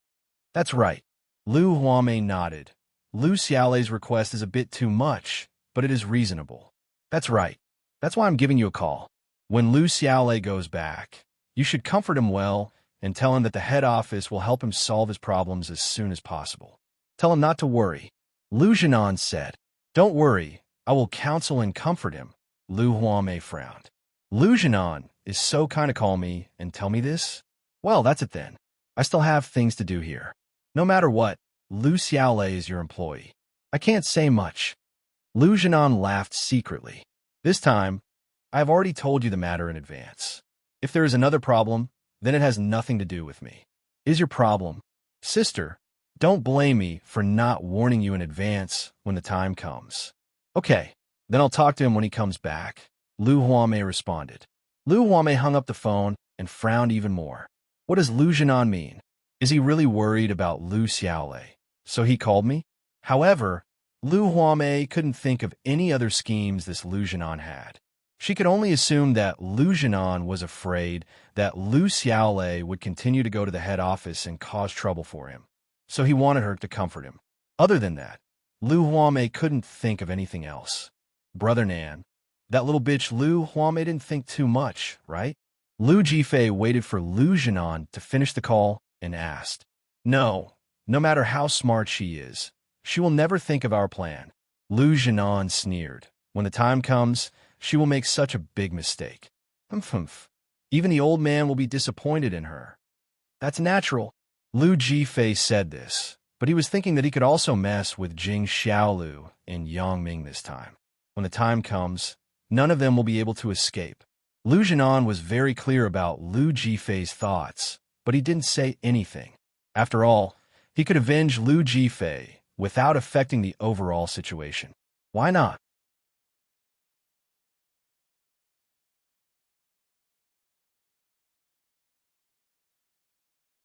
That's right. Lu Huamei nodded. Lu Xiaolei's request is a bit too much, but it is reasonable. That's right. That's why I'm giving you a call. When Lu Xiaolei goes back, you should comfort him well and tell him that the head office will help him solve his problems as soon as possible. Tell him not to worry. Lu Jianan said. Don't worry, I will counsel and comfort him. Lu Huamei frowned. Lu Jianan is so kind to call me and tell me this? Well, that's it then. I still have things to do here. No matter what, Lu Xiaolei is your employee. I can't say much. Lu Jianan laughed secretly. This time, I have already told you the matter in advance. If there is another problem, then it has nothing to do with me. Is your problem? Sister, don't blame me for not warning you in advance when the time comes. Okay, then I'll talk to him when he comes back. Lu Huamei responded. Lu Huamei hung up the phone and frowned even more. What does Lu Jianan mean? Is he really worried about Lu Xiaolei? So he called me? However, Lu Huamei couldn't think of any other schemes this Lu Jianan had. She could only assume that Lu Jianan was afraid that Lu Xiaolei would continue to go to the head office and cause trouble for him. So he wanted her to comfort him. Other than that, Lu Huamei couldn't think of anything else. Brother Nan, that little bitch Lu Huamei didn't think too much, right? Lu Jifei waited for Lu Jianan to finish the call and asked. No matter how smart she is, she will never think of our plan. Lu Jianan sneered. When the time comes, she will make such a big mistake. Humph. Even the old man will be disappointed in her. That's natural. Lu Jifei said this, but he was thinking that he could also mess with Jing Xiaolu and Yang Ming this time. When the time comes, none of them will be able to escape. Lu Jianan was very clear about Lu Jifei's thoughts, but he didn't say anything. After all, he could avenge Lu Jifei without affecting the overall situation. Why not?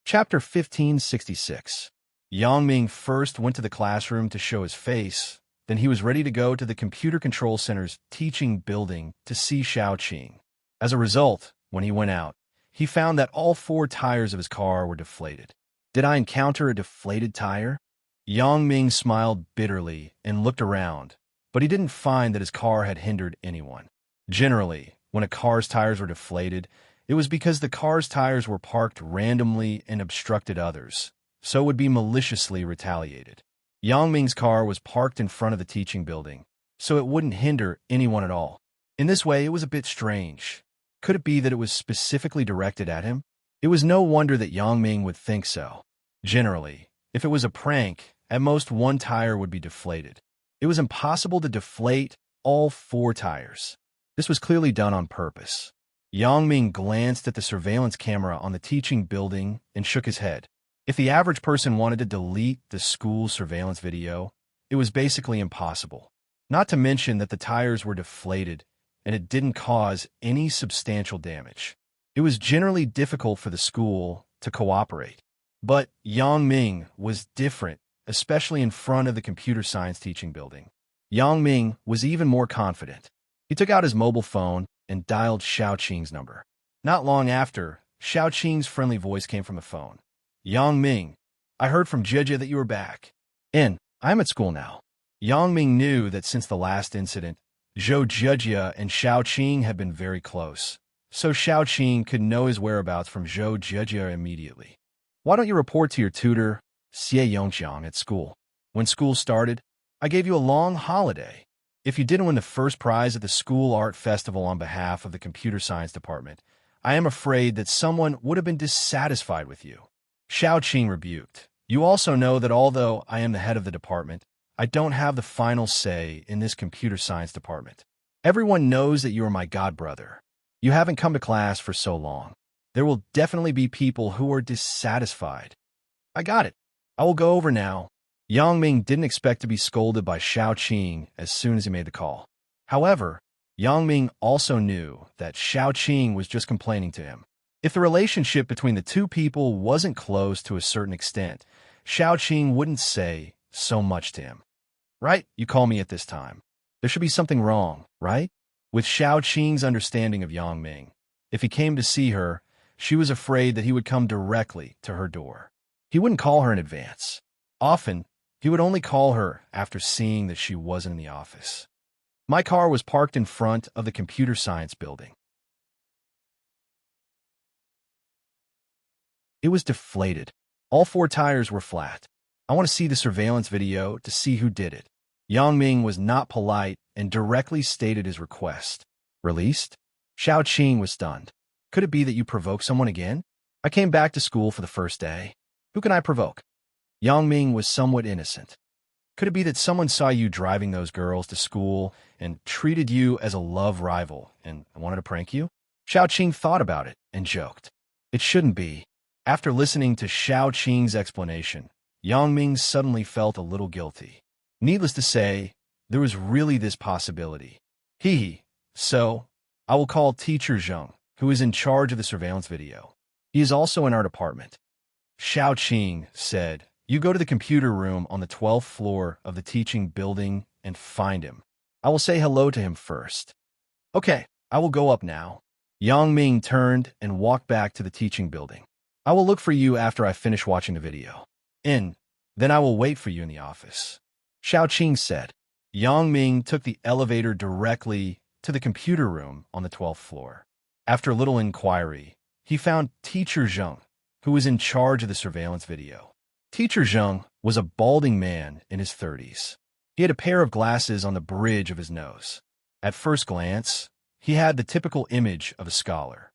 Chapter 1566. Yang Ming first went to the classroom to show his face, then he was ready to go to the Computer Control Center's teaching building to see Xiaoqing. As a result, when he went out, he found that all 4 tires of his car were deflated. Did I encounter a deflated tire? Yang Ming smiled bitterly and looked around, but he didn't find that his car had hindered anyone. Generally, when a car's tires were deflated, it was because the car's tires were parked randomly and obstructed others, so it would be maliciously retaliated. Yang Ming's car was parked in front of the teaching building, so it wouldn't hinder anyone at all. In this way, it was a bit strange. Could it be that it was specifically directed at him? It was no wonder that Yang Ming would think so. Generally, if it was a prank, at most 1 tire would be deflated. It was impossible to deflate all 4 tires. This was clearly done on purpose. Yang Ming glanced at the surveillance camera on the teaching building and shook his head. If the average person wanted to delete the school surveillance video, it was basically impossible. Not to mention that the tires were deflated and it didn't cause any substantial damage. It was generally difficult for the school to cooperate. But Yang Ming was different, especially in front of the computer science teaching building. Yang Ming was even more confident. He took out his mobile phone and dialed Xiaoqing's number. Not long after, Xiaoqing's friendly voice came from the phone. Yang Ming, I heard from Jia that you were back. I'm at school now. Yang Ming knew that since the last incident, Zhou Jia and Xiaoqing had been very close, so Xiaoqing could know his whereabouts from Zhou Jia immediately. Why don't you report to your tutor, Xie Yongxiang, at school? When school started, I gave you a long holiday. If you didn't win the first prize at the school art festival on behalf of the computer science department, I am afraid that someone would have been dissatisfied with you. Xiaoqing rebuked. You also know that although I am the head of the department, I don't have the final say in this computer science department. Everyone knows that you are my godbrother. You haven't come to class for so long. There will definitely be people who are dissatisfied. I got it. I will go over now. Yang Ming didn't expect to be scolded by Xiaoqing as soon as he made the call. However, Yang Ming also knew that Xiaoqing was just complaining to him. If the relationship between the two people wasn't close to a certain extent, Xiaoqing wouldn't say so much to him. Right? You call me at this time. There should be something wrong, right? With Xiaoqing's understanding of Yang Ming, if he came to see her, she was afraid that he would come directly to her door. He wouldn't call her in advance. Often, he would only call her after seeing that she wasn't in the office. My car was parked in front of the computer science building. It was deflated. All 4 tires were flat. I want to see the surveillance video to see who did it. Yang Ming was not polite and directly stated his request. Released? Xiao Qing was stunned. Could it be that you provoked someone again? I came back to school for the first day. Who can I provoke? Yang Ming was somewhat innocent. Could it be that someone saw you driving those girls to school and treated you as a love rival and wanted to prank you? Xiao Qing thought about it and joked. It shouldn't be. After listening to Xiao Qing's explanation, Yang Ming suddenly felt a little guilty. Needless to say, there was really this possibility. So, I will call Teacher Zheng, who is in charge of the surveillance video. He is also in our department. Xiao Qing said, you go to the computer room on the 12th floor of the teaching building and find him. I will say hello to him first. Okay, I will go up now. Yang Ming turned and walked back to the teaching building. I will look for you after I finish watching the video. Then I will wait for you in the office. Xiao Qing said. Yang Ming took the elevator directly to the computer room on the 12th floor. After a little inquiry, he found Teacher Zheng, who was in charge of the surveillance video. Teacher Zheng was a balding man in his 30s. He had a pair of glasses on the bridge of his nose. At first glance, he had the typical image of a scholar.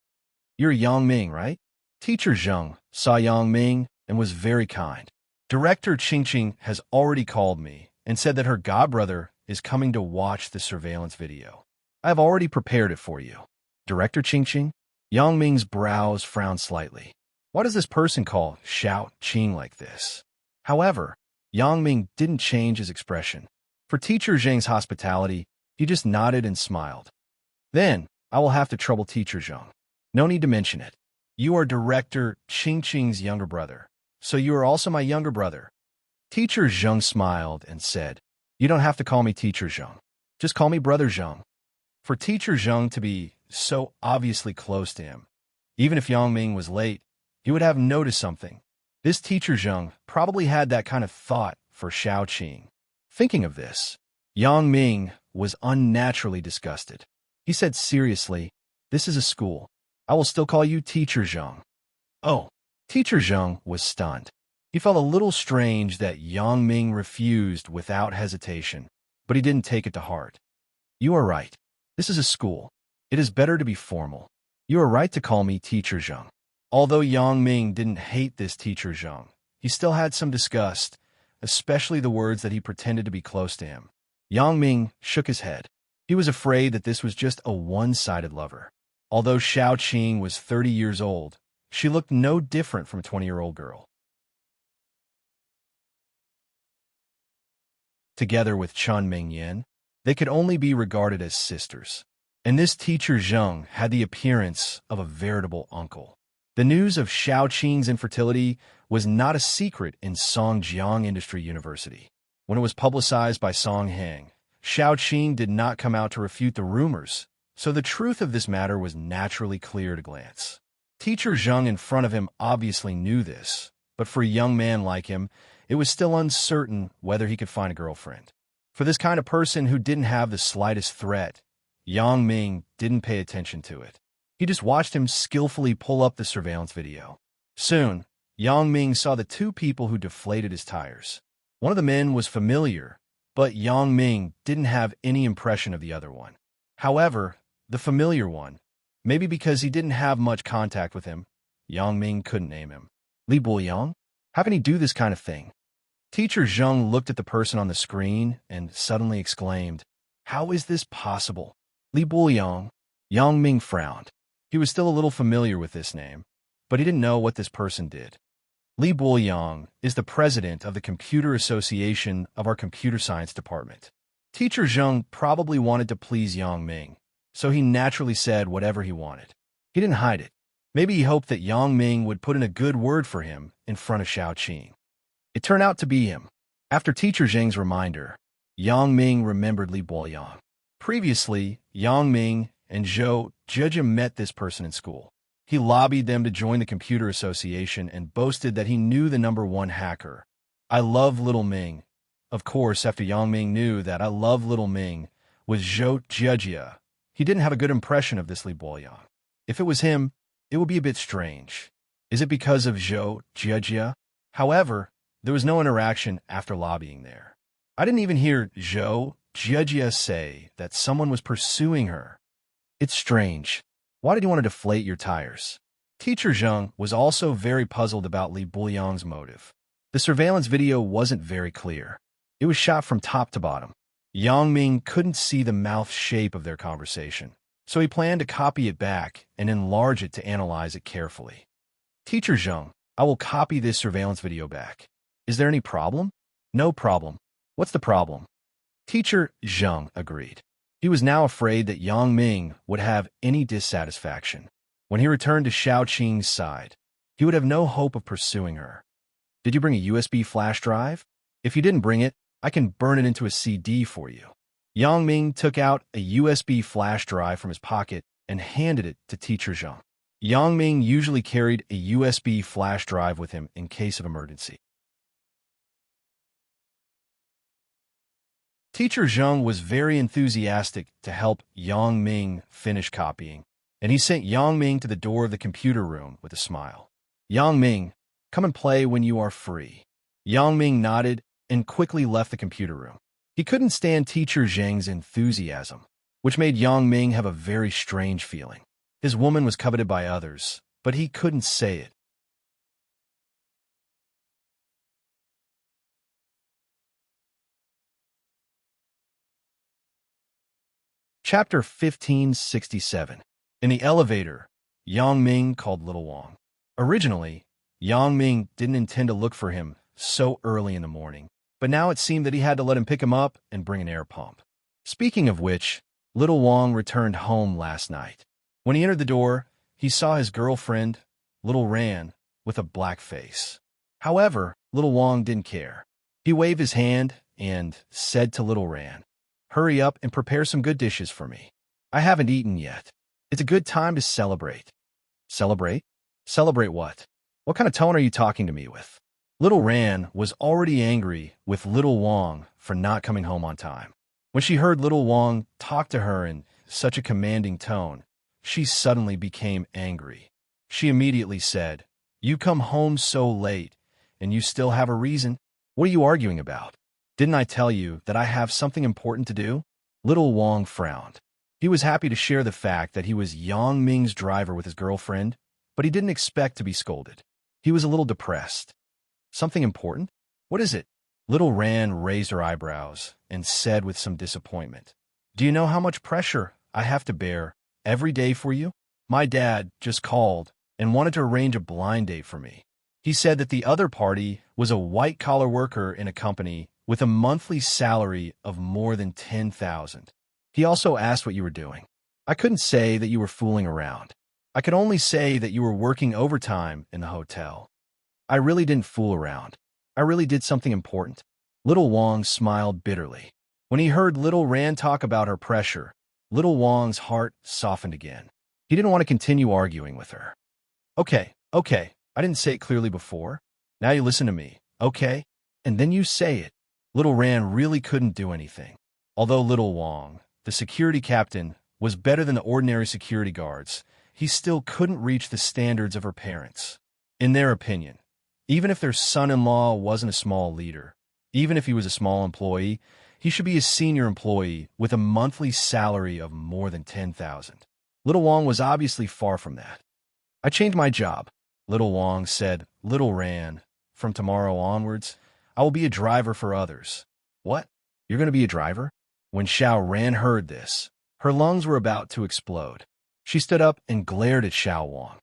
You're Yang Ming, right? Teacher Zheng saw Yang Ming and was very kind. Director Qingqing has already called me and said that her godbrother is coming to watch the surveillance video. I have already prepared it for you. Director Qingqing? Yang Ming's brows frowned slightly. Why does this person call Xiao Qing like this? However, Yang Ming didn't change his expression. For Teacher Zheng's hospitality, he just nodded and smiled. Then, I will have to trouble Teacher Zheng. No need to mention it. You are Director Qingqing's younger brother, so you are also my younger brother. Teacher Zheng smiled and said, you don't have to call me Teacher Zheng. Just call me Brother Zheng. For Teacher Zheng to be so obviously close to him, even if Yang Ming was late, he would have noticed something. This Teacher Zheng probably had that kind of thought for Xiao Qing. Thinking of this, Yang Ming was unnaturally disgusted. He said seriously, this is a school. I will still call you Teacher Zheng. Oh, Teacher Zheng was stunned. He felt a little strange that Yang Ming refused without hesitation, but he didn't take it to heart. You are right. This is a school. It is better to be formal. You are right to call me Teacher Zheng. Although Yang Ming didn't hate this Teacher Zheng, he still had some disgust, especially the words that he pretended to be close to him. Yang Ming shook his head. He was afraid that this was just a one-sided lover. Although Xiao Qing was 30 years old, she looked no different from a 20-year-old girl. Together with Chun Mingyan, they could only be regarded as sisters. And this Teacher Zheng had the appearance of a veritable uncle. The news of Xiao Qing's infertility was not a secret in Songjiang Industry University. When it was publicized by Song Heng, Xiao Qing did not come out to refute the rumors, so the truth of this matter was naturally clear at a glance. Teacher Zheng in front of him obviously knew this, but for a young man like him, it was still uncertain whether he could find a girlfriend. For this kind of person who didn't have the slightest threat, Yang Ming didn't pay attention to it. He just watched him skillfully pull up the surveillance video. Soon, Yang Ming saw the 2 people who deflated his tires. One of the men was familiar, but Yang Ming didn't have any impression of the other one. However, the familiar one, maybe because he didn't have much contact with him, Yang Ming couldn't name him. Li Buoyang? How can he do this kind of thing? Teacher Zheng looked at the person on the screen and suddenly exclaimed, how is this possible? Li Buoyang? Yang Ming frowned. He was still a little familiar with this name, but he didn't know what this person did. Li Buoyang is the president of the Computer Association of our computer science department. Teacher Zheng probably wanted to please Yang Ming, so he naturally said whatever he wanted. He didn't hide it. Maybe he hoped that Yang Ming would put in a good word for him in front of Xiao Qing. It turned out to be him. After Teacher Zheng's reminder, Yang Ming remembered Li Buoyang. Previously, Yang Ming and Zhou Zhejian met this person in school. He lobbied them to join the Computer Association and boasted that he knew the #1 hacker. I love Little Ming. Of course, after Yang Ming knew that I love Little Ming was Zhou Zhejian, he didn't have a good impression of this Li Buoyang. If it was him, it would be a bit strange. Is it because of Zhou Jiajia? However, there was no interaction after lobbying there. I didn't even hear Zhou Jiajia say that someone was pursuing her. It's strange. Why did you want to deflate your tires? Teacher Zheng was also very puzzled about Li Buliang's motive. The surveillance video wasn't very clear. It was shot from top to bottom. Yang Ming couldn't see the mouth shape of their conversation, so he planned to copy it back and enlarge it to analyze it carefully. Teacher Zheng, I will copy this surveillance video back. Is there any problem? No problem. What's the problem? Teacher Zheng agreed. He was now afraid that Yang Ming would have any dissatisfaction. When he returned to Xiao Qing's side, he would have no hope of pursuing her. Did you bring a USB flash drive? If you didn't bring it, I can burn it into a CD for you. Yang Ming took out a USB flash drive from his pocket and handed it to Teacher Zheng. Yang Ming usually carried a USB flash drive with him in case of emergency. Teacher Zheng was very enthusiastic to help Yang Ming finish copying, and he sent Yang Ming to the door of the computer room with a smile. Yang Ming, come and play when you are free. Yang Ming nodded and quickly left the computer room. He couldn't stand Teacher Zheng's enthusiasm, which made Yang Ming have a very strange feeling. His woman was coveted by others, but he couldn't say it. Chapter 1567. In the elevator, Yang Ming called Little Wang. Originally, Yang Ming didn't intend to look for him so early in the morning, but now it seemed that he had to let him pick him up and bring an air pump. Speaking of which, Little Wang returned home last night. When he entered the door, he saw his girlfriend, Little Ran, with a black face. However, Little Wang didn't care. He waved his hand and said to Little Ran, "Hurry up and prepare some good dishes for me. I haven't eaten yet. It's a good time to celebrate." Celebrate? Celebrate what? What kind of tone are you talking to me with? Little Ran was already angry with Little Wang for not coming home on time. When she heard Little Wang talk to her in such a commanding tone, she suddenly became angry. She immediately said, "You come home so late, and you still have a reason? What are you arguing about? Didn't I tell you that I have something important to do?" Little Wang frowned. He was happy to share the fact that he was Yang Ming's driver with his girlfriend, but he didn't expect to be scolded. He was a little depressed. Something important? What is it? Little Ran raised her eyebrows and said with some disappointment, "Do you know how much pressure I have to bear every day for you? My dad just called and wanted to arrange a blind date for me. He said that the other party was a white-collar worker in a company with a monthly salary of more than 10,000. He also asked what you were doing. I couldn't say that you were fooling around. I could only say that you were working overtime in the hotel. I really didn't fool around. I really did something important." Little Wang smiled bitterly. When he heard Little Ran talk about her pressure, Little Wang's heart softened again. He didn't want to continue arguing with her. Okay, I didn't say it clearly before. Now you listen to me, okay? And then you say it." Little Ran really couldn't do anything. Although Little Wang, the security captain, was better than the ordinary security guards, he still couldn't reach the standards of her parents. In their opinion, even if their son-in-law wasn't a small leader, even if he was a small employee, he should be a senior employee with a monthly salary of more than 10,000. Little Wang was obviously far from that. "I changed my job," Little Wang said. "Little Ran, from tomorrow onwards, I will be a driver for others." "What? You're going to be a driver?" When Xiao Ran heard this, her lungs were about to explode. She stood up and glared at Xiao Wang.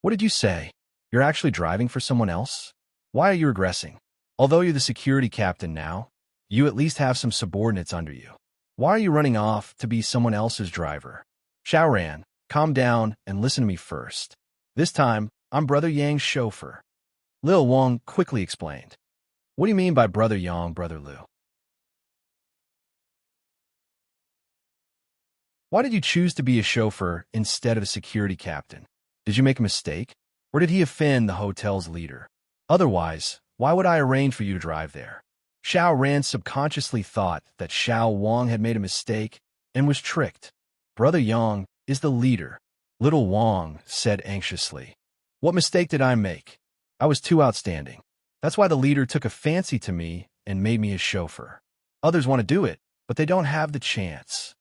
"What did you say? You're actually driving for someone else? Why are you regressing? Although you're the security captain now, you at least have some subordinates under you. Why are you running off to be someone else's driver?" "Xiao Ran, calm down and listen to me first. This time, I'm Brother Yang's chauffeur." Lil Wang quickly explained. "What do you mean by Brother Yang, Brother Liu? Why did you choose to be a chauffeur instead of a security captain? Did you make a mistake? Or did he offend the hotel's leader? Otherwise, why would I arrange for you to drive there?" Xiao Ran subconsciously thought that Xiao Wang had made a mistake and was tricked. "Brother Yang is the leader," Little Wang said anxiously. What mistake did I make? I was too outstanding. That's why the leader took a fancy to me and made me his chauffeur. Others want to do it, but they don't have the chance.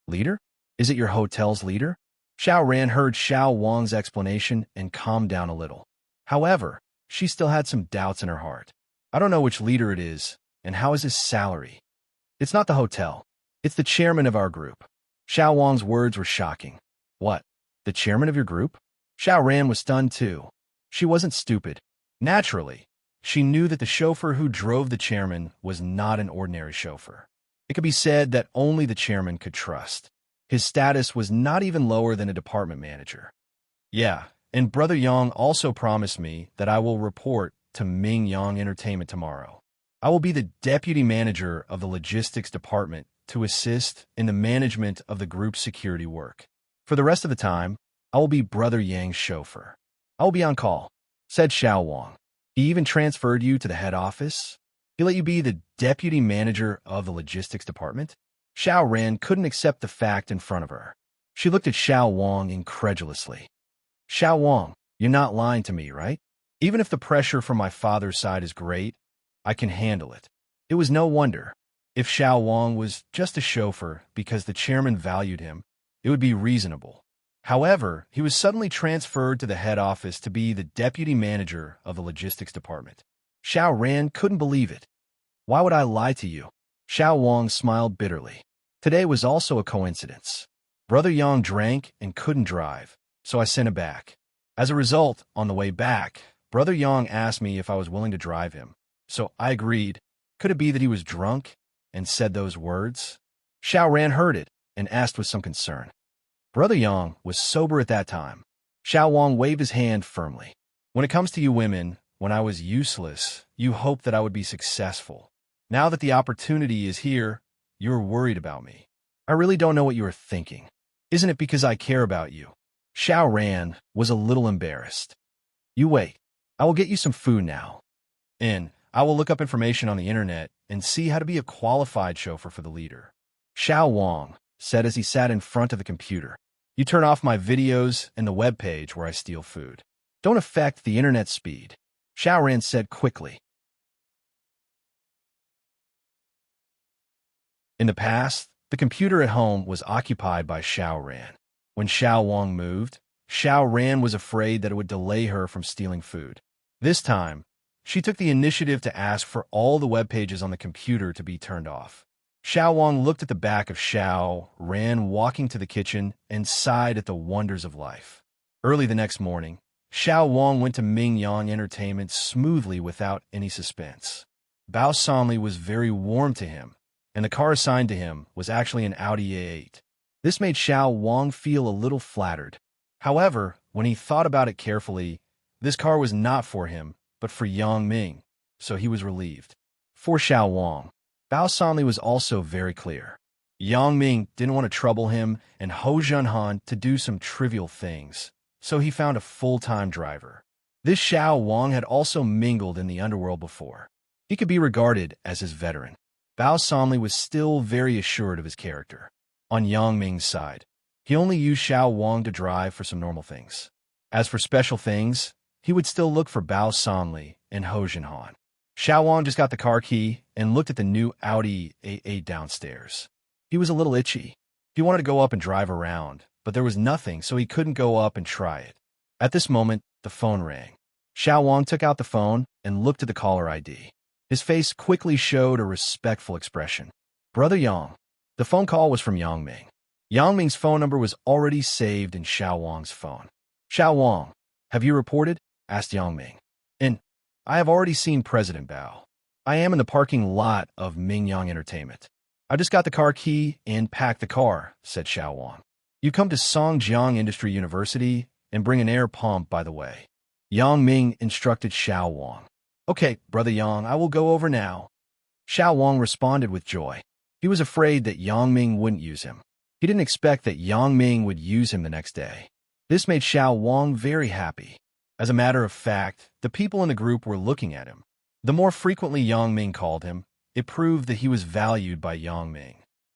Leader? Is it your hotel's leader? Xiao Ran heard Xiao Wang's explanation and calmed down a little. However, she still had some doubts in her heart. I don't know which leader it is, and how is his salary? It's not the hotel. It's the chairman of our group. Xiao Wang's words were shocking. What? The chairman of your group? Xiao Ran was stunned too. She wasn't stupid. Naturally, she knew that the chauffeur who drove the chairman was not an ordinary chauffeur. It could be said that only the chairman could trust. His status was not even lower than a department manager. Yeah, and Brother Yang also promised me that I will report to Ming Yang Entertainment tomorrow. I will be the deputy manager of the logistics department to assist in the management of the group's security work. For the rest of the time, I will be Brother Yang's chauffeur. I will be on call, said Xiao Wang. He even transferred you to the head office? He let you be the deputy manager of the logistics department? Xiao Ran couldn't accept the fact in front of her. She looked at Xiao Wang incredulously. Xiao Wang, you're not lying to me, right? Even if the pressure from my father's side is great, I can handle it. It was no wonder. If Xiao Wang was just a chauffeur because the chairman valued him, it would be reasonable. However, he was suddenly transferred to the head office to be the deputy manager of the logistics department. Xiao Ran couldn't believe it. Why would I lie to you? Xiao Wang smiled bitterly. Today was also a coincidence. Brother Yang drank and couldn't drive, so I sent him back. As a result, on the way back, Brother Yang asked me if I was willing to drive him, so I agreed. Could it be that he was drunk and said those words? Xiao Ran heard it and asked with some concern. Brother Yang was sober at that time. Xiao Wang waved his hand firmly. When it comes to you women, when I was useless, you hoped that I would be successful. Now that the opportunity is here, you're worried about me. I really don't know what you are thinking. Isn't it because I care about you? Xiao Ran was a little embarrassed. You wait. I will get you some food now. And I will look up information on the internet and see how to be a qualified chauffeur for the leader. Xiao Wang said as he sat in front of the computer. You turn off my videos and the web page where I steal food. Don't affect the internet speed. Xiao Ran said quickly. In the past, the computer at home was occupied by Xiao Ran. When Xiao Wang moved, Xiao Ran was afraid that it would delay her from stealing food. This time, she took the initiative to ask for all the web pages on the computer to be turned off. Xiao Wang looked at the back of Xiao Ran walking to the kitchen and sighed at the wonders of life. Early the next morning, Xiao Wang went to Ming Yang Entertainment smoothly without any suspense. Bao Sanli was very warm to him, and the car assigned to him was actually an Audi A8. This made Xiao Wang feel a little flattered. However, when he thought about it carefully, this car was not for him, but for Yang Ming, so he was relieved. For Xiao Wang, Bao Sanli was also very clear. Yang Ming didn't want to trouble him and Ho Junhan to do some trivial things, so he found a full-time driver. This Xiao Wang had also mingled in the underworld before. He could be regarded as his veteran. Bao Sanli was still very assured of his character. On Yang Ming's side, he only used Xiao Wang to drive for some normal things. As for special things, he would still look for Bao Sanli and Ho Junhan. Xiao Wang just got the car key and looked at the new Audi A8 downstairs. He was a little itchy. He wanted to go up and drive around, but there was nothing, so he couldn't go up and try it. At this moment, the phone rang. Xiao Wang took out the phone and looked at the caller ID. His face quickly showed a respectful expression. Brother Yang. The phone call was from Yang Ming. Yang Ming's phone number was already saved in Xiao Wang's phone. Xiao Wang, have you reported? Asked Yang Ming. And I have already seen President Bao. I am in the parking lot of Ming Yang Entertainment. I just got the car key and packed the car, said Xiao Wang. You come to Songjiang Industry University and bring an air pump, by the way. Yang Ming instructed Xiao Wang. Okay, Brother Yang, I will go over now. Xiao Wang responded with joy. He was afraid that Yang Ming wouldn't use him. He didn't expect that Yang Ming would use him the next day. This made Xiao Wang very happy. As a matter of fact, the people in the group were looking at him. The more frequently Yang Ming called him, it proved that he was valued by Yang Ming.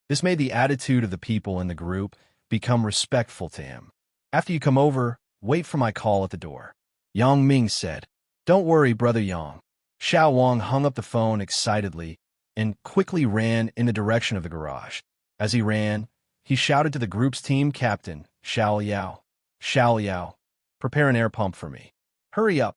This made the attitude of the people in the group become respectful to him. After you come over, wait for my call at the door. Yang Ming said. Don't worry, Brother Yang. Xiao Wang hung up the phone excitedly and quickly ran in the direction of the garage. As he ran, he shouted to the group's team captain, Xiao Liao. Xiao Liao, prepare an air pump for me. Hurry up.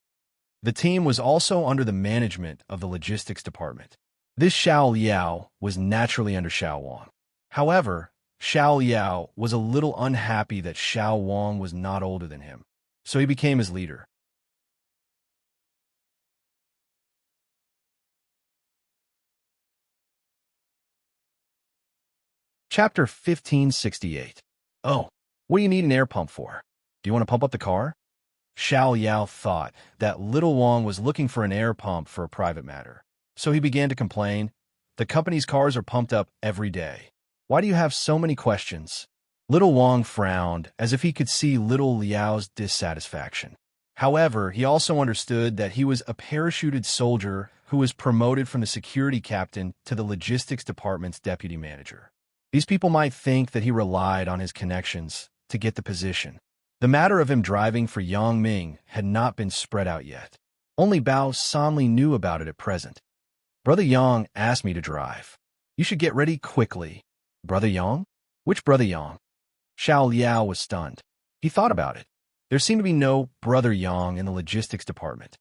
The team was also under the management of the logistics department. This Xiao Liao was naturally under Xiao Wang. However, Xiao Liao was a little unhappy that Xiao Wang was not older than him, so he became his leader. Chapter 1568. Oh, what do you need an air pump for? Do you want to pump up the car? Xiao Yao thought that little Wang was looking for an air pump for a private matter, so he began to complain. The company's cars are pumped up every day. Why do you have so many questions? Little Wang frowned as if he could see little Liao's dissatisfaction. However, he also understood that he was a parachuted soldier who was promoted from the security captain to the logistics department's deputy manager. These people might think that he relied on his connections to get the position. The matter of him driving for Yang Ming had not been spread out yet. Only Bao Sanli knew about it at present. Brother Yang asked me to drive. You should get ready quickly. Brother Yang? Which Brother Yang? Xiao Liao was stunned. He thought about it. There seemed to be no Brother Yang in the logistics department.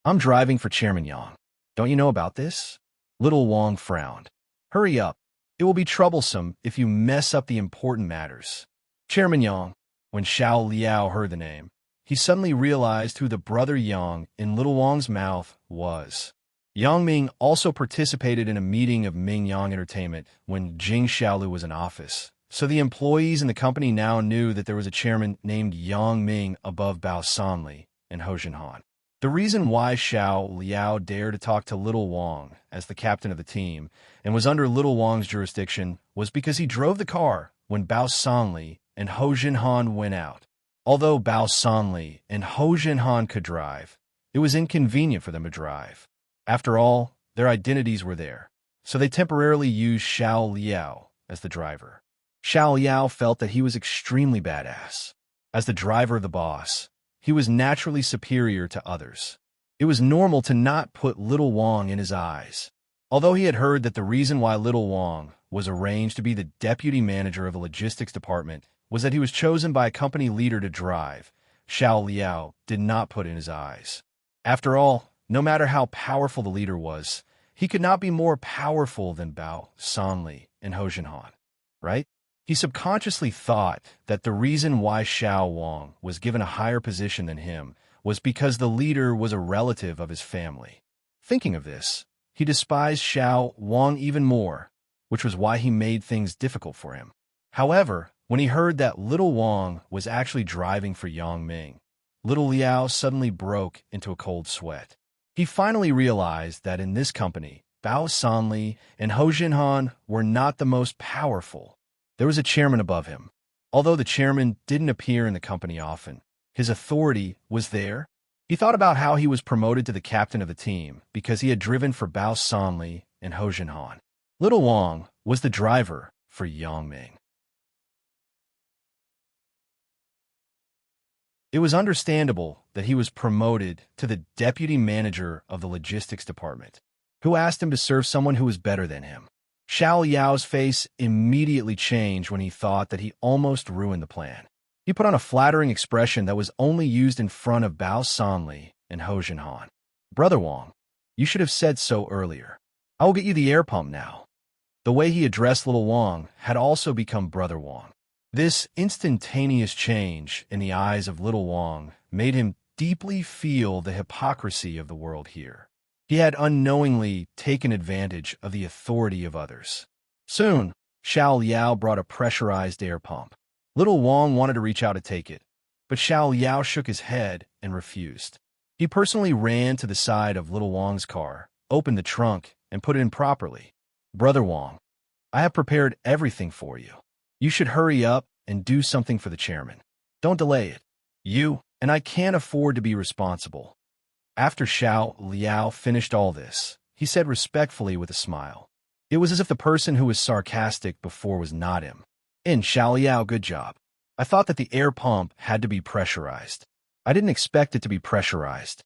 I'm driving for Chairman Yang. Don't you know about this? Little Wang frowned. Hurry up. It will be troublesome if you mess up the important matters. Chairman Yang. When Xiao Liao heard the name, he suddenly realized who the Brother Yang in Little Wang's mouth was. Yang Ming also participated in a meeting of Ming Yang Entertainment when Jing Xiaolu was in office, so the employees in the company now knew that there was a chairman named Yang Ming above Bao Sanli and Ho Jinhan. The reason why Xiao Liao dared to talk to Little Wang as the captain of the team and was under Little Wang's jurisdiction was because he drove the car when Bao Sanli and Ho Jinhan went out. Although Bao Sanli and Ho Jinhan could drive, it was inconvenient for them to drive. After all, their identities were there, so they temporarily used Xiao Liao as the driver. Xiao Liao felt that he was extremely badass. As the driver of the boss, he was naturally superior to others. It was normal to not put Little Wang in his eyes. Although he had heard that the reason why Little Wang was arranged to be the deputy manager of a logistics department was that he was chosen by a company leader to drive, Xiao Liao did not put in his eyes. After all, no matter how powerful the leader was, he could not be more powerful than Bao Sanli and Ho Jinhan, right? He subconsciously thought that the reason why Xiao Wang was given a higher position than him was because the leader was a relative of his family. Thinking of this, he despised Xiao Wang even more, which was why he made things difficult for him. However, when he heard that Little Wang was actually driving for Yang Ming, Little Liao suddenly broke into a cold sweat. He finally realized that in this company, Bao Sanli and Ho Jinhan were not the most powerful. There was a chairman above him. Although the chairman didn't appear in the company often, his authority was there. He thought about how he was promoted to the captain of the team because he had driven for Bao Sanli and Ho Jinhan. Little Wang was the driver for Yang Ming. It was understandable that he was promoted to the deputy manager of the logistics department, who asked him to serve someone who was better than him. Xiao Yao's face immediately changed when he thought that he almost ruined the plan. He put on a flattering expression that was only used in front of Bao Sanli and Ho Jinhan. Brother Wang, you should have said so earlier. I will get you the air pump now. The way he addressed Little Wang had also become Brother Wang. This instantaneous change in the eyes of Little Wang made him deeply feel the hypocrisy of the world here. He had unknowingly taken advantage of the authority of others. Soon, Xiao Liao brought a pressurized air pump. Little Wang wanted to reach out to take it, but Xiao Liao shook his head and refused. He personally ran to the side of Little Wang's car, opened the trunk, and put it in properly. Brother Wang, I have prepared everything for you. You should hurry up and do something for the chairman. Don't delay it. You and I can't afford to be responsible. After Xiao Liao finished all this, he said respectfully with a smile. It was as if the person who was sarcastic before was not him. Xiao Liao, good job. I thought that the air pump had to be pressurized. I didn't expect it to be pressurized.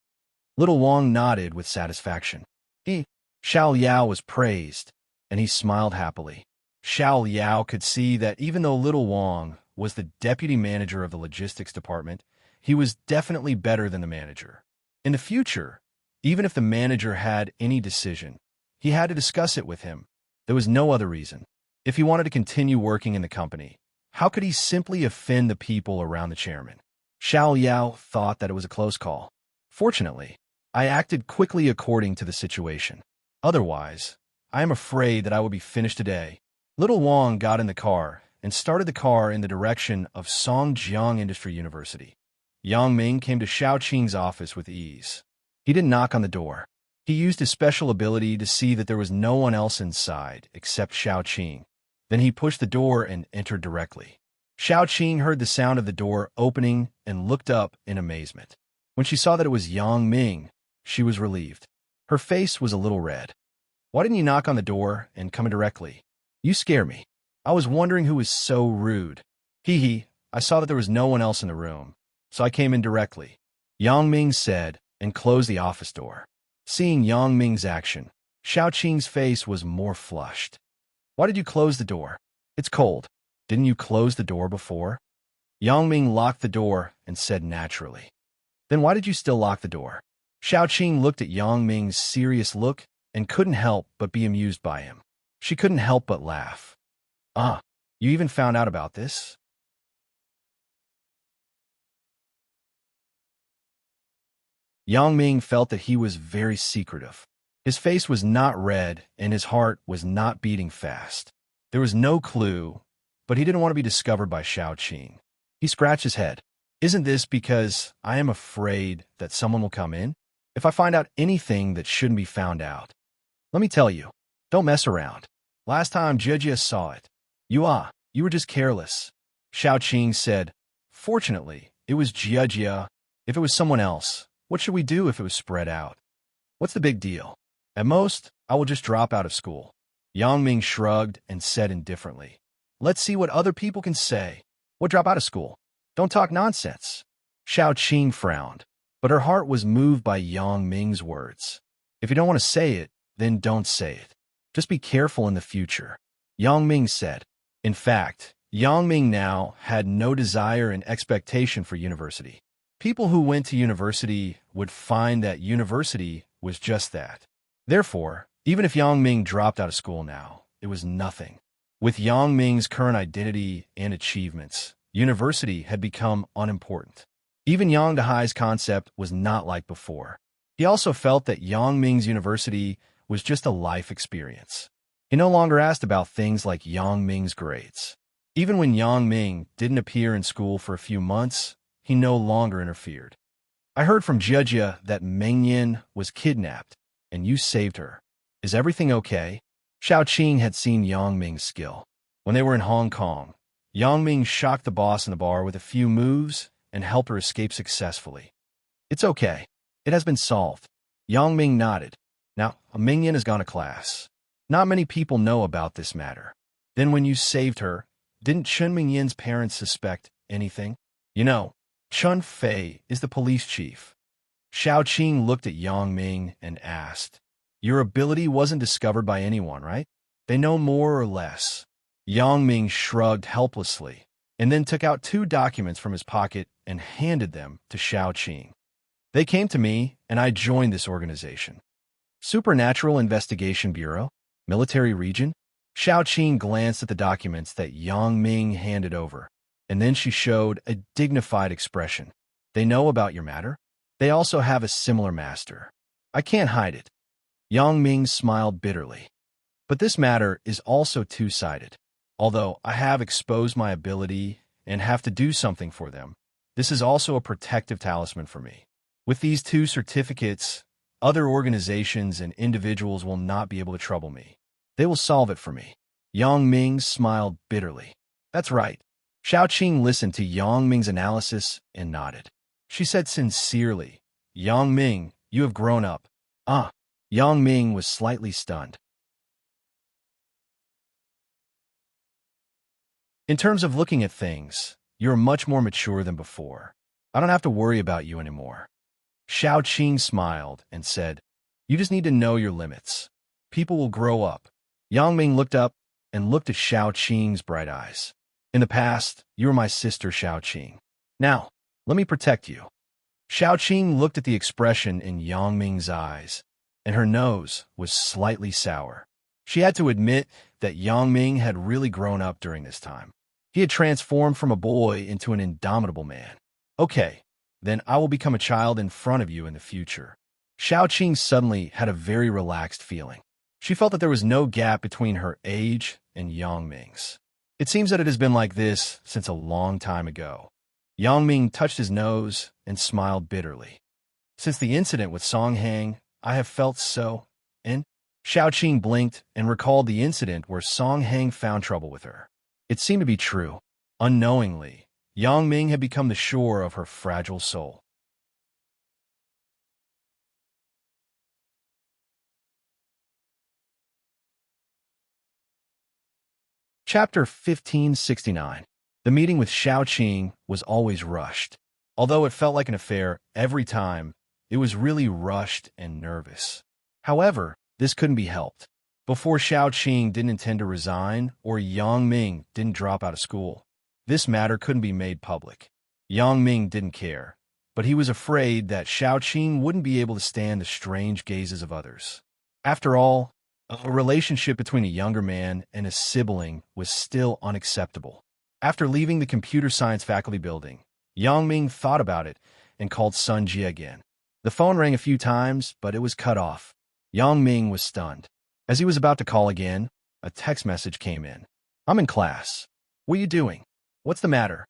Little Wang nodded with satisfaction. Xiao Yao was praised, and he smiled happily. Xiao Yao could see that even though Little Wang was the deputy manager of the logistics department, he was definitely better than the manager. In the future, even if the manager had any decision, he had to discuss it with him. There was no other reason. If he wanted to continue working in the company, how could he simply offend the people around the chairman? Xiao Yao thought that it was a close call. Fortunately, I acted quickly according to the situation. Otherwise, I am afraid that I would be finished today. Little Wang got in the car and started the car in the direction of Songjiang Industry University. Yang Ming came to Xiao Qing's office with ease. He didn't knock on the door. He used his special ability to see that there was no one else inside except Xiao Qing. Then he pushed the door and entered directly. Xiao Qing heard the sound of the door opening and looked up in amazement. When she saw that it was Yang Ming, she was relieved. Her face was a little red. Why didn't you knock on the door and come in directly? You scare me. I was wondering who was so rude. I saw that there was no one else in the room, so I came in directly, Yang Ming said and closed the office door. Seeing Yang Ming's action, Xiao Qing's face was more flushed. Why did you close the door? It's cold. Didn't you close the door before? Yang Ming locked the door and said naturally. Then why did you still lock the door? Xiao Qing looked at Yang Ming's serious look and couldn't help but be amused by him. She couldn't help but laugh. You even found out about this? Yang Ming felt that he was very secretive. His face was not red and his heart was not beating fast. There was no clue, but he didn't want to be discovered by Xiao Qing. He scratched his head. Isn't this because I am afraid that someone will come in? If I find out anything that shouldn't be found out. Let me tell you, don't mess around. Last time Jia saw it. You were just careless. Xiao Qing said. Fortunately, it was Jia. If it was someone else, what should we do if it was spread out? What's the big deal? At most, I will just drop out of school. Yang Ming shrugged and said indifferently. Let's see what other people can say. What, drop out of school? Don't talk nonsense. Xiao Qing frowned, but her heart was moved by Yang Ming's words. If you don't want to say it, then don't say it. Just be careful in the future, Yang Ming said. In fact, Yang Ming now had no desire and expectation for university. People who went to university would find that university was just that. Therefore, even if Yang Ming dropped out of school now, it was nothing. With Yang Ming's current identity and achievements, university had become unimportant. Even Yang Dehai's concept was not like before. He also felt that Yang Ming's university was just a life experience. He no longer asked about things like Yang Ming's grades. Even when Yang Ming didn't appear in school for a few months, he no longer interfered. I heard from Jia that Mengyan was kidnapped, and you saved her. Is everything okay? Xiao Qing had seen Yang Ming's skill. When they were in Hong Kong, Yang Ming shocked the boss in the bar with a few moves and helped her escape successfully. It's okay. It has been solved. Yang Ming nodded. Now, Mengyan has gone to class. Not many people know about this matter. Then when you saved her, didn't Chun Mengyan's parents suspect anything? You know, Chun Fei is the police chief. Xiao Qing looked at Yang Ming and asked, Your ability wasn't discovered by anyone, right? They know more or less. Yang Ming shrugged helplessly and then took out 2 documents from his pocket and handed them to Xiao Qing. They came to me and I joined this organization. Supernatural Investigation Bureau, Military Region? Xiao Qing glanced at the documents that Yang Ming handed over, and then she showed a dignified expression. They know about your matter? They also have a similar master. I can't hide it. Yang Ming smiled bitterly. But this matter is also two-sided. Although I have exposed my ability and have to do something for them, this is also a protective talisman for me. With these 2 certificates, other organizations and individuals will not be able to trouble me. They will solve it for me. Yang Ming smiled bitterly. That's right. Xiao Qing listened to Yang Ming's analysis and nodded. She said sincerely, Yang Ming, you have grown up. Yang Ming was slightly stunned. In terms of looking at things, you're much more mature than before. I don't have to worry about you anymore. Xiao Qing smiled and said, you just need to know your limits. People will grow up. Yang Ming looked up and looked at Xiao Qing's bright eyes. In the past, you were my sister, Xiao Qing. Now, let me protect you. Xiao Qing looked at the expression in Yang Ming's eyes, and her nose was slightly sour. She had to admit that Yang Ming had really grown up during this time. He had transformed from a boy into an indomitable man. Okay, then I will become a child in front of you in the future. Xiao Qing suddenly had a very relaxed feeling. She felt that there was no gap between her age and Yang Ming's. It seems that it has been like this since a long time ago. Yang Ming touched his nose and smiled bitterly. Since the incident with Song Hang, I have felt so, and Xiao Qing blinked and recalled the incident where Song Hang found trouble with her. It seemed to be true. Unknowingly, Yang Ming had become the shore of her fragile soul. Chapter 1569. The meeting with Xiao Qing was always rushed. Although it felt like an affair every time, it was really rushed and nervous. However, this couldn't be helped. Before Xiao Qing didn't intend to resign or Yang Ming didn't drop out of school, this matter couldn't be made public. Yang Ming didn't care, but he was afraid that Xiao Qing wouldn't be able to stand the strange gazes of others. After all, a relationship between a younger man and a sibling was still unacceptable. After leaving the computer science faculty building, Yang Ming thought about it and called Sun Jie again. The phone rang a few times, but it was cut off. Yang Ming was stunned. As he was about to call again, a text message came in. I'm in class. What are you doing? What's the matter?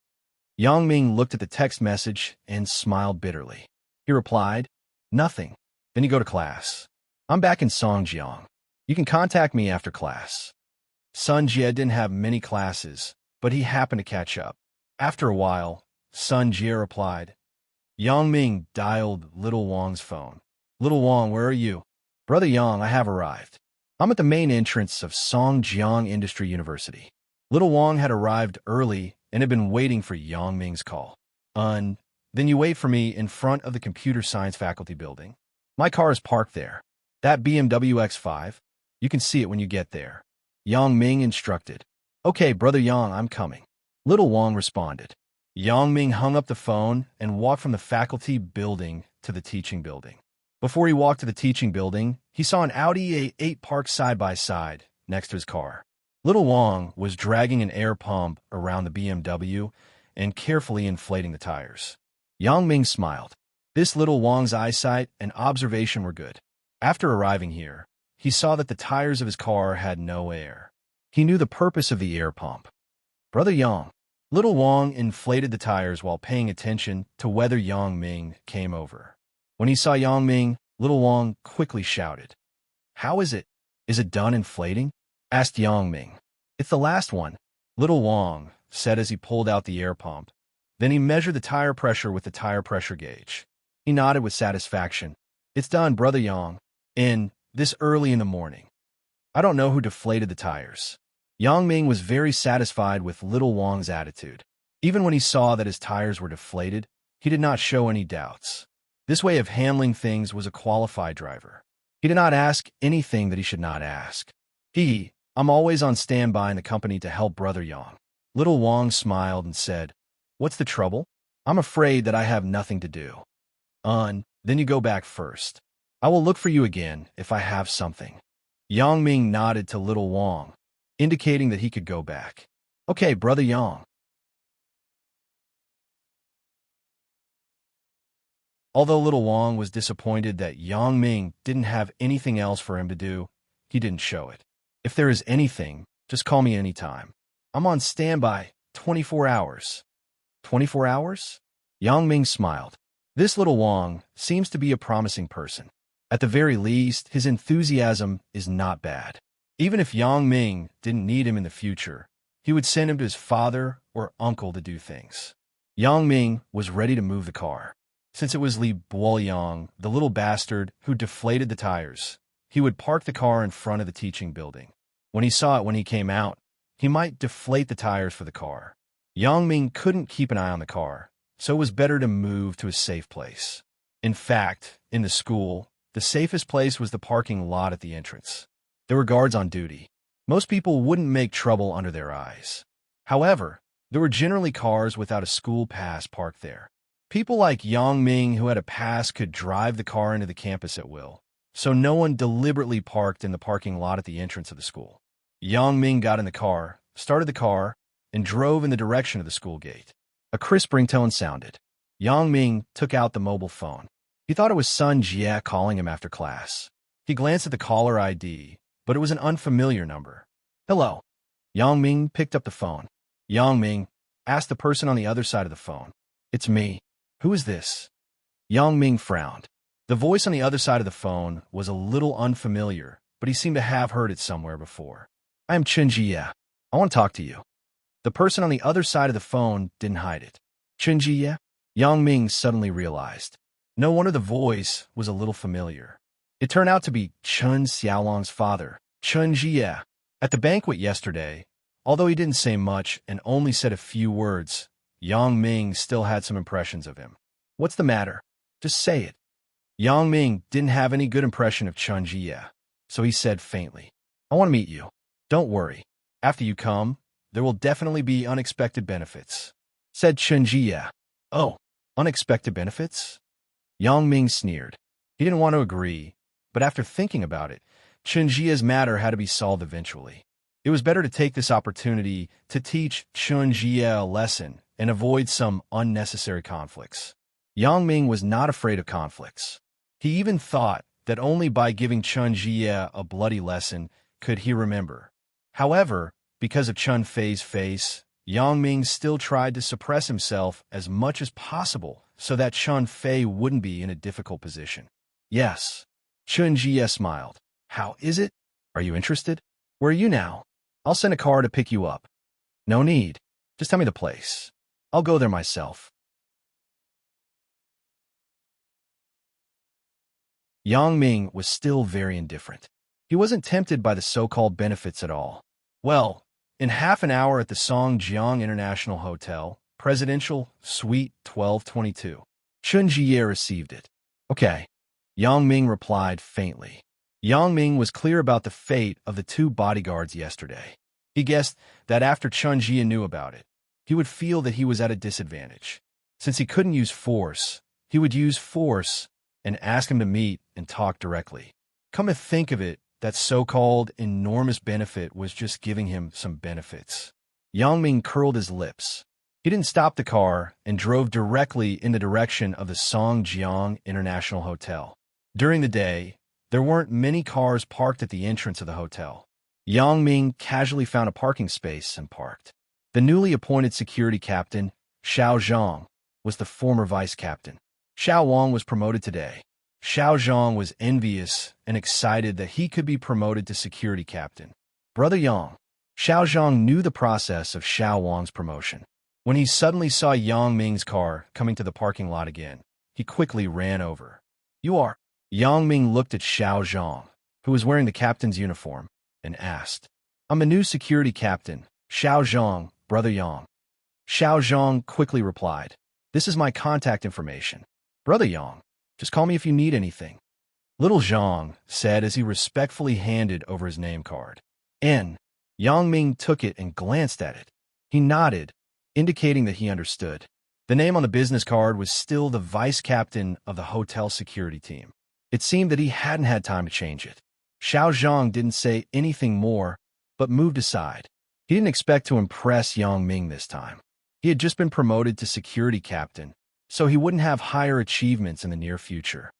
Yang Ming looked at the text message and smiled bitterly. He replied, nothing. Then you go to class. I'm back in Songjiang. You can contact me after class. Sun Jie didn't have many classes, but he happened to catch up. After a while, Sun Jie replied. Yang Ming dialed Little Wang's phone. Little Wang, where are you? Brother Yang, I have arrived. I'm at the main entrance of Songjiang Industry University. Little Wang had arrived early and had been waiting for Yang Ming's call. Then you wait for me in front of the computer science faculty building. My car is parked there. That BMW X5. You can see it when you get there. Yang Ming instructed. Okay, Brother Yang, I'm coming. Little Wang responded. Yang Ming hung up the phone and walked from the faculty building to the teaching building. Before he walked to the teaching building, he saw an Audi A8 parked side by side next to his car. Little Wang was dragging an air pump around the BMW and carefully inflating the tires. Yang Ming smiled. This Little Wang's eyesight and observation were good. After arriving here, he saw that the tires of his car had no air. He knew the purpose of the air pump. Brother Yang. Little Wang inflated the tires while paying attention to whether Yang Ming came over. When he saw Yang Ming, Little Wang quickly shouted. How is it? Is it done inflating? Asked Yang Ming. It's the last one, Little Wang said as he pulled out the air pump. Then he measured the tire pressure with the tire pressure gauge. He nodded with satisfaction. It's done, Brother Yang. This early in the morning. I don't know who deflated the tires. Yang Ming was very satisfied with Little Wang's attitude. Even when he saw that his tires were deflated, he did not show any doubts. This way of handling things was a qualified driver. He did not ask anything that he should not ask. I'm always on standby in the company to help Brother Yang. Little Wang smiled and said, What's the trouble? I'm afraid that I have nothing to do. Then you go back first. I will look for you again if I have something. Yang Ming nodded to Little Wang, indicating that he could go back. Okay, Brother Yang. Although Little Wang was disappointed that Yang Ming didn't have anything else for him to do, he didn't show it. If there is anything, just call me anytime. I'm on standby 24 hours. 24 hours? Yang Ming smiled. This Little Wang seems to be a promising person. At the very least, his enthusiasm is not bad. Even if Yang Ming didn't need him in the future, he would send him to his father or uncle to do things. Yang Ming was ready to move the car. Since it was Li Boyang, the little bastard who deflated the tires, he would park the car in front of the teaching building. When he saw it when he came out, he might deflate the tires for the car. Yang Ming couldn't keep an eye on the car, so it was better to move to a safe place. In fact, in the school, the safest place was the parking lot at the entrance. There were guards on duty. Most people wouldn't make trouble under their eyes. However, there were generally cars without a school pass parked there. People like Yang Ming who had a pass could drive the car into the campus at will, so no one deliberately parked in the parking lot at the entrance of the school. Yang Ming got in the car, started the car, and drove in the direction of the school gate. A crisp ringtone sounded. Yang Ming took out the mobile phone. He thought it was Sun Jie calling him after class. He glanced at the caller ID, but it was an unfamiliar number. Hello. Yang Ming picked up the phone. Yang Ming asked the person on the other side of the phone. It's me. Who is this? Yang Ming frowned. The voice on the other side of the phone was a little unfamiliar, but he seemed to have heard it somewhere before. I am Chen Jie. I want to talk to you. The person on the other side of the phone didn't hide it. Chen Jie? Yang Ming suddenly realized. No wonder the voice was a little familiar. It turned out to be Chen Xiaolong's father, Chen Jie. At the banquet yesterday, although he didn't say much and only said a few words, Yang Ming still had some impressions of him. What's the matter? Just say it. Yang Ming didn't have any good impression of Chen Jie, so he said faintly, I want to meet you. Don't worry. After you come, there will definitely be unexpected benefits, said Chen Jie. Oh, unexpected benefits? Yang Ming sneered. He didn't want to agree, but after thinking about it, Chen Jie's matter had to be solved eventually. It was better to take this opportunity to teach Chen Jie a lesson and avoid some unnecessary conflicts. Yang Ming was not afraid of conflicts. He even thought that only by giving Chen Jie a bloody lesson could he remember. However, because of Chen Fei's face, Yang Ming still tried to suppress himself as much as possible so that Chen Fei wouldn't be in a difficult position. Yes. Chen Jie smiled. How is it? Are you interested? Where are you now? I'll send a car to pick you up. No need. Just tell me the place. I'll go there myself. Yang Ming was still very indifferent. He wasn't tempted by the so-called benefits at all. Well, in half an hour at the Songjiang International Hotel, Presidential Suite 1222. Chen Jie received it. Okay. Yang Ming replied faintly. Yang Ming was clear about the fate of the two bodyguards yesterday. He guessed that after Chen Jie knew about it, he would feel that he was at a disadvantage. Since he couldn't use force, he would use force and ask him to meet and talk directly. Come to think of it, that so-called enormous benefit was just giving him some benefits. Yang Ming curled his lips. He didn't stop the car and drove directly in the direction of the Songjiang International Hotel. During the day, there weren't many cars parked at the entrance of the hotel. Yang Ming casually found a parking space and parked. The newly appointed security captain, Xiao Zhang, was the former vice captain. Xiao Wang was promoted today. Xiao Zhang was envious and excited that he could be promoted to security captain. Brother Yang. Xiao Zhang knew the process of Xiao Wang's promotion. When he suddenly saw Yang Ming's car coming to the parking lot again, he quickly ran over. You are? Yang Ming looked at Xiao Zhang, who was wearing the captain's uniform, and asked, I'm the new security captain, Xiao Zhang, Brother Yang. Xiao Zhang quickly replied, This is my contact information. Brother Yang, just call me if you need anything. Little Zhang said as he respectfully handed over his name card. Yang Ming took it and glanced at it. He nodded, indicating that he understood. The name on the business card was still the vice captain of the hotel security team. It seemed that he hadn't had time to change it. Xiao Zhang didn't say anything more, but moved aside. He didn't expect to impress Yang Ming this time. He had just been promoted to security captain, so he wouldn't have higher achievements in the near future.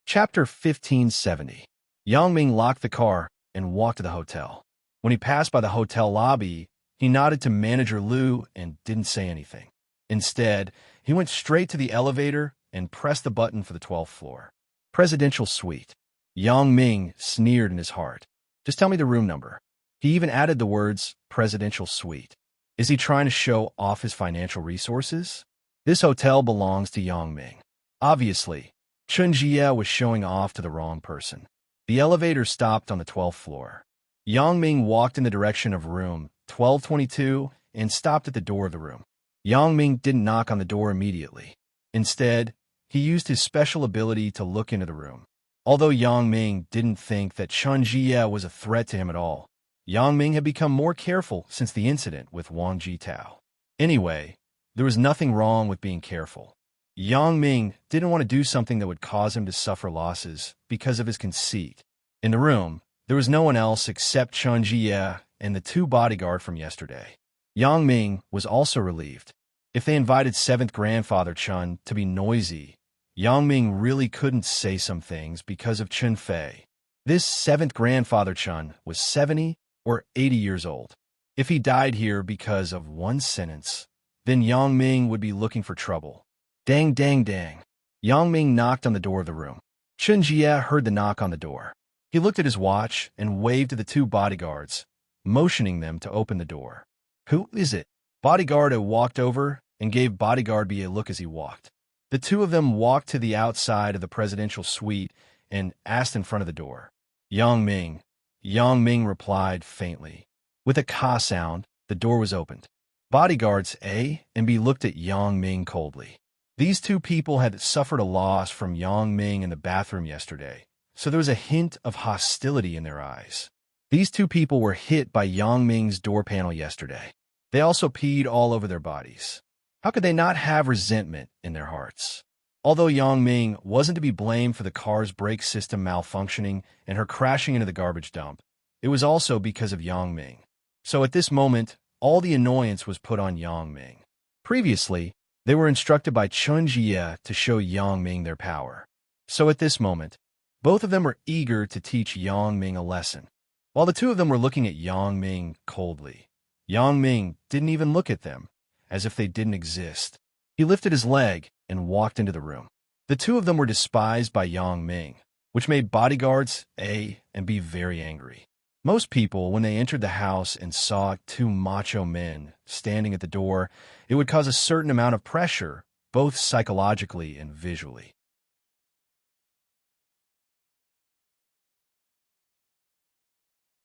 Chapter 1570. Yang Ming locked the car and walked to the hotel. When he passed by the hotel lobby, he nodded to Manager Liu and didn't say anything. Instead, he went straight to the elevator and pressed the button for the 12th floor. Presidential Suite. Yang Ming sneered in his heart. Just tell me the room number. He even added the words, Presidential Suite. Is he trying to show off his financial resources? This hotel belongs to Yang Ming. Obviously, Chen Jie was showing off to the wrong person. The elevator stopped on the 12th floor. Yang Ming walked in the direction of room 1222 and stopped at the door of the room. Yang Ming didn't knock on the door immediately. Instead, he used his special ability to look into the room. Although Yang Ming didn't think that Chun Jie was a threat to him at all, Yang Ming had become more careful since the incident with Wang Jitao. Anyway, there was nothing wrong with being careful. Yang Ming didn't want to do something that would cause him to suffer losses because of his conceit. In the room, there was no one else except Chun Jie and the two bodyguards from yesterday. Yang Ming was also relieved. If they invited 7th Grandfather Chun to be noisy, Yang Ming really couldn't say some things because of Chun Fei. This 7th Grandfather Chun was 70 or 80 years old. If he died here because of one sentence, then Yang Ming would be looking for trouble. Dang, dang, dang. Yang Ming knocked on the door of the room. Chun Jie heard the knock on the door. He looked at his watch and waved to the two bodyguards, motioning them to open the door. Who is it? Bodyguard A walked over and gave Bodyguard B a look as he walked. The two of them walked to the outside of the presidential suite and asked in front of the door. Yang Ming. Yang Ming replied faintly. With a ka sound, the door was opened. Bodyguards A and B looked at Yang Ming coldly. These two people had suffered a loss from Yang Ming in the bathroom yesterday, so there was a hint of hostility in their eyes. These two people were hit by Yang Ming's door panel yesterday. They also peed all over their bodies. How could they not have resentment in their hearts? Although Yang Ming wasn't to be blamed for the car's brake system malfunctioning and her crashing into the garbage dump, it was also because of Yang Ming. So at this moment, all the annoyance was put on Yang Ming. Previously, they were instructed by Chun Jie to show Yang Ming their power. So at this moment, both of them were eager to teach Yang Ming a lesson. While the two of them were looking at Yang Ming coldly, Yang Ming didn't even look at them, as if they didn't exist. He lifted his leg and walked into the room. The two of them were despised by Yang Ming, which made bodyguards A and B very angry. Most people, when they entered the house and saw two macho men standing at the door, it would cause a certain amount of pressure, both psychologically and visually.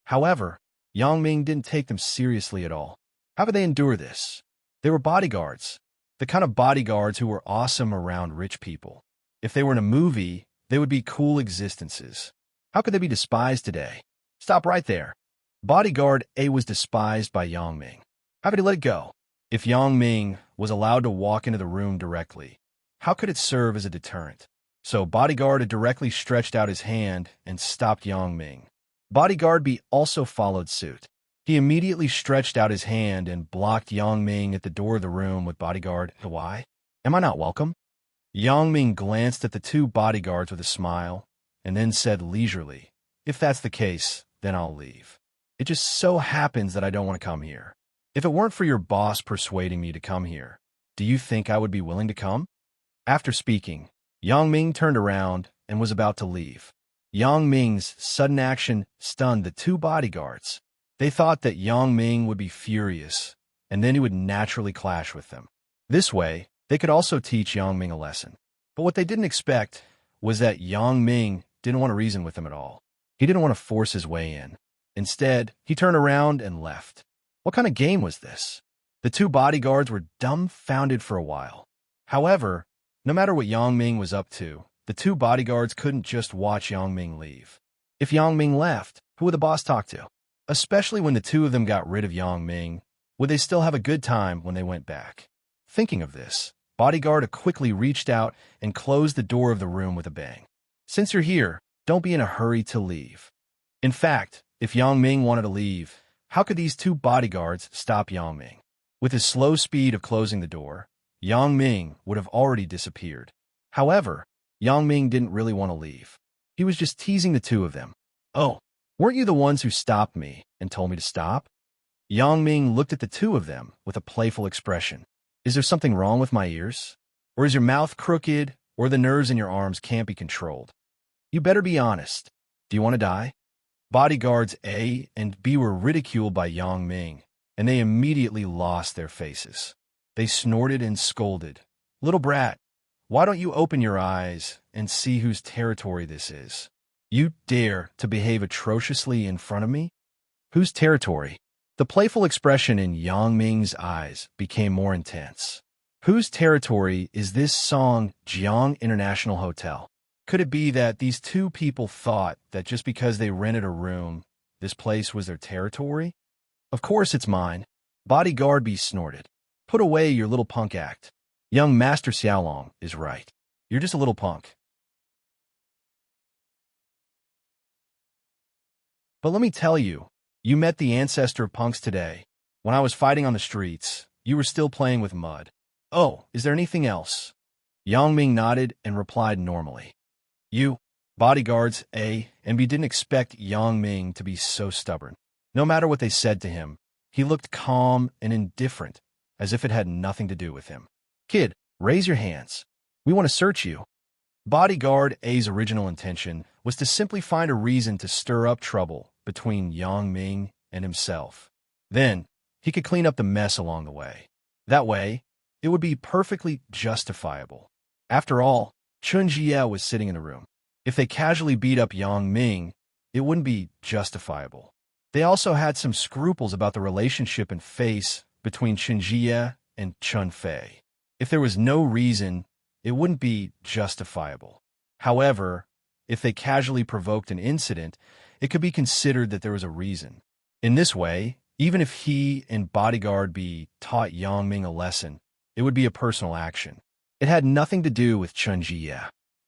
However, Yang Ming didn't take them seriously at all. How could they endure this? They were bodyguards, the kind of bodyguards who were awesome around rich people. If they were in a movie, they would be cool existences. How could they be despised today? Stop right there. Bodyguard A was despised by Yang Ming. How could he let it go? If Yang Ming was allowed to walk into the room directly, how could it serve as a deterrent? So Bodyguard A directly stretched out his hand and stopped Yang Ming. Bodyguard B also followed suit. He immediately stretched out his hand and blocked Yang Ming at the door of the room with Bodyguard. Why? Am I not welcome? Yang Ming glanced at the two bodyguards with a smile and then said leisurely, if that's the case, then I'll leave. It just so happens that I don't want to come here. If it weren't for your boss persuading me to come here, do you think I would be willing to come? After speaking, Yang Ming turned around and was about to leave. Yang Ming's sudden action stunned the two bodyguards. They thought that Yang Ming would be furious, and then he would naturally clash with them. This way, they could also teach Yang Ming a lesson. But what they didn't expect was that Yang Ming didn't want to reason with them at all. He didn't want to force his way in. Instead, he turned around and left. What kind of game was this? The two bodyguards were dumbfounded for a while. However, no matter what Yang Ming was up to, the two bodyguards couldn't just watch Yang Ming leave. If Yang Ming left, who would the boss talk to? Especially when the two of them got rid of Yang Ming, would they still have a good time when they went back? Thinking of this, Bodyguard quickly reached out and closed the door of the room with a bang. Since you're here, don't be in a hurry to leave. In fact, if Yang Ming wanted to leave, how could these two bodyguards stop Yang Ming? With his slow speed of closing the door, Yang Ming would have already disappeared. However, Yang Ming didn't really want to leave. He was just teasing the two of them. Oh, weren't you the ones who stopped me and told me to stop? Yang Ming looked at the two of them with a playful expression. Is there something wrong with my ears? Or is your mouth crooked, or the nerves in your arms can't be controlled? You better be honest. Do you want to die? Bodyguards A and B were ridiculed by Yang Ming, and they immediately lost their faces. They snorted and scolded. Little brat, why don't you open your eyes and see whose territory this is? You dare to behave atrociously in front of me? Whose territory? The playful expression in Yang Ming's eyes became more intense. Whose territory is this Song Jiang International Hotel? Could it be that these two people thought that just because they rented a room, this place was their territory? Of course it's mine. Bodyguard B snorted. Put away your little punk act. Young Master Xiaolong is right. You're just a little punk. But let me tell you, you met the ancestor of punks today. When I was fighting on the streets, you were still playing with mud. Oh, is there anything else? Yang Ming nodded and replied normally. You, bodyguards A and B didn't expect Yang Ming to be so stubborn. No matter what they said to him, he looked calm and indifferent, as if it had nothing to do with him. Kid, raise your hands. We want to search you. Bodyguard A's original intention was to simply find a reason to stir up trouble between Yang Ming and himself. Then, he could clean up the mess along the way. That way, it would be perfectly justifiable. After all, Chun Jie was sitting in the room. If they casually beat up Yang Ming, it wouldn't be justifiable. They also had some scruples about the relationship and face between Chun Jie and Chun Fei. If there was no reason, it wouldn't be justifiable. However, if they casually provoked an incident, it could be considered that there was a reason. In this way, even if he and Bodyguard B taught Yang Ming a lesson, it would be a personal action. It had nothing to do with Chun Jie.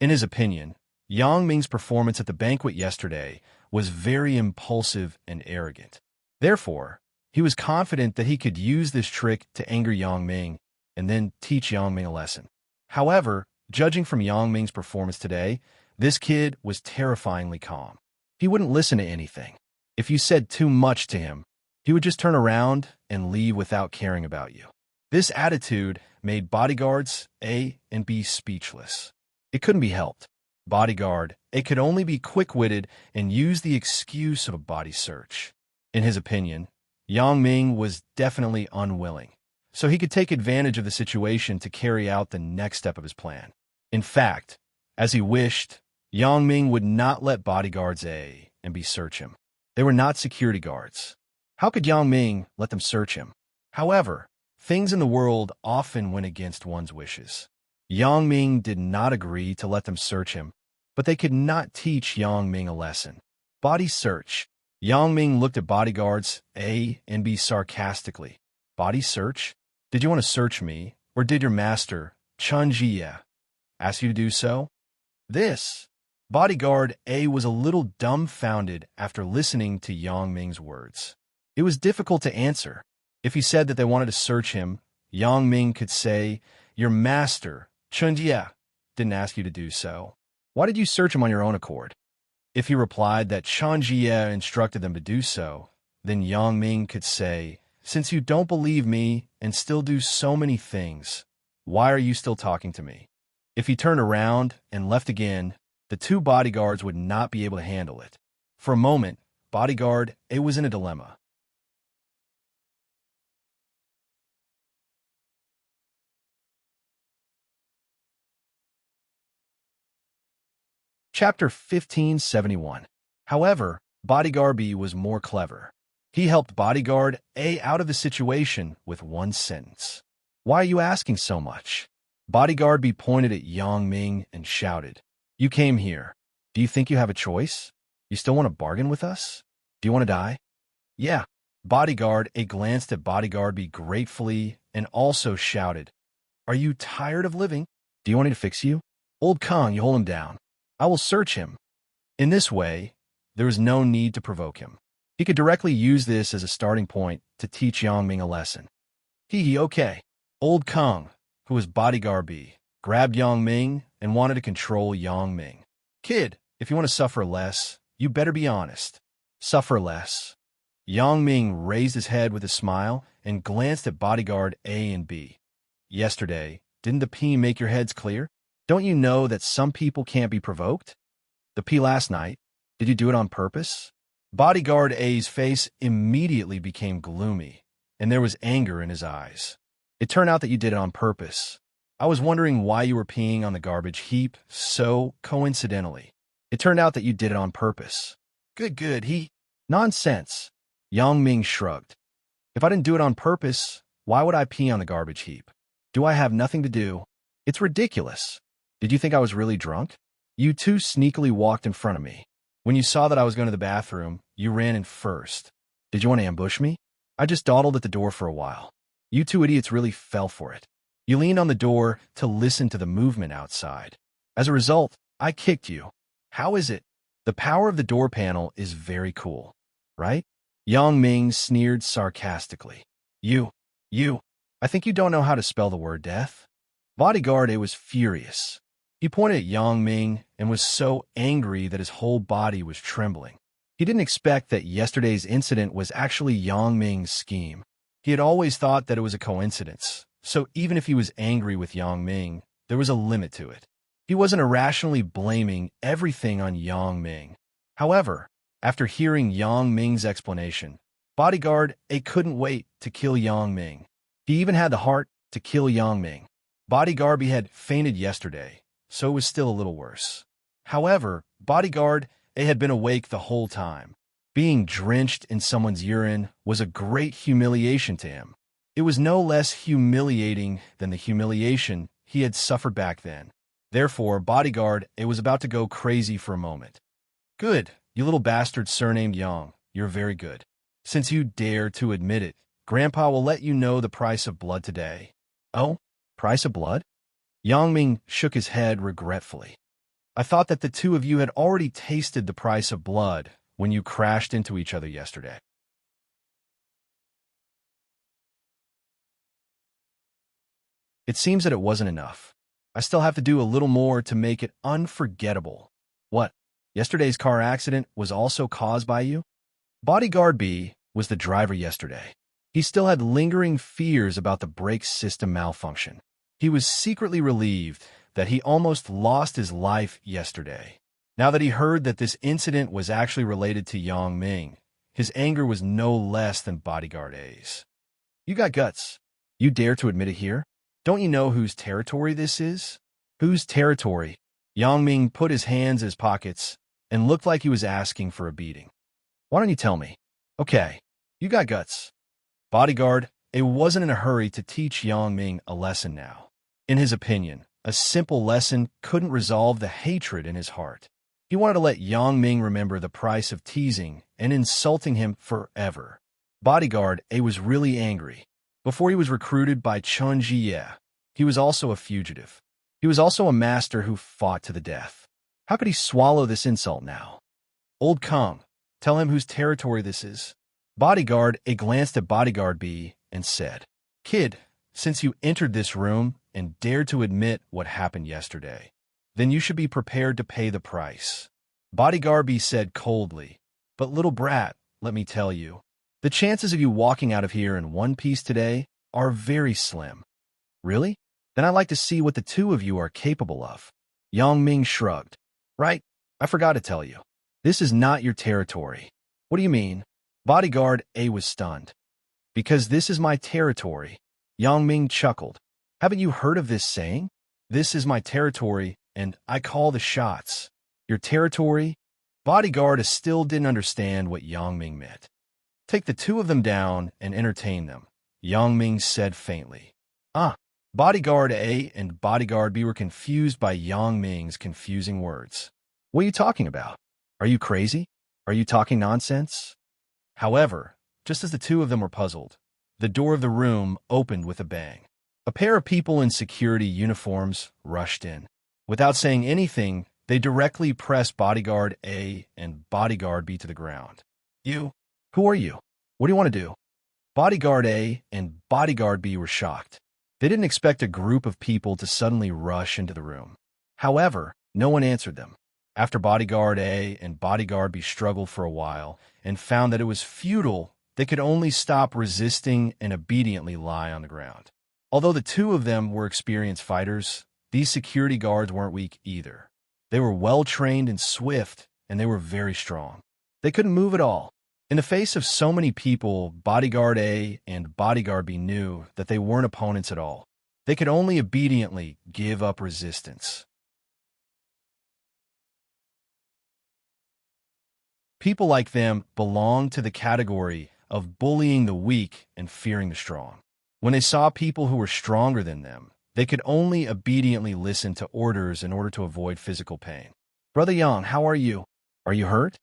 In his opinion, Yang Ming's performance at the banquet yesterday was very impulsive and arrogant. Therefore, he was confident that he could use this trick to anger Yang Ming and then teach Yang Ming a lesson. However, judging from Yang Ming's performance today, this kid was terrifyingly calm. He wouldn't listen to anything. If you said too much to him, he would just turn around and leave without caring about you. This attitude made bodyguards A and B speechless. It couldn't be helped. Bodyguard A could only be quick-witted and use the excuse of a body search. In his opinion, Yang Ming was definitely unwilling, so he could take advantage of the situation to carry out the next step of his plan. In fact, as he wished, Yang Ming would not let bodyguards A and B search him. They were not security guards. How could Yang Ming let them search him? However, things in the world often went against one's wishes. Yang Ming did not agree to let them search him, but they could not teach Yang Ming a lesson. Body search. Yang Ming looked at bodyguards A and B sarcastically. Body search? Did you want to search me, or did your master, Chun Jie, ask you to do so? This. Bodyguard A was a little dumbfounded after listening to Yang Ming's words. It was difficult to answer. If he said that they wanted to search him, Yang Ming could say, your master, Chun Jie, didn't ask you to do so. Why did you search him on your own accord? If he replied that Chun Jie instructed them to do so, then Yang Ming could say, since you don't believe me and still do so many things, why are you still talking to me? If he turned around and left again, the two bodyguards would not be able to handle it. For a moment, bodyguard A was in a dilemma. Chapter 1571. However, Bodyguard B was more clever. He helped Bodyguard A out of the situation with one sentence. Why are you asking so much? Bodyguard B pointed at Yang Ming and shouted, you came here. Do you think you have a choice? You still want to bargain with us? Do you want to die? Yeah. Bodyguard A glanced at Bodyguard B gratefully and also shouted, are you tired of living? Do you want me to fix you? Old Kong, you hold him down. I will search him. In this way, there was no need to provoke him. He could directly use this as a starting point to teach Yang Ming a lesson. Okay. Old Kong, who was Bodyguard B, grabbed Yang Ming and wanted to control Yang Ming. Kid, if you want to suffer less, you better be honest. Suffer less. Yang Ming raised his head with a smile and glanced at Bodyguard A and B. Yesterday, didn't the P make your heads clear? Don't you know that some people can't be provoked? The P last night, did you do it on purpose? Bodyguard A's face immediately became gloomy, and there was anger in his eyes. It turned out that you did it on purpose. I was wondering why you were peeing on the garbage heap so coincidentally. It turned out that you did it on purpose. Good. Nonsense. Yang Ming shrugged. If I didn't do it on purpose, why would I pee on the garbage heap? Do I have nothing to do? It's ridiculous. Did you think I was really drunk? You two sneakily walked in front of me. When you saw that I was going to the bathroom, you ran in first. Did you want to ambush me? I just dawdled at the door for a while. You two idiots really fell for it. You leaned on the door to listen to the movement outside. As a result, I kicked you. How is it? The power of the door panel is very cool, right? Yang Ming sneered sarcastically. You, I think you don't know how to spell the word death. Bodyguard A was furious. He pointed at Yang Ming and was so angry that his whole body was trembling. He didn't expect that yesterday's incident was actually Yang Ming's scheme. He had always thought that it was a coincidence, so even if he was angry with Yang Ming, there was a limit to it. He wasn't irrationally blaming everything on Yang Ming. However, after hearing Yang Ming's explanation, Bodyguard A couldn't wait to kill Yang Ming. He even had the heart to kill Yang Ming. Bodyguard B had fainted yesterday, so it was still a little worse. However, Bodyguard A had been awake the whole time. Being drenched in someone's urine was a great humiliation to him. It was no less humiliating than the humiliation he had suffered back then. Therefore, Bodyguard A was about to go crazy for a moment. Good, you little bastard surnamed Yang. You're very good. Since you dare to admit it, Grandpa will let you know the price of blood today. Oh, price of blood? Yang Ming shook his head regretfully. I thought that the two of you had already tasted the price of blood when you crashed into each other yesterday. It seems that it wasn't enough. I still have to do a little more to make it unforgettable. What? Yesterday's car accident was also caused by you? Bodyguard B was the driver yesterday. He still had lingering fears about the brake system malfunction. He was secretly relieved that he almost lost his life yesterday. Now that he heard that this incident was actually related to Yang Ming, his anger was no less than Bodyguard A's. You got guts. You dare to admit it here? Don't you know whose territory this is? Whose territory? Yang Ming put his hands in his pockets and looked like he was asking for a beating. Why don't you tell me? Okay, you got guts. Bodyguard A wasn't in a hurry to teach Yang Ming a lesson now. In his opinion, a simple lesson couldn't resolve the hatred in his heart. He wanted to let Yang Ming remember the price of teasing and insulting him forever. Bodyguard A was really angry. Before he was recruited by Chun Jie, he was also a fugitive. He was also a master who fought to the death. How could he swallow this insult now? Old Kong, tell him whose territory this is. Bodyguard A glanced at Bodyguard B and said, Kid, since you entered this room and dared to admit what happened yesterday, then you should be prepared to pay the price. Bodyguard B said coldly, But little brat, let me tell you, the chances of you walking out of here in one piece today are very slim. Really? Then I'd like to see what the two of you are capable of. Yang Ming shrugged. Right, I forgot to tell you. This is not your territory. What do you mean? Bodyguard A was stunned. Because this is my territory. Yang Ming chuckled. Haven't you heard of this saying? This is my territory, and I call the shots. Your territory? Bodyguard still didn't understand what Yang Ming meant. Take the two of them down and entertain them, Yang Ming said faintly. Bodyguard A and Bodyguard B were confused by Yang Ming's confusing words. What are you talking about? Are you crazy? Are you talking nonsense? However, just as the two of them were puzzled, the door of the room opened with a bang. A pair of people in security uniforms rushed in. Without saying anything, they directly pressed Bodyguard A and Bodyguard B to the ground. You? Who are you? What do you want to do? Bodyguard A and Bodyguard B were shocked. They didn't expect a group of people to suddenly rush into the room. However, no one answered them. After Bodyguard A and Bodyguard B struggled for a while and found that it was futile, they could only stop resisting and obediently lie on the ground. Although the two of them were experienced fighters, these security guards weren't weak either. They were well-trained and swift, and they were very strong. They couldn't move at all. In the face of so many people, Bodyguard A and Bodyguard B knew that they weren't opponents at all. They could only obediently give up resistance. People like them belonged to the category of bullying the weak and fearing the strong. When they saw people who were stronger than them, they could only obediently listen to orders in order to avoid physical pain. "Brother Yang, how are you? Are you hurt?"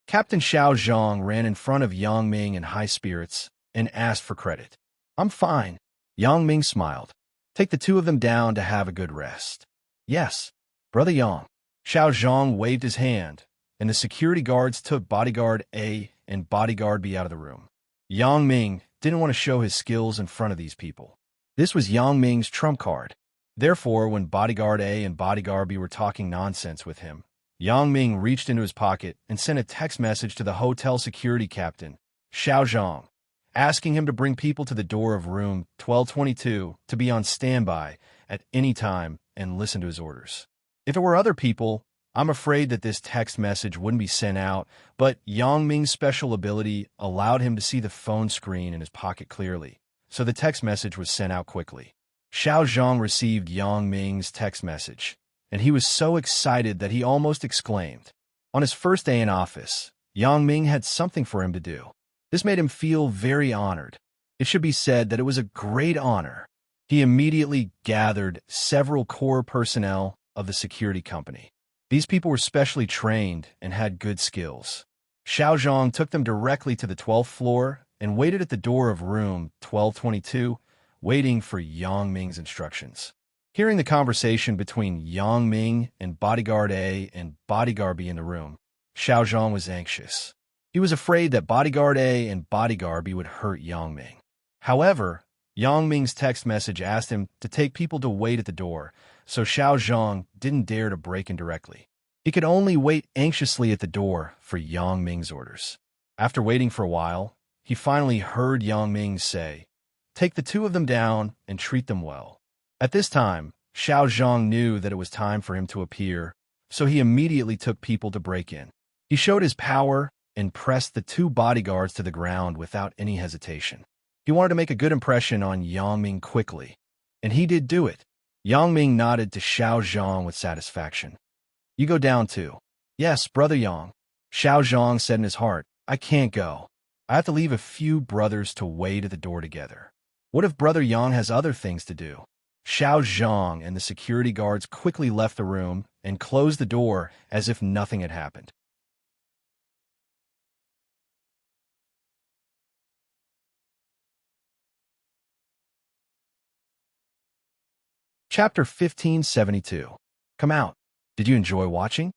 Captain Xiao Zhang ran in front of Yang Ming in high spirits and asked for credit. "I'm fine." Yang Ming smiled. "Take the two of them down to have a good rest." "Yes, Brother Yang." Xiao Zhang waved his hand, and the security guards took Bodyguard A and Bodyguard B out of the room. Yang Ming didn't want to show his skills in front of these people. This was Yang Ming's trump card. Therefore, when Bodyguard A and Bodyguard B were talking nonsense with him, Yang Ming reached into his pocket and sent a text message to the hotel security captain, Xiao Zhang, asking him to bring people to the door of room 1222 to be on standby at any time and listen to his orders. If it were other people, I'm afraid that this text message wouldn't be sent out, but Yang Ming's special ability allowed him to see the phone screen in his pocket clearly, so the text message was sent out quickly. Xiao Zhang received Yang Ming's text message, and he was so excited that he almost exclaimed. On his first day in office, Yang Ming had something for him to do. This made him feel very honored. It should be said that it was a great honor. He immediately gathered several core personnel of the security company. These people were specially trained and had good skills. Xiao Zhang took them directly to the 12th floor and waited at the door of room 1222, waiting for Yang Ming's instructions. Hearing the conversation between Yang Ming and Bodyguard A and Bodyguard B in the room, Xiao Zhang was anxious. He was afraid that Bodyguard A and Bodyguard B would hurt Yang Ming. However, Yang Ming's text message asked him to take people to wait at the door, so Xiao Zhang didn't dare to break in directly. He could only wait anxiously at the door for Yang Ming's orders. After waiting for a while, he finally heard Yang Ming say, "Take the two of them down and treat them well." At this time, Xiao Zhang knew that it was time for him to appear, so he immediately took people to break in. He showed his power and pressed the two bodyguards to the ground without any hesitation. He wanted to make a good impression on Yang Ming quickly, and he did do it. Yang Ming nodded to Xiao Zhang with satisfaction. "You go down too." "Yes, Brother Yang." Xiao Zhang said in his heart, "I can't go. I have to leave a few brothers to wait at the door together. What if Brother Yang has other things to do?" Xiao Zhang and the security guards quickly left the room and closed the door as if nothing had happened. Chapter 1572. Come out. Did you enjoy watching?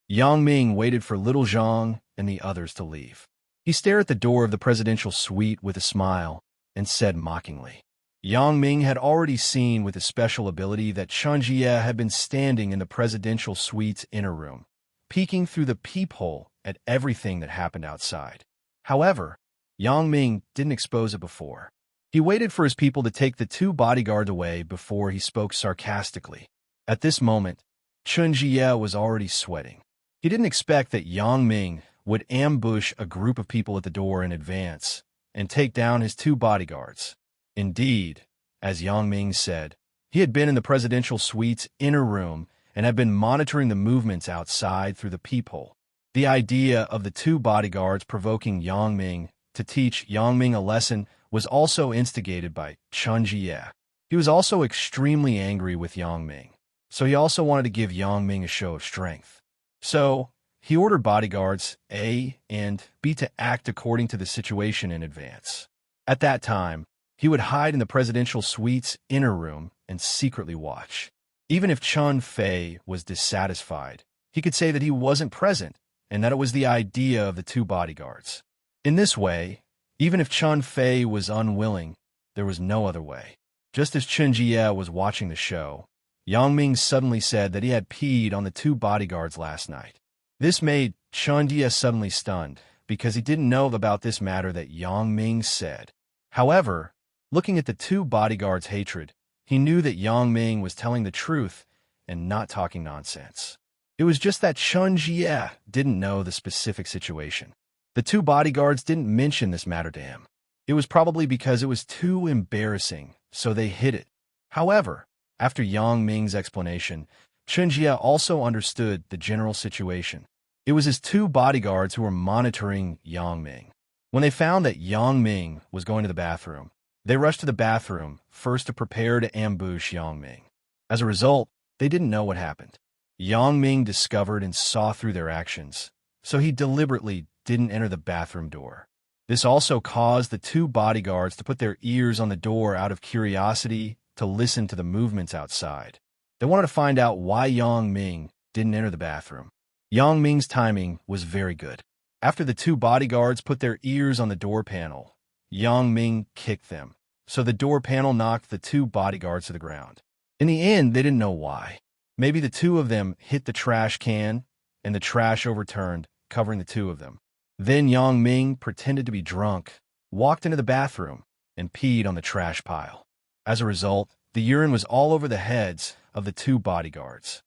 Yang Ming waited for Little Zhang and the others to leave. He stared at the door of the presidential suite with a smile and said mockingly. Yang Ming had already seen with his special ability that Chen Jie had been standing in the presidential suite's inner room, peeking through the peephole at everything that happened outside. However, Yang Ming didn't expose it before. He waited for his people to take the two bodyguards away before he spoke sarcastically. At this moment, Chen Jie was already sweating. He didn't expect that Yang Ming would ambush a group of people at the door in advance and take down his two bodyguards. Indeed, as Yang Ming said, he had been in the presidential suite's inner room and had been monitoring the movements outside through the peephole. The idea of the two bodyguards provoking Yang Ming to teach Yang Ming a lesson was also instigated by Chen Jie. He was also extremely angry with Yang Ming, so he also wanted to give Yang Ming a show of strength. So, he ordered bodyguards A and B to act according to the situation in advance. At that time, he would hide in the presidential suite's inner room and secretly watch. Even if Chun Fei was dissatisfied, he could say that he wasn't present and that it was the idea of the two bodyguards. In this way, even if Chun Fei was unwilling, there was no other way. Just as Chen Jie was watching the show, Yang Ming suddenly said that he had peed on the two bodyguards last night. This made Chen Jie suddenly stunned, because he didn't know about this matter that Yang Ming said. However, looking at the two bodyguards' hatred, he knew that Yang Ming was telling the truth and not talking nonsense. It was just that Chen Jie didn't know the specific situation. The two bodyguards didn't mention this matter to him. It was probably because it was too embarrassing, so they hid it. However, after Yang Ming's explanation, Chen Jie also understood the general situation. It was his two bodyguards who were monitoring Yang Ming. When they found that Yang Ming was going to the bathroom, they rushed to the bathroom first to prepare to ambush Yang Ming. As a result, they didn't know what happened. Yang Ming discovered and saw through their actions, so he deliberately didn't enter the bathroom door. This also caused the two bodyguards to put their ears on the door out of curiosity to listen to the movements outside. They wanted to find out why Yang Ming didn't enter the bathroom. Yang Ming's timing was very good. After the two bodyguards put their ears on the door panel, Yang Ming kicked them, so the door panel knocked the two bodyguards to the ground. In the end, they didn't know why. Maybe the two of them hit the trash can, and the trash overturned, covering the two of them. Then Yang Ming pretended to be drunk, walked into the bathroom, and peed on the trash pile. As a result, the urine was all over the heads of the two bodyguards.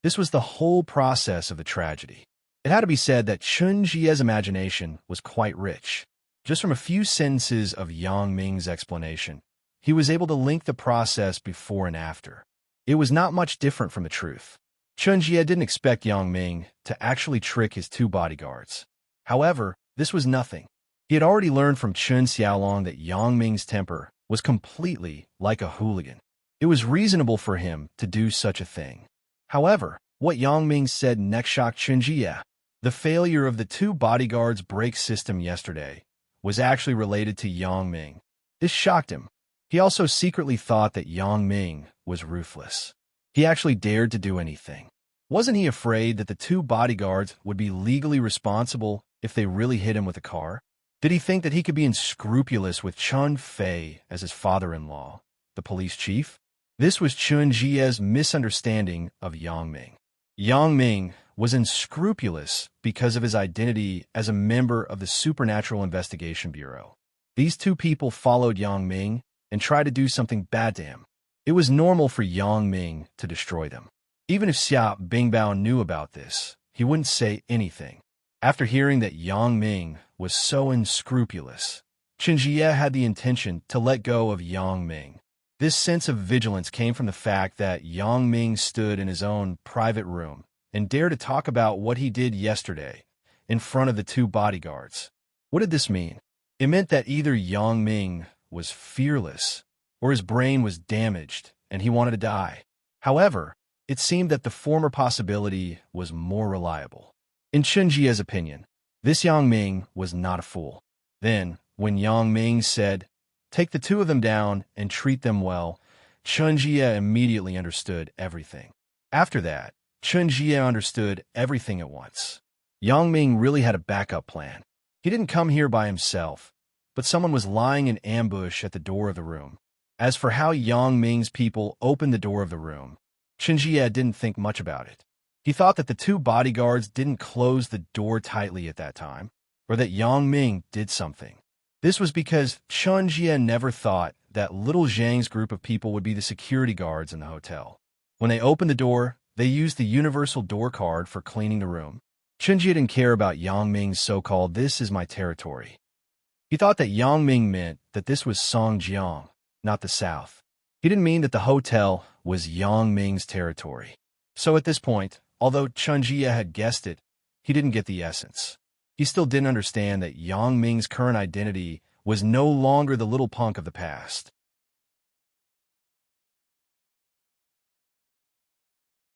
This was the whole process of the tragedy. It had to be said that Chun Jie's imagination was quite rich. Just from a few sentences of Yang Ming's explanation, he was able to link the process before and after. It was not much different from the truth. Chun Jie didn't expect Yang Ming to actually trick his two bodyguards. However, this was nothing. He had already learned from Chun Xiaolong that Yang Ming's temper was completely like a hooligan. It was reasonable for him to do such a thing. However, what Yang Ming said next shocked Chun Jie. The failure of the two bodyguards' brake system yesterday was actually related to Yang Ming. This shocked him. He also secretly thought that Yang Ming was ruthless. He actually dared to do anything. Wasn't he afraid that the two bodyguards would be legally responsible if they really hit him with a car? Did he think that he could be unscrupulous with Chun Fei as his father-in-law, the police chief? This was Chun Jie's misunderstanding of Yang Ming. Yang Ming was unscrupulous because of his identity as a member of the Supernatural Investigation Bureau. These two people followed Yang Ming and tried to do something bad to him. It was normal for Yang Ming to destroy them. Even if Xia Bingbao knew about this, he wouldn't say anything. After hearing that Yang Ming was so unscrupulous, Chun Jie had the intention to let go of Yang Ming. This sense of vigilance came from the fact that Yang Ming stood in his own private room and dared to talk about what he did yesterday in front of the two bodyguards. What did this mean? It meant that either Yang Ming was fearless or his brain was damaged and he wanted to die. However, it seemed that the former possibility was more reliable. In Chun Jie's opinion, this Yang Ming was not a fool. Then, when Yang Ming said, "Take the two of them down and treat them well," Chun Jie immediately understood everything. After that, Chun Jie understood everything at once. Yang Ming really had a backup plan. He didn't come here by himself, but someone was lying in ambush at the door of the room. As for how Yang Ming's people opened the door of the room, Chun Jie didn't think much about it. He thought that the two bodyguards didn't close the door tightly at that time, or that Yang Ming did something. This was because Chun Jie never thought that Little Zhang's group of people would be the security guards in the hotel. When they opened the door, they used the universal door card for cleaning the room. Chun Jie didn't care about Yang Ming's so-called "this is my territory." He thought that Yang Ming meant that this was Songjiang, not the South. He didn't mean that the hotel was Yang Ming's territory. So at this point, although Chun Jie had guessed it, he didn't get the essence. He still didn't understand that Yang Ming's current identity was no longer the little punk of the past.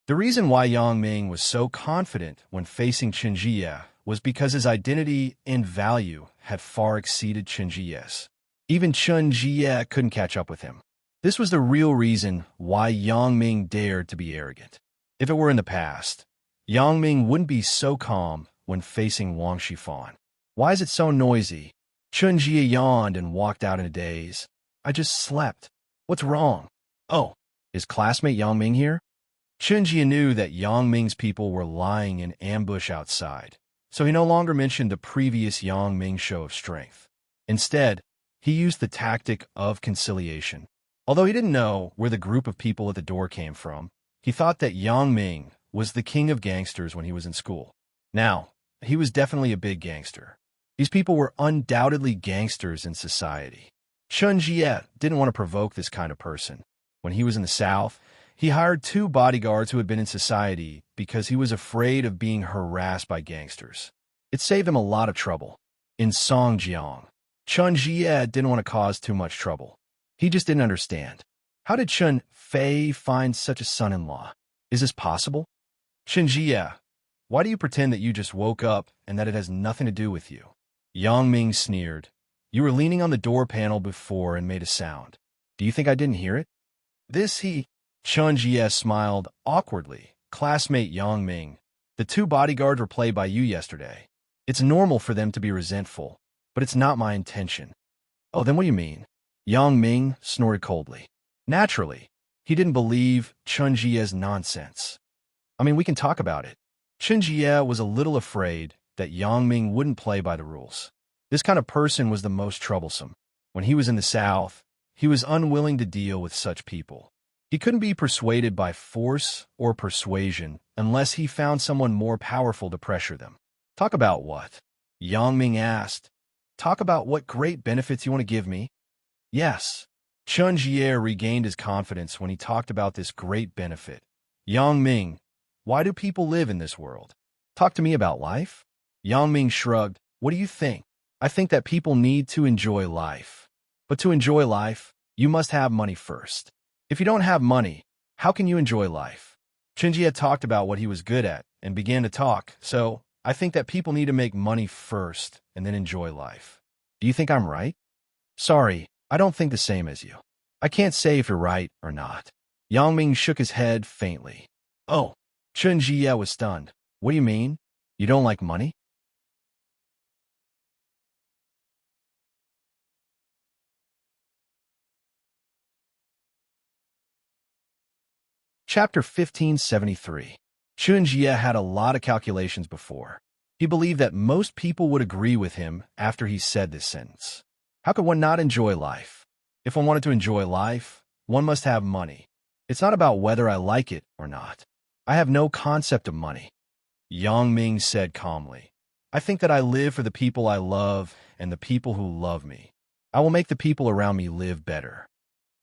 The reason why Yang Ming was so confident when facing Chun Jie was because his identity and value had far exceeded Chun Jie's. Even Chun Jie couldn't catch up with him. This was the real reason why Yang Ming dared to be arrogant. If it were in the past, Yang Ming wouldn't be so calm when facing Wang Shifan. "Why is it so noisy?" Chun Jie yawned and walked out in a daze. "I just slept. What's wrong? Oh, is classmate Yang Ming here?" Chun Jie knew that Yang Ming's people were lying in ambush outside, so he no longer mentioned the previous Yang Ming show of strength. Instead, he used the tactic of conciliation. Although he didn't know where the group of people at the door came from, he thought that Yang Ming was the king of gangsters when he was in school. Now, he was definitely a big gangster. These people were undoubtedly gangsters in society. Chun Jie didn't want to provoke this kind of person. When he was in the South, He hired 2 bodyguards who had been in society because he was afraid of being harassed by gangsters. It saved him a lot of trouble. In Songjiang, Chun Jie didn't want to cause too much trouble. He just didn't understand. How did Chun Fei find such a son-in-law? Is this possible? Chun Jie, why do you pretend that you just woke up and that it has nothing to do with you? Yang Ming sneered. You were leaning on the door panel before and made a sound. Do you think I didn't hear it? Chun Jie smiled awkwardly. Classmate Yang Ming, the 2 bodyguards were played by you yesterday. It's normal for them to be resentful, but it's not my intention. Oh, then what do you mean? Yang Ming snorted coldly. Naturally, he didn't believe Chun Jie's nonsense. I mean, we can talk about it. Chun Jie was a little afraid that Yang Ming wouldn't play by the rules. This kind of person was the most troublesome. When he was in the South, he was unwilling to deal with such people. He couldn't be persuaded by force or persuasion unless he found someone more powerful to pressure them. Talk about what? Yang Ming asked. Talk about what great benefits you want to give me? Yes. Chun Jie regained his confidence when he talked about this great benefit. Yang Ming, why do people live in this world? Talk to me about life? Yang Ming shrugged. What do you think? I think that people need to enjoy life. But to enjoy life, you must have money first. If you don't have money, how can you enjoy life? Chun Jie talked about what he was good at and began to talk, so I think that people need to make money first and then enjoy life. Do you think I'm right? Sorry, I don't think the same as you. I can't say if you're right or not. Yang Ming shook his head faintly. Oh, Chun Jie was stunned. What do you mean? You don't like money? Chapter 1573. Chun Jie had a lot of calculations before. He believed that most people would agree with him after he said this sentence. How could one not enjoy life? If one wanted to enjoy life, one must have money. It's not about whether I like it or not. I have no concept of money. Yang Ming said calmly. I think that I live for the people I love and the people who love me. I will make the people around me live better.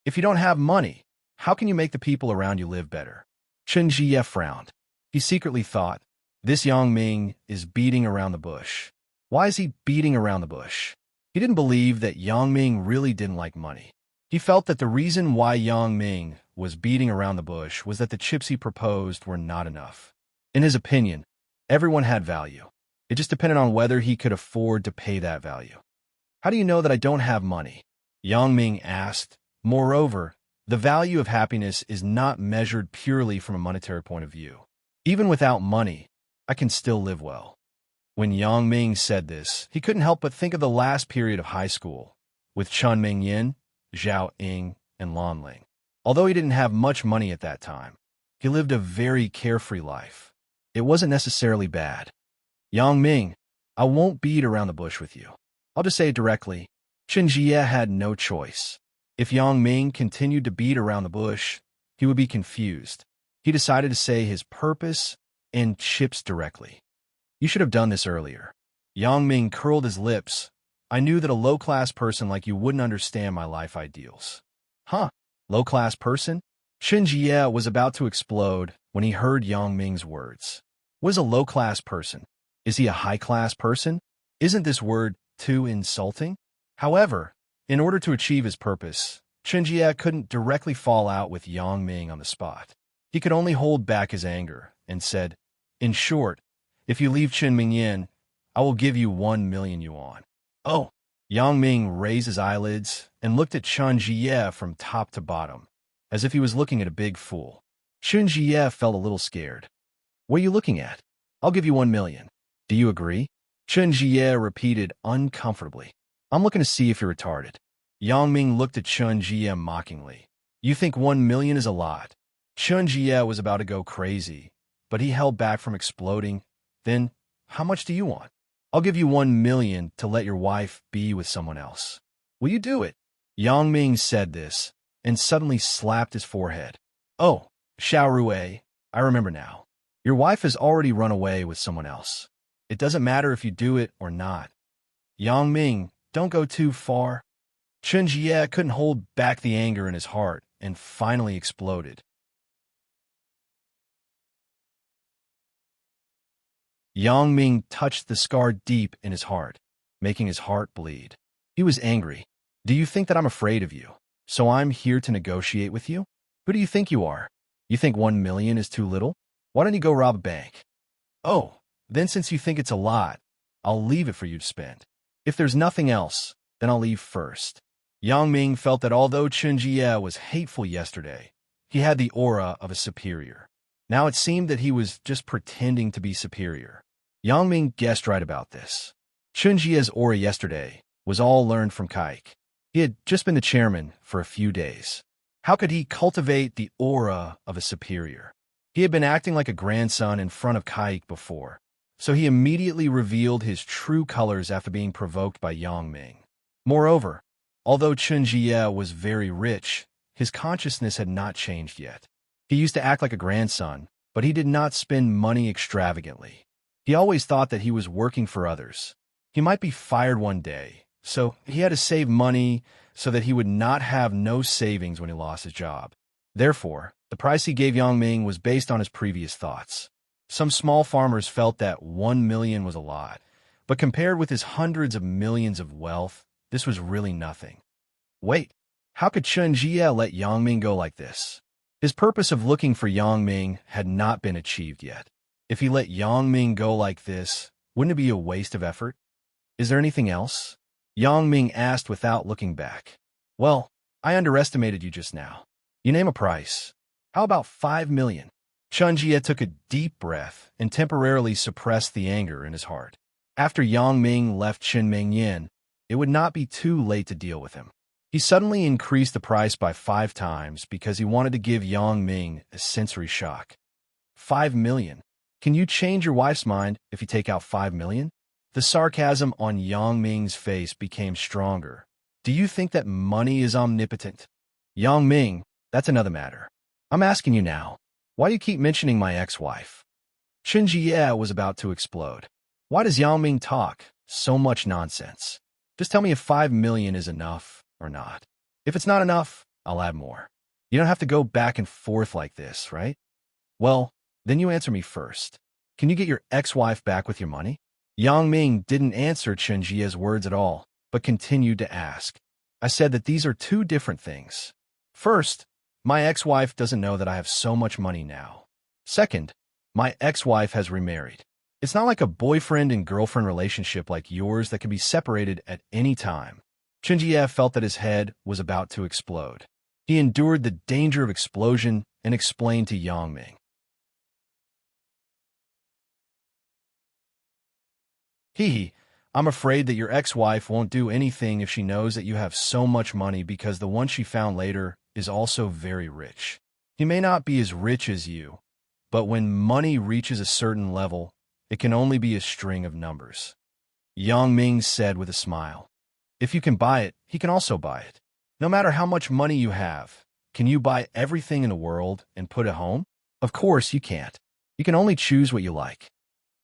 If you don't have money, how can you make the people around you live better? Chun Jie frowned. He secretly thought, this Yang Ming is beating around the bush. Why is he beating around the bush? He didn't believe that Yang Ming really didn't like money. He felt that the reason why Yang Ming was beating around the bush was that the chips he proposed were not enough. In his opinion, everyone had value. It just depended on whether he could afford to pay that value. How do you know that I don't have money? Yang Ming asked. Moreover, the value of happiness is not measured purely from a monetary point of view. Even without money, I can still live well. When Yang Ming said this, he couldn't help but think of the last period of high school, with Chun Mingyin, Zhao Ying, and Lan Ling. Although he didn't have much money at that time, he lived a very carefree life. It wasn't necessarily bad. Yang Ming, I won't beat around the bush with you. I'll just say it directly. Chun Jie had no choice. If Yang Ming continued to beat around the bush, he would be confused. He decided to say his purpose and chips directly. You should have done this earlier. Yang Ming curled his lips. I knew that a low-class person like you wouldn't understand my life ideals. Huh? Low-class person? Chun Jie was about to explode when he heard Yang Ming's words. What is a low-class person? Is he a high-class person? Isn't this word too insulting? However, in order to achieve his purpose, Chun Jie couldn't directly fall out with Yang Ming on the spot. He could only hold back his anger and said, in short, if you leave Chun Mingyin, I will give you 1 million yuan. Oh! Yang Ming raised his eyelids and looked at Chun Jie from top to bottom, as if he was looking at a big fool. Chun Jie felt a little scared. What are you looking at? I'll give you 1 million. Do you agree? Chun Jie repeated uncomfortably. I'm looking to see if you're retarded. Yang Ming looked at Chun Jie mockingly. You think 1 million is a lot? Chun Jie was about to go crazy, but he held back from exploding. Then, how much do you want? I'll give you 1 million to let your wife be with someone else. Will you do it? Yang Ming said this, and suddenly slapped his forehead. Oh, Xiao Rui, I remember now. Your wife has already run away with someone else. It doesn't matter if you do it or not. Yang Ming, don't go too far. Chun Jie couldn't hold back the anger in his heart and finally exploded. Yang Ming touched the scar deep in his heart, making his heart bleed. He was angry. Do you think that I'm afraid of you? So I'm here to negotiate with you? Who do you think you are? You think 1 million is too little? Why don't you go rob a bank? Oh, then since you think it's a lot, I'll leave it for you to spend. If there's nothing else, then I'll leave first. Yang Ming felt that although Chen Jie was hateful yesterday, he had the aura of a superior. Now it seemed that he was just pretending to be superior. Yang Ming guessed right about this. Chen Jie's aura yesterday was all learned from Kaik. He had just been the chairman for a few days. How could he cultivate the aura of a superior? He had been acting like a grandson in front of Kaik before, so he immediately revealed his true colors after being provoked by Yang Ming. Moreover, although Chen Jie was very rich, his consciousness had not changed yet. He used to act like a grandson, but he did not spend money extravagantly. He always thought that he was working for others. He might be fired one day, so he had to save money so that he would not have no savings when he lost his job. Therefore, the price he gave Yang Ming was based on his previous thoughts. Some small farmers felt that 1 million was a lot, but compared with his hundreds of millions of wealth, this was really nothing. Wait, how could Chen Jie let Yang Ming go like this? His purpose of looking for Yang Ming had not been achieved yet. If he let Yang Ming go like this, wouldn't it be a waste of effort? Is there anything else? Yang Ming asked without looking back. Well, I underestimated you just now. You name a price. How about 5 million? Chen Jie took a deep breath and temporarily suppressed the anger in his heart. After Yang Ming left Chen Mingyan, it would not be too late to deal with him. He suddenly increased the price by 5 times because he wanted to give Yang Ming a sensory shock. 5 million. Can you change your wife's mind if you take out 5 million? The sarcasm on Yang Ming's face became stronger. Do you think that money is omnipotent? Yang Ming, that's another matter. I'm asking you now, why do you keep mentioning my ex-wife? Chen Jie was about to explode. Why does Yang Ming talk so much nonsense? Just tell me if 5 million is enough or not. If it's not enough, I'll add more. You don't have to go back and forth like this, right? Well, then you answer me first. Can you get your ex-wife back with your money? Yang Ming didn't answer Chen Jie's words at all, but continued to ask. I said that these are two different things. First, my ex-wife doesn't know that I have so much money now. Second, my ex-wife has remarried. It's not like a boyfriend and girlfriend relationship like yours that can be separated at any time. Chen Jie felt that his head was about to explode. He endured the danger of explosion and explained to Yang Ming. I'm afraid that your ex-wife won't do anything if she knows that you have so much money because the one she found later is also very rich. He may not be as rich as you, but when money reaches a certain level, it can only be a string of numbers. Yang Ming said with a smile. If you can buy it, he can also buy it. No matter how much money you have, can you buy everything in the world and put it home? Of course you can't. You can only choose what you like.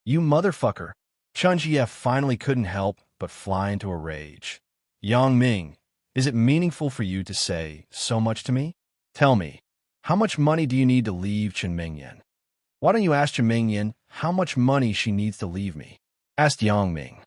You motherfucker. Chen Jie finally couldn't help but fly into a rage. Yang Ming, is it meaningful for you to say so much to me? Tell me, how much money do you need to leave Chen Mingyan? Why don't you ask Chen Mingyan how much money she needs to leave me? Asked Yang Ming.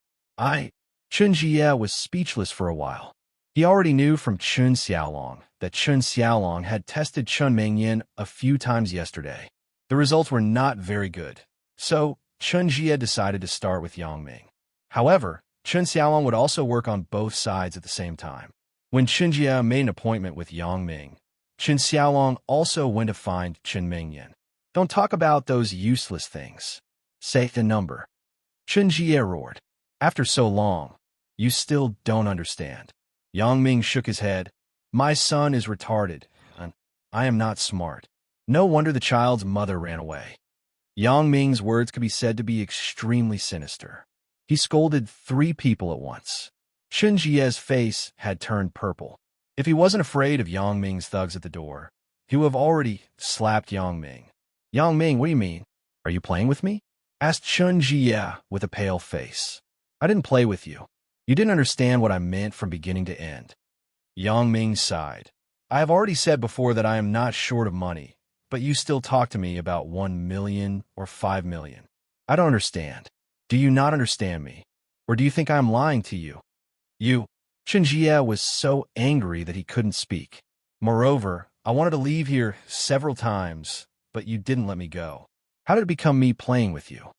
Chen Jie was speechless for a while. He already knew from Chen Xiaolong that Chen Xiaolong had tested Chen Mingyan a few times yesterday. The results were not very good, so Chen Jie decided to start with Yang Ming. However, Chen Xiaolong would also work on both sides at the same time. When Chen Jie made an appointment with Yang Ming, Chen Xiaolong also went to find Chen Mingyan. Don't talk about those useless things. Say the number. Chen Jie roared. After so long, you still don't understand. Yang Ming shook his head. My son is retarded, and I am not smart. No wonder the child's mother ran away. Yang Ming's words could be said to be extremely sinister. He scolded 3 people at once. Chen Jie's face had turned purple. If he wasn't afraid of Yang Ming's thugs at the door, he would have already slapped Yang Ming. Yang Ming, what do you mean? Are you playing with me? Asked Chen Jie with a pale face. I didn't play with you. You didn't understand what I meant from beginning to end. Yang Ming sighed. I have already said before that I am not short of money, but you still talk to me about 1 million or 5 million. I don't understand. Do you not understand me? Or do you think I am lying to you? Chen Jie was so angry that he couldn't speak. Moreover, I wanted to leave here several times, but you didn't let me go. How did it become me playing with you?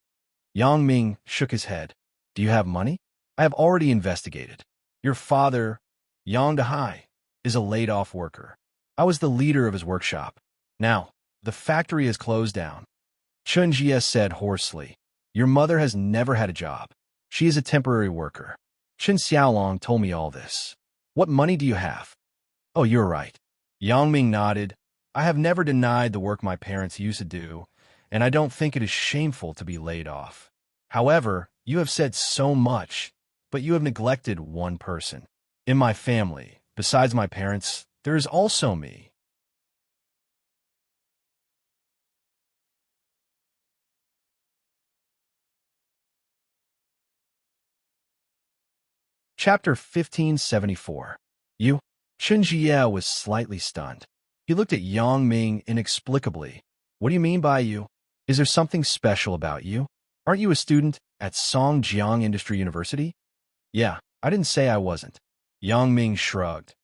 Yang Ming shook his head. Do you have money? I have already investigated. Your father, Yang Dehai, is a laid-off worker. I was the leader of his workshop. Now, the factory is closed down. Chen Jie said hoarsely. Your mother has never had a job. She is a temporary worker. Chen Xiaolong told me all this. What money do you have? Oh, you're right. Yang Ming nodded. I have never denied the work my parents used to do, and I don't think it is shameful to be laid off. However, you have said so much, but you have neglected one person. In my family, besides my parents, there is also me. Chapter 1574. You? Chen Jie was slightly stunned. He looked at Yang Ming inexplicably. What do you mean by you? Is there something special about you? Aren't you a student at Songjiang Industry University? Yeah, I didn't say I wasn't. Yang Ming shrugged.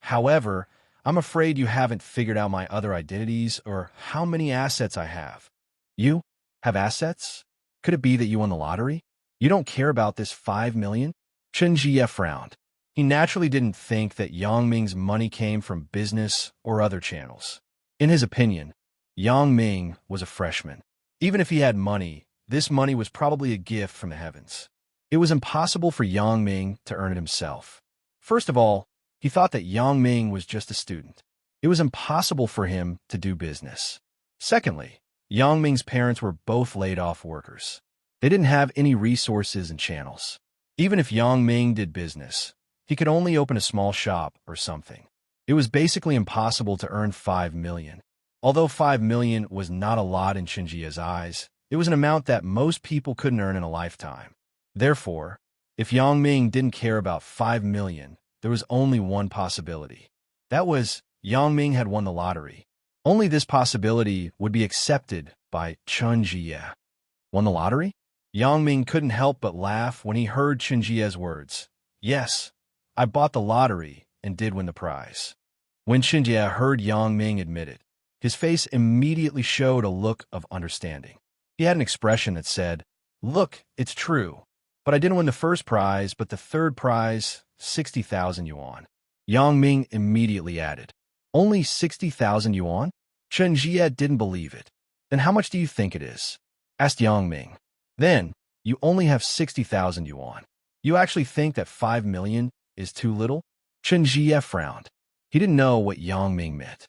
However, I'm afraid you haven't figured out my other identities or how many assets I have. You have assets? Could it be that you won the lottery? You don't care about this 5 million? Chen Jie frowned. He naturally didn't think that Yang Ming's money came from business or other channels. In his opinion, Yang Ming was a freshman. Even if he had money, this money was probably a gift from the heavens. It was impossible for Yang Ming to earn it himself. First of all, he thought that Yang Ming was just a student. It was impossible for him to do business. Secondly, Yang Ming's parents were both laid-off workers. They didn't have any resources and channels. Even if Yang Ming did business, he could only open a small shop or something. It was basically impossible to earn 5 million. Although 5 million was not a lot in Chen Jie's eyes, it was an amount that most people couldn't earn in a lifetime. Therefore, if Yang Ming didn't care about 5 million, there was only one possibility. That was, Yang Ming had won the lottery. Only this possibility would be accepted by Chen Jie. Won the lottery? Yang Ming couldn't help but laugh when he heard Chen Jie's words. Yes, I bought the lottery and did win the prize. When Chen Jie heard Yang Ming admit it, his face immediately showed a look of understanding. He had an expression that said, Look, it's true. But I didn't win the first prize, but the third prize, 60,000 yuan. Yang Ming immediately added, Only 60,000 yuan? Chen Jie didn't believe it. Then how much do you think it is? Asked Yang Ming. Then, you only have 60,000 yuan. You actually think that 5 million is too little? Chen Jie frowned. He didn't know what Yang Ming meant.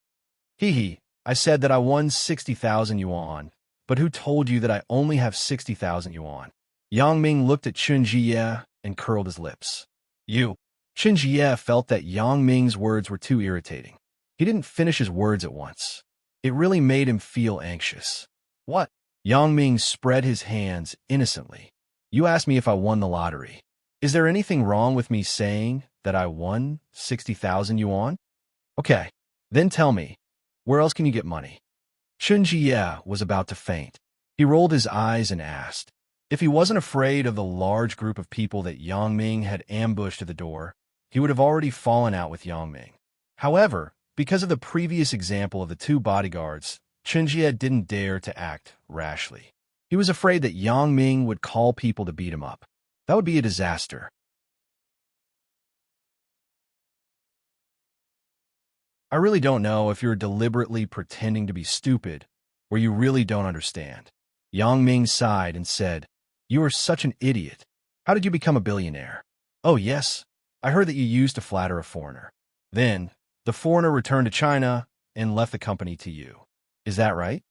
I said that I won 60,000 yuan, but who told you that I only have 60,000 yuan? Yang Ming looked at Chen Jie and curled his lips. You. Chen Jie felt that Yang Ming's words were too irritating. He didn't finish his words at once. It really made him feel anxious. What? Yang Ming spread his hands innocently. You asked me if I won the lottery. Is there anything wrong with me saying that I won 60,000 yuan? Okay, then tell me, where else can you get money? Chen Jie was about to faint. He rolled his eyes and asked. If he wasn't afraid of the large group of people that Yang Ming had ambushed at the door, he would have already fallen out with Yang Ming. However, because of the previous example of the 2 bodyguards, Chen Jie didn't dare to act rashly. He was afraid that Yang Ming would call people to beat him up. That would be a disaster. I really don't know if you're deliberately pretending to be stupid or you really don't understand. Yang Ming sighed and said, You are such an idiot. How did you become a billionaire? Oh yes, I heard that you used to flatter a foreigner. Then, the foreigner returned to China and left the company to you. Is that right?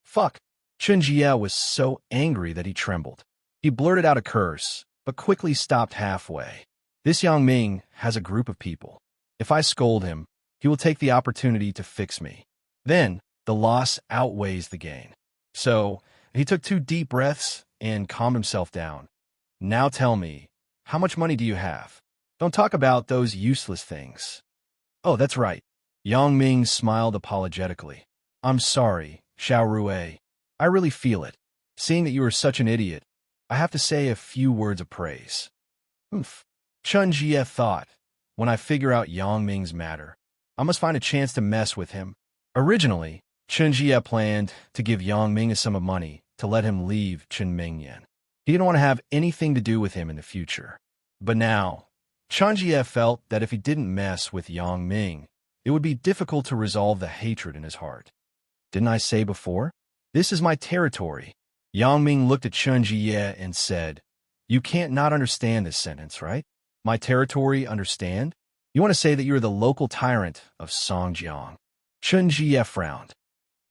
Fuck. Chen Jie was so angry that he trembled. He blurted out a curse, but quickly stopped halfway. This Yang Ming has a group of people. If I scold him, he will take the opportunity to fix me. Then, the loss outweighs the gain. So, he took 2 deep breaths and calmed himself down. Now tell me, how much money do you have? Don't talk about those useless things. Oh, that's right. Yang Ming smiled apologetically. I'm sorry, Xiao Rue. I really feel it. Seeing that you are such an idiot, I have to say a few words of praise. Oomph. Chun Jie thought, when I figure out Yang Ming's matter, I must find a chance to mess with him. Originally, Chun Jie planned to give Yang Ming a sum of money to let him leave Chun Mingyan. He didn't want to have anything to do with him in the future. But now, Chun Jie felt that if he didn't mess with Yang Ming, it would be difficult to resolve the hatred in his heart. Didn't I say before? This is my territory. Yang Ming looked at Chun Jie and said, "You can't not understand this sentence, right? My territory, understand? You want to say that you're the local tyrant of Songjiang." Chun Jie frowned.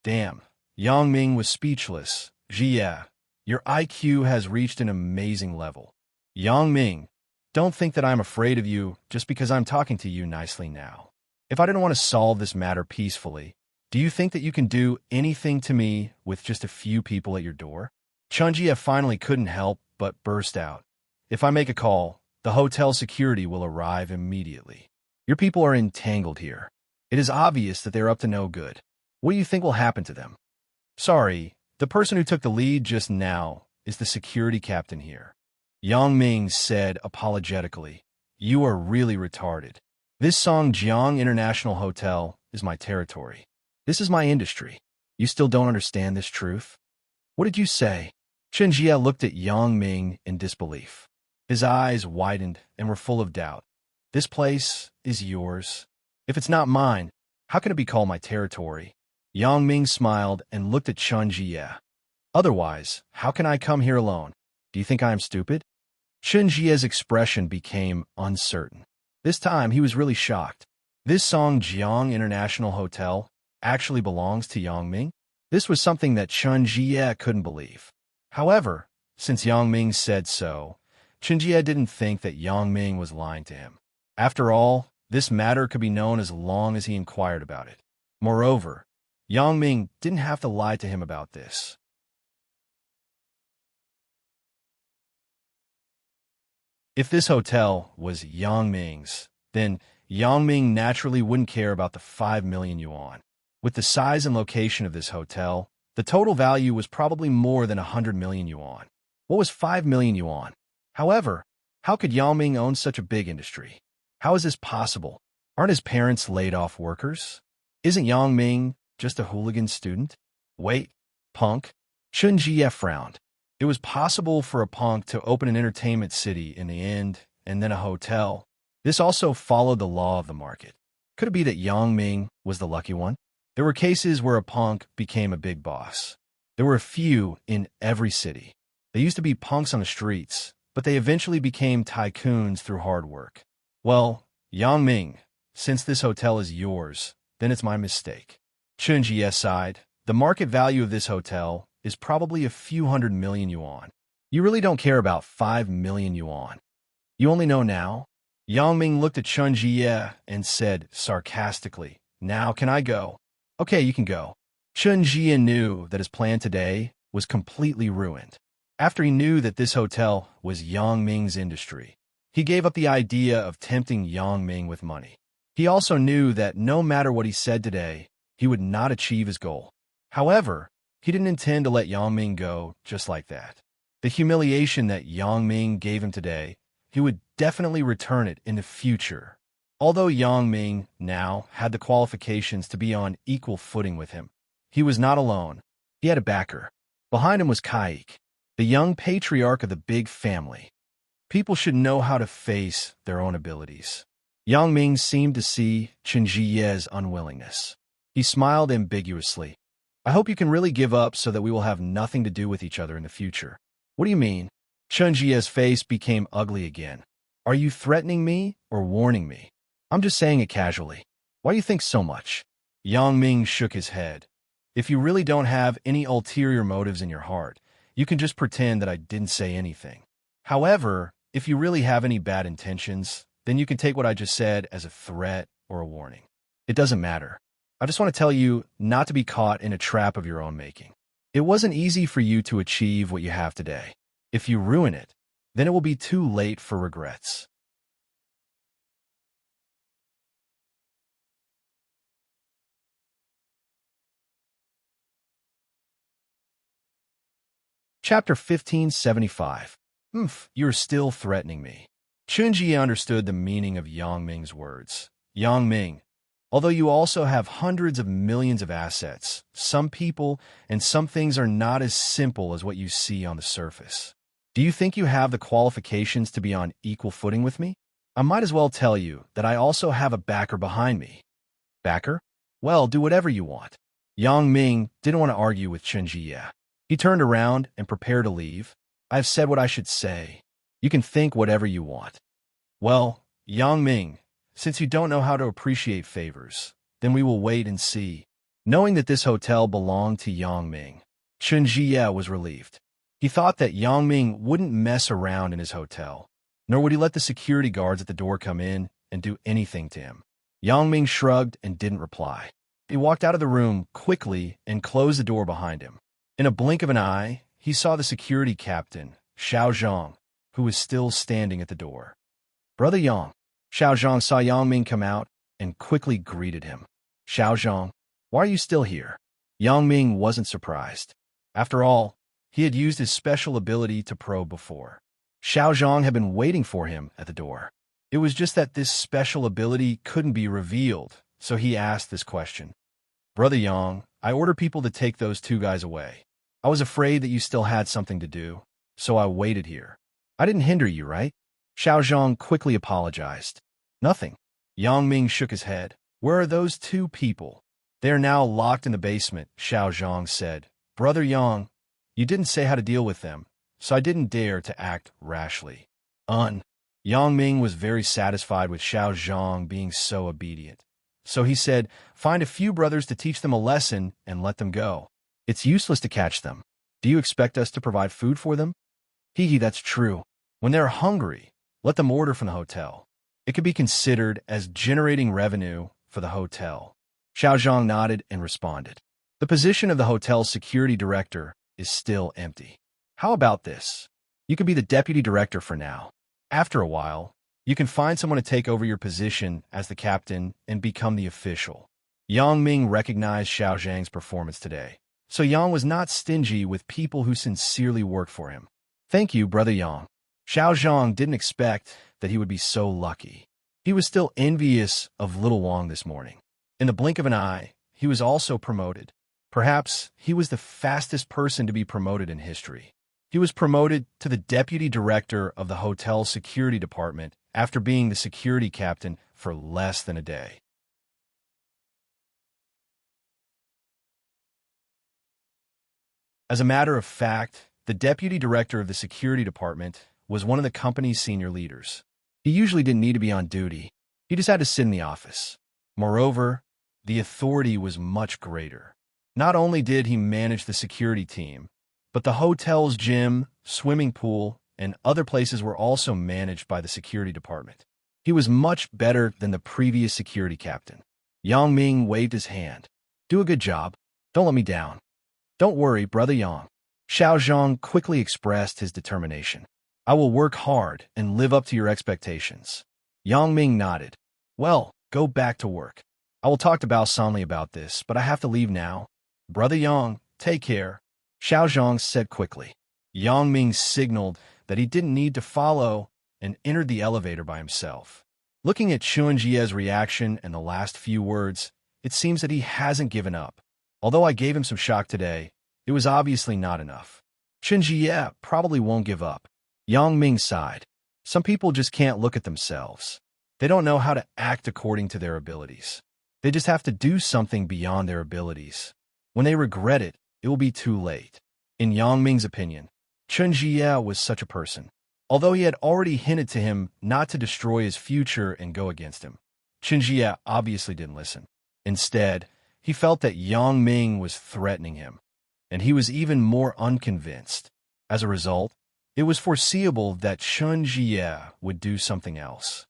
Damn. Yang Ming was speechless. Jie, your IQ has reached an amazing level. Yang Ming, don't think that I'm afraid of you just because I'm talking to you nicely now. If I didn't want to solve this matter peacefully, do you think that you can do anything to me with just a few people at your door? Chun Jie finally couldn't help but burst out. If I make a call, the hotel security will arrive immediately. Your people are entangled here. It is obvious that they're up to no good. What do you think will happen to them? Sorry, the person who took the lead just now is the security captain here. Yang Ming said apologetically, "You are really retarded. This Songjiang International Hotel is my territory. This is my industry. You still don't understand this truth? What did you say?" Chun Jie looked at Yang Ming in disbelief. His eyes widened and were full of doubt. This place is yours. If it's not mine, how can it be called my territory? Yang Ming smiled and looked at Chun Jie. Otherwise, how can I come here alone? Do you think I am stupid? Chun Jie's expression became uncertain. This time, he was really shocked. This Songjiang International Hotel actually belongs to Yang Ming? This was something that Chun Jie couldn't believe. However, since Yang Ming said so, Chun Jie didn't think that Yang Ming was lying to him. After all, this matter could be known as long as he inquired about it. Moreover, Yang Ming didn't have to lie to him about this. If this hotel was Yang Ming's, then Yang Ming naturally wouldn't care about the 5 million yuan. With the size and location of this hotel, the total value was probably more than 100 million yuan. What was 5 million yuan? However, how could Yang Ming own such a big industry? How is this possible? Aren't his parents laid-off workers? Isn't Yang Ming just a hooligan student? Wait, punk? Chun Jie frowned. It was possible for a punk to open an entertainment city in the end, and then a hotel. This also followed the law of the market. Could it be that Yang Ming was the lucky one? There were cases where a punk became a big boss. There were a few in every city. They used to be punks on the streets, but they eventually became tycoons through hard work. Well, Yang Ming, since this hotel is yours, then it's my mistake. Chun Jie sighed. The market value of this hotel is probably a few 100 million yuan. You really don't care about 5 million yuan. You only know now? Yang Ming looked at Chun Jie and said sarcastically, "Now can I go?" "Okay, you can go." Chun Jie knew that his plan today was completely ruined. After he knew that this hotel was Yang Ming's industry, he gave up the idea of tempting Yang Ming with money. He also knew that no matter what he said today, he would not achieve his goal. However, he didn't intend to let Yang Ming go just like that. The humiliation that Yang Ming gave him today, he would definitely return it in the future. Although Yang Ming now had the qualifications to be on equal footing with him, he was not alone. He had a backer. Behind him was Kaik, the young patriarch of the big family. People should know how to face their own abilities. Yang Ming seemed to see Chun Jie's unwillingness. He smiled ambiguously. "I hope you can really give up so that we will have nothing to do with each other in the future." "What do you mean?" Chun Jie's face became ugly again. "Are you threatening me or warning me?" "I'm just saying it casually." "Why do you think so much?" Yang Ming shook his head. "If you really don't have any ulterior motives in your heart, you can just pretend that I didn't say anything. However, if you really have any bad intentions, then you can take what I just said as a threat or a warning. It doesn't matter. I just want to tell you not to be caught in a trap of your own making. It wasn't easy for you to achieve what you have today. If you ruin it, then it will be too late for regrets." Chapter 1575. You're still threatening me. Chunjie understood the meaning of Yang Ming's words. Yang Ming, although you also have hundreds of millions of assets, some people and some things are not as simple as what you see on the surface. Do you think you have the qualifications to be on equal footing with me? I might as well tell you that I also have a backer behind me. Backer? Well, do whatever you want. Yang Ming didn't want to argue with Chunjie. He turned around and prepared to leave. I've said what I should say. You can think whatever you want. Well, Yang Ming, since you don't know how to appreciate favors, then we will wait and see. Knowing that this hotel belonged to Yang Ming, Chunjie was relieved. He thought that Yang Ming wouldn't mess around in his hotel, nor would he let the security guards at the door come in and do anything to him. Yang Ming shrugged and didn't reply. He walked out of the room quickly and closed the door behind him. In a blink of an eye, he saw the security captain, Xiao Zhang, who was still standing at the door. Brother Yang. Xiao Zhang saw Yang Ming come out and quickly greeted him. Xiao Zhang, why are you still here? Yang Ming wasn't surprised. After all, he had used his special ability to probe before. Xiao Zhang had been waiting for him at the door. It was just that this special ability couldn't be revealed, so he asked this question. Brother Yang, I ordered people to take those two guys away. I was afraid that you still had something to do, so I waited here. I didn't hinder you, right? Xiao Zhang quickly apologized. Nothing. Yang Ming shook his head. Where are those two people? They are now locked in the basement, Xiao Zhang said. Brother Yang, you didn't say how to deal with them, so I didn't dare to act rashly. Yang Ming was very satisfied with Xiao Zhang being so obedient. So he said, find a few brothers to teach them a lesson and let them go. It's useless to catch them. Do you expect us to provide food for them? That's true. When they're hungry, let them order from the hotel. It could be considered as generating revenue for the hotel. Xiao Zhang nodded and responded. The position of the hotel's security director is still empty. How about this? You could be the deputy director for now. After a while, you can find someone to take over your position as the captain and become the official. Yang Ming recognized Xiao Zhang's performance today, so Yang was not stingy with people who sincerely worked for him. Thank you, Brother Yang. Xiao Zhang didn't expect that he would be so lucky. He was still envious of Little Wang this morning. In the blink of an eye, he was also promoted. Perhaps he was the fastest person to be promoted in history. He was promoted to the deputy director of the hotel security department after being the security captain for less than a day. As a matter of fact, the deputy director of the security department was one of the company's senior leaders. He usually didn't need to be on duty. He just had to sit in the office. Moreover, the authority was much greater. Not only did he manage the security team, but the hotel's gym, swimming pool, and other places were also managed by the security department. He was much better than the previous security captain. Yang Ming waved his hand. Do a good job. Don't let me down. Don't worry, Brother Yang. Xiao Zhang quickly expressed his determination. I will work hard and live up to your expectations. Yang Ming nodded. Well, go back to work. I will talk to Bao Sanli about this, but I have to leave now. Brother Yang, take care. Xiao Zhang said quickly. Yang Ming signaled that he didn't need to follow and entered the elevator by himself. Looking at Chunjie's reaction and the last few words, it seems that he hasn't given up. Although I gave him some shock today, it was obviously not enough. Chunjie probably won't give up. Yang Ming sighed. Some people just can't look at themselves. They don't know how to act according to their abilities. They just have to do something beyond their abilities. When they regret it, it will be too late. In Yang Ming's opinion, Chunjie was such a person. Although he had already hinted to him not to destroy his future and go against him, Chunjie obviously didn't listen. Instead, he felt that Yang Ming was threatening him, and he was even more unconvinced. As a result, it was foreseeable that Chunjie would do something else.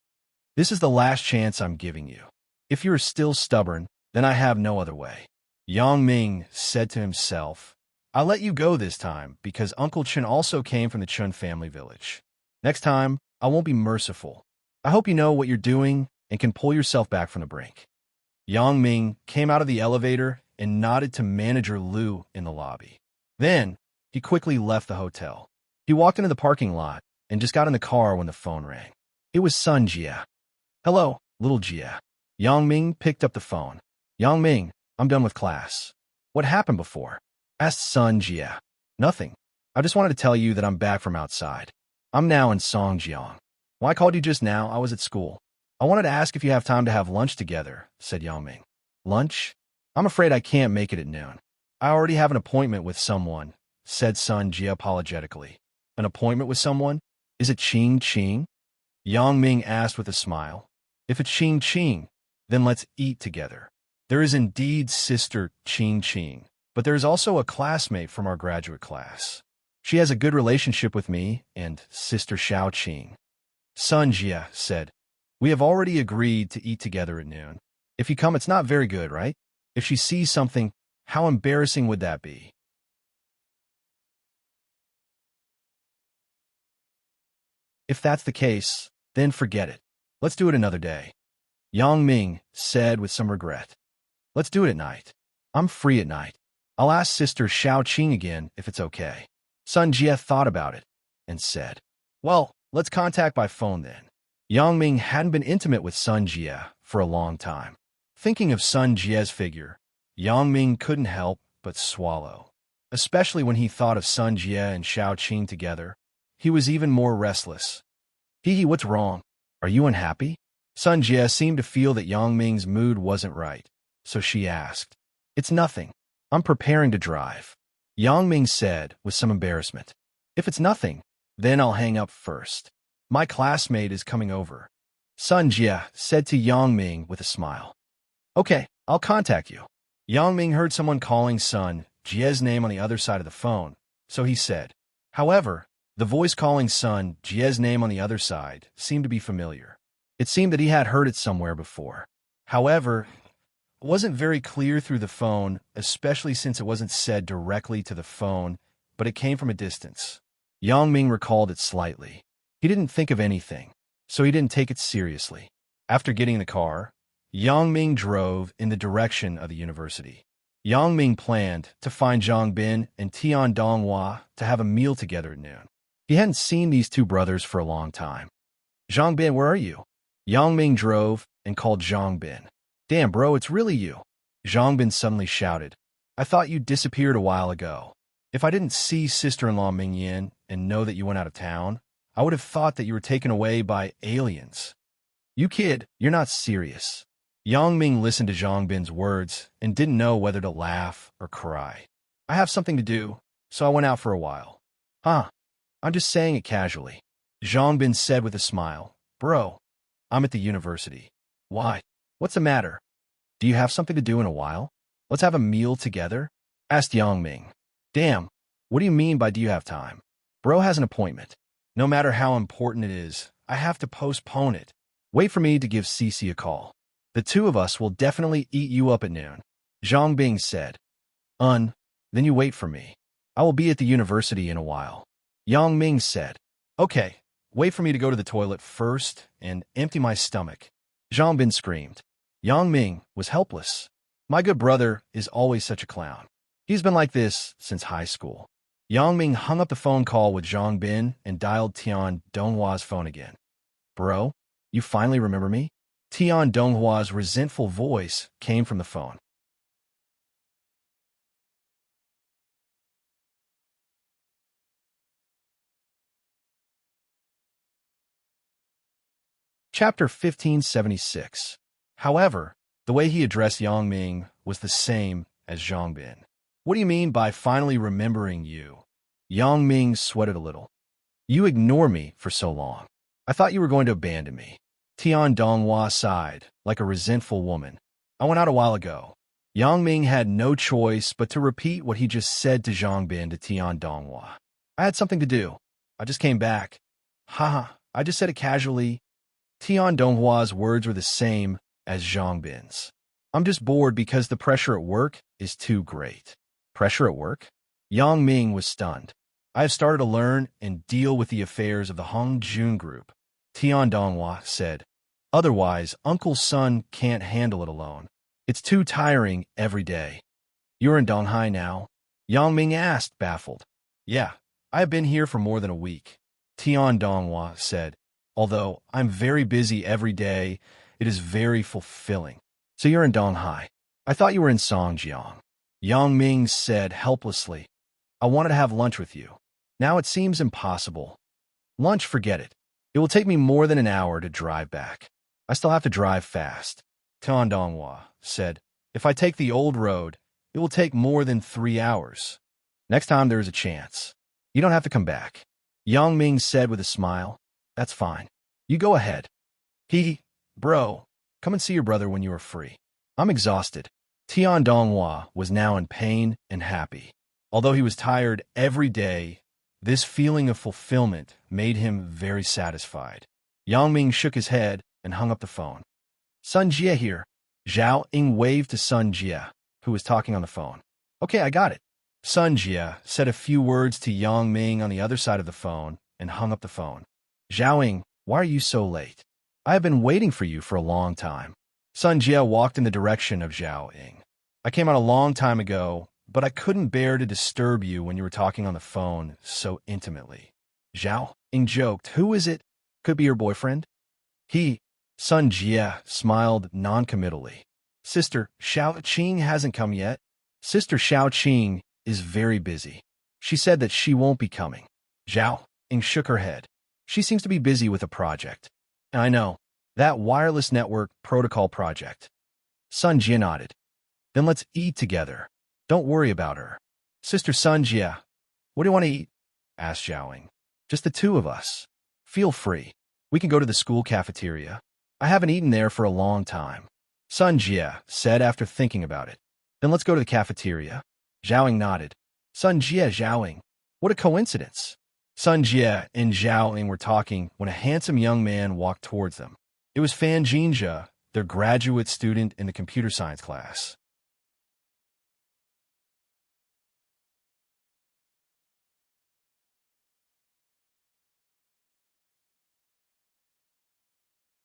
This is the last chance I'm giving you. If you're still stubborn, then I have no other way. Yang Ming said to himself, I'll let you go this time because Uncle Chen also came from the Chun family village. Next time, I won't be merciful. I hope you know what you're doing and can pull yourself back from the brink. Yang Ming came out of the elevator and nodded to Manager Liu in the lobby. Then, He quickly left the hotel. He walked into the parking lot and just got in the car when the phone rang. It was Sun Jia. "Hello, little Jia." Yang Ming picked up the phone. "Yang Ming, I'm done with class." "What happened before?" asked Sun Jia. "Nothing. I just wanted to tell you that I'm back from outside. I'm now in Songjiang." "Why I called you just now? I was at school." "I wanted to ask if you have time to have lunch together," said Yang Ming. "Lunch? I'm afraid I can't make it at noon. I already have an appointment with someone," said Sun Jia apologetically. "An appointment with someone? Is it Ching Ching?" Yang Ming asked with a smile. "If it's Ching Ching, then let's eat together. There is indeed Sister Ching Ching, but there is also a classmate from our graduate class. She has a good relationship with me and Sister Xiao Qing." Sun Jia said, "We have already agreed to eat together at noon. If you come, it's not very good, right? If she sees something, how embarrassing would that be?" "If that's the case, then forget it. Let's do it another day," Yang Ming said with some regret. "Let's do it at night. I'm free at night. I'll ask Sister Xiao Qing again if it's okay." Sun Jia thought about it and said, "Well, let's contact by phone then." Yang Ming hadn't been intimate with Sun Jia for a long time. Thinking of Sun Jia's figure, Yang Ming couldn't help but swallow. Especially when he thought of Sun Jia and Xiao Qing together, he was even more restless. "Hee, what's wrong? Are you unhappy?" Sun Jia seemed to feel that Yang Ming's mood wasn't right, so she asked. "It's nothing. I'm preparing to drive," Yang Ming said with some embarrassment. "If it's nothing, then I'll hang up first. My classmate is coming over," Sun Jia said to Yang Ming with a smile. "Okay, I'll contact you." Yang Ming heard someone calling Sun Jia's name on the other side of the phone, so he said. However, the voice calling Sun Jia's name on the other side seemed to be familiar. It seemed that he had heard it somewhere before. However, it wasn't very clear through the phone, especially since it wasn't said directly to the phone, but it came from a distance. Yang Ming recalled it slightly. He didn't think of anything, so he didn't take it seriously. After getting in the car, Yang Ming drove in the direction of the university. Yang Ming planned to find Zhang Bin and Tian Donghua to have a meal together at noon. He hadn't seen these two brothers for a long time. "Zhang Bin, where are you?" Yang Ming drove and called Zhang Bin. "Damn, bro, it's really you." Zhang Bin suddenly shouted. "I thought you disappeared a while ago. If I didn't see sister-in-law Ming Yin and know that you went out of town, I would have thought that you were taken away by aliens." "You kid, you're not serious." Yang Ming listened to Zhang Bin's words and didn't know whether to laugh or cry. "I have something to do, so I went out for a while." "Huh, I'm just saying it casually," Zhang Bin said with a smile. "Bro, I'm at the university." "Why? What's the matter? Do you have something to do in a while? Let's have a meal together?" asked Yang Ming. "Damn, what do you mean by do you have time? Bro has an appointment. No matter how important it is, I have to postpone it. Wait for me to give Cece a call. The two of us will definitely eat you up at noon," Zhang Bing said. Then you wait for me. I will be at the university in a while," Yang Ming said. "Okay, wait for me to go to the toilet first and empty my stomach," Zhang Bin screamed. Yang Ming was helpless. My good brother is always such a clown. He's been like this since high school. Yang Ming hung up the phone call with Zhang Bin and dialed Tian Donghua's phone again. "Bro, you finally remember me?" Tian Donghua's resentful voice came from the phone. Chapter 1576. However, the way he addressed Yang Ming was the same as Zhang Bin. "What do you mean by finally remembering you?" Yang Ming sweated a little. "You ignore me for so long. I thought you were going to abandon me." Tian Donghua sighed, like a resentful woman. "I went out a while ago." Yang Ming had no choice but to repeat what he just said to Zhang Bin to Tian Donghua. "I had something to do. I just came back." "Haha, I just said it casually." Tian Donghua's words were the same as Zhang Bin's. "I'm just bored because the pressure at work is too great." "Pressure at work?" Yang Ming was stunned. "I have started to learn and deal with the affairs of the Hongjun group," Tian Donghua said. "Otherwise, Uncle's son can't handle it alone. It's too tiring every day." "You're in Donghai now?" Yang Ming asked, baffled. Yeah, I have been here for more than a week, Tian Donghua said. Although I'm very busy every day, it is very fulfilling. So you're in Donghai. I thought you were in Songjiang. Yang Ming said helplessly. I wanted to have lunch with you. Now it seems impossible. Lunch, forget it. It will take me more than an hour to drive back. I still have to drive fast. Tian Donghua said, if I take the old road, it will take more than 3 hours. Next time there is a chance. You don't have to come back. Yang Ming said with a smile. That's fine. You go ahead. Bro, come and see your brother when you are free. I'm exhausted. Tian Donghua was now in pain and happy. Although he was tired every day, this feeling of fulfillment made him very satisfied. Yang Ming shook his head and hung up the phone. Sun Jie here. Zhao Ying waved to Sun Jie, who was talking on the phone. Okay, I got it. Sun Jie said a few words to Yang Ming on the other side of the phone and hung up the phone. Zhao Ying, why are you so late? I have been waiting for you for a long time. Sun Jie walked in the direction of Zhao Ying. I came out a long time ago, but I couldn't bear to disturb you when you were talking on the phone so intimately. Zhao Ying joked, who is it? Could be your boyfriend? Sun Jie smiled non-committally. Sister Xiao Qing hasn't come yet. Sister Xiao Qing is very busy. She said that she won't be coming. Zhao Ying shook her head. She seems to be busy with a project. I know, that wireless network protocol project. Sun Jie nodded. Then let's eat together. Don't worry about her. Sister Sun Jie, what do you want to eat? Asked Zhao Ying. Just the two of us. Feel free. We can go to the school cafeteria. I haven't eaten there for a long time. Sun Jie said after thinking about it. Then let's go to the cafeteria. Zhao Ying nodded. Sun Jie, Zhao Ying. What a coincidence. Sun Jie and Zhao Ying were talking when a handsome young man walked towards them. It was Fan Jinjia, their graduate student in the computer science class.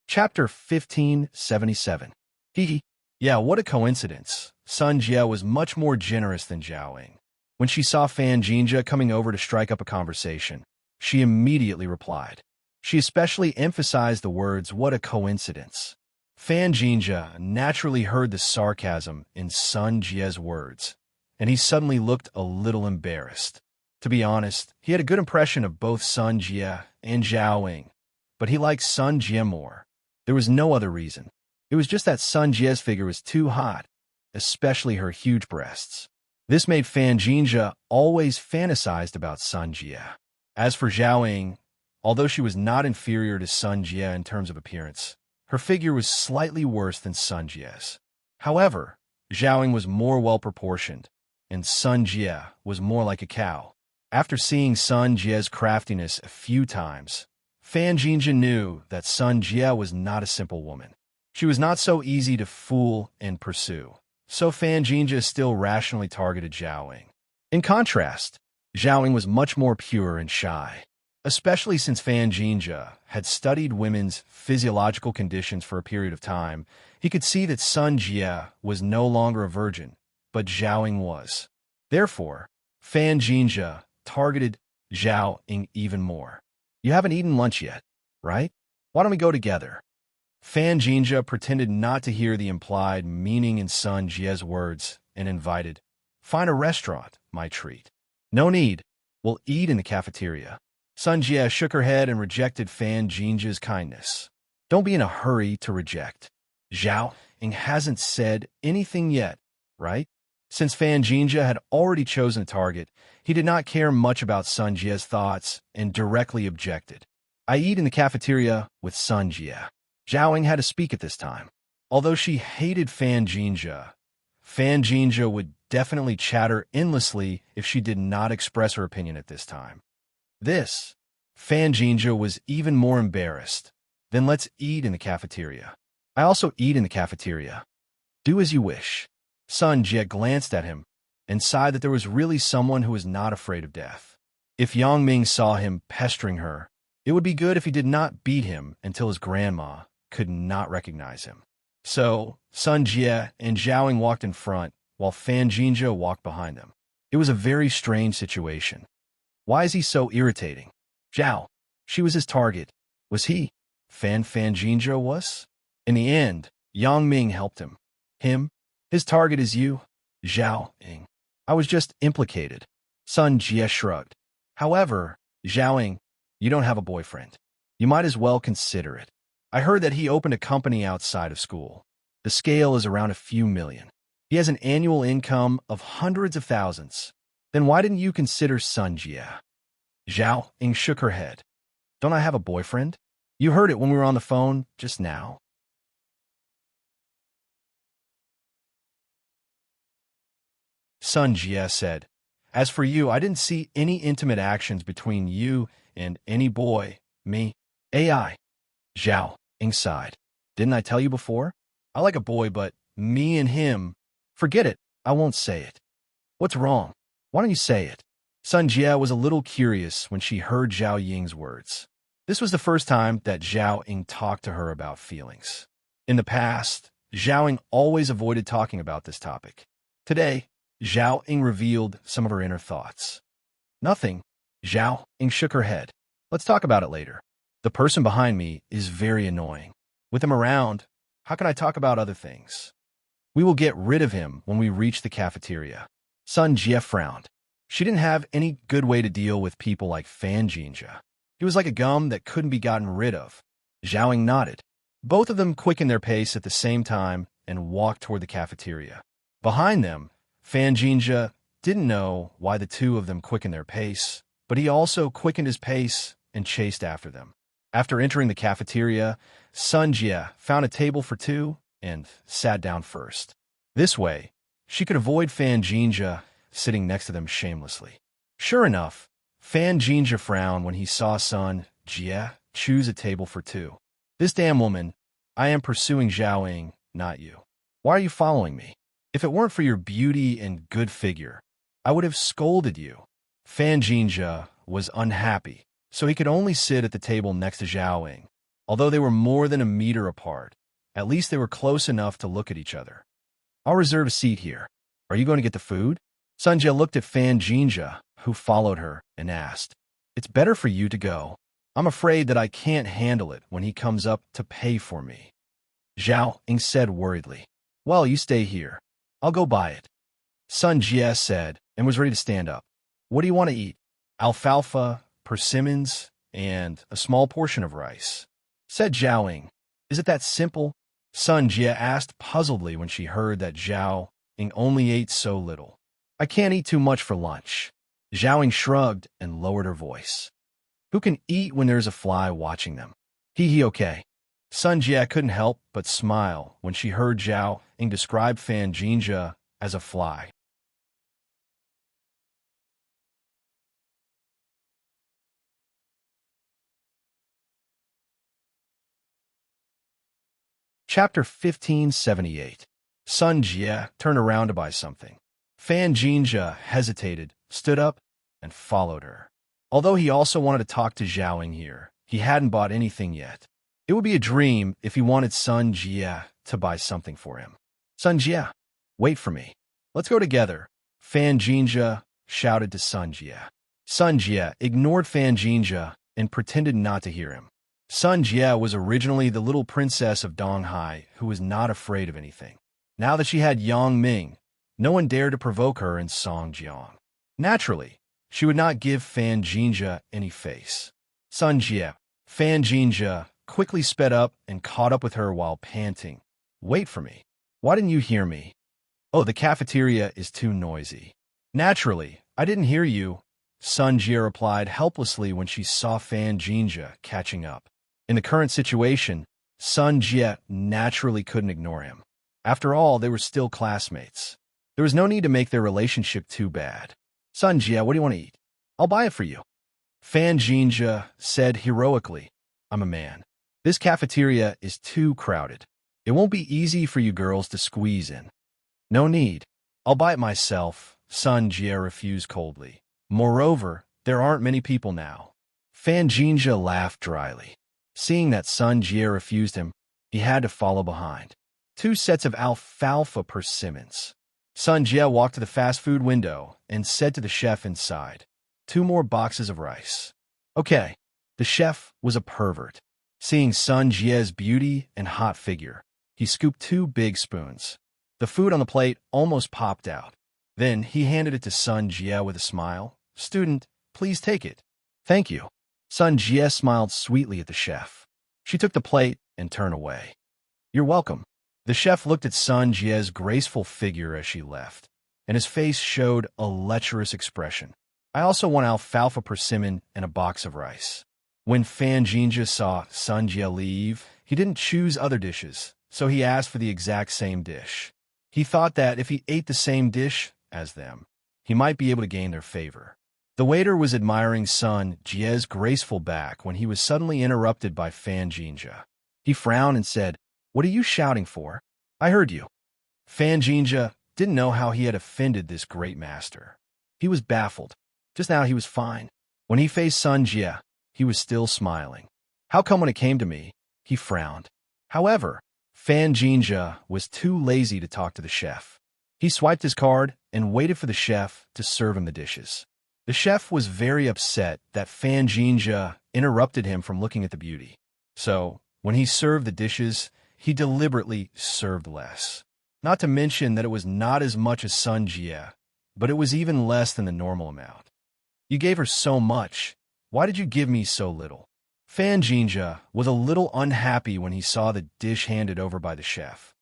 Chapter 1577. Yeah, what a coincidence. Sun Jie was much more generous than Zhao Ying. When she saw Fan Jinjia coming over to strike up a conversation, she immediately replied. She especially emphasized the words, what a coincidence. Fan Jinjia naturally heard the sarcasm in Sun Jie's words, and he suddenly looked a little embarrassed. To be honest, he had a good impression of both Sun Jie and Zhao Ying, but he liked Sun Jie more. There was no other reason. It was just that Sun Jie's figure was too hot, especially her huge breasts. This made Fan Jinjia always fantasized about Sun Jie. As for Zhao Ying, although she was not inferior to Sun Jie in terms of appearance, her figure was slightly worse than Sun Jie's. However, Zhao Ying was more well-proportioned, and Sun Jie was more like a cow. After seeing Sun Jie's craftiness a few times, Fan Jinjia knew that Sun Jie was not a simple woman. She was not so easy to fool and pursue, so Fan Jinjia still rationally targeted Zhao Ying. In contrast, Zhao Ying was much more pure and shy. Especially since Fan Jinjia had studied women's physiological conditions for a period of time, he could see that Sun Jie was no longer a virgin, but Zhao Ying was. Therefore, Fan Jinjia targeted Zhao Ying even more. You haven't eaten lunch yet, right? Why don't we go together? Fan Jinjia pretended not to hear the implied meaning in Sun Jie's words and invited, find a restaurant, my treat. No need. We'll eat in the cafeteria. Sun Jie shook her head and rejected Fan Jinjia's kindness. Don't be in a hurry to reject. Zhao Ying hasn't said anything yet, right? Since Fan Jinjia had already chosen a target, he did not care much about Sun Jie's thoughts and directly objected. I eat in the cafeteria with Sun Jie. Zhao Ying had to speak at this time. Although she hated Fan Jinjia would definitely chatter endlessly if she did not express her opinion at this time. Fan Jinjia was even more embarrassed. Then let's eat in the cafeteria. I also eat in the cafeteria. Do as you wish. Sun Jie glanced at him and sighed that there was really someone who was not afraid of death. If Yang Ming saw him pestering her, it would be good if he did not beat him until his grandma could not recognize him. So, Sun Jie and Zhao Ying walked in front, while Fan Jinjia walked behind them. It was a very strange situation. Why is he so irritating? Zhao. She was his target. Was he? Fan Jinzhou was? In the end, Yang Ming helped him. Him? His target is you? Zhao Ying. I was just implicated. Sun Jie shrugged. However, Zhao Ying, you don't have a boyfriend. You might as well consider it. I heard that he opened a company outside of school. The scale is around a few million. He has an annual income of hundreds of thousands. Then why didn't you consider Sun Jie? Zhao Ying shook her head. Don't I have a boyfriend? You heard it when we were on the phone just now. Sun Jie said, as for you, I didn't see any intimate actions between you and any boy, me. AI. Zhao Ying sighed. Didn't I tell you before? I like a boy, but me and him. Forget it. I won't say it. What's wrong? Why don't you say it? Sun Jie was a little curious when she heard Zhao Ying's words. This was the first time that Zhao Ying talked to her about feelings. In the past, Zhao Ying always avoided talking about this topic. Today, Zhao Ying revealed some of her inner thoughts. Nothing. Zhao Ying shook her head. Let's talk about it later. The person behind me is very annoying. With him around, how can I talk about other things? We will get rid of him when we reach the cafeteria. Sun Jie frowned. She didn't have any good way to deal with people like Fan Jinzhou. He was like a gum that couldn't be gotten rid of. Zhao Ying nodded. Both of them quickened their pace at the same time and walked toward the cafeteria. Behind them, Fan Jinzhou didn't know why the two of them quickened their pace, but he also quickened his pace and chased after them. After entering the cafeteria, Sun Jie found a table for two and sat down first. This way, she could avoid Fan Jinzhou sitting next to them shamelessly. Sure enough, Fan Jinzhou frowned when he saw Sun Jie choose a table for two. This damn woman, I am pursuing Zhao Ying, not you. Why are you following me? If it weren't for your beauty and good figure, I would have scolded you. Fan Jinzhou was unhappy, so he could only sit at the table next to Zhao Ying. Although they were more than a meter apart, at least they were close enough to look at each other. I'll reserve a seat here. Are you going to get the food? Sun Jie looked at Fan Jinzhou, who followed her, and asked, It's better for you to go. I'm afraid that I can't handle it when he comes up to pay for me. Zhao Ying said worriedly, Well, you stay here. I'll go buy it. Sun Jie said, and was ready to stand up. What do you want to eat? Alfalfa, persimmons, and a small portion of rice. Said Zhao Ying. Is it that simple? Sun Jie asked puzzledly when she heard that Zhao Ying only ate so little. I can't eat too much for lunch. Zhao Ying shrugged and lowered her voice. Who can eat when there's a fly watching them? Hee okay. Sun Jie couldn't help but smile when she heard Zhao Ying describe Fan Jinzhou as a fly. Chapter 1578. Sun Jie turned around to buy something. Fan Jinzhou hesitated, stood up, and followed her. Although he also wanted to talk to Zhao Ying here, he hadn't bought anything yet. It would be a dream if he wanted Sun Jie to buy something for him. Sun Jie, wait for me. Let's go together. Fan Jinzhou shouted to Sun Jie. Sun Jie ignored Fan Jinzhou and pretended not to hear him. Sun Jie was originally the little princess of Donghai who was not afraid of anything. Now that she had Yang Ming, no one dared to provoke her in Songjiang. Naturally, she would not give Fan Jinzhou any face. Sun Jie, Fan Jinzhou quickly sped up and caught up with her while panting. Wait for me. Why didn't you hear me? Oh, the cafeteria is too noisy. Naturally, I didn't hear you, Sun Jie replied helplessly when she saw Fan Jinzhou catching up. In the current situation, Sun Jie naturally couldn't ignore him. After all, they were still classmates. There was no need to make their relationship too bad. Sun Jie, what do you want to eat? I'll buy it for you. Fan Jinzhou said heroically, I'm a man. This cafeteria is too crowded. It won't be easy for you girls to squeeze in. No need. I'll buy it myself, Sun Jie refused coldly. Moreover, there aren't many people now. Fan Jinzhou laughed dryly. Seeing that Sun Jie refused him, he had to follow behind. 2 sets of alfalfa persimmons. Sun Jie walked to the fast food window and said to the chef inside, 2 more boxes of rice. Okay, the chef was a pervert. Seeing Sun Jie's beauty and hot figure, he scooped 2 big spoons. The food on the plate almost popped out. Then he handed it to Sun Jie with a smile. "Student, please take it." "Thank you." Sun Jie smiled sweetly at the chef. She took the plate and turned away. "You're welcome." The chef looked at Sun Jie's graceful figure as she left, and his face showed a lecherous expression. "I also want alfalfa persimmon and a box of rice." When Fan Jinja saw Sun Jie leave, he didn't choose other dishes, so he asked for the exact same dish. He thought that if he ate the same dish as them, he might be able to gain their favor. The waiter was admiring Sun Jie's graceful back when he was suddenly interrupted by Fan Jinja. He frowned and said, "What are you shouting for? I heard you." Fan Jinja didn't know how he had offended this great master. He was baffled. Just now he was fine. When he faced Sun Jie, he was still smiling. How come when it came to me, he frowned? However, Fan Jinja was too lazy to talk to the chef. He swiped his card and waited for the chef to serve him the dishes. The chef was very upset that Fan Jinja interrupted him from looking at the beauty. So, when he served the dishes, he deliberately served less. Not to mention that it was not as much as Sun Jie, but it was even less than the normal amount. "You gave her so much. Why did you give me so little?" Fan Jinja was a little unhappy when he saw the dish handed over by the chef.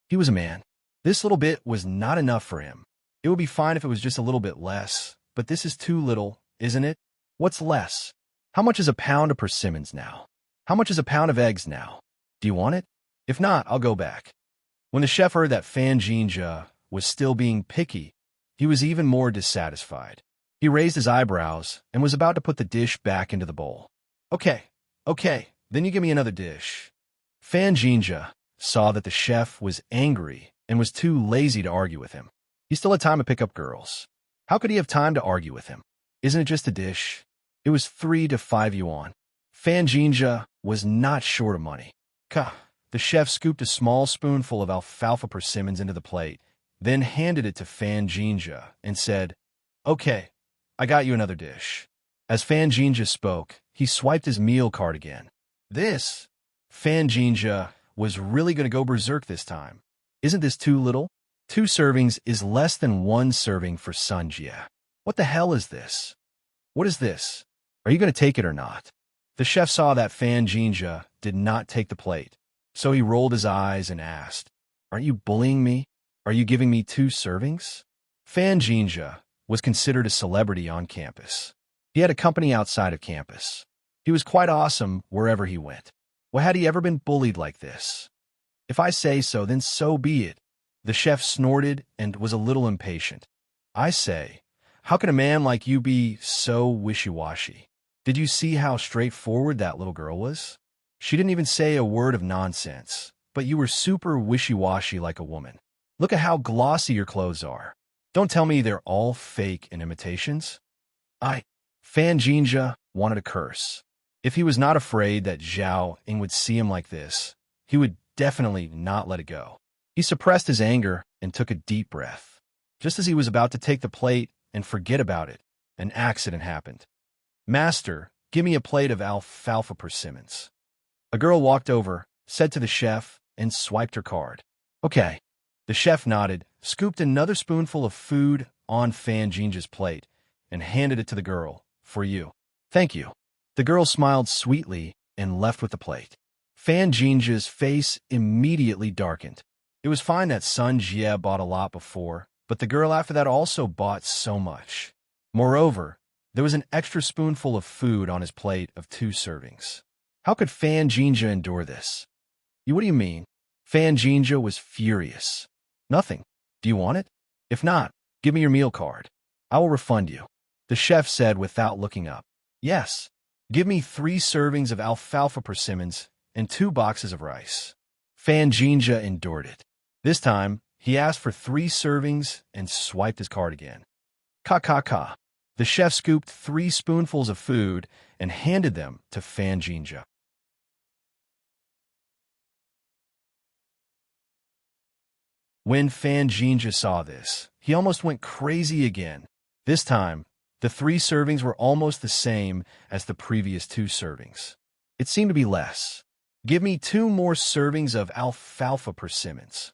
He was a man. This little bit was not enough for him. It would be fine if it was just a little bit less, but this is too little, isn't it? What's less? How much is a pound of persimmons now? How much is a pound of eggs now? Do you want it? If not, I'll go back. When the chef heard that Fan Jinja was still being picky, he was even more dissatisfied. He raised his eyebrows and was about to put the dish back into the bowl. Okay, then you give me another dish." Fan Jinja saw that the chef was angry and was too lazy to argue with him. He still had time to pick up girls. How could he have time to argue with him? Isn't it just a dish? It was 3 to 5 yuan. Fan Jinja was not short of money. The chef scooped a small spoonful of alfalfa persimmons into the plate, then handed it to Fan Jinja and said, "Okay, I got you another dish." As Fan Jinja spoke, he swiped his meal card again. Fan Jinja was really going to go berserk this time. "Isn't this too little? 2 servings is less than 1 serving for Sun Jie. What the hell is this? What is this? Are you going to take it or not?" The chef saw that Fan Jinja did not take the plate, so he rolled his eyes and asked, "Aren't you bullying me? Are you giving me 2 servings?" Fan Jinja was considered a celebrity on campus. He had a company outside of campus. He was quite awesome wherever he went. Well, had he ever been bullied like this? "If I say so, then so be it." The chef snorted and was a little impatient. "I say, how can a man like you be so wishy-washy? Did you see how straightforward that little girl was? She didn't even say a word of nonsense, but you were super wishy-washy like a woman. Look at how glossy your clothes are. Don't tell me they're all fake and imitations." Fan Jinja wanted to curse. If he was not afraid that Zhao Ying would see him like this, he would definitely not let it go. He suppressed his anger and took a deep breath. Just as he was about to take the plate and forget about it, an accident happened. "Master, give me a plate of alfalfa persimmons." A girl walked over, said to the chef, and swiped her card. "Okay." The chef nodded, scooped another spoonful of food on Fan Jinja's plate, and handed it to the girl. "For you." "Thank you." The girl smiled sweetly and left with the plate. Fan Jinja's face immediately darkened. It was fine that Sun Jie bought a lot before, but the girl after that also bought so much. Moreover, there was an extra spoonful of food on his plate of 2 servings. How could Fan Jinja endure this? What do you mean?" Fan Jinja was furious. "Nothing. Do you want it? If not, give me your meal card. I will refund you." The chef said without looking up. "Yes. Give me 3 servings of alfalfa persimmons and 2 boxes of rice." Fan Jinja endured it. This time, he asked for 3 servings and swiped his card again. Ka. The chef scooped 3 spoonfuls of food and handed them to Fan Jinja. When Fan Jinja saw this, he almost went crazy again. This time, the 3 servings were almost the same as the previous 2 servings. It seemed to be less. Give me 2 more servings of alfalfa persimmons.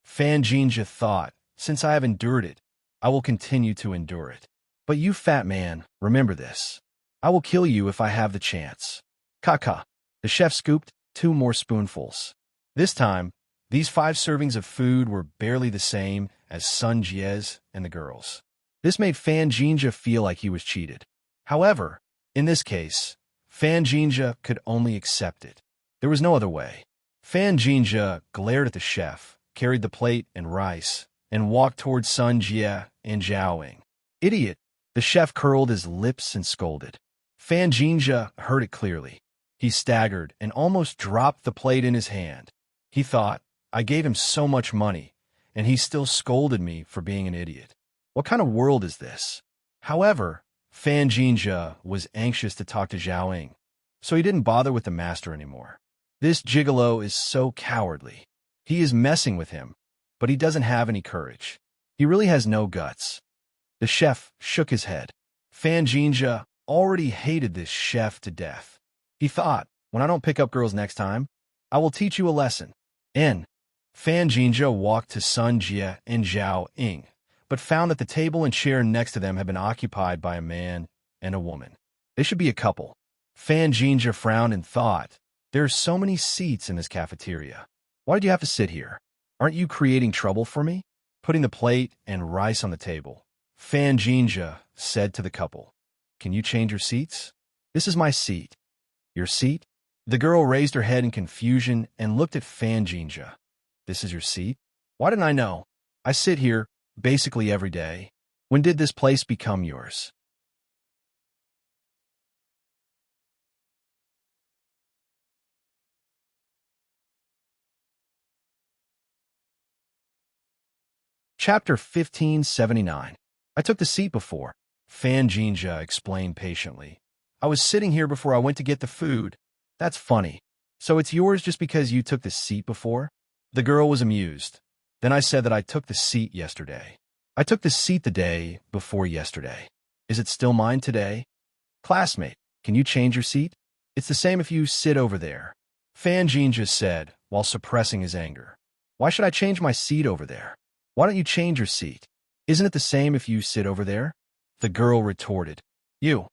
Fan Jinja thought, since I have endured it, I will continue to endure it. But you fat man, remember this. I will kill you if I have the chance. Kaka. The chef scooped 2 more spoonfuls. This time, these 5 servings of food were barely the same as Sun Jie's and the girls. This made Fan Jinja feel like he was cheated. However, in this case, Fan Jinja could only accept it. There was no other way. Fan Jinja glared at the chef, carried the plate and rice, and walked towards Sun Jie and Zhaoying. Idiot! The chef curled his lips and scolded. Fan Jinja heard it clearly. He staggered and almost dropped the plate in his hand. He thought, I gave him so much money, and he still scolded me for being an idiot. What kind of world is this? However, Fan Jinja was anxious to talk to Zhaoying, so he didn't bother with the master anymore. This gigolo is so cowardly. He is messing with him, but he doesn't have any courage. He really has no guts. The chef shook his head. Fan Jinja already hated this chef to death. He thought, when I don't pick up girls next time, I will teach you a lesson. Fan Jinja walked to Sun Jie and Zhaoying, but found that the table and chair next to them had been occupied by a man and a woman. They should be a couple. Fan Jinja frowned and thought, there are so many seats in this cafeteria. Why did you have to sit here? Aren't you creating trouble for me? Putting the plate and rice on the table, Fan Jinja said to the couple, can you change your seats? This is my seat. Your seat? The girl raised her head in confusion and looked at Fan Jinja. This is your seat? Why didn't I know? I sit here basically every day. When did this place become yours? Chapter 1579. I took the seat before. Fan Jinja explained patiently. I was sitting here before I went to get the food. That's funny. So it's yours just because you took the seat before? The girl was amused. Then I said that I took the seat yesterday. I took the seat the day before yesterday. Is it still mine today? Classmate, can you change your seat? It's the same if you sit over there. Fan Jinja said, while suppressing his anger. Why should I change my seat over there? Why don't you change your seat? Isn't it the same if you sit over there? The girl retorted. You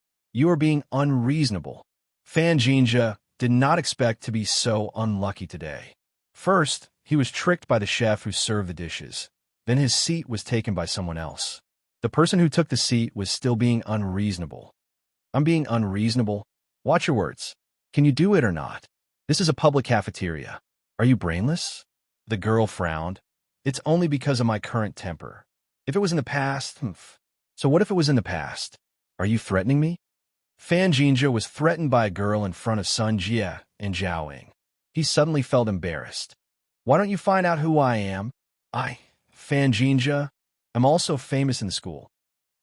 are being unreasonable. Fan Jinja did not expect to be so unlucky today. First, he was tricked by the chef who served the dishes. Then his seat was taken by someone else. The person who took the seat was still being unreasonable. I'm being unreasonable? Watch your words. Can you do it or not? This is a public cafeteria. Are you brainless? The girl frowned. It's only because of my current temper. If it was in the past, So what if it was in the past? Are you threatening me? Fan Jinja was threatened by a girl in front of Sun Jie and Zhaoying. He suddenly felt embarrassed. Why don't you find out who I am? Fan Jinja, I'm also famous in the school.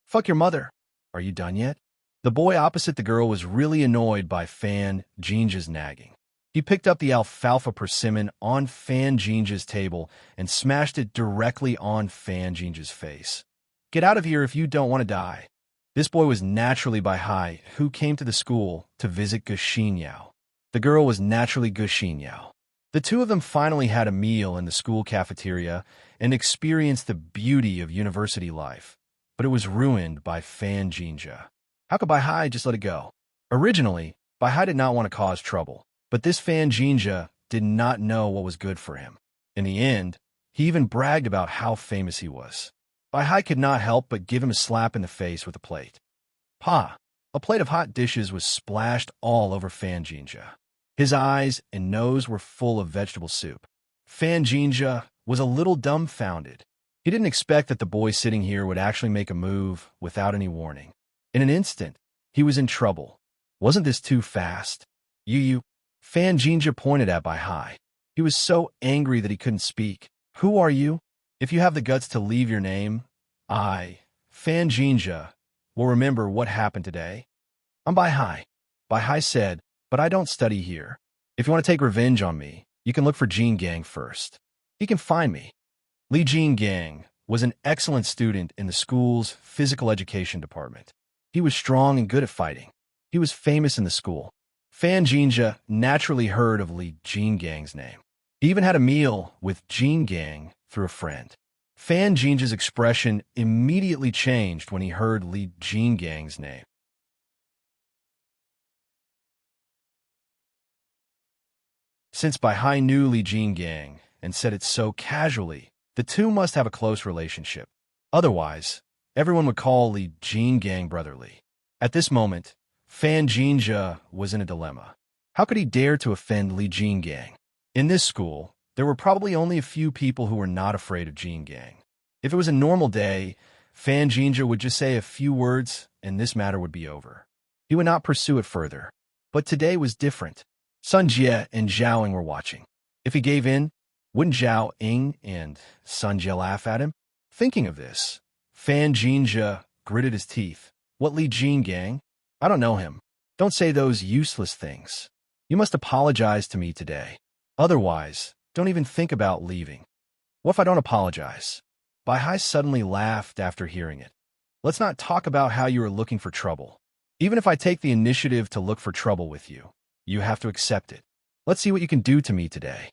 Fuck your mother. Are you done yet? The boy opposite the girl was really annoyed by Fan Jinja's nagging. He picked up the alfalfa persimmon on Fan Jinja's table and smashed it directly on Fan Jinja's face. Get out of here if you don't want to die. This boy was naturally Bai Hai, who came to the school to visit Guxin Yao. The girl was naturally Guxin Yao. The two of them finally had a meal in the school cafeteria and experienced the beauty of university life, but it was ruined by Fan Jinja. How could Bai Hai just let it go? Originally, Bai Hai did not want to cause trouble, but this Fan Jinja did not know what was good for him. In the end, he even bragged about how famous he was. Bai Hai could not help but give him a slap in the face with a plate. Pa! A plate of hot dishes was splashed all over Fan Jinja. His eyes and nose were full of vegetable soup. Fan Jinja was a little dumbfounded. He didn't expect that the boy sitting here would actually make a move without any warning. In an instant, he was in trouble. Wasn't this too fast? You. Fan Jinja pointed at Bai Hai. He was so angry that he couldn't speak. Who are you? If you have the guts to leave your name, Fan Jinja, will remember what happened today. I'm Bai Hai. Bai Hai said, but I don't study here. If you want to take revenge on me, you can look for Jin Gang first. He can find me. Li Jinggang was an excellent student in the school's physical education department. He was strong and good at fighting. He was famous in the school. Fan Jinja naturally heard of Li Jinggang's name. He even had a meal with Jinggang through a friend. Fan Jinja's expression immediately changed when he heard Li Jinggang's name. Since Bai Hai knew Li Jinggang and said it so casually, the two must have a close relationship. Otherwise, everyone would call Li Jinggang brotherly. At this moment, Fan Jinja was in a dilemma. How could he dare to offend Li Jinggang? In this school, there were probably only a few people who were not afraid of Jinggang. If it was a normal day, Fan Jinja would just say a few words and this matter would be over. He would not pursue it further. But today was different. Sun Jie and Zhao Ying were watching. If he gave in, wouldn't Zhao Ying and Sun Jie laugh at him? Thinking of this, Fan Jinja gritted his teeth. What Li Jinggang? I don't know him. Don't say those useless things. You must apologize to me today. Otherwise, don't even think about leaving. What if I don't apologize? Bai Hai suddenly laughed after hearing it. Let's not talk about how you are looking for trouble. Even if I take the initiative to look for trouble with you, you have to accept it. Let's see what you can do to me today.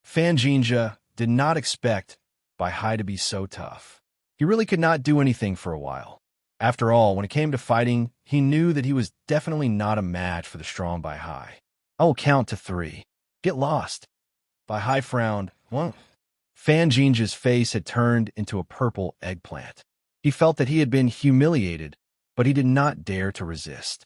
Fan Jinja did not expect Bai Hai to be so tough. He really could not do anything for a while. After all, when it came to fighting, he knew that he was definitely not a match for the strong Bai Hai. I will count to 3. Get lost. Bai Hai frowned. What? Fan Jinja's face had turned into a purple eggplant. He felt that he had been humiliated, but he did not dare to resist.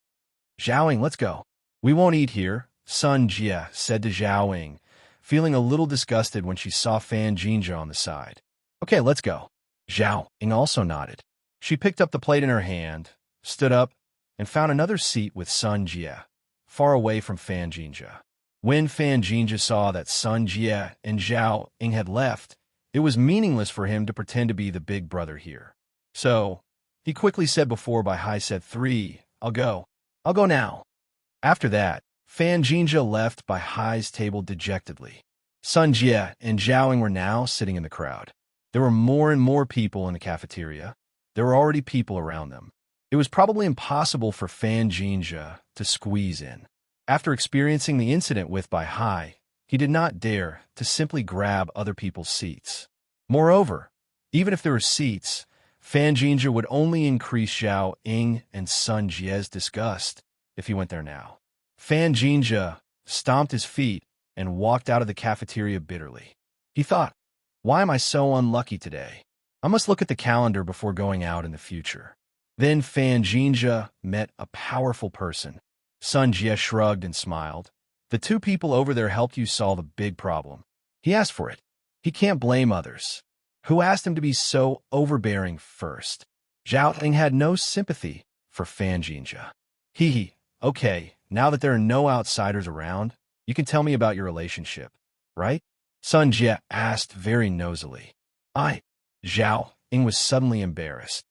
Zhao Ying, let's go. We won't eat here, Sun Jie said to Zhao Ying, feeling a little disgusted when she saw Fan Jinja on the side. Okay, let's go. Zhao Ying also nodded. She picked up the plate in her hand, stood up, and found another seat with Sun Jie, far away from Fan Jinja. When Fan Jinja saw that Sun Jie and Zhao Ying had left, it was meaningless for him to pretend to be the big brother here. So, he quickly said before Bai Hai said 3, I'll go. I'll go now. After that, Fan Jinja left Bai Hai's table dejectedly. Sun Jie and Zhao Ying were now sitting in the crowd. There were more and more people in the cafeteria. There were already people around them. It was probably impossible for Fan Jinja to squeeze in. After experiencing the incident with Bai Hai, he did not dare to simply grab other people's seats. Moreover, even if there were seats, Fan Jinja would only increase Zhao Ying and Sun Jie's disgust if he went there now. Fan Jinja stomped his feet and walked out of the cafeteria bitterly. He thought, why am I so unlucky today? I must look at the calendar before going out in the future. Then Fan Jinja met a powerful person. Sun Jie shrugged and smiled. The 2 people over there helped you solve a big problem. He asked for it. He can't blame others. Who asked him to be so overbearing first? Zhao Ying had no sympathy for Fan Jinja. Okay, now that there are no outsiders around, you can tell me about your relationship, right? Sun Jie asked very nosily. Zhao Ying was suddenly embarrassed.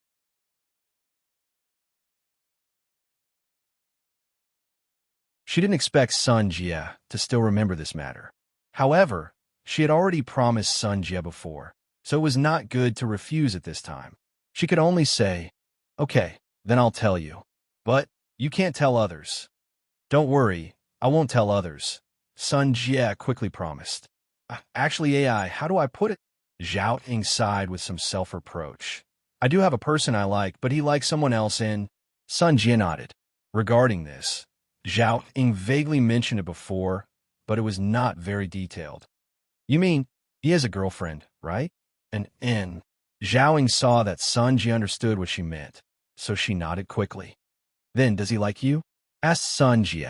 She didn't expect Sun Jie to still remember this matter. However, she had already promised Sun Jie before, so it was not good to refuse at this time. She could only say, okay, then I'll tell you. But you can't tell others. Don't worry, I won't tell others, Sun Jie quickly promised. Actually, how do I put it? Zhao Ying sighed with some self-reproach. I do have a person I like, but he likes someone else in. Sun Jie nodded. Regarding this, Zhao Ying vaguely mentioned it before, but it was not very detailed. You mean, he has a girlfriend, right? Zhao Ying saw that Sun Jie understood what she meant, so she nodded quickly. Then, does he like you? Asked Sun Jie.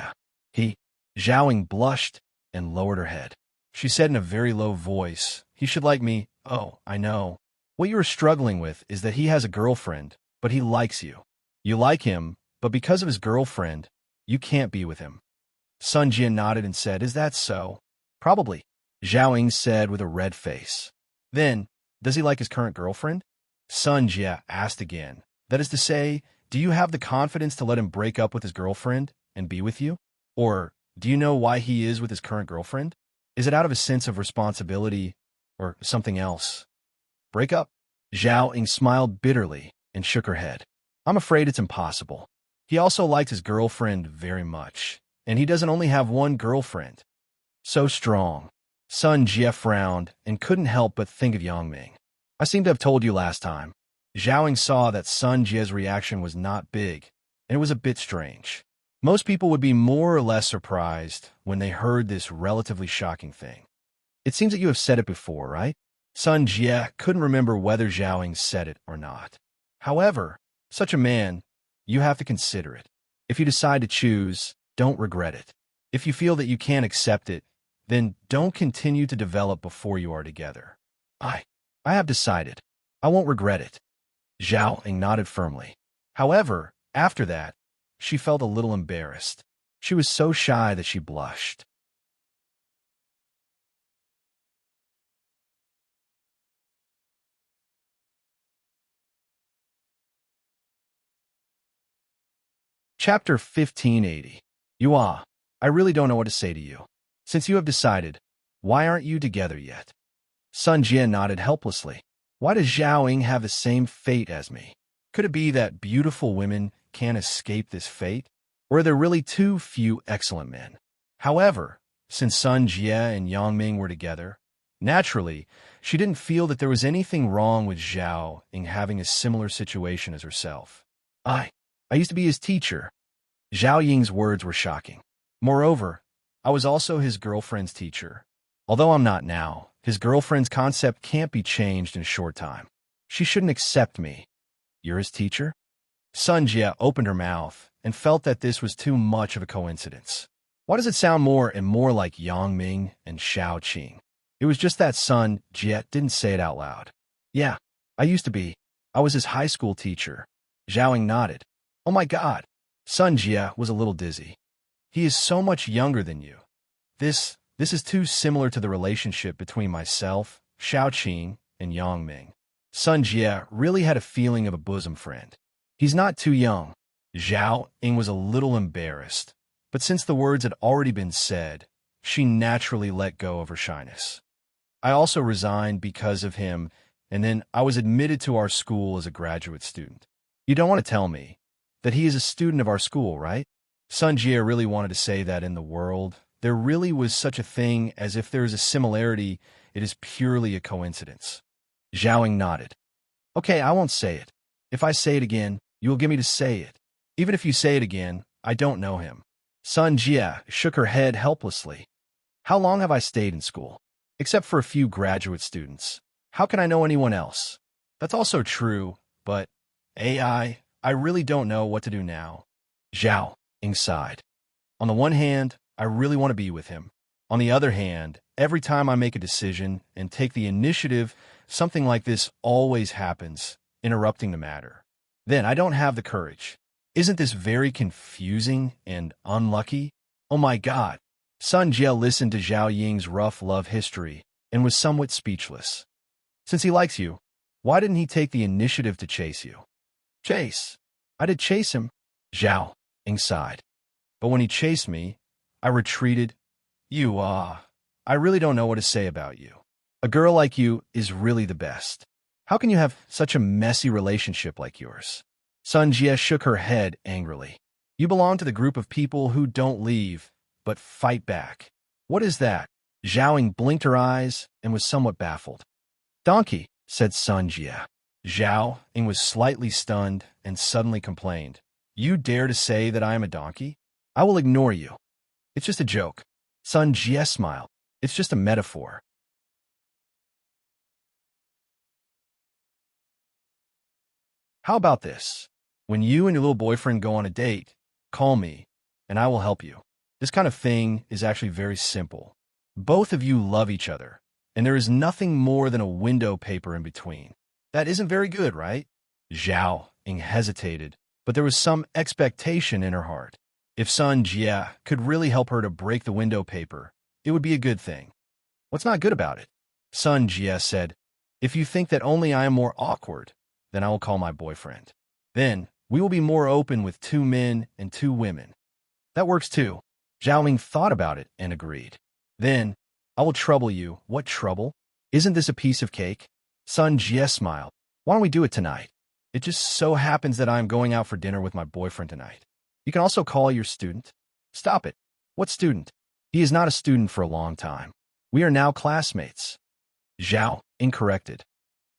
Zhao Ying blushed and lowered her head. She said in a very low voice, he should like me. Oh, I know. What you are struggling with is that he has a girlfriend, but he likes you. You like him, but because of his girlfriend, you can't be with him. Sun Jie nodded and said, is that so? Probably, Zhao Ying said with a red face. Then, does he like his current girlfriend? Sun Jie asked again. That is to say, do you have the confidence to let him break up with his girlfriend and be with you? Or do you know why he is with his current girlfriend? Is it out of a sense of responsibility or something else. Break up? Zhao Ying smiled bitterly and shook her head. I'm afraid it's impossible. He also liked his girlfriend very much, and he doesn't only have one girlfriend. So strong. Sun Jie frowned and couldn't help but think of Yangming. I seem to have told you last time. Zhao Ying saw that Sun Jie's reaction was not big, and it was a bit strange. Most people would be more or less surprised when they heard this relatively shocking thing. It seems that you have said it before, right? Sun Jie couldn't remember whether Zhao Ying said it or not. However, such a man, you have to consider it. If you decide to choose, don't regret it. If you feel that you can't accept it, then don't continue to develop before you are together. I have decided. I won't regret it. Zhao Ying nodded firmly. However, after that, she felt a little embarrassed. She was so shy that she blushed. Chapter 1580. Yua, I really don't know what to say to you. Since you have decided, why aren't you together yet? Sun Jie nodded helplessly. Why does Zhao Ying have the same fate as me? Could it be that beautiful women can't escape this fate? Or are there really too few excellent men? However, since Sun Jie and Yangming were together, naturally, she didn't feel that there was anything wrong with Zhao Ying having a similar situation as herself. I used to be his teacher. Zhao Ying's words were shocking. Moreover, I was also his girlfriend's teacher. Although I'm not now, his girlfriend's concept can't be changed in a short time. She shouldn't accept me. You're his teacher? Sun Jie opened her mouth and felt that this was too much of a coincidence. Why does it sound more and more like Yang Ming and Xiao Qing? It was just that Sun Jie didn't say it out loud. Yeah, I used to be. I was his high school teacher. Zhao Ying nodded. Oh my God. Sun Jie was a little dizzy. He is so much younger than you. This is too similar to the relationship between myself, Xiao Qing, and Yang Ming. Sun Jie really had a feeling of a bosom friend. He's not too young. Zhao Ying was a little embarrassed, but since the words had already been said, she naturally let go of her shyness. I also resigned because of him, and then I was admitted to our school as a graduate student. You don't want to tell me that he is a student of our school, right? Sun Jie really wanted to say that in the world, there really was such a thing as if there is a similarity, it is purely a coincidence. Zhao Ying nodded. Okay, I won't say it. If I say it again, you will get me to say it. Even if you say it again, I don't know him. Sun Jie shook her head helplessly. How long have I stayed in school? Except for a few graduate students. How can I know anyone else? That's also true, but I really don't know what to do now. Zhao Ying sighed. On the one hand, I really want to be with him. On the other hand, every time I make a decision and take the initiative, something like this always happens, interrupting the matter. Then I don't have the courage. Isn't this very confusing and unlucky? Oh my God. Sun Jie listened to Zhao Ying's rough love history and was somewhat speechless. Since he likes you, why didn't he take the initiative to chase you? Chase? I did chase him. Zhao Ying sighed. But when he chased me, I retreated. I really don't know what to say about you. A girl like you is really the best. How can you have such a messy relationship like yours? Sun Jie shook her head angrily. You belong to the group of people who don't leave, but fight back. What is that? Zhao Ying blinked her eyes and was somewhat baffled. Donkey, said Sun Jie. Zhao Ying was slightly stunned and suddenly complained. You dare to say that I am a donkey? I will ignore you. It's just a joke. Sun Jie smiled. It's just a metaphor. How about this? When you and your little boyfriend go on a date, call me, and I will help you. This kind of thing is actually very simple. Both of you love each other, and there is nothing more than a window paper in between. That isn't very good, right? Zhao Ying hesitated, but there was some expectation in her heart. If Sun Jie could really help her to break the window paper, it would be a good thing. What's not good about it? Sun Jie said, if you think that only I am more awkward, then I will call my boyfriend. Then we will be more open with 2 men and 2 women. That works too. Zhao Ying thought about it and agreed. Then I will trouble you. What trouble? Isn't this a piece of cake? Sun Jie smiled. Why don't we do it tonight? It just so happens that I am going out for dinner with my boyfriend tonight. You can also call your student. Stop it. What student? He is not a student for a long time. We are now classmates. Zhao, incorrected.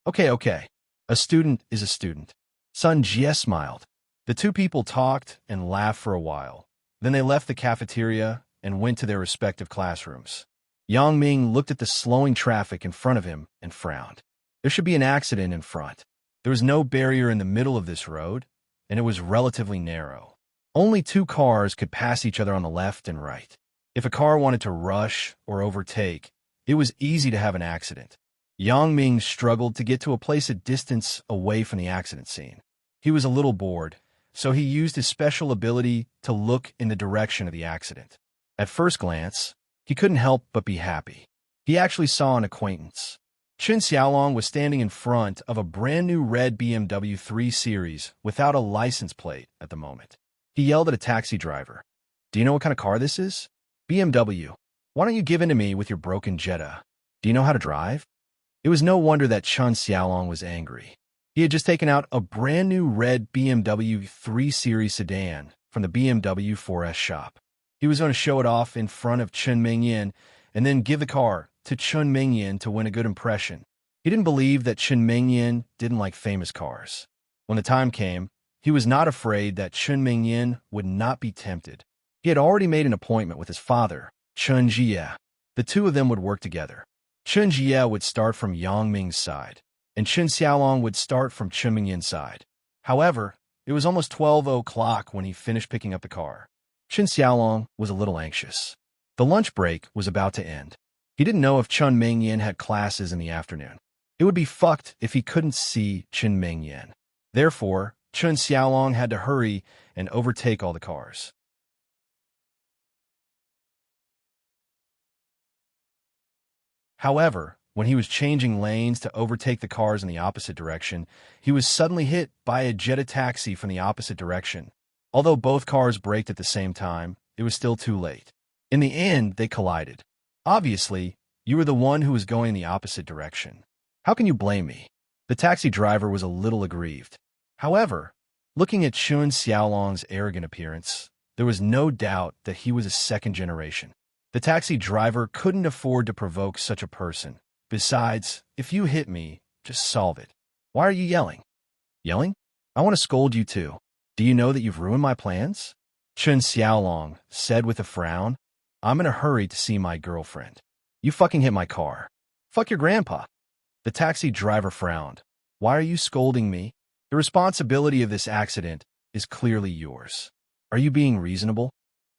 Okay. A student is a student. Sun Jie smiled. The two people talked and laughed for a while. Then they left the cafeteria and went to their respective classrooms. Yang Ming looked at the slowing traffic in front of him and frowned. There should be an accident in front. There was no barrier in the middle of this road, and it was relatively narrow. Only two cars could pass each other on the left and right. If a car wanted to rush or overtake, it was easy to have an accident. Yang Ming struggled to get to a place at distance away from the accident scene. He was a little bored, so he used his special ability to look in the direction of the accident. At first glance, he couldn't help but be happy. He actually saw an acquaintance. Chen Xiaolong was standing in front of a brand-new red BMW 3 Series without a license plate at the moment. He yelled at a taxi driver. Do you know what kind of car this is? BMW. Why don't you give in to me with your broken Jetta? Do you know how to drive? It was no wonder that Chen Xiaolong was angry. He had just taken out a brand-new red BMW 3 Series sedan from the BMW 4S shop. He was going to show it off in front of Chen Mingyan and then give the car to Chen Mingyan to win a good impression. He didn't believe that Chen Mingyan didn't like famous cars. When the time came, he was not afraid that Chen Mingyan would not be tempted. He had already made an appointment with his father, Chen Jie. The two of them would work together. Chen Jie would start from Yang Ming's side, and Chen Xiaolong would start from Chen Mingyan's side. However, it was almost 12 o'clock when he finished picking up the car. Chen Xiaolong was a little anxious. The lunch break was about to end. He didn't know if Chen Mingyan had classes in the afternoon. It would be fucked if he couldn't see Chen Mingyan. Therefore, Chen Xiaolong had to hurry and overtake all the cars. However, when he was changing lanes to overtake the cars in the opposite direction, he was suddenly hit by a Jetta taxi from the opposite direction. Although both cars braked at the same time, it was still too late. In the end, they collided. Obviously, you were the one who was going in the opposite direction. How can you blame me? The taxi driver was a little aggrieved. However, looking at Chen Xiaolong's arrogant appearance, there was no doubt that he was a second generation. The taxi driver couldn't afford to provoke such a person. Besides, if you hit me, just solve it. Why are you yelling? Yelling? I want to scold you too. Do you know that you've ruined my plans? Chen Xiaolong said with a frown. I'm in a hurry to see my girlfriend. You fucking hit my car. Fuck your grandpa. The taxi driver frowned. Why are you scolding me? The responsibility of this accident is clearly yours. Are you being reasonable?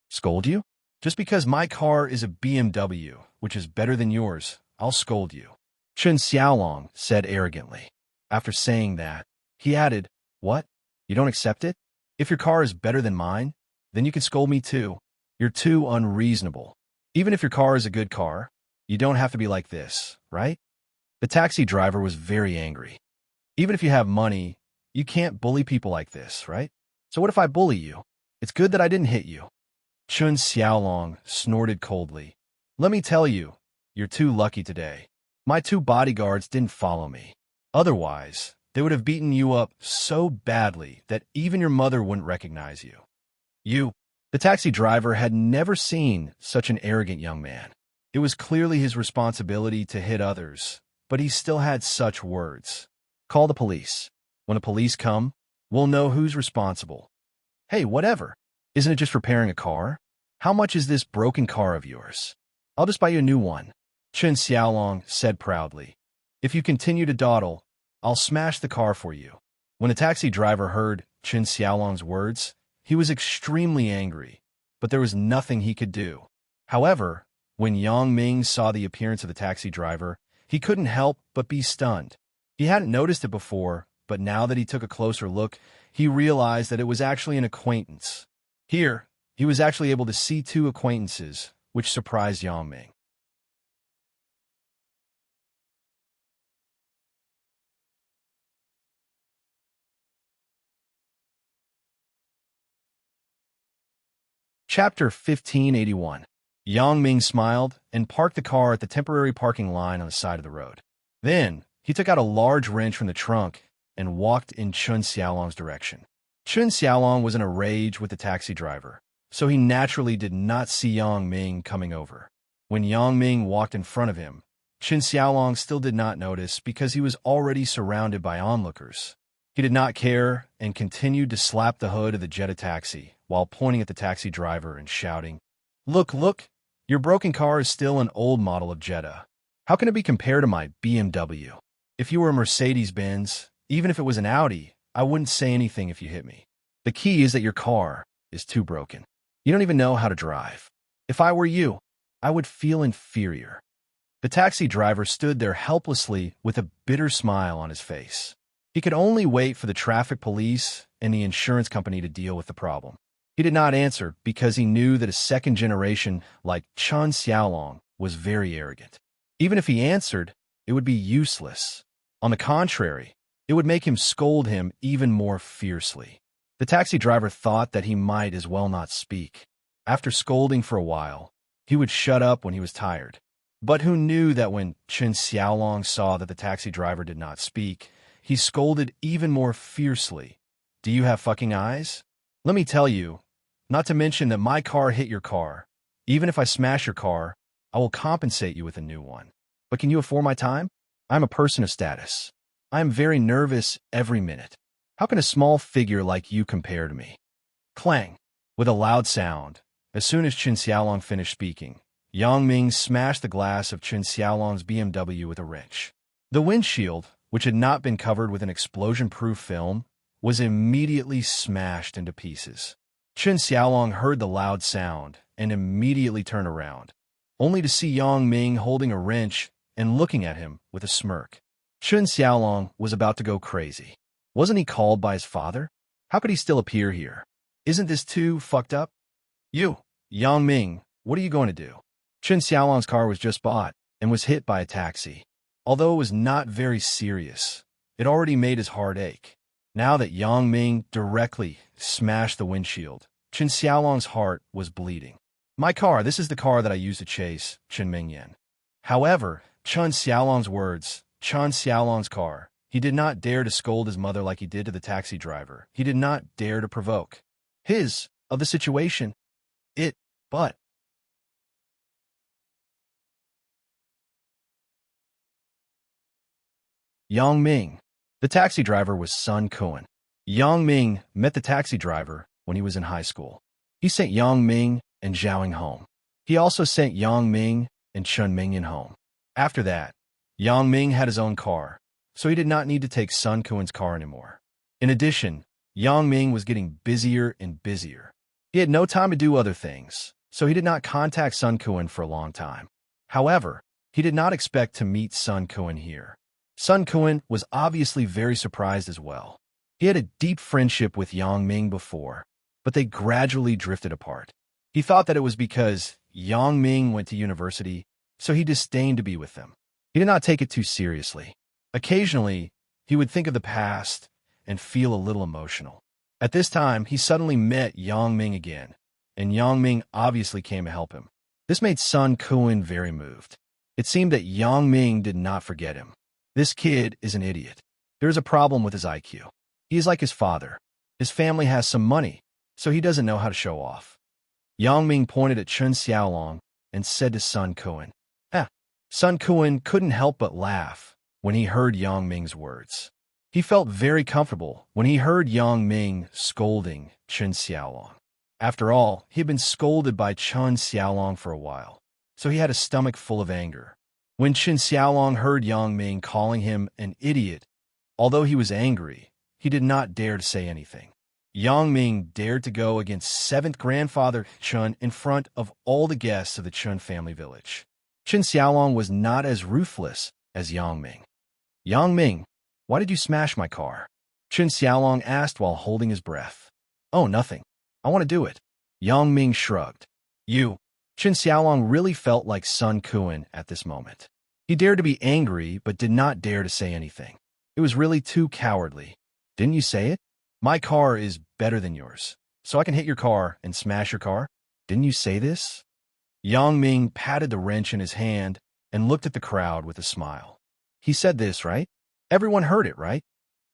Scold you? Just because my car is a BMW, which is better than yours, I'll scold you. Chen Xiaolong said arrogantly. After saying that, he added, What? You don't accept it? If your car is better than mine, then you can scold me too. You're too unreasonable. Even if your car is a good car, you don't have to be like this, right? The taxi driver was very angry. Even if you have money, you can't bully people like this, right? So what if I bully you? It's good that I didn't hit you. Chen Xiaolong snorted coldly. Let me tell you, you're too lucky today. My two bodyguards didn't follow me. Otherwise, they would have beaten you up so badly that even your mother wouldn't recognize you. The taxi driver had never seen such an arrogant young man. It was clearly his responsibility to hit others, but he still had such words. Call the police. When the police come, we'll know who's responsible. Hey, whatever. Isn't it just repairing a car? How much is this broken car of yours? I'll just buy you a new one. Chen Xiaolong said proudly. If you continue to dawdle, I'll smash the car for you. When the taxi driver heard Chen Xiaolong's words, he was extremely angry, but there was nothing he could do. However, when Yang Ming saw the appearance of the taxi driver, he couldn't help but be stunned. He hadn't noticed it before, but now that he took a closer look, he realized that it was actually an acquaintance. Here, he was actually able to see two acquaintances, which surprised Yang Ming. Chapter 1581. Yang Ming smiled and parked the car at the temporary parking line on the side of the road. Then, he took out a large wrench from the trunk and walked in Chun Xiaolong's direction. Chun Xiaolong was in a rage with the taxi driver, so he naturally did not see Yang Ming coming over. When Yang Ming walked in front of him, Chun Xiaolong still did not notice because he was already surrounded by onlookers. He did not care and continued to slap the hood of the Jetta taxi while pointing at the taxi driver and shouting, "Look, look, your broken car is still an old model of Jetta. How can it be compared to my BMW? If you were a Mercedes-Benz, even if it was an Audi, I wouldn't say anything if you hit me. The key is that your car is too broken. You don't even know how to drive. If I were you, I would feel inferior." The taxi driver stood there helplessly with a bitter smile on his face. He could only wait for the traffic police and the insurance company to deal with the problem. He did not answer because he knew that a second generation like Chun Xiaolong was very arrogant. Even if he answered, it would be useless. On the contrary, it would make him scold him even more fiercely. The taxi driver thought that he might as well not speak. After scolding for a while, he would shut up when he was tired. But who knew that when Chun Xiaolong saw that the taxi driver did not speak, he scolded even more fiercely. "Do you have fucking eyes? Let me tell you, not to mention that my car hit your car. Even if I smash your car, I will compensate you with a new one. But can you afford my time? I'm a person of status. I am very nervous every minute. How can a small figure like you compare to me?" Clang! With a loud sound, as soon as Chun Xiaolong finished speaking, Yang Ming smashed the glass of Chun Xiaolong's BMW with a wrench. The windshield, which had not been covered with an explosion-proof film, was immediately smashed into pieces. Chun Xiaolong heard the loud sound and immediately turned around, only to see Yang Ming holding a wrench and looking at him with a smirk. Chun Xiaolong was about to go crazy. Wasn't he called by his father? How could he still appear here? Isn't this too fucked up? "You, Yang Ming, what are you going to do?" Chun Xiaolong's car was just bought and was hit by a taxi. Although it was not very serious, it already made his heart ache. Now that Yang Ming directly smashed the windshield, Chun Xiaolong's heart was bleeding. "My car, this is the car that I used to chase Chen Mingyan." However, Chun Xiaolong's words, Chun Xiaolong's car, he did not dare to scold his mother like he did to the taxi driver. He did not dare to provoke of the situation. But Yang Ming. The taxi driver was Sun Kuan. Yang Ming met the taxi driver when he was in high school. He sent Yang Ming and Zhaoing home. He also sent Yang Ming and Chun Mingyan home. After that, Yang Ming had his own car, so he did not need to take Sun Kuan's car anymore. In addition, Yang Ming was getting busier and busier. He had no time to do other things, so he did not contact Sun Kuan for a long time. However, he did not expect to meet Sun Kuan here. Sun Kuan was obviously very surprised as well. He had a deep friendship with Yang Ming before, but they gradually drifted apart. He thought that it was because Yang Ming went to university, so he disdained to be with them. He did not take it too seriously. Occasionally, he would think of the past and feel a little emotional. At this time, he suddenly met Yang Ming again, and Yang Ming obviously came to help him. This made Sun Kuan very moved. It seemed that Yang Ming did not forget him. This kid is an idiot. There is a problem with his IQ. He is like his father. His family has some money, so he doesn't know how to show off. Yang Ming pointed at Chun Xiaolong and said to Sun Kuan, "Ah." Sun Kuan couldn't help but laugh when he heard Yang Ming's words. He felt very comfortable when he heard Yang Ming scolding Chun Xiaolong. After all, he had been scolded by Chun Xiaolong for a while, so he had a stomach full of anger. When Chun Xiaolong heard Yang Ming calling him an idiot, although he was angry, he did not dare to say anything. Yang Ming dared to go against 7th grandfather Chun in front of all the guests of the Chun family village. Chun Xiaolong was not as ruthless as Yang Ming. "Yang Ming, why did you smash my car?" Chun Xiaolong asked while holding his breath. "Oh, nothing. I want to do it." Yang Ming shrugged. Chun Xiaolong really felt like Sun Kuan at this moment. He dared to be angry, but did not dare to say anything. It was really too cowardly. "Didn't you say it? My car is better than yours, so I can hit your car and smash your car. Didn't you say this?" Yang Ming patted the wrench in his hand and looked at the crowd with a smile. He said this, right? Everyone heard it, right?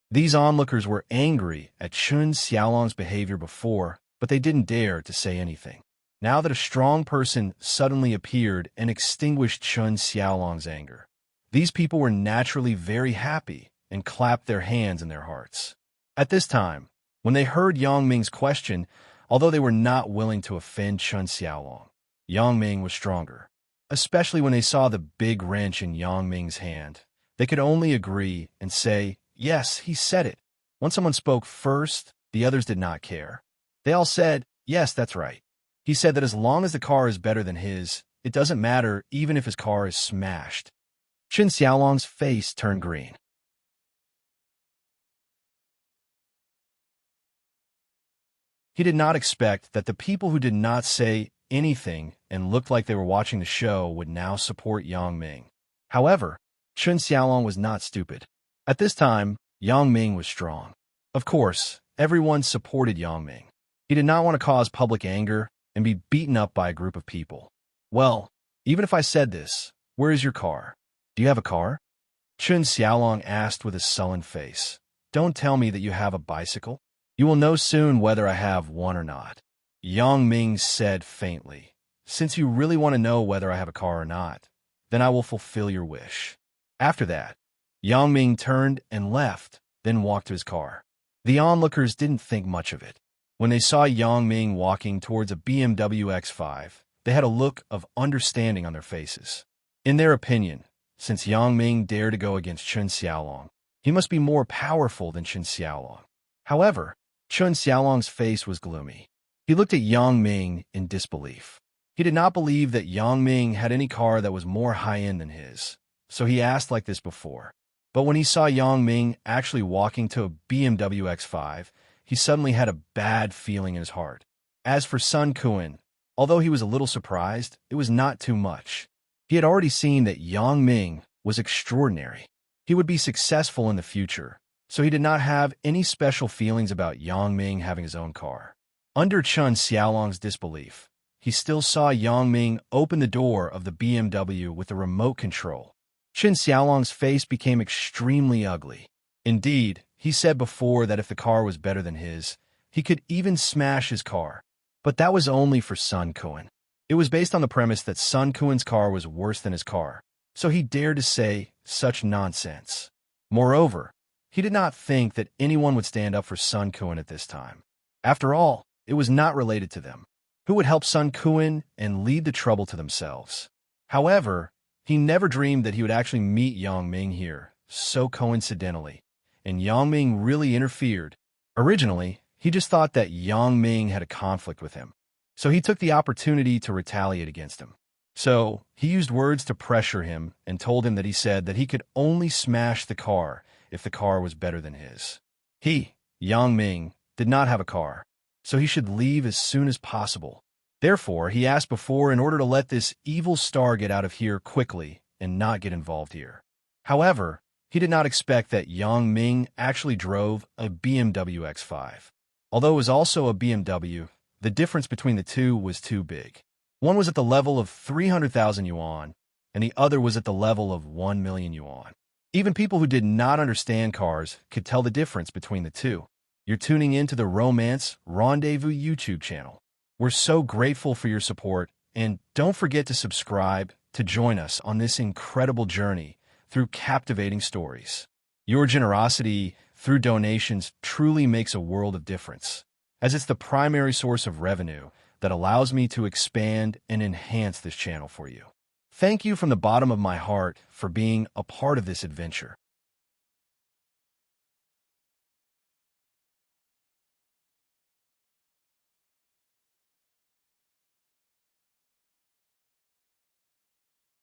These onlookers were angry at Chun Xiaolong's behavior before, but they didn't dare to say anything. Now that a strong person suddenly appeared and extinguished Chun Xiaolong's anger, these people were naturally very happy and clapped their hands in their hearts. At this time, when they heard Yang Ming's question, although they were not willing to offend Chun Xiaolong, Yang Ming was stronger. Especially when they saw the big wrench in Yang Ming's hand, they could only agree and say, yes, he said it. When someone spoke first, the others did not care. They all said, yes, that's right. He said that as long as the car is better than his, it doesn't matter even if his car is smashed. Chun Xiaolong's face turned green. He did not expect that the people who did not say anything and looked like they were watching the show would now support Yang Ming. However, Chun Xiaolong was not stupid. At this time, Yang Ming was strong. Of course, everyone supported Yang Ming. He did not want to cause public anger and be beaten up by a group of people. Well, even if I said this, where is your car? Do you have a car? Chun Xiaolong asked with a sullen face. Don't tell me that you have a bicycle. You will know soon whether I have one or not. Yang Ming said faintly, since you really want to know whether I have a car or not, then I will fulfill your wish. After that, Yang Ming turned and left, then walked to his car. The onlookers didn't think much of it. When they saw Yang Ming walking towards a BMW X5, they had a look of understanding on their faces. In their opinion, since Yang Ming dared to go against Chun Xiaolong, he must be more powerful than Chun Xiaolong. However, Chun Xiaolong's face was gloomy. He looked at Yang Ming in disbelief. He did not believe that Yang Ming had any car that was more high-end than his, so he asked like this before. But when he saw Yang Ming actually walking to a BMW X5, he suddenly had a bad feeling in his heart. As for Sun Quan, although he was a little surprised, it was not too much. He had already seen that Yang Ming was extraordinary. He would be successful in the future, so he did not have any special feelings about Yang Ming having his own car. Under Chun Xiaolong's disbelief, he still saw Yang Ming open the door of the BMW with the remote control. Chun Xiaolong's face became extremely ugly. Indeed, he said before that if the car was better than his, he could even smash his car. But that was only for Sun Quan. It was based on the premise that Sun Quan's car was worse than his car, so he dared to say such nonsense. Moreover, he did not think that anyone would stand up for Sun Quan at this time. After all, it was not related to them. Who would help Sun Quan and lead the trouble to themselves? However, he never dreamed that he would actually meet Yang Ming here, so coincidentally, and Yang Ming really interfered. Originally, he just thought that Yang Ming had a conflict with him, so he took the opportunity to retaliate against him. So, he used words to pressure him and told him that he said that he could only smash the car if the car was better than his. He, Yang Ming, did not have a car, so he should leave as soon as possible. Therefore, he asked before in order to let this evil star get out of here quickly and not get involved here. However, he did not expect that Yang Ming actually drove a BMW X5. Although it was also a BMW, the difference between the two was too big. One was at the level of 300,000 yuan, and the other was at the level of 1 million yuan. Even people who did not understand cars could tell the difference between the two. You're tuning into the Romance Rendezvous YouTube channel. We're so grateful for your support, and don't forget to subscribe to join us on this incredible journey through captivating stories. Your generosity through donations truly makes a world of difference, as it's the primary source of revenue that allows me to expand and enhance this channel for you. Thank you from the bottom of my heart for being a part of this adventure.